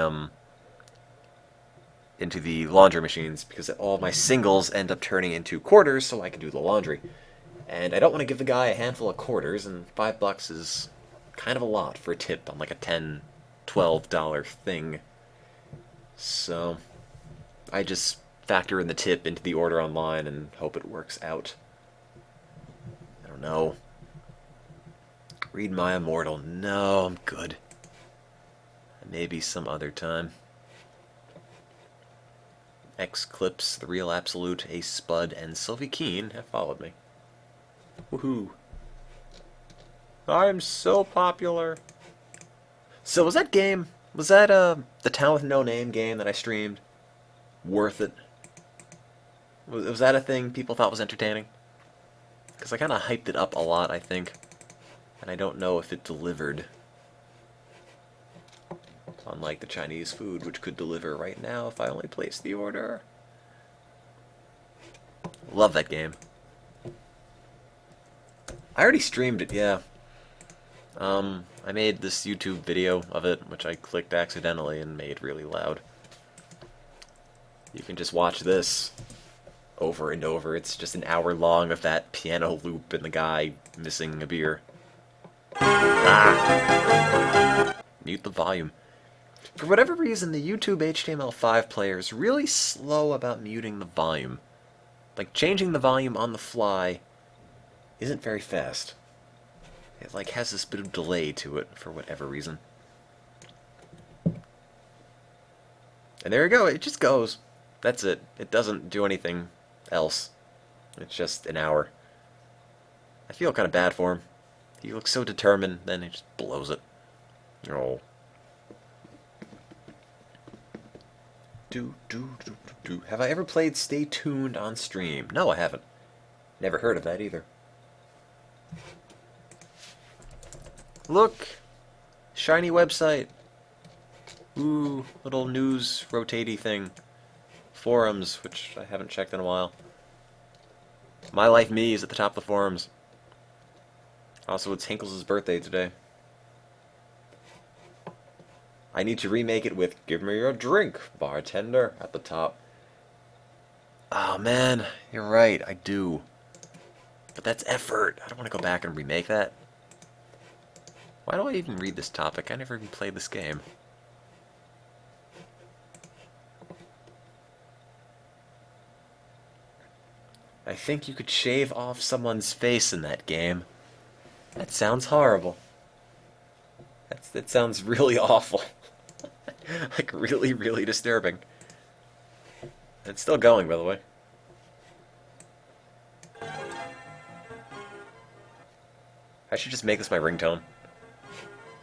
laundry machines, because all my singles end up turning into quarters so I can do the laundry. And I don't want to give the guy a handful of quarters, and $5 is kind of a lot for a tip on like a $10, $12 thing. So I just factor in the tip into the order online and hope it works out. I don't know. Read my immortal. No, I'm good. Maybe some other time. X-Clips, The Real Absolute, Ace Spud, and Sylvie Keen have followed me. Woohoo. I'm so popular. So was that game, was that the Town with No Name game that I streamed worth it? Was that a thing people thought was entertaining? Because I kind of hyped it up a lot, I think. And I don't know if it delivered. Unlike the Chinese food, which could deliver right now if I only placed the order. Love that game. I already streamed it, yeah. I made this YouTube video of it, which I clicked accidentally and made really loud. You can just watch this over and over. It's just an hour long of that piano loop and the guy missing a beer. Ah! Mute the volume. For whatever reason, the YouTube HTML5 player is really slow about muting the volume. Like, changing the volume on the fly isn't very fast. It, like, has this bit of delay to it, for whatever reason. And there you go, it just goes. That's it. It doesn't do anything else. It's just an hour. I feel kind of bad for him. He looks so determined, then he just blows it. Oh. Have I ever played Stay Tuned on stream? No, I haven't. Never heard of that either. Look! Shiny website. Ooh, little news rotatey thing. Forums, which I haven't checked in a while. My Life Me is at the top of the forums. Also, it's Hinkles' birthday today. I need to remake it with "Give me a drink, bartender" at the top. Oh man, you're right, I do. But that's effort. I don't want to go back and remake that. Why do I even read this topic? I never even played this game. I think you could shave off someone's face in that game. That sounds horrible. That sounds really awful. Like, really, really disturbing. It's still going, by the way. I should just make this my ringtone.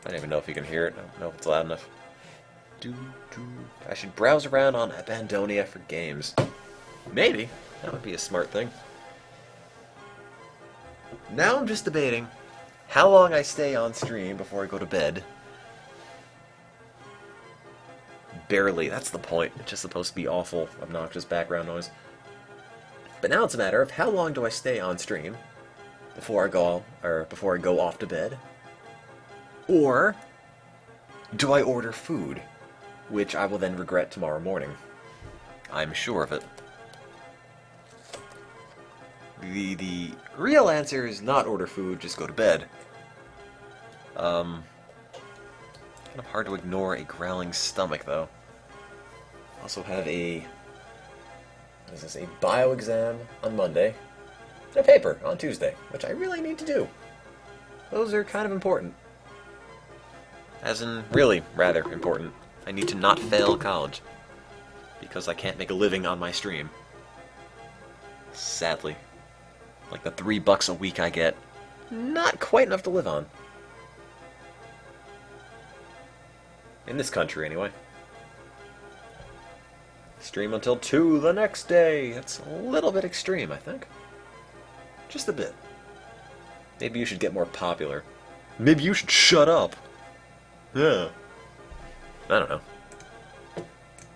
I don't even know if you can hear it. I don't know if it's loud enough. I should browse around on Abandonia for games. Maybe. That would be a smart thing. Now I'm just debating how long I stay on stream before I go to bed. Barely, that's the point. It's just supposed to be awful, obnoxious background noise. But now it's a matter of how long do I stay on stream before I go off to bed? Or do I order food, which I will then regret tomorrow morning? I'm sure of it. The real answer is not order food, just go to bed. Kind of hard to ignore a growling stomach, though. Also have a bio exam on Monday, and a paper on Tuesday, which I really need to do. Those are kind of important. As in, really, rather important. I need to not fail college, because I can't make a living on my stream. Sadly. Like the $3 a week I get, not quite enough to live on. In this country, anyway. Stream until 2 the next day. That's a little bit extreme, I think. Just a bit. Maybe you should get more popular. Maybe you should shut up. Yeah. I don't know.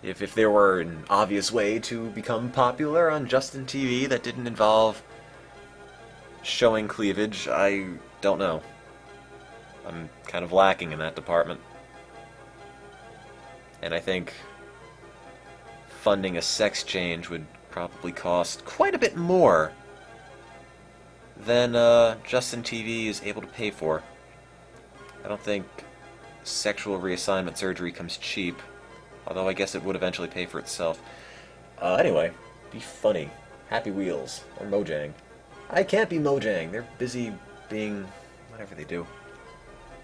If there were an obvious way to become popular on Justin TV that didn't involve showing cleavage, I don't know. I'm kind of lacking in that department. And I think funding a sex change would probably cost quite a bit more than Justin TV is able to pay for. I don't think sexual reassignment surgery comes cheap, although I guess it would eventually pay for itself. Anyway, be funny. Happy Wheels, or Mojang. I can't be Mojang. They're busy being whatever they do.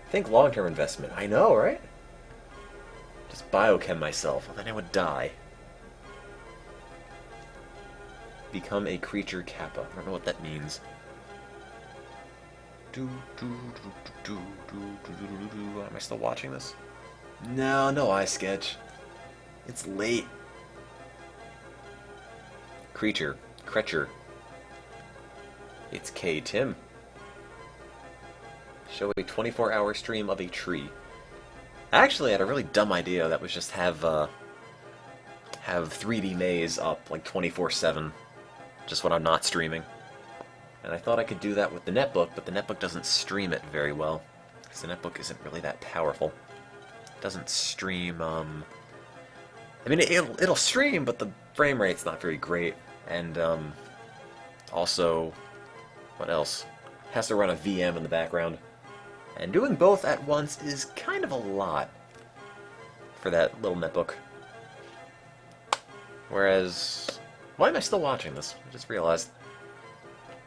Think long-term investment. I know, right? Just biochem myself, and then I would die. Become a creature kappa. I don't know what that means. Am I still watching this? No, no eye sketch. It's late. Creature. It's Tim. Show a 24-hour stream of a tree. Actually, I had a really dumb idea that was just have 3D maze up like 24/7, just when I'm not streaming. And I thought I could do that with the netbook, but the netbook doesn't stream it very well, because the netbook isn't really that powerful. It doesn't stream, I mean, it'll stream, but the frame rate's not very great. And, also, what else? It has to run a VM in the background. And doing both at once is kind of a lot for that little netbook. Whereas, why am I still watching this? I just realized.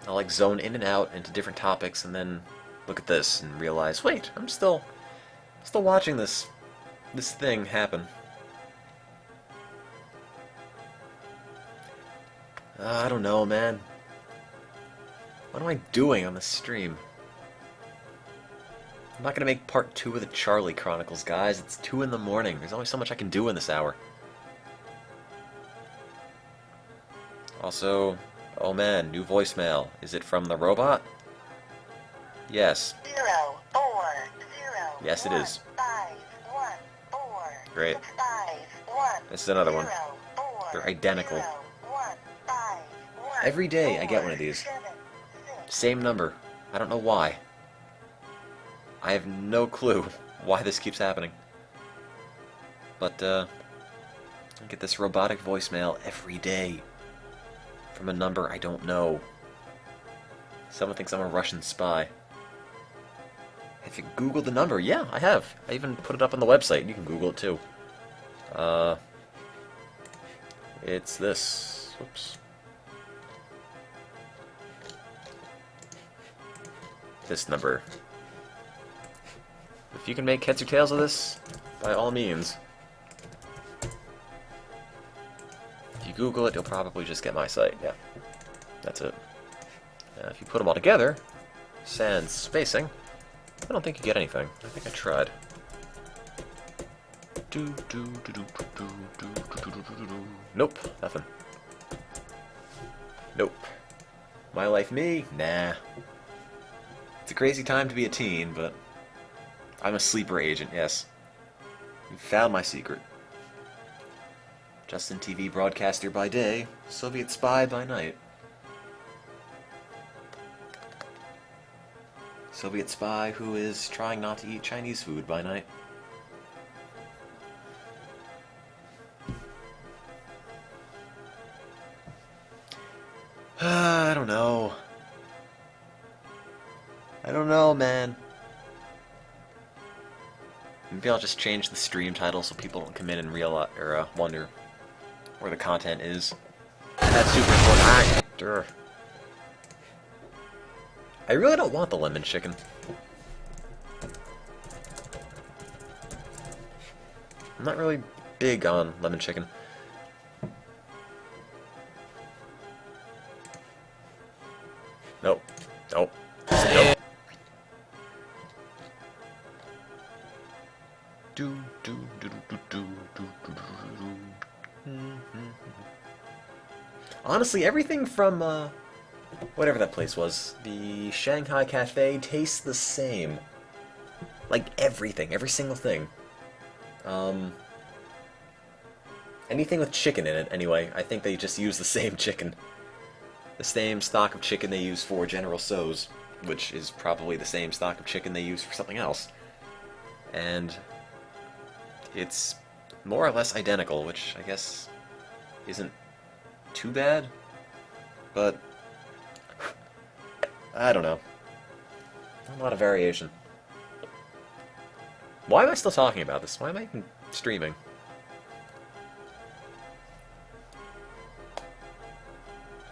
I'll like zone in and out into different topics and then look at this and realize, wait, I'm still watching this thing happen. I don't know, man. What am I doing on this stream? I'm not gonna make part 2 of the Charlie Chronicles, guys. It's 2 in the morning. There's only so much I can do in this hour. Also, oh man, new voicemail. Is it from the robot? Yes. 0, 4, 0. Yes, it is. 5, 1, 4. Great. 6, 5, 1. This is another one. 0, 4, They're identical. 0, 1, 5, 1. Every day I get one of these. 7, 6. Same number. I don't know why. I have no clue why this keeps happening. But, I get this robotic voicemail every day from a number I don't know. Someone thinks I'm a Russian spy. Have you Googled the number? Yeah, I have. I even put it up on the website. You can Google it too. It's this. Whoops. This number. If you can make heads or tails of this, by all means. If you Google it, you'll probably just get my site. Yeah, that's it. If you put them all together, sans spacing, I don't think you get anything. I think I tried. Nope, nothing. Nope. My life me? Nah. It's a crazy time to be a teen, but I'm a sleeper agent, yes. You found my secret. Justin TV broadcaster by day, Soviet spy by night. Soviet spy who is trying not to eat Chinese food by night. I don't know. I don't know, man. Maybe I'll just change the stream title so people don't come in and realize or wonder where the content is. That's super important. I really don't want the lemon chicken. I'm not really big on lemon chicken. Nope. Nope. Nope. Honestly, everything from whatever that place was, the Shanghai Cafe, tastes the same. Like everything, every single thing. Anything with chicken in it, anyway. I think they just use the same chicken. The same stock of chicken they use for General Tso's, which is probably the same stock of chicken they use for something else. And it's more or less identical, which I guess isn't too bad, but I don't know. A lot of variation. Why am I still talking about this? Why am I even streaming?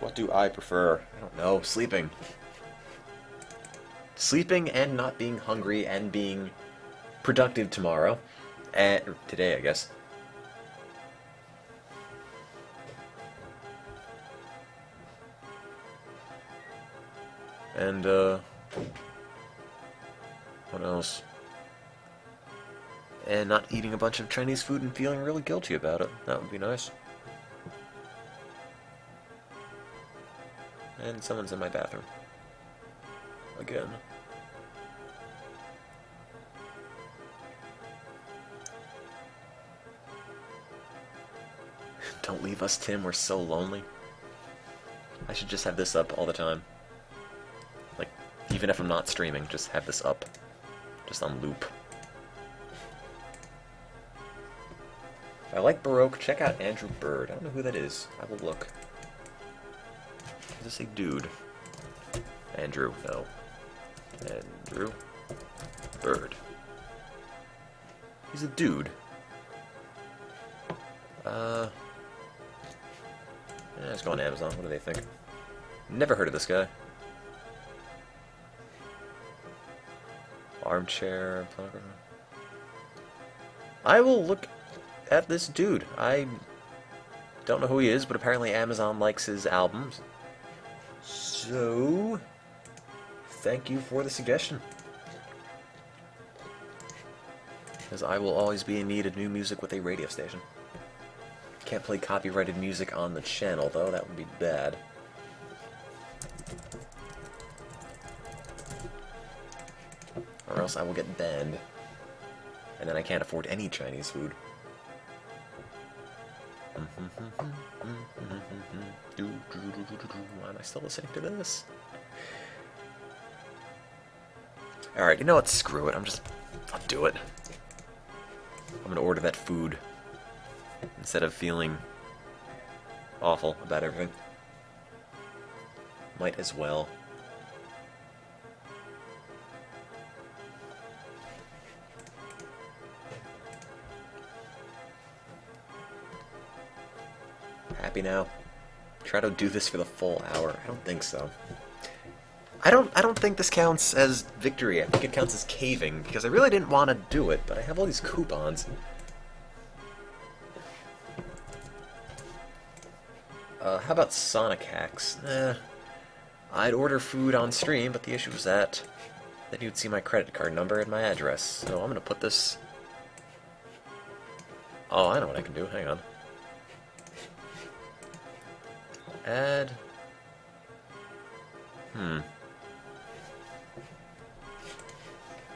What do I prefer? I don't know. Sleeping. Sleeping and not being hungry and being productive tomorrow. Or today, I guess. And, What else? And not eating a bunch of Chinese food and feeling really guilty about it. That would be nice. And someone's in my bathroom. Again. Don't leave us, Tim. We're so lonely. I should just have this up all the time. Like, even if I'm not streaming, just have this up. Just on loop. If I like Baroque, check out Andrew Bird. I don't know who that is. I will look. Does this say dude? Andrew, no. Andrew Bird. He's a dude. Yeah, let's go on Amazon. What do they think? Never heard of this guy. Armchair. I will look at this dude. I don't know who he is, but apparently Amazon likes his albums. So, thank you for the suggestion. Because I will always be in need of new music with a radio station. Can't play copyrighted music on the channel, though. That would be bad. Or else I will get banned. And then I can't afford any Chinese food. Why am I still listening to this? Alright, you know what? Screw it. I'll do it. I'm gonna order that food. Instead of feeling awful about everything. Might as well. Happy now? Try to do this for the full hour. I don't think so. I don't think this counts as victory. I think it counts as caving, because I really didn't want to do it, but I have all these coupons. How about Sonic hacks? I'd order food on stream, but the issue was that then you'd see my credit card number and my address. So I'm gonna put this... Oh, I know what I can do. Hang on. Add...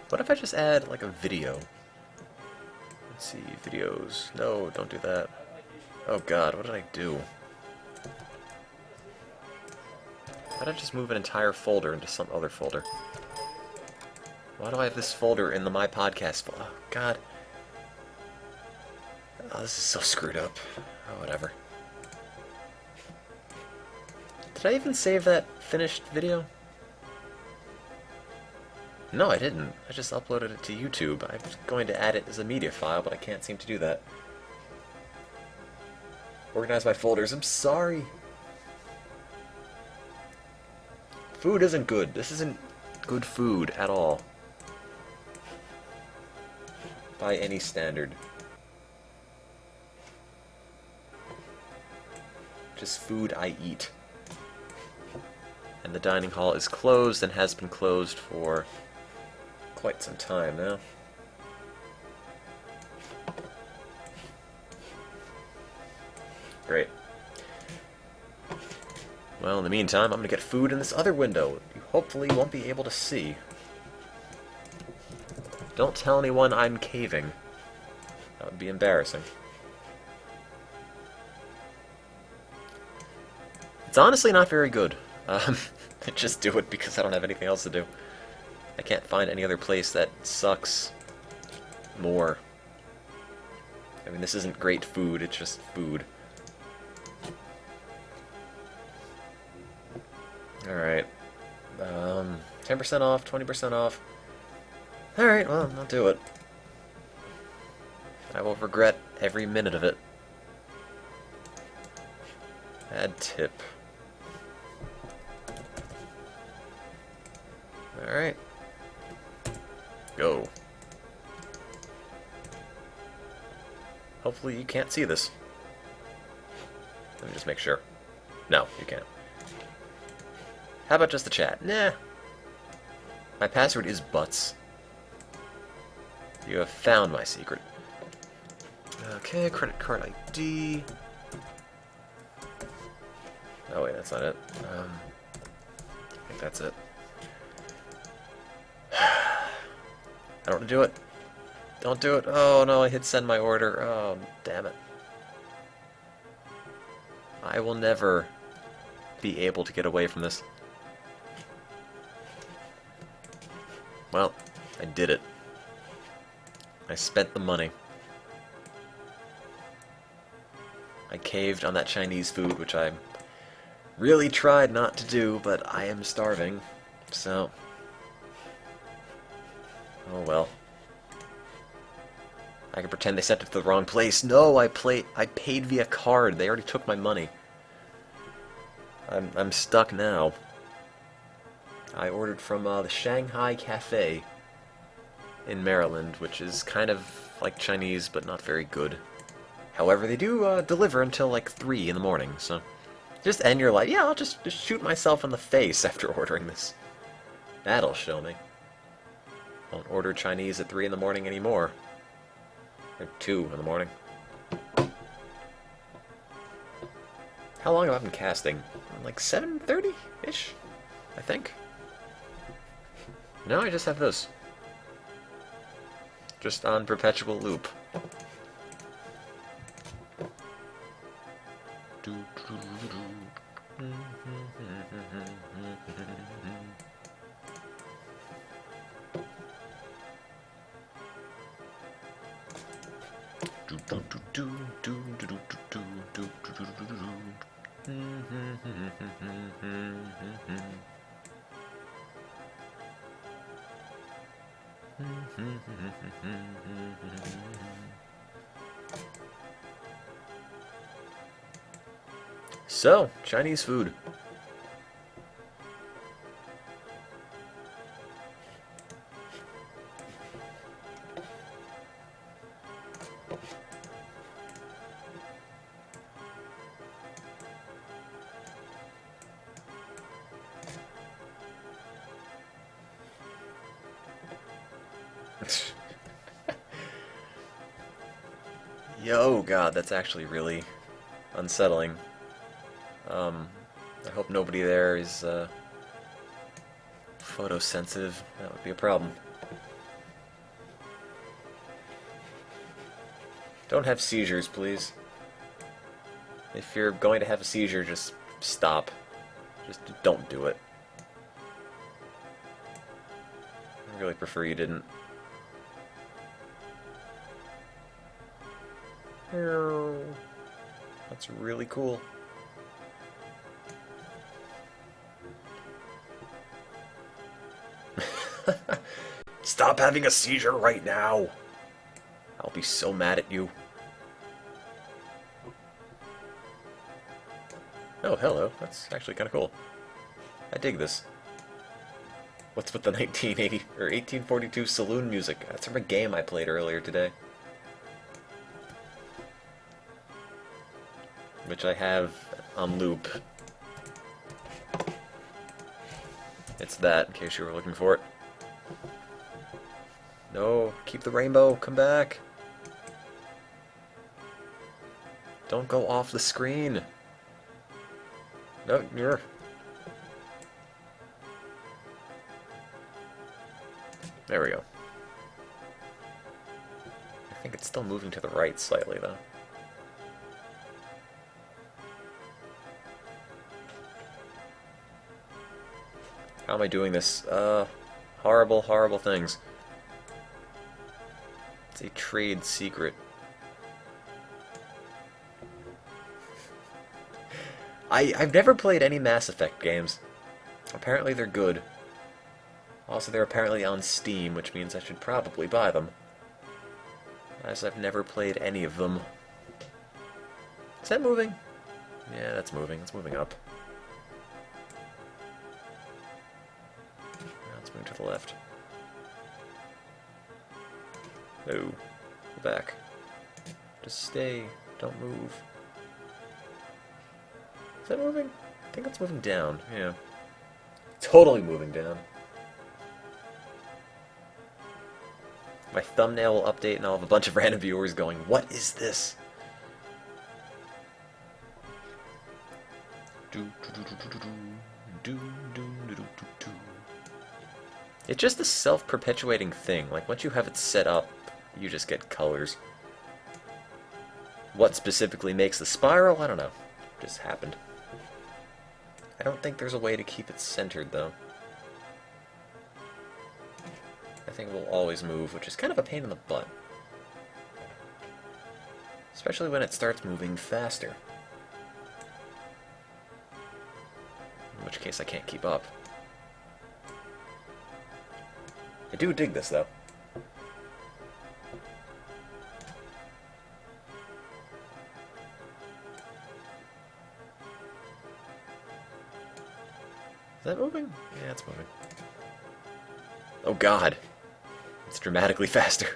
What if I just add, like, a video? Let's see, videos. No, don't do that. Oh god, what did I do? Why did I just move an entire folder into some other folder? Why do I have this folder in the My Podcast folder? Oh, God. Oh, this is so screwed up. Oh, whatever. Did I even save that finished video? No, I didn't. I just uploaded it to YouTube. I was going to add it as a media file, but I can't seem to do that. Organize my folders. I'm sorry. Food isn't good. This isn't good food at all. By any standard. Just food I eat. And the dining hall is closed and has been closed for quite some time now. Great. Well, in the meantime, I'm gonna get food in this other window you hopefully won't be able to see. Don't tell anyone I'm caving. That would be embarrassing. It's honestly not very good. I just do it because I don't have anything else to do. I can't find any other place that sucks more. I mean, this isn't great food, it's just food. Alright. 10% off, 20% off. Alright, well, I'll do it. I will regret every minute of it. Add tip. Alright. Go. Hopefully you can't see this. Let me just make sure. No, you can't. How about just the chat? Nah. My password is butts. You have found my secret. Okay, credit card ID. Oh wait, that's not it. I think that's it. I don't want to do it. Don't do it. Oh no, I hit send my order. Oh, damn it. I will never be able to get away from this. Well, I did it. I spent the money. I caved on that Chinese food, which I really tried not to do, but I am starving, so... Oh well. I can pretend they sent it to the wrong place. No, I paid via card. They already took my money. I'm stuck now. I ordered from the Shanghai Cafe in Maryland, which is kind of like Chinese, but not very good. However, they do deliver until like 3 in the morning, so just end your life. Yeah, I'll just shoot myself in the face after ordering this. That'll show me. Won't order Chinese at 3 in the morning anymore. Or 2 in the morning. How long have I been casting? Like 7:30-ish, I think. No, I just have this. Just on perpetual loop. So, Chinese food. Yo, God, that's actually really unsettling. I hope nobody there is photosensitive. That would be a problem. Don't have seizures, please. If you're going to have a seizure, just stop. Just don't do it. I really prefer you didn't. That's really cool. Stop having a seizure right now! I'll be so mad at you. Oh, hello. That's actually kind of cool. I dig this. What's with the 1980 or 1842 Saloon music? That's from a game I played earlier today. Which I have on loop. It's that, in case you were looking for it. No, keep the rainbow, come back. Don't go off the screen. No, you're... There we go. I think it's still moving to the right slightly, though. How am I doing this? Horrible, horrible things. It's a trade secret. I've never played any Mass Effect games. Apparently they're good. Also, they're apparently on Steam, which means I should probably buy them. As I've never played any of them. Is that moving? Yeah, that's moving. It's moving up. Now it's moving to the left. No. Go back. Just stay. Don't move. Is that moving? I think it's moving down. Yeah. Totally moving down. My thumbnail will update and I'll have a bunch of random viewers going, what is this? It's just a self-perpetuating thing. Like, once you have it set up, you just get colors. What specifically makes the spiral? I don't know. It just happened. I don't think there's a way to keep it centered, though. I think it will always move, which is kind of a pain in the butt. Especially when it starts moving faster. In which case I can't keep up. I do dig this, though. Is that moving? Yeah, it's moving. Oh god. It's dramatically faster.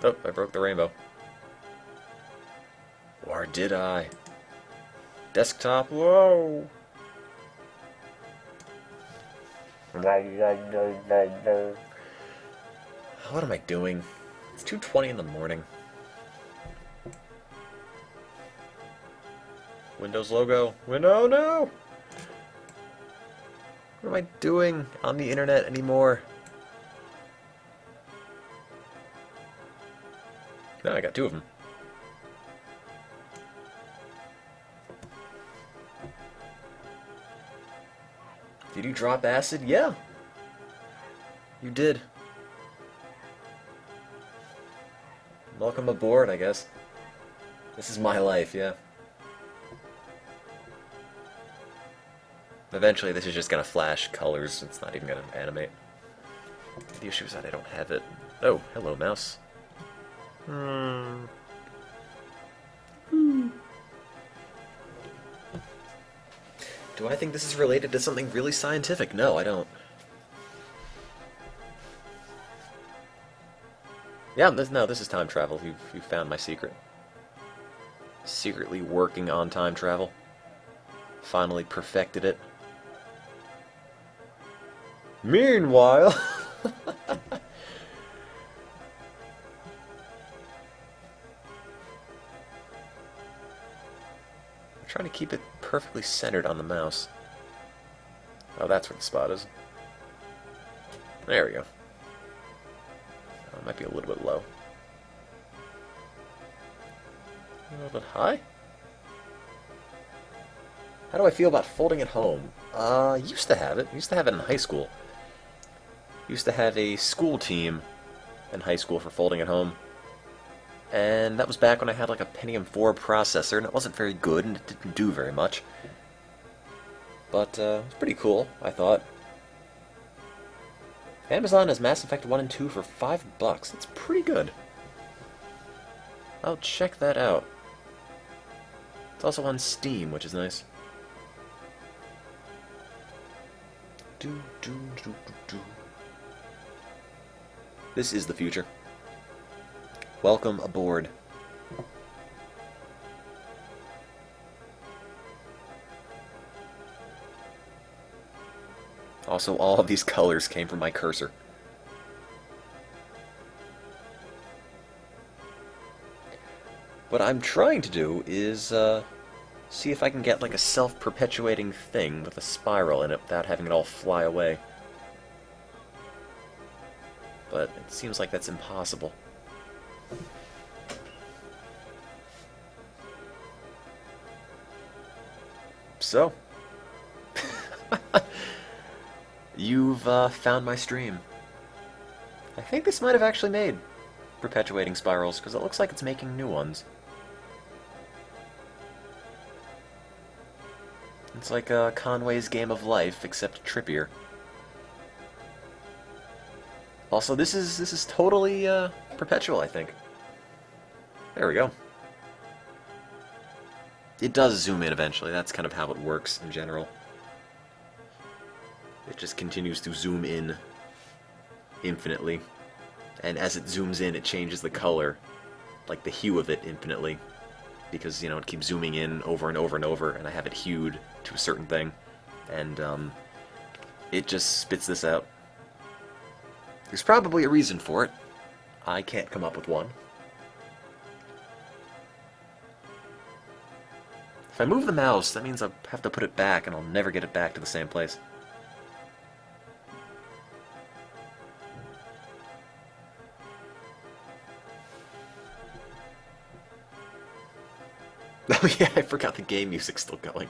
Oh, I broke the rainbow. Or did I? Desktop, whoa! What am I doing? It's 2:20 in the morning. Windows logo. Window, no! What am I doing on the internet anymore? No, I got two of them. Did you drop acid? Yeah. You did. Welcome aboard, I guess. This is my life, yeah. Eventually this is just gonna flash colors, it's not even gonna animate. The issue is that I don't have it. Oh, hello, mouse. Do I think this is related to something really scientific? No, I don't. Yeah, this is time travel. You've found my secret. Secretly working on time travel. Finally perfected it. Meanwhile... I'm trying to keep it perfectly centered on the mouse. Oh, that's where the spot is. There we go. Oh, it might be a little bit low. A little bit high? How do I feel about folding at home? Used to have it. Used to have it in high school. Used to have a school team in high school for folding at home. And that was back when I had like a Pentium 4 processor, and it wasn't very good, and it didn't do very much. But it was pretty cool, I thought. Amazon has Mass Effect 1 and 2 for $5. That's pretty good. I'll check that out. It's also on Steam, which is nice. This is the future. Welcome aboard. Also, all of these colors came from my cursor. What I'm trying to do is see if I can get like a self-perpetuating thing with a spiral in it without having it all fly away. But it seems like that's impossible. So, you've found my stream. I think this might have actually made perpetuating spirals, because it looks like it's making new ones. It's like Conway's Game of Life, except trippier. Also, this is totally perpetual, I think. There we go. It does zoom in eventually. That's kind of how it works in general. It just continues to zoom in infinitely and as it zooms in, it changes the color, like the hue of it infinitely, because, you know, it keeps zooming in over and over and over, and I have it hued to a certain thing, and it just spits this out. There's probably a reason for it. I can't come up with one. If I move the mouse, that means I'll have to put it back, and I'll never get it back to the same place. Oh yeah, I forgot the game music's still going.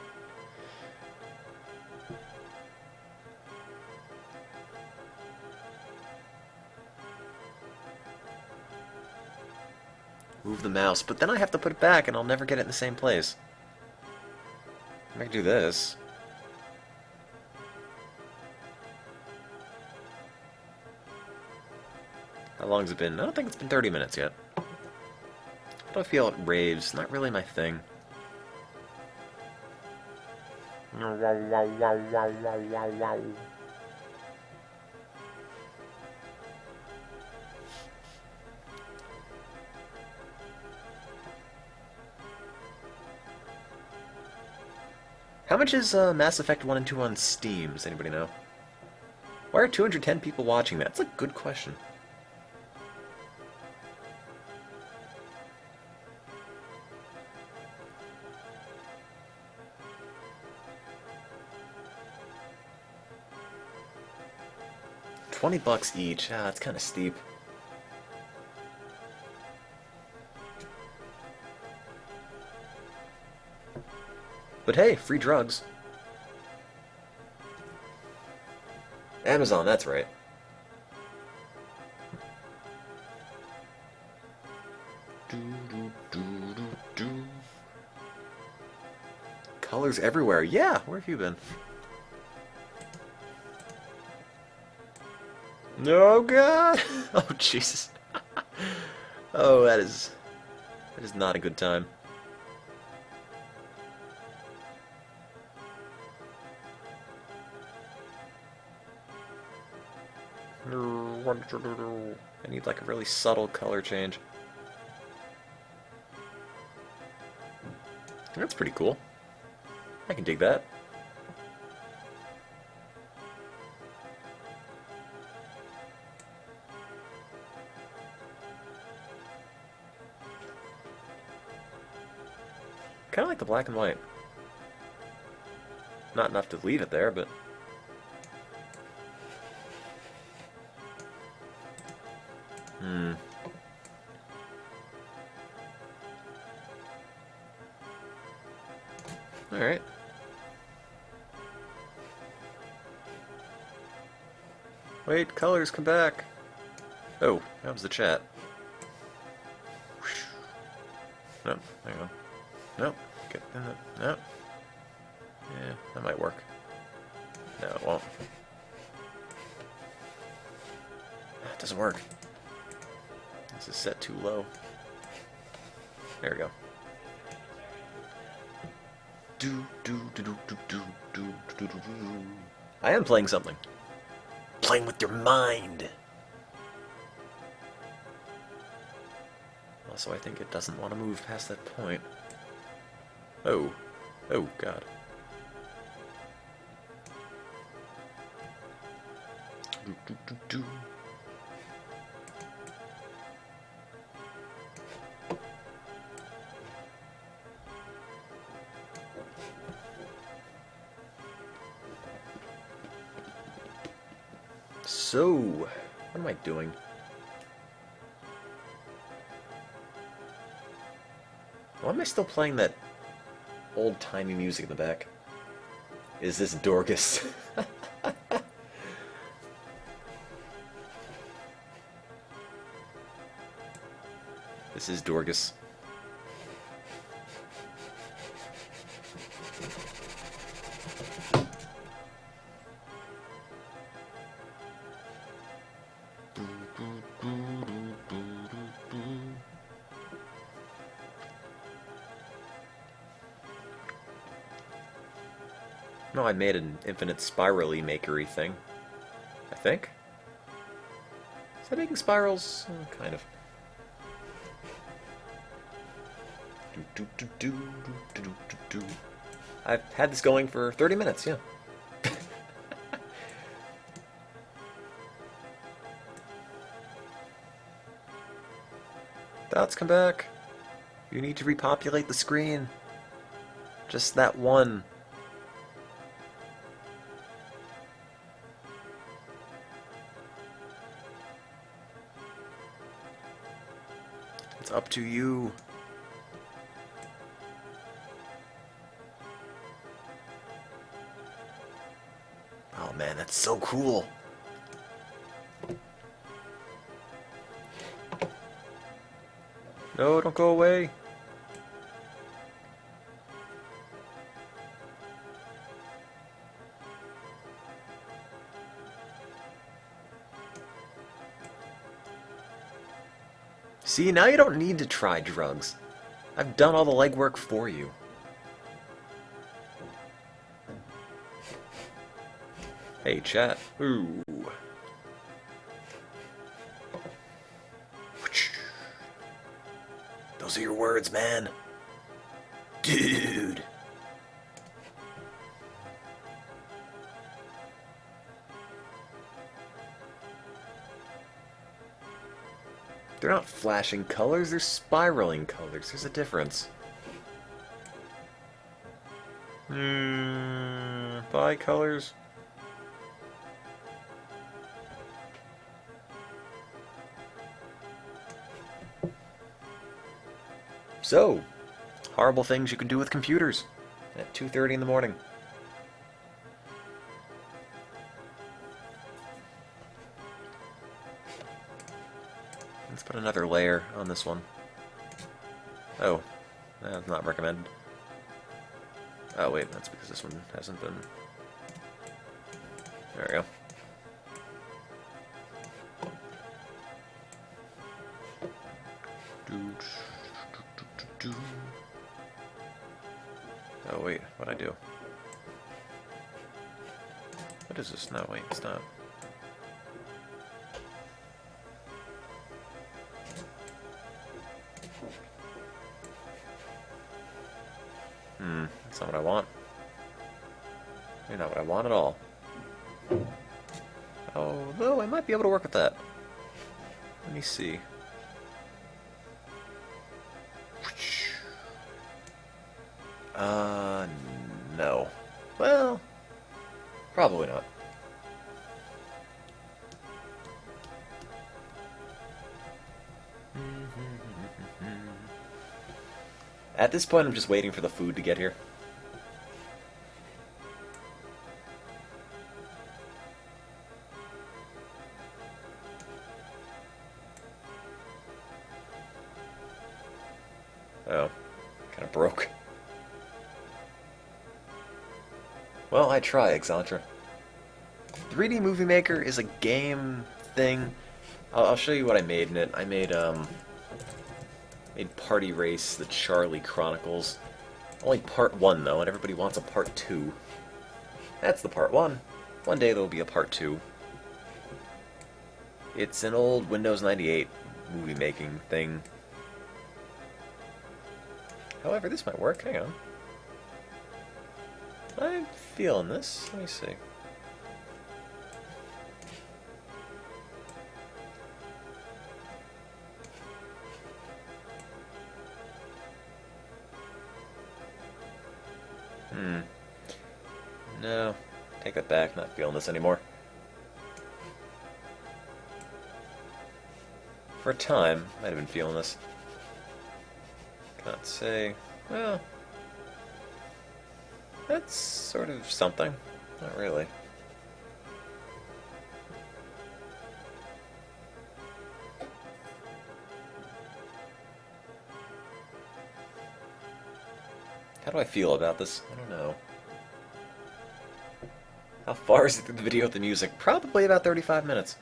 Move the mouse, but then I have to put it back and I'll never get it in the same place. I can do this. How long has it been? I don't think it's been 30 minutes yet. How do I feel it raves? Not really my thing. How much is Mass Effect 1 and 2 on Steam? Does anybody know? Why are 210 people watching that? That's a good question. $20 each. Ah, that's kind of steep. But hey, free drugs. Amazon, that's right. Colors everywhere. Yeah, where have you been? No, God! Oh, Jesus. Oh, that is not a good time. I need like a really subtle color change. That's pretty cool. I can dig that. Kind of like the black and white. Not enough to leave it there, but... Alright. Wait, colors, come back. Oh, that was the chat. No, hang on. Nope. Get in the... No. Yeah, that might work. No, it won't. It doesn't work. This is set too low. There we go. I am playing something. Playing with your mind. Also, I think it doesn't want to move past that point. Oh. Oh, God. So, what am I doing? Why am I still playing that old-timey music in the back? Is this Dorcas? This is Dorcas. No, I made an infinite spirally makery thing. I think. Is that making spirals? Kind of. I've had this going for 30 minutes, yeah. Dots, come back. You need to repopulate the screen. Just that one. It's up to you. Oh man, that's so cool. No, don't go away. See, now you don't need to try drugs. I've done all the legwork for you. Hey, chat. Ooh. Those are your words, man. Dude. They're not flashing colors, they're spiraling colors. There's a difference. Bi-colors. So, horrible things you can do with computers at 2:30 in the morning. Let's put another layer on this one. Oh, that's not recommended. Oh wait, that's because this one hasn't been... There we go. Oh wait, what'd I do? What is this? No, wait, it's not. That's not what I want. You're not what I want at all. Although I might be able to work with that. Let me see. No. Well, probably not. At this point, I'm just waiting for the food to get here. Oh, kind of broke. Well, I try, Exantra. 3D Movie Maker is a game thing. I'll show you what I made in it. I made Party Race: The Charlie Chronicles. Only part 1 though, and everybody wants a part 2. That's the part 1. One day there'll be a part 2. It's an old Windows 98 movie making thing. However, this might work. Hang on. I'm feeling this. Let me see. No. Take that back. Not feeling this anymore. For a time, might have been feeling this. Can't say. Well, that's sort of something. Not really. How do I feel about this? I don't know. How far is it through the video with the music? Probably about 35 minutes.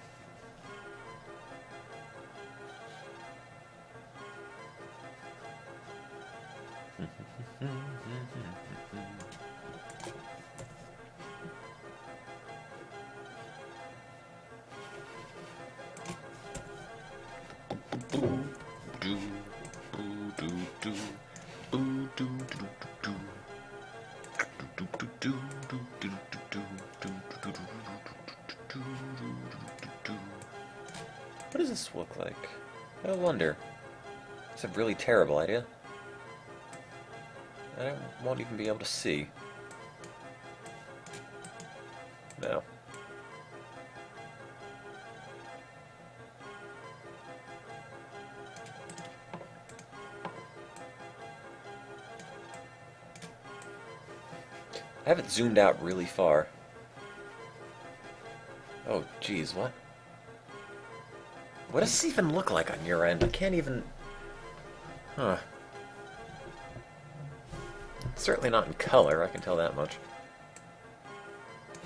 What does this look like? I wonder. It's a really terrible idea. I won't even be able to see. No. I have it zoomed out really far. Oh, geez, what? What does this even look like on your end? I can't even... Huh. It's certainly not in color, I can tell that much.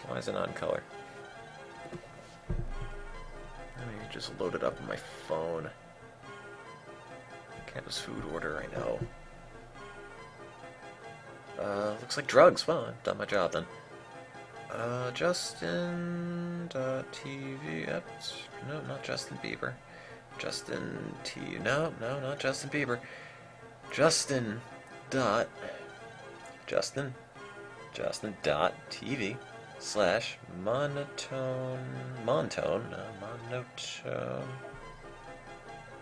Why is it not in color? I mean, just load it up on my phone. Campus food order, I know. Looks like drugs. Well, I've done my job then. Justin.tv. Yep. No, not Justin Bieber. Justin T. No, not Justin Bieber. Justin dot TV / monotone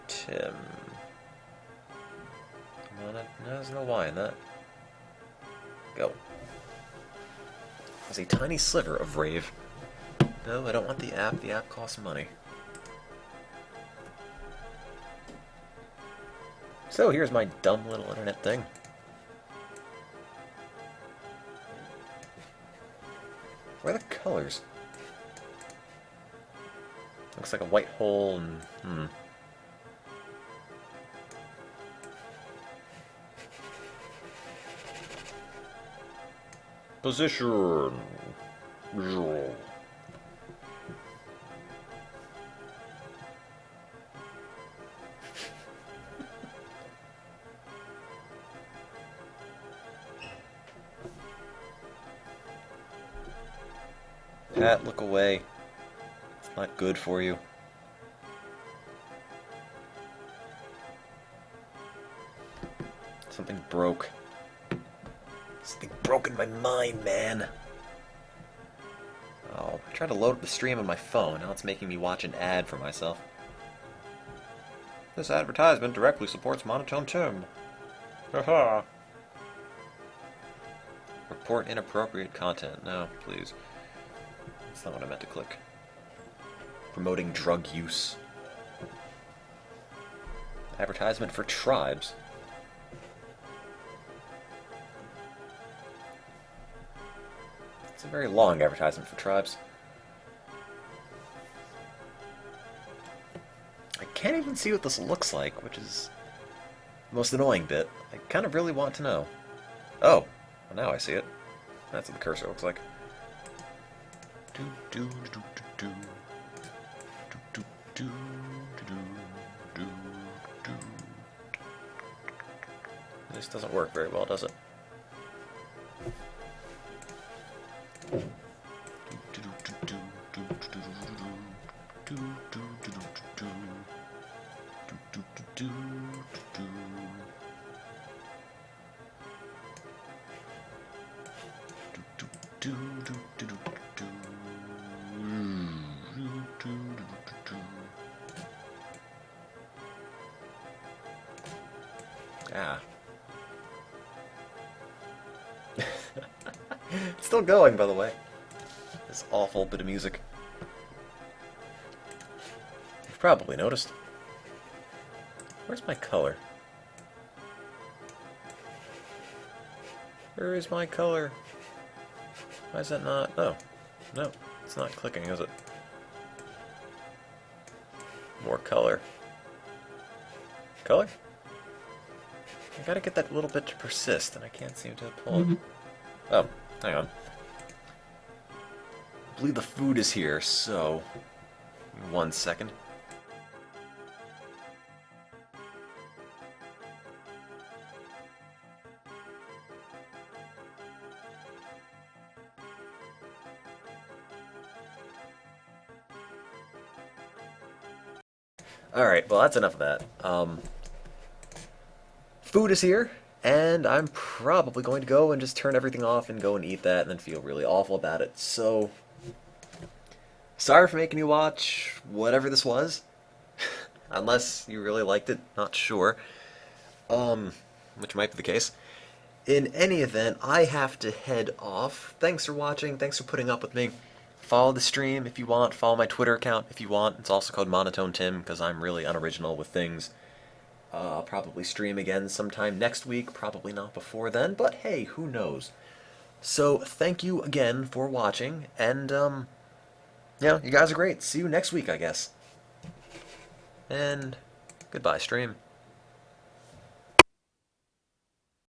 Tim. No, there's no Y in that. Go. There's a tiny sliver of rave. No, I don't want the app. The app costs money. So here's my dumb little internet thing. Where are the colors? Looks like a white hole and... Position. Visual. Pat, look away. It's not good for you. Something broke. Something broke in my mind, man. Oh, I tried to load up the stream on my phone. Now it's making me watch an ad for myself. This advertisement directly supports MonotoneTim. Haha. Report inappropriate content. No, please. That's not what I meant to click. Promoting drug use. Advertisement for tribes. It's a very long advertisement for tribes. I can't even see what this looks like, which is the most annoying bit. I kind of really want to know. Oh, well, now I see it. That's what the cursor looks like. This doesn't work very well, does it? Ah. It's still going, by the way. This awful bit of music. You've probably noticed. Where's my color? Where is my color? Why is that not? Oh. No, it's not clicking, is it? More color. Color? I gotta get that little bit to persist, and I can't seem to pull it. Oh, hang on. I believe the food is here, so... 1 second. Alright, well that's enough of that. Food is here, and I'm probably going to go and just turn everything off and go and eat that and then feel really awful about it. So, sorry for making you watch whatever this was. unless you really liked it, not sure. Which might be the case. In any event, I have to head off. Thanks for watching, thanks for putting up with me. Follow the stream if you want, follow my Twitter account if you want. It's also called MonotoneTim because I'm really unoriginal with things. I'll probably stream again sometime next week, probably not before then, but hey, who knows. So, thank you again for watching, and, yeah, you guys are great. See you next week, I guess. And goodbye, stream.